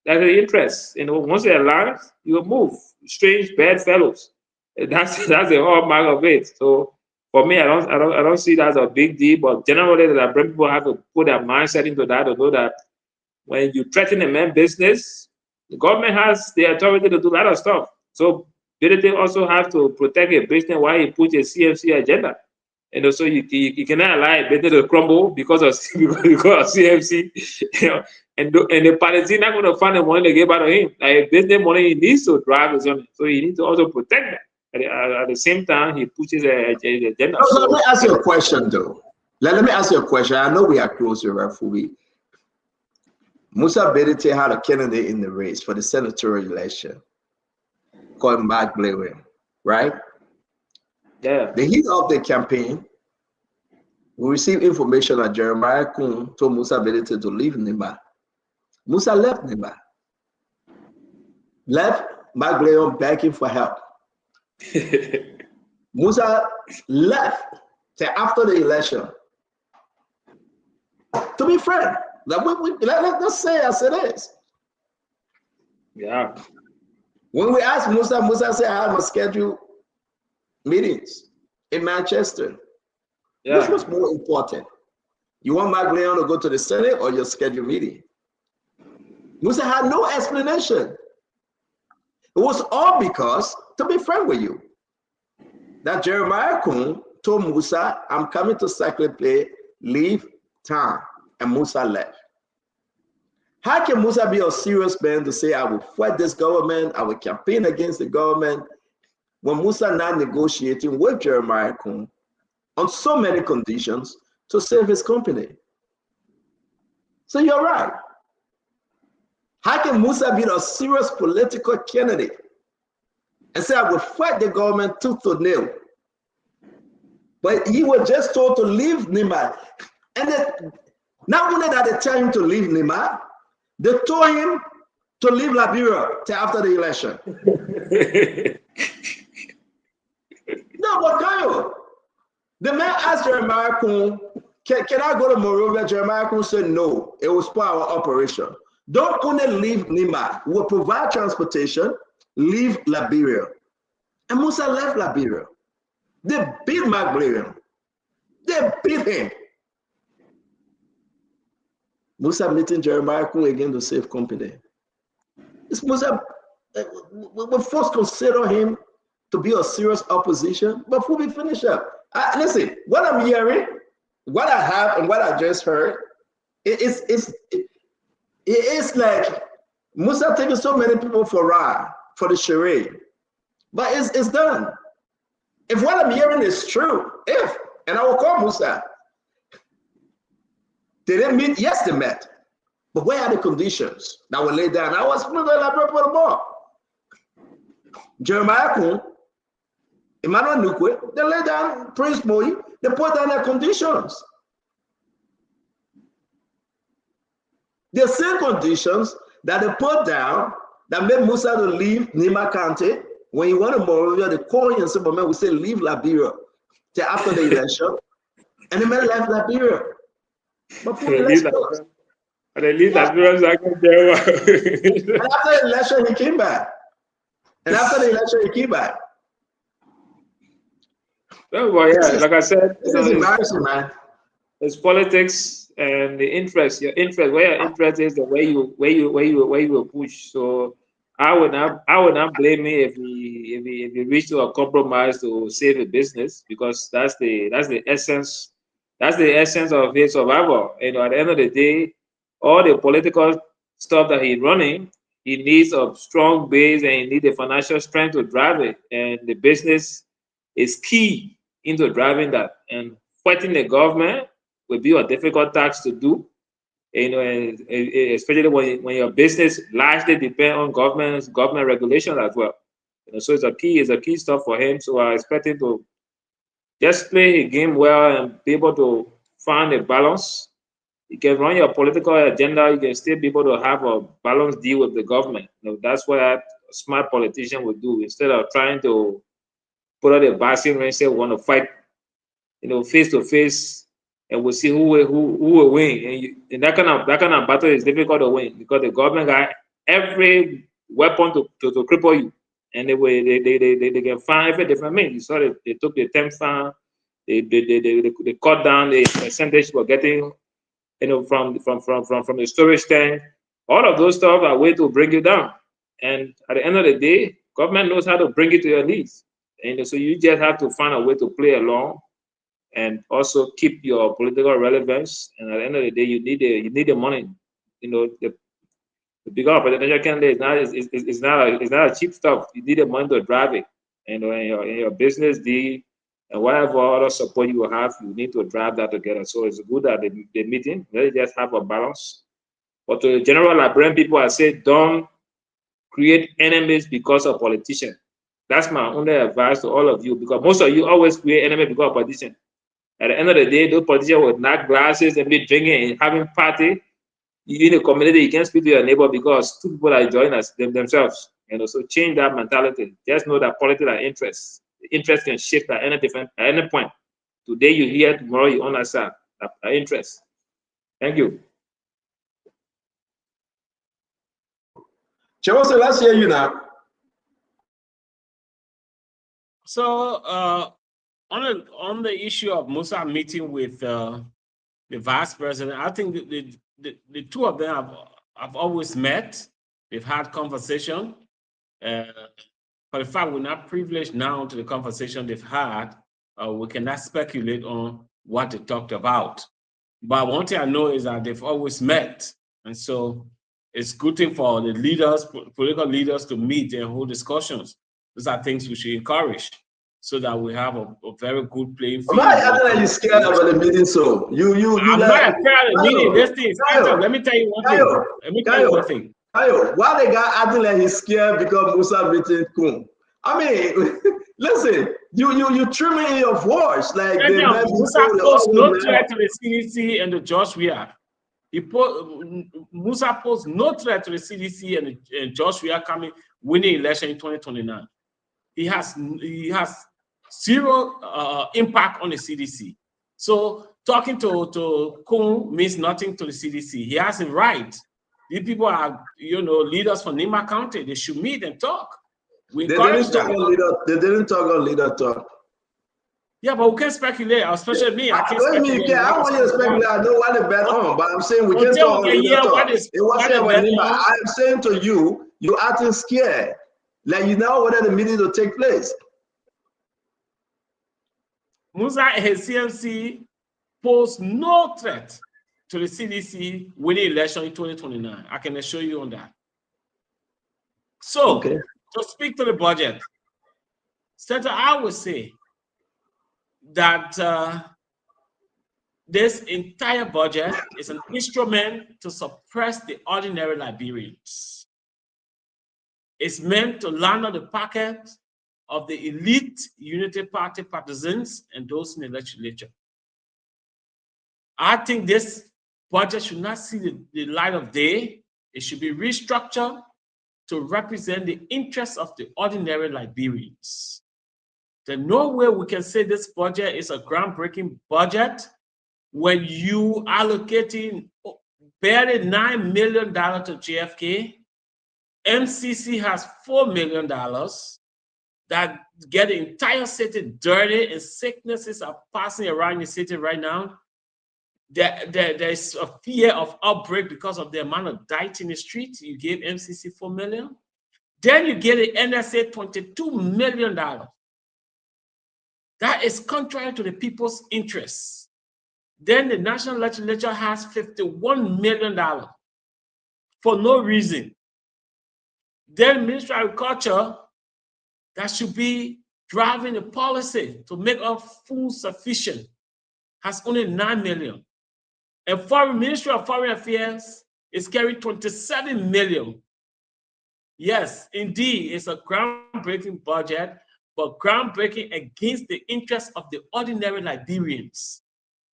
That's the interest. You know, once they align, you will move. Strange, bad fellows. That's the hallmark of it. So for me, I don't see that as a big deal. But generally, that people have to put their mindset into that to know that when you threaten a man's business, the government has the authority to do a lot of stuff. So Benete also have to protect a business while he puts a CMC agenda. And also you cannot allow a business to crumble because of CFC, you know, and the party not going to find the money to get out of him. Like business money, he needs to drive his own, so he needs to also protect that. At the same time, he pushes a agenda. So let me ask you a question, though. Let me ask you a question. I know we are close to Rafubi. Musa Bedite had a candidate in the race for the senatorial election called Mark Blair, right? Yeah. The heat of the campaign, we received information that Jeremiah Kuhn told Musa Bedite to leave Nimba. Musa left Nimba. Left Mark Blair begging for help. Musa left till after the election. To be fair, let's say as it is. Yeah. When we asked Musa, Musa said, I have a scheduled meetings in Manchester. Yeah. Which was more important? You want Mark Leon to go to the Senate or your scheduled meeting? Musa had no explanation. It was all because, to be frank with you, that Jeremiah Kuhn told Musa, I'm coming to Sacred Play, leave town. And Musa left. How can Musa be a serious man to say, I will fight this government, I will campaign against the government, when Musa now negotiating with Jeremiah Kuhn on so many conditions to save his company? So you're right. How can Musa be a serious political candidate and say, I will fight the government tooth and nail? But he was just told to leave Nima. And not only that they tell him to leave Nima, they told him to leave Liberia till after the election. No, but Kayo, the man asked Jeremiah Kuhn, can I go to Monrovia? Jeremiah Kuhn said no, it was part of our operation. Don't only leave Nima, we'll provide transportation, leave Liberia. And Musa left Liberia. They beat Mark Blair. They beat him. Musa meeting Jeremiah Kuhn again to save company. This Musa, we first consider him to be a serious opposition, but before we finish up, listen, what I'm hearing, what I have and what I just heard, it is like Musa taking so many people for a ride, for the charade, but it's done. If what I'm hearing is true, and I will call Musa, they didn't meet, yes, they met. But where are the conditions that were laid down? I was going to elaborate for the ball. Jeremiah Kuhn, Emmanuel Nukwe, they laid down, Prince Moi, they put down their conditions. The same conditions that they put down that made Musa to leave Nima County. When he went to Monrovia, they called him and said, man, we say leave Liberia till after the election. And the man left Liberia. But for the election, and after the election, he came back. And after the election, he came back. Well, yeah, like I said, this is embarrassing, man. It's politics and the interest. Your interest, where your interest is, the way you will push. So I would not blame me if we reach to a compromise to save a business, because that's the essence. That's the essence of his survival. You know, at the end of the day, all the political stuff that he's running, he needs a strong base and he needs the financial strength to drive it. And the business is key into driving that. And fighting the government will be a difficult task to do. You know, and especially when your business largely depends on government regulation as well. You know, so it's a key stuff for him. So I expect him to just play a game well and be able to find a balance. You can run your political agenda, you can still be able to have a balanced deal with the government. You know, that's what a smart politician would do, instead of trying to put out a boxing ring, say we want to fight, you know, face to face, and we'll see who will win. And that kind of battle is difficult to win, because the government got every weapon to cripple you, and they can find every different means. You saw they took the 10 fan, they cut down the percentage for getting, you know, from the storage tank. All of those stuff are way to bring you down. And at the end of the day, government knows how to bring it to your knees. And so you just have to find a way to play along and also keep your political relevance. And at the end of the day, you need the money. You know, the become a presidential candidate is not a cheap stuff. You need the money to drive it. You know, in your business deal and whatever other support you will have, you need to drive that together. So it's good that the meeting, let's just have a balance. But to the general Liberian people, I say don't create enemies because of politicians. That's my only advice to all of you, because most of you always create enemies because of politicians. At the end of the day, those politicians will knock glasses and be drinking and having party. You in a community, you can't speak to your neighbor because two people are enjoying themselves. You know, so change that mentality. Just know that politics are interests. Interest can shift at any point. Today you hear, tomorrow you understand. That interest. Thank you. Chewose, let's hear you now. So on the issue of Musa meeting with the vice president, I think the two of them have always met. They've had conversation. For the fact we're not privileged now to the conversation they've had, we cannot speculate on what they talked about. But one thing I know is that they've always met. And so it's good thing for the leaders, political leaders, to meet and hold discussions. Those are things we should encourage so that we have a very good playing field. I'm not that you scared about the meeting, so you I'm not scared of the meeting. This thing is let me tell you one thing. Let me tell you one thing. Why the guy acting like he's scared because Musa meeting Kun? I mean, listen, you trimming in your voice like Musa posed no threat to the CDC and the Joshua. Musa posed no threat to the CDC and Joshua coming winning election in 2029. He has zero impact on the CDC. So talking to Kun means nothing to the CDC. He has a right. These people are, leaders from Nima County. They should meet and talk. We encourage that. They didn't talk on leader talk. Yeah, but we can't speculate, especially me. I can't speculate. I want you to speculate. I know what they bet on, but I'm saying we can't talk on leader talk. It wasn't about Nima. I'm saying to you, you're acting scared. Like you know whether the meeting will take place. Musa and his CMC posed no threat to the CDC winning election in 2029. I can assure you on that. So, to speak to the budget, Senator, I would say that this entire budget is an instrument to suppress the ordinary Liberians. It's meant to land on the pocket of the elite Unity Party partisans and those in the legislature. I think this budget should not see the light of day. It should be restructured to represent the interests of the ordinary Liberians. There's no way we can say this budget is a groundbreaking budget when you allocating barely $9 million to JFK. MCC has $4 million that get the entire city dirty, and sicknesses are passing around the city right now. There's a fear of outbreak because of the amount of deaths in the street. You gave MCC $4 million. Then you get the NSA $22 million. That is contrary to the people's interests. Then the national legislature has $51 million for no reason. Then the Ministry of Agriculture, that should be driving the policy to make our food sufficient, has only $9 million. And Ministry of Foreign Affairs is carrying $27 million. Yes, indeed, it's a groundbreaking budget, but groundbreaking against the interests of the ordinary Liberians.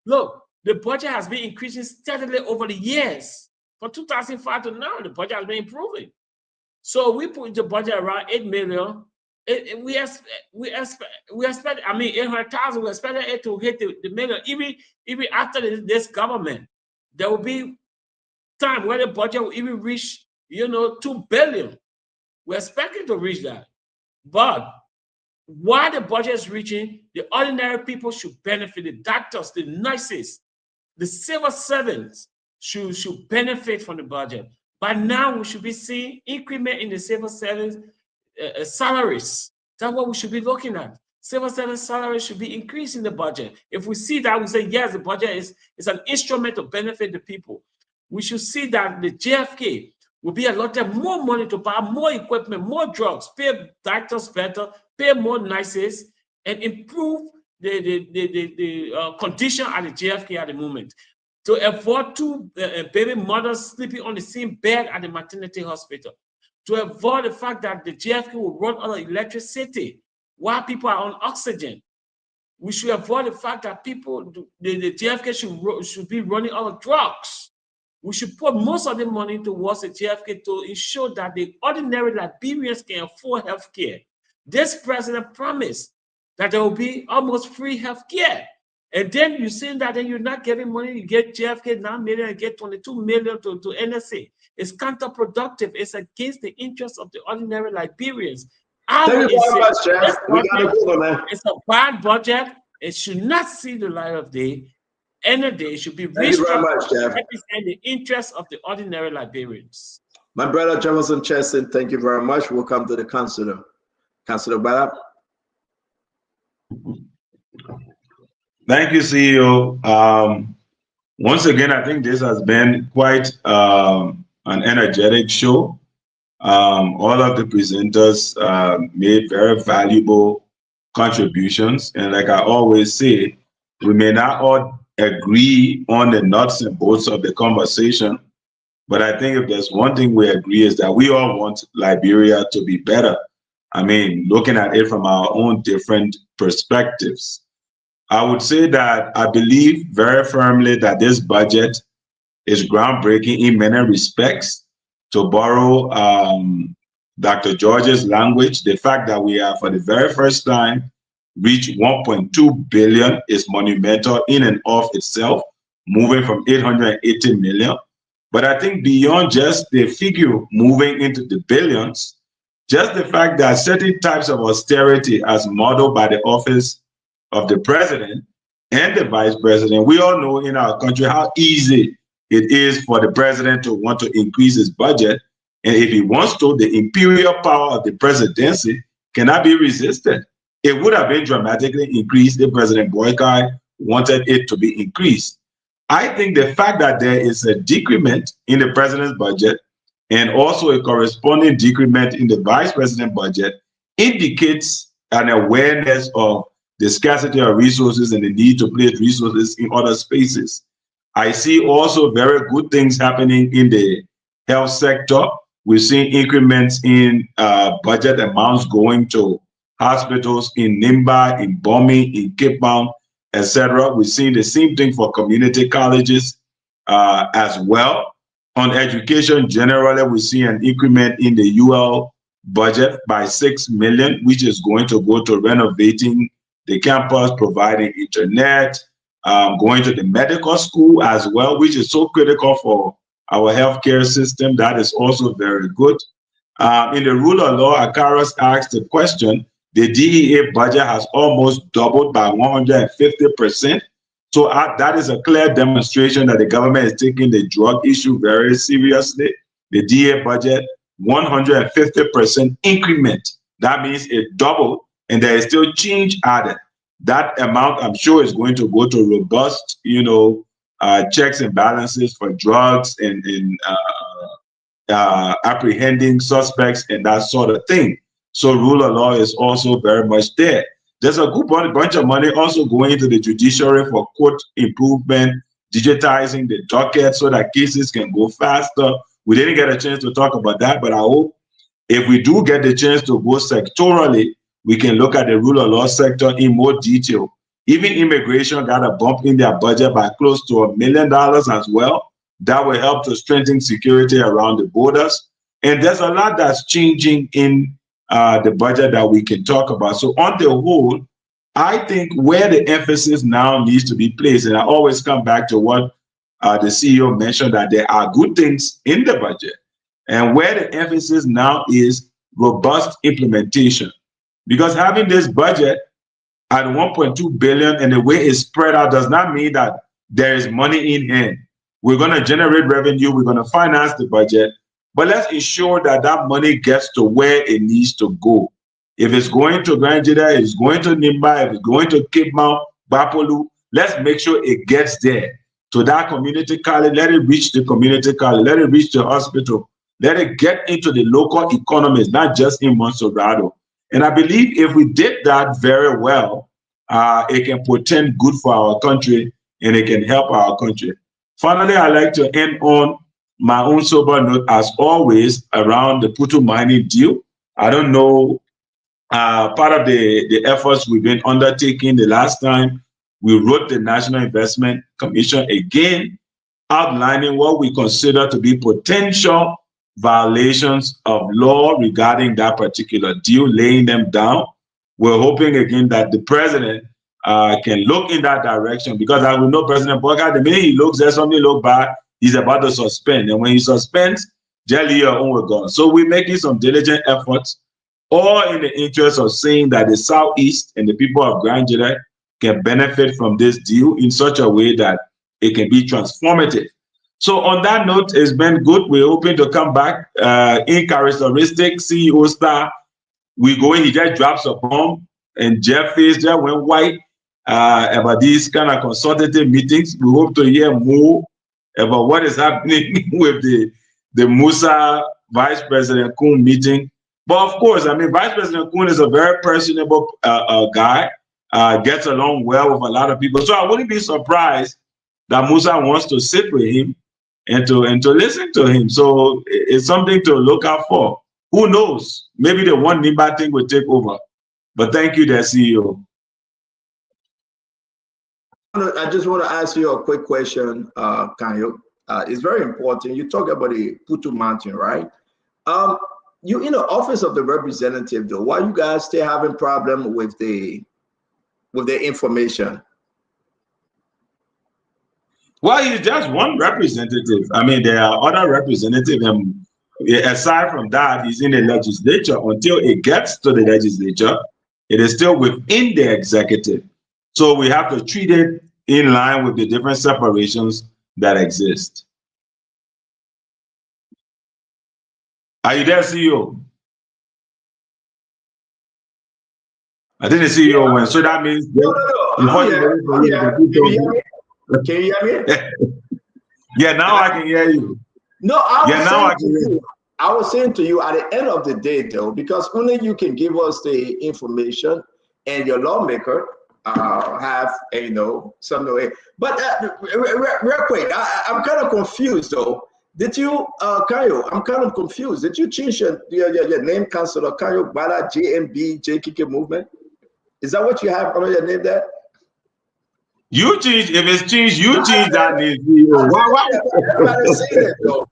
Look, the budget has been increasing steadily over the years. From 2005 to now, the budget has been improving. So we put the budget around $8 million. We expect, I mean, 800,000, we expect it to hit the million. Even after this government, there will be time where the budget will even reach, $2 billion. We're expecting to reach that. But while the budget is reaching, the ordinary people should benefit. The doctors, the nurses, the civil servants should benefit from the budget. By now, we should be seeing increment in the civil servants' salaries. That's what we should be looking at. Civil servant salary should be increased in the budget. If we see that, we say, yes, the budget is an instrument to benefit the people. We should see that the JFK will be allotted more money to buy more equipment, more drugs, pay doctors better, pay more nurses, and improve the condition at the JFK at the moment. To avoid two baby mothers sleeping on the same bed at the maternity hospital. To avoid the fact that the JFK will run out of electricity while people are on oxygen. We should avoid the fact that people, the JFK should be running out of drugs. We should put most of the money towards the JFK to ensure that the ordinary Liberians can afford health care. This president promised that there will be almost free health care. And then you're saying that then you're not getting money, you get JFK 9 million and get 22 million to NSA. It's counterproductive. It's against the interests of the ordinary Liberians. Thank you very much, Jeff. We gotta go, man. It's a bad budget. It should not see the light of day. Any day should be Thank you very restructured much, to Jeff. represent the interests of the ordinary Liberians. My brother Jefferson Chesson, thank you very much. Welcome to the councilor. Councilor Bala. Thank you, CEO. Once again, I think this has been quite an energetic show. All of the presenters made very valuable contributions. And like I always say, we may not all agree on the nuts and bolts of the conversation, but I think if there's one thing we agree is that we all want Liberia to be better. I mean, looking at it from our own different perspectives. I would say that I believe very firmly that this budget is groundbreaking in many respects. To borrow Dr. George's language, the fact that we are for the very first time reach 1.2 billion is monumental in and of itself, moving from 880 million. But I think beyond just the figure moving into the billions, just the fact that certain types of austerity as modeled by the office of the president and the vice president, we all know in our country how easy it is for the president to want to increase his budget. And if he wants to, the imperial power of the presidency cannot be resisted. It would have been dramatically increased if President Boykai wanted it to be increased. I think the fact that there is a decrement in the president's budget and also a corresponding decrement in the vice president's budget indicates an awareness of the scarcity of resources and the need to place resources in other spaces. I see also very good things happening in the health sector. We're seeing increments in budget amounts going to hospitals in Nimba, in Bomi, in Cape Town, etc. We're seeing the same thing for community colleges as well. On education generally, we see an increment in the UL budget by 6 million, which is going to go to renovating the campus, providing internet, going to the medical school as well, which is so critical for our healthcare system. That is also very good. In the rule of law, Akaros asked the question, the DEA budget has almost doubled by 150%. So that is a clear demonstration that the government is taking the drug issue very seriously. The DEA budget, 150% increment. That means it doubled and there is still change added. That amount, I'm sure, is going to go to robust, checks and balances for drugs and apprehending suspects and that sort of thing. So rule of law is also very much there. There's a good bunch of money also going into the judiciary for court improvement, digitizing the docket so that cases can go faster. We didn't get a chance to talk about that, but I hope if we do get the chance to go sectorally, we can look at the rule of law sector in more detail. Even immigration got a bump in their budget by close to $1 million as well. That will help to strengthen security around the borders. And there's a lot that's changing in the budget that we can talk about. So on the whole, I think where the emphasis now needs to be placed, and I always come back to what the CEO mentioned, that there are good things in the budget. And where the emphasis now is robust implementation. Because having this budget at 1.2 billion and the way it's spread out does not mean that there is money in hand. We're going to generate revenue, we're going to finance the budget, but let's ensure that that money gets to where it needs to go. If it's going to Granjida, if it's going to Nimba, if it's going to Cape Mount, Bapolu, let's make sure it gets there to that community college. Let it reach the community college. Let it reach the hospital. Let it get into the local economies, not just in Montserrat. And I believe if we did that very well, it can portend good for our country and it can help our country. Finally, I'd like to end on my own sober note, as always, around the Putu mining deal. I don't know, part of the efforts we've been undertaking the last time, we wrote the National Investment Commission again, outlining what we consider to be potential violations of law regarding that particular deal, laying them down. We're hoping again that the president can look in that direction, because I will know President Boga, the minute he looks at something look bad, he's about to suspend. And when he suspends, jelly your own with God. So we're making some diligent efforts, all in the interest of seeing that the Southeast and the people of Granjida can benefit from this deal in such a way that it can be transformative. So on that note, it's been good. We're hoping to come back in characteristic CEO star. We go in, he just drops a bomb, and Jeff face just went white about these kind of consultative meetings. We hope to hear more about what is happening with the Musa Vice President Kun meeting. But of course, I mean, Vice President Kun is a very personable guy, gets along well with a lot of people. So I wouldn't be surprised that Musa wants to sit with him and to listen to him. So it's something to look out for. Who knows? Maybe the one Nimba thing will take over. But thank you, the CEO. I just want to ask you a quick question, Kanyo. It's very important. You talk about the Putu Mountain, right? You in the office of the representative, though. Why you guys still having problem with the information? Well, he's just one representative. I mean, there are other representatives, and aside from that, he's in the legislature. Until it gets to the legislature, it is still within the executive. So we have to treat it in line with the different separations that exist. Are you there, CEO? I didn't see you when, so that means I'm here. Can you hear me? Can you hear me? Yeah, now I can hear you. No, I was saying to you at the end of the day, though, because only you can give us the information, and your lawmaker have some way. But real quick, I'm kind of confused though. Did you, Kayo? I'm kind of confused. Did you change your name, Councilor Kayo Bala JMB JKK movement? Is that what you have under your name there? You change, if it's changed, you change that name. Why? Everybody's seen it though.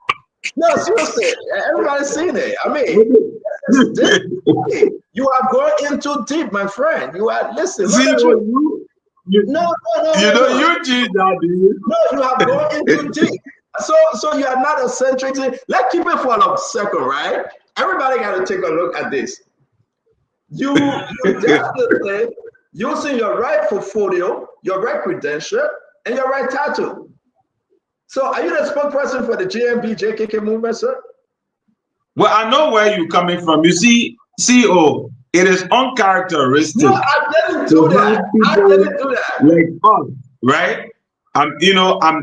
No, seriously, everybody's seen it. I mean, you are going into deep, my friend. You are listening. No. You change that name. No, you have gone into deep. So you are not eccentric. Let's keep it for a second, right? Everybody got to take a look at this. You definitely using your right portfolio, your right credential, and your right title. So are you the spokesperson for the JMB JKK movement, sir? Well, I know where you're coming from. You see, CEO, it is uncharacteristic. No, I didn't do that. Like us, right? I'm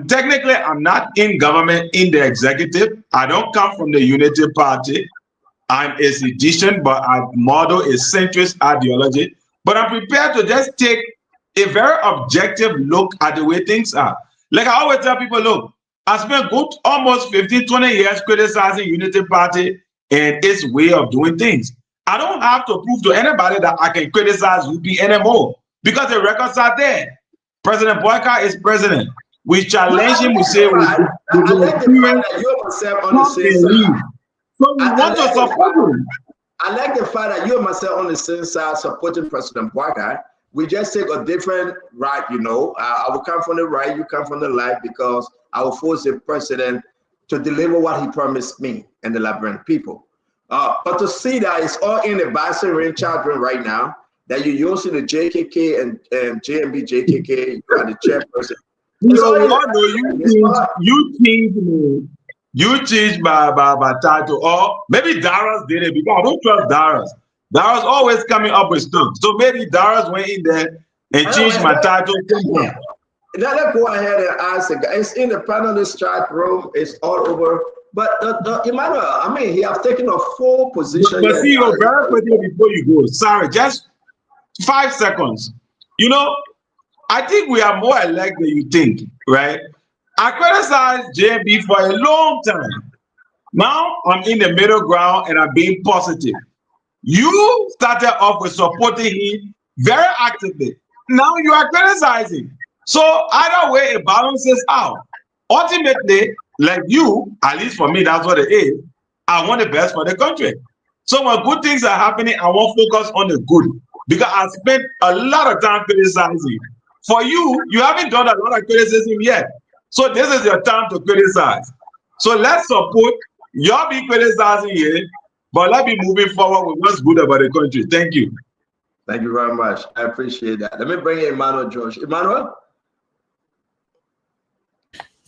technically, I'm not in government, in the executive. I don't come from the Unity Party. I'm a seditious, but I model a centrist ideology. But I'm prepared to just take a very objective look at the way things are. Like I always tell people, look, I spent good almost 15, 20 years criticizing Unity Party and its way of doing things. I don't have to prove to anybody that I can criticize UP anymore because the records are there. President Boyka is president. We challenge him, we say we like the fact that you and myself on the same side. So we want to support him. I like the fact that you and myself on the same side supporting President Boyka. We just take a different right, I will come from the right, you come from the left, because I will force the president to deliver what he promised me and the Liberian people. But to see that it's all in the bicycle children right now, that you're using the JKK and JMB JKK, you are the chairperson. You changed my title, or maybe Darius did it because I don't trust Darius. Darius always coming up with stuff. So maybe Darius went in there and changed my title. Now let's go ahead and ask the guy. It's in the panelist chat room. It's all over. But Emmanuel, I mean, he has taken a full position. But see, very quickly before you go, sorry, just 5 seconds. You know, I think we are more alike than you think, right? I criticized JB for a long time. Now I'm in the middle ground and I'm being positive. You started off with supporting him very actively. Now you are criticizing. So either way, it balances out. Ultimately, like you, at least for me, that's what it is. I want the best for the country. So when good things are happening, I want to focus on the good. Because I spent a lot of time criticizing. For you, you haven't done a lot of criticism yet. So this is your time to criticize. So let's support. You'll be criticizing here, but let's be moving forward with what's good about the country. Thank you. Thank you very much. I appreciate that. Let me bring in Emmanuel George. Emmanuel?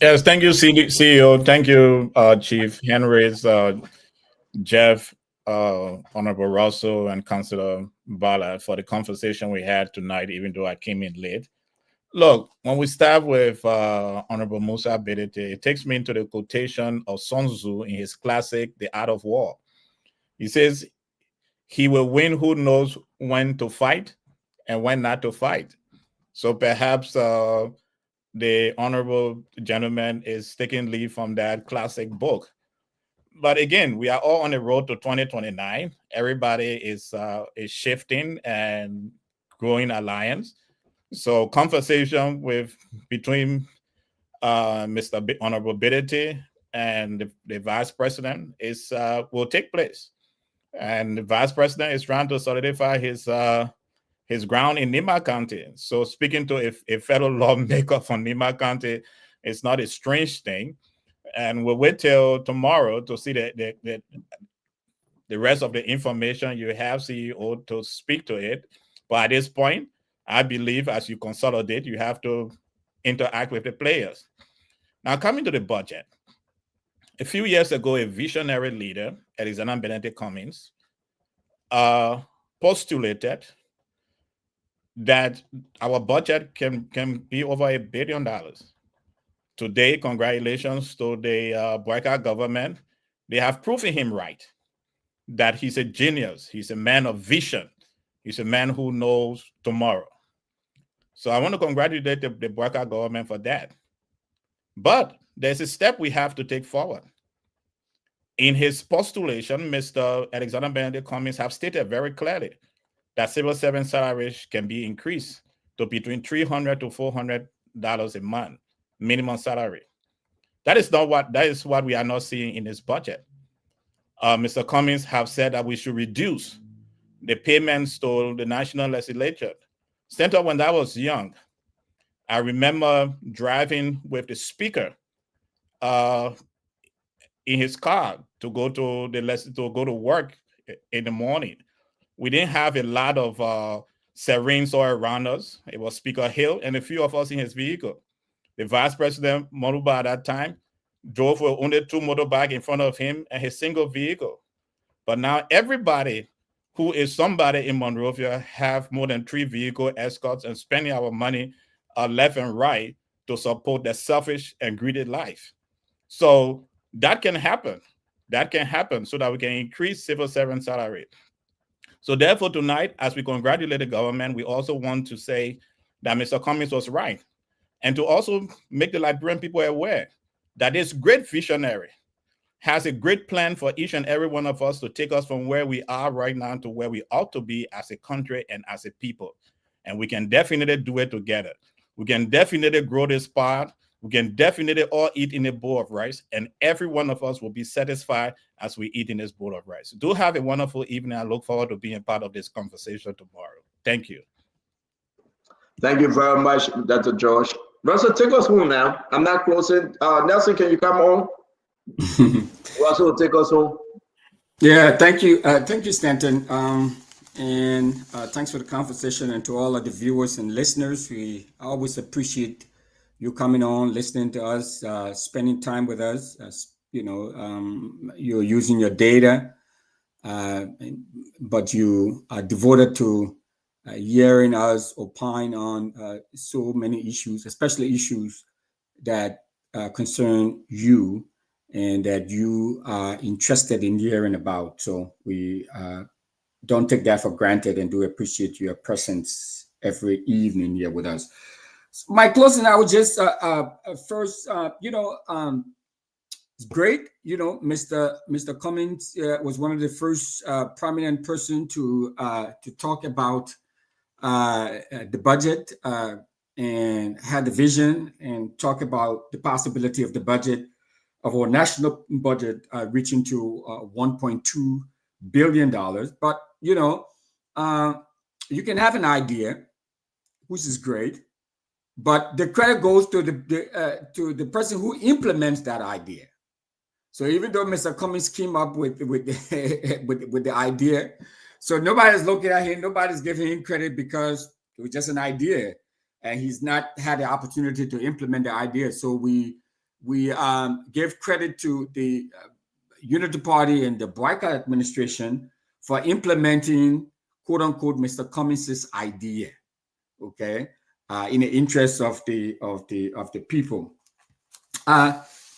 Yes, thank you, CEO. Thank you, Chief Henrys, Jeff, Honorable Russell, and Councillor Bala for the conversation we had tonight, even though I came in late. Look, when we start with Honorable Musa Bedete, it takes me into the quotation of Sun Tzu in his classic, The Art of War. He says, he will win who knows when to fight and when not to fight. So perhaps the honorable gentleman is taking leave from that classic book. But again, we are all on the road to 2029. Everybody is shifting and growing alliance. So conversation between Mr. Honorable Bidity and the Vice President will take place. And the Vice President is trying to solidify his ground in Nima County. So speaking to a federal lawmaker from Nima County, it's not a strange thing. And we'll wait till tomorrow to see the rest of the information. You have CEO to speak to it. But at this point, I believe as you consolidate, you have to interact with the players. Now, coming to the budget. A few years ago, a visionary leader, Alexander Benedict Cummings, postulated that our budget can be over $1 billion. Today, congratulations to the Boyka government. They have proven him right, that he's a genius. He's a man of vision. He's a man who knows tomorrow. So I want to congratulate the Boyka government for that. But there's a step we have to take forward. In his postulation, Mr. Alexander Benedict Cummings have stated very clearly that civil servant salaries can be increased to between $300 to $400 a month, minimum salary. That is what we are not seeing in this budget. Mr. Cummings have said that we should reduce the payments to the national legislature. Senator, when I was young, I remember driving with the speaker in his car to go to work in the morning. We didn't have a lot of Serenes all around us. It was Speaker Hill and a few of us in his vehicle. The Vice President Moruba at that time drove with only 2 motorbikes in front of him and his single vehicle. But now everybody who is somebody in Monrovia have more than 3 vehicle escorts and spending our money left and right to support their selfish and greedy life. So that can happen. That can happen so that we can increase civil servant salary. So therefore, tonight, as we congratulate the government, we also want to say that Mr. Cummings was right. And to also make the Liberian people aware that this great visionary has a great plan for each and every one of us to take us from where we are right now to where we ought to be as a country and as a people. And we can definitely do it together. We can definitely grow this part. We can definitely all eat in a bowl of rice, and every one of us will be satisfied as we eat in this bowl of rice. Do have a wonderful evening. I look forward to being part of this conversation tomorrow. Thank you. Thank you very much, Dr. George. Russell, take us home now. I'm not closing. Nelson, can you come on? Russell, take us home. Yeah, thank you. Thank you, Stanton. And thanks for the conversation, and to all of the viewers and listeners. We always appreciate you coming on, listening to us, spending time with us. You're using your data but you are devoted to hearing us opine on so many issues, especially issues that concern you and that you are interested in hearing about. So we don't take that for granted and do appreciate your presence every evening here with us. So my closing, I would just first, it's great. Mr. Cummings was one of the first prominent person to talk about the budget and had the vision and talk about the possibility of the budget of our national budget reaching to $1.2 billion. But you can have an idea, which is great, but the credit goes to the person who implements that idea. So even though Mr. Cummings came up with the idea, so nobody's looking at him, nobody's giving him credit because it was just an idea, and he's not had the opportunity to implement the idea. So we give credit to the Unity Party and the Boycott administration for implementing, quote unquote, Mr. Cummings' idea. Okay, in the interest of the people.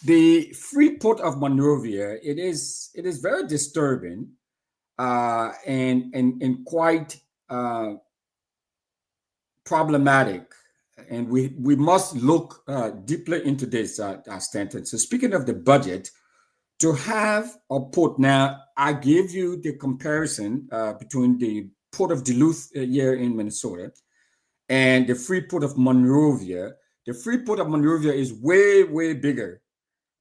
The free port of Monrovia, it is very disturbing and quite problematic, and we must look deeply into this, Stanton. So speaking of the budget, to have a port now, I gave you the comparison between the port of Duluth here in Minnesota and the free port of Monrovia. The free port of Monrovia is way bigger,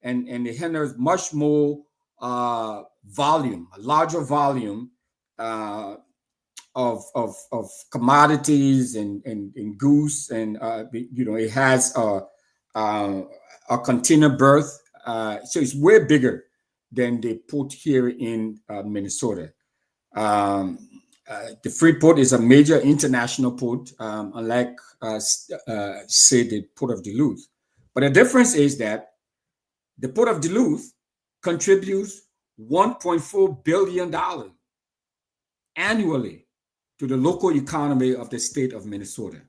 and it handles much more volume, a larger volume of commodities and goods, and it has a container berth, so it's way bigger than the port here in Minnesota. The Freeport is a major international port, unlike say the Port of Duluth. But the difference is that the Port of Duluth contributes $1.4 billion annually to the local economy of the state of Minnesota.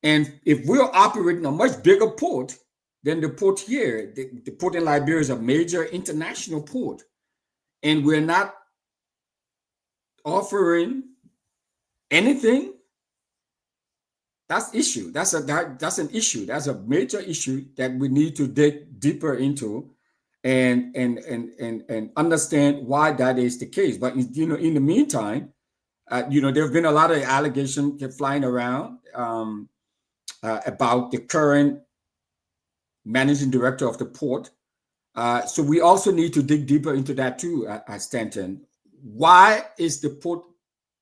And if we're operating a much bigger port than the port here, the port in Liberia is a major international port, and we're not offering anything, that's issue. That's an issue. That's a major issue that we need to dig deeper into and understand why that is the case. But in the meantime, there have been a lot of allegations flying around about the current managing director of the port. So we also need to dig deeper into that too, Stanton. Why is the port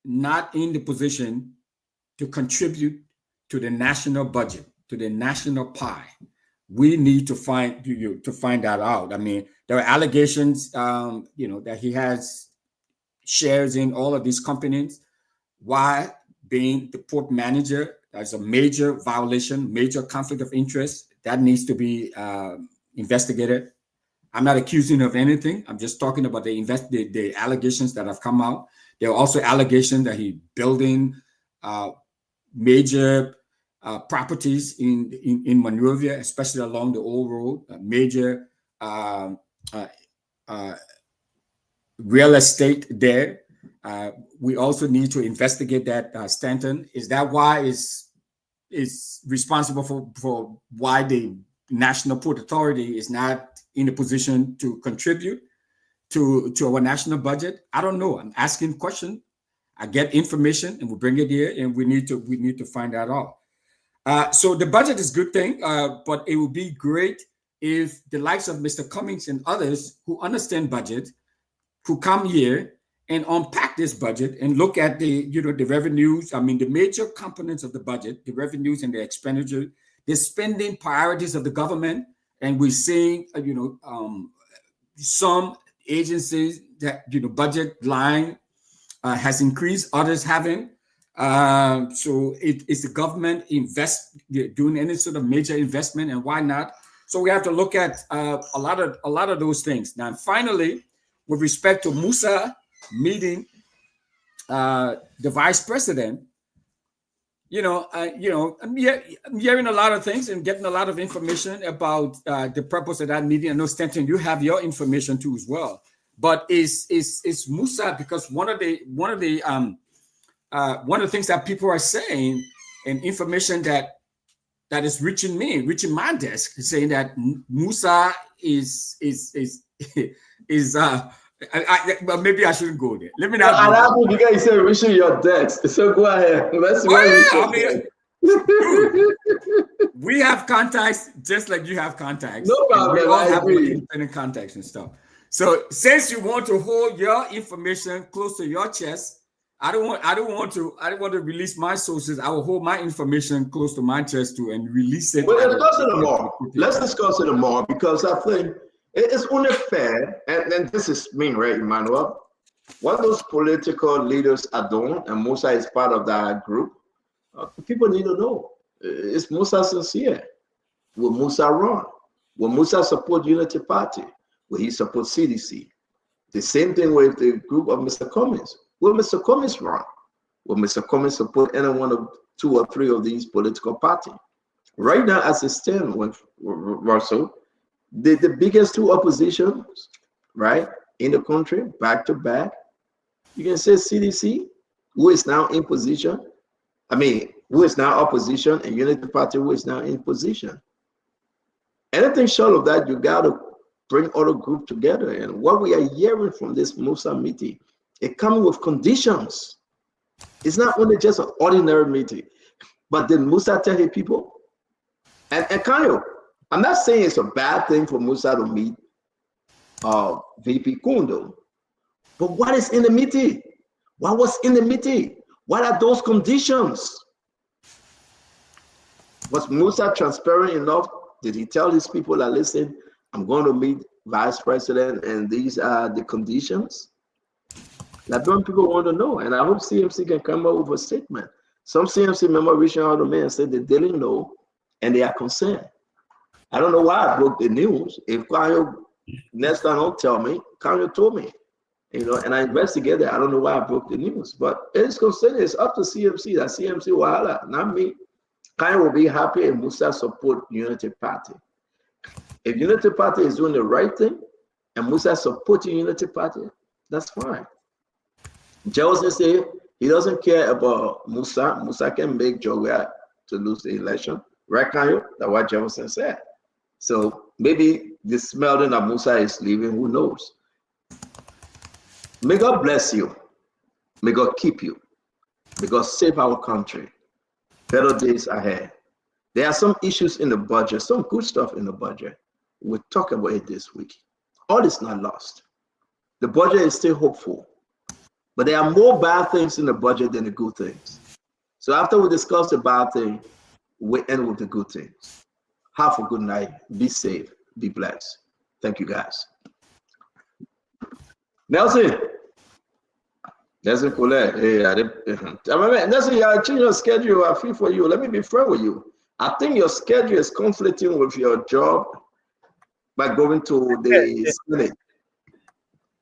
not in the position to contribute to the national budget, to the national pie? We need to find that out. I mean, there are allegations, that he has shares in all of these companies. Why, being the port manager, that's a major violation, major conflict of interest that needs to be investigated. I'm not accusing of anything. I'm just talking about the allegations that have come out. There are also allegations that he's building major properties in Monrovia, especially along the old road, major real estate there. We also need to investigate that, Stanton. Is that why is responsible for why the National Port Authority is not in a position to contribute to our national budget? I don't know. I'm asking questions. I get information and we bring it here, and we need to find that out. So the budget is a good thing, but it would be great if the likes of Mr. Cummings and others who understand budget who come here and unpack this budget and look at the revenues. I mean, the major components of the budget, the revenues and the expenditure, the spending priorities of the government. And we're seeing, some agencies that, budget line has increased, others haven't. So is the government doing any sort of major investment, and why not? So we have to look at a lot of those things. Now, finally, with respect to Musa meeting the vice president, I'm hearing a lot of things and getting a lot of information about the purpose of that meeting. I know, Stanton, you have your information too as well. But is Musa, because one of the things that people are saying and information that is reaching my desk, saying that Musa is well, maybe I shouldn't go there. Let me not. I like you guys say reaching your desk. So go ahead. Let's we have contacts just like you have contacts. No problem. We all have agree. independent contacts and stuff. So since you want to hold your information close to your chest, I don't want to release my sources. I will hold my information close to my chest too and release it. Well, discuss it more. Let's discuss it more, because I think it's only fair, and this is me, right, Emmanuel? What those political leaders are doing, and Musa is part of that group, people need to know. Is Musa sincere? Will Musa run? Will Musa support Unity Party? Will he support CDC? The same thing with the group of Mr. Cummings. Will Mr. Cummings run? Will Mr. Cummings support any one of 2 or 3 of these political parties? Right now, as it stands with Russell, the biggest 2 oppositions, right, in the country, back to back, you can say CDC, who is now in position. Who is now opposition, and Unity Party, who is now in position. Anything short of that, you got to bring other groups together. And what we are hearing from this Musa meeting, it comes with conditions. It's not only just an ordinary meeting, but did Musa tell his people? And Kanyo, I'm not saying it's a bad thing for Musa to meet VP Kundo, but what is in the meeting? What was in the meeting? What are those conditions? Was Musa transparent enough? Did he tell his people that, listen, I'm going to meet vice president and these are the conditions? That's what people want to know. And I hope CMC can come up with a statement. Some CMC member reaching out to me and said they didn't know and they are concerned. I don't know why I broke the news. If Kanyo next time don't tell me, Kanyo told me. And I investigated. I don't know why I broke the news, but it's considered. It's up to CMC. That CMC wahala, not me. Kanyo will be happy and Musa support Unity Party. If Unity Party is doing the right thing and Musa supporting Unity Party, that's fine. Joseph said he doesn't care about Musa. Musa can make Joga to lose the election. Right, Kanyo? That's what Jefferson said. So maybe the smelling that Musa is leaving, who knows? May God bless you. May God keep you. May God save our country. Better days ahead. There are some issues in the budget, some good stuff in the budget. We'll talk about it this week. All is not lost. The budget is still hopeful. But there are more bad things in the budget than the good things. So after we discuss the bad thing, we end with the good things. Have a good night. Be safe. Be blessed. Thank you, guys. Nelson Colette. Hey, Nelson, you are changing your schedule. I feel for you. Let me be fair with you. I think your schedule is conflicting with your job by going to the Senate.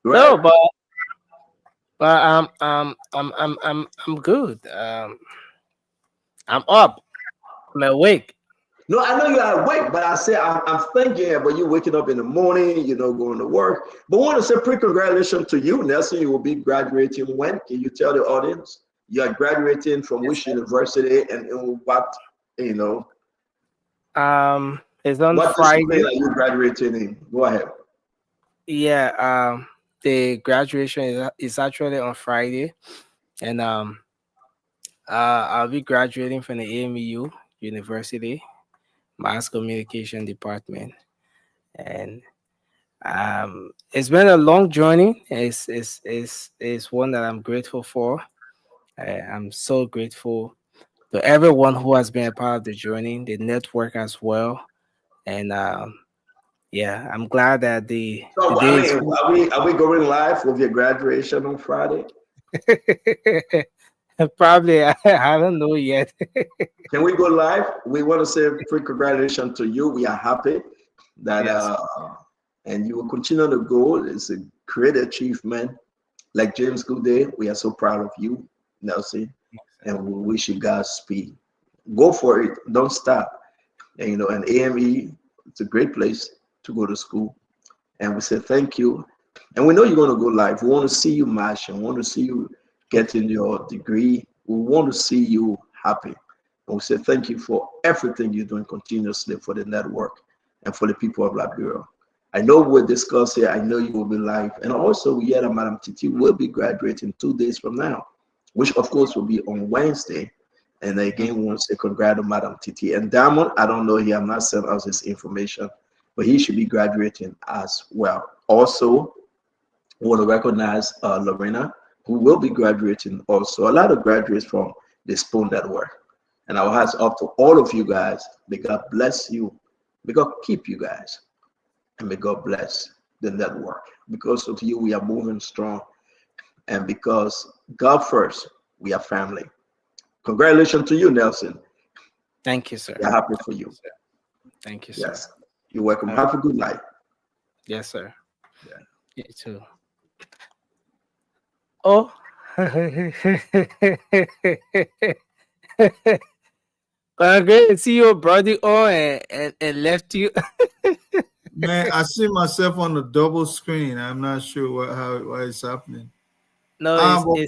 Right? No, but I'm good. I'm up. I'm awake. No, I know you are awake, but I say I'm thinking about you waking up in the morning, going to work. But I want to say pre-congratulations to you, Nelson. You will be graduating when? Can you tell the audience? You are graduating from which university and in what, It's on what Friday. discipline are you graduating in? Go ahead. Yeah, the graduation is actually on Friday, and I'll be graduating from the AMU University Mass Communication Department, and it's been a long journey. It's one that I'm grateful for. I'm so grateful to everyone who has been a part of the journey, the network as well, and yeah, I'm glad that the day is are we going live with your graduation on Friday? Probably. I don't know yet. Can we go live? We want to say pre-congratulations to you. We are happy that Yes. And you will continue to go. It's a great achievement. Like James Goodday, we are so proud of you, Nelson, and we wish you Godspeed. Go for it. Don't stop. And and AME, it's a great place to go to school. And we say thank you. And we know you're going to go live. We want to see you marching. We want to see you getting your degree. We want to see you happy. And we say thank you for everything you're doing continuously for the network and for the people of Liberia. I know we'll discuss here. I know you will be live. And also, we hear that Madam Titi will be graduating 2 days from now, which of course will be on Wednesday. And again, we want to say congrats to Madam Titi. And Diamond, I don't know, he has not sent us his information, but he should be graduating as well. Also, we want to recognize Lorena, who will be graduating also. A lot of graduates from the Spoon Network. And our hats off to all of you guys. May God bless you. May God keep you guys. And may God bless the network. Because of you, we are moving strong. And because God first, we are family. Congratulations to you, Nelson. Thank you, sir. We're happy for you. Thank you, sir. Yes. You're welcome. Have a good night. Yes, sir. Yeah. You too. Oh. Great to see your brother on and left you. Man, I see myself on the double screen. I'm not sure why it's happening. No, Well,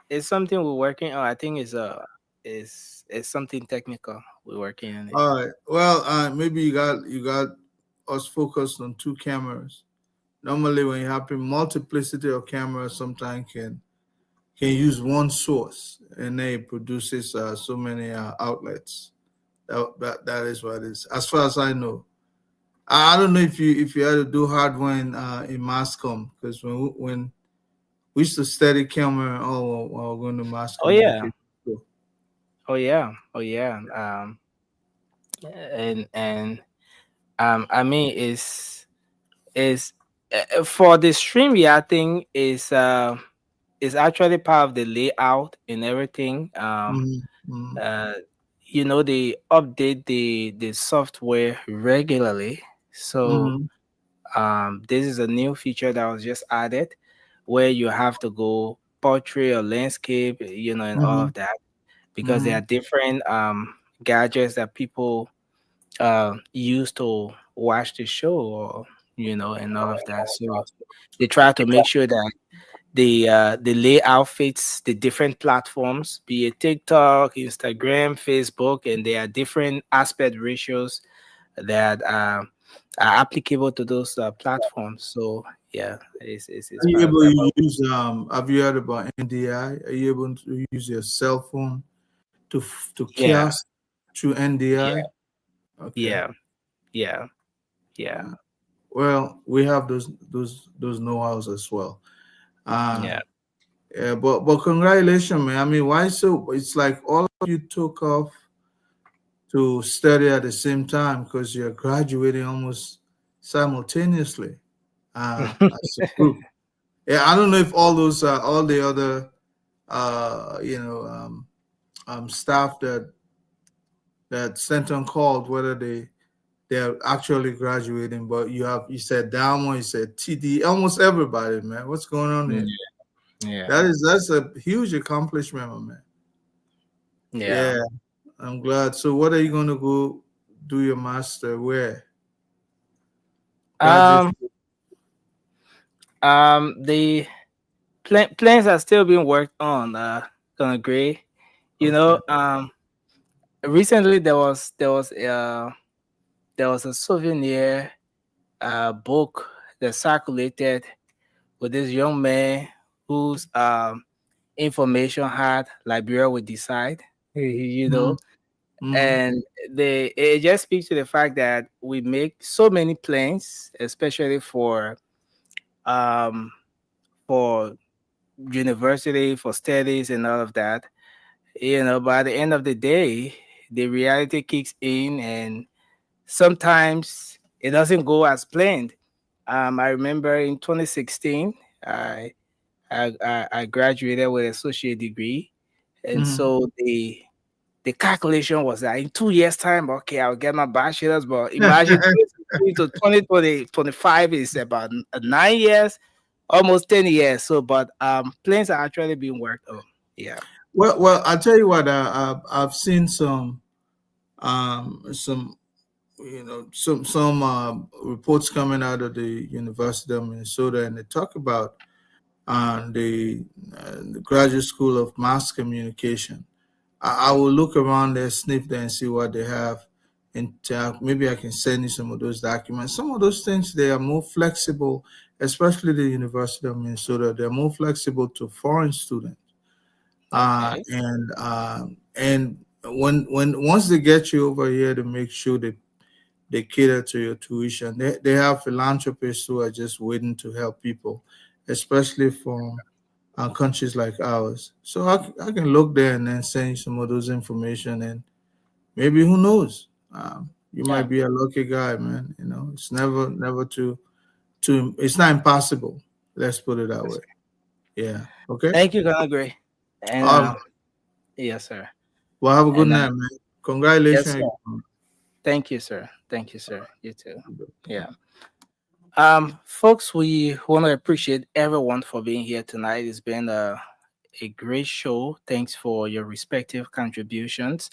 it's something we're working on. I think it's something technical. We're working on it. all right. Well, maybe you got us focused on two cameras. Normally, when you have a multiplicity of cameras, sometimes can use one source, and then it produces so many outlets. That is what it is. As far as I know, I don't know if you had to do hardware in Mascom, because when we used to study camera, while going to mass Oh yeah. communication. Oh yeah. Oh yeah. I mean is for the stream, yeah, I think is actually part of the layout and everything. They update the software regularly. So this is a new feature that was just added where you have to go portrait or landscape, and all of that, because there are different gadgets that people use to watch the show, or and all of that. So they try to make sure that the layout fits the different platforms, be it TikTok, Instagram, Facebook, and there are different aspect ratios that are applicable to those platforms. So yeah, it's Are you part of able that. to use have you heard about NDI? Are you able to use your cell phone to Yeah. kiosk through NDI? Okay. Yeah. Well, we have those know-hows as well. Yeah. Yeah, but congratulations, man. I mean, why so? It's like all of you took off to study at the same time because you're graduating almost simultaneously as a group. Yeah, I don't know if all the other staff that sent on called, whether they're actually graduating, but you said Damo, you said TD, almost everybody, man. What's going on here? Yeah. That's a huge accomplishment, my man. Yeah. I'm glad. So what are you gonna go do your master where? The plans are still being worked on. Gonna agree. Recently there was a souvenir book that circulated with this young man whose information had Liberia would decide, and it just speaks to the fact that we make so many plans, especially for university, for studies and all of that. By the end of the day, the reality kicks in, and sometimes it doesn't go as planned. I remember in 2016, I graduated with an associate degree, and so the calculation was that in 2 years' time, okay, I'll get my bachelor's. But imagine 2016 to 2020, 25 is about 9 years. almost 10 years. So, but plans are actually being worked on. Yeah. Well, I'll tell you what. I've seen some some reports coming out of the University of Minnesota, and they talk about the Graduate School of Mass Communication. I will look around there, sniff there, and see what they have. And maybe I can send you some of those documents. Some of those things, they are more flexible, especially the University of Minnesota. They're more flexible to foreign students. Okay. And when once they get you over here to make sure they cater to your tuition, they have philanthropists who are just waiting to help people, especially from countries like ours. So I can look there and then send you some of those information, and maybe who knows, you might Yeah. be a lucky guy, man. It's never too. It's not impossible. Let's put it that way. Yeah. Okay. Thank you, Conagre. And All right. yes, sir. Well, have a good And night, man. yes, Congratulations sir. again. Thank you, sir. Thank you, sir. You too. Yeah. Folks, we want to appreciate everyone for being here tonight. It's been a great show. Thanks for your respective contributions,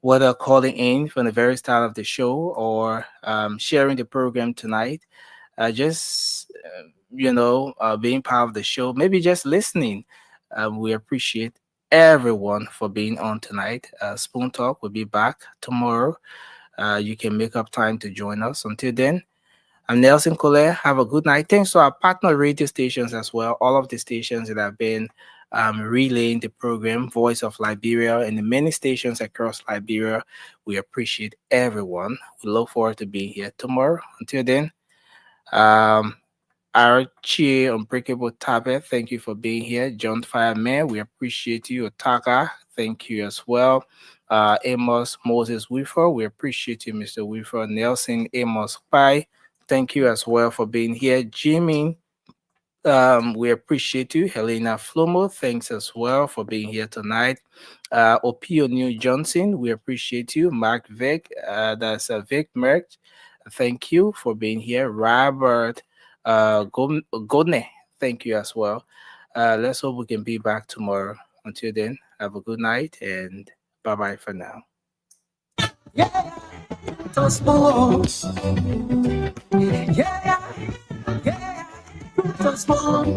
whether calling in from the very start of the show or sharing the program tonight. Just being part of the show, maybe just listening. We appreciate everyone for being on tonight. Spoon Talk will be back tomorrow. You can make up time to join us. Until then, I'm Nelson Colette. Have a good night. Thanks to our partner radio stations as well, all of the stations that have been relaying the program, Voice of Liberia, and the many stations across Liberia. We appreciate everyone. We look forward to being here tomorrow. Until then, Archie Unbreakable Tabet, thank you for being here. John Fireman, we appreciate you. Otaka, thank you as well. Amos Moses Weaver, we appreciate you, Mr. Weaver. Nelson Amos Pai, thank you as well for being here. Jimmy, we appreciate you. Helena Flomo, thanks as well for being here tonight. Opio New Johnson, we appreciate you. Mark Vic, that's Vic Merck, thank you for being here. Robert Godne, thank you as well. Let's hope we can be back tomorrow. Until then, have a good night and bye bye for now. Yeah, those balls. Yeah, those balls.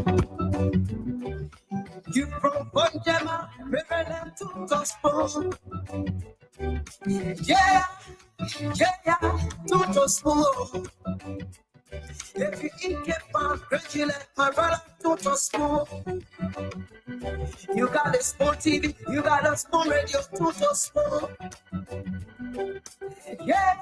You from Panjama, Maryland to those balls. Yeah, to those balls. If you eat get found, crazy like my brother, to those balls. You got a small TV, you got a small radio, to those balls. Yeah.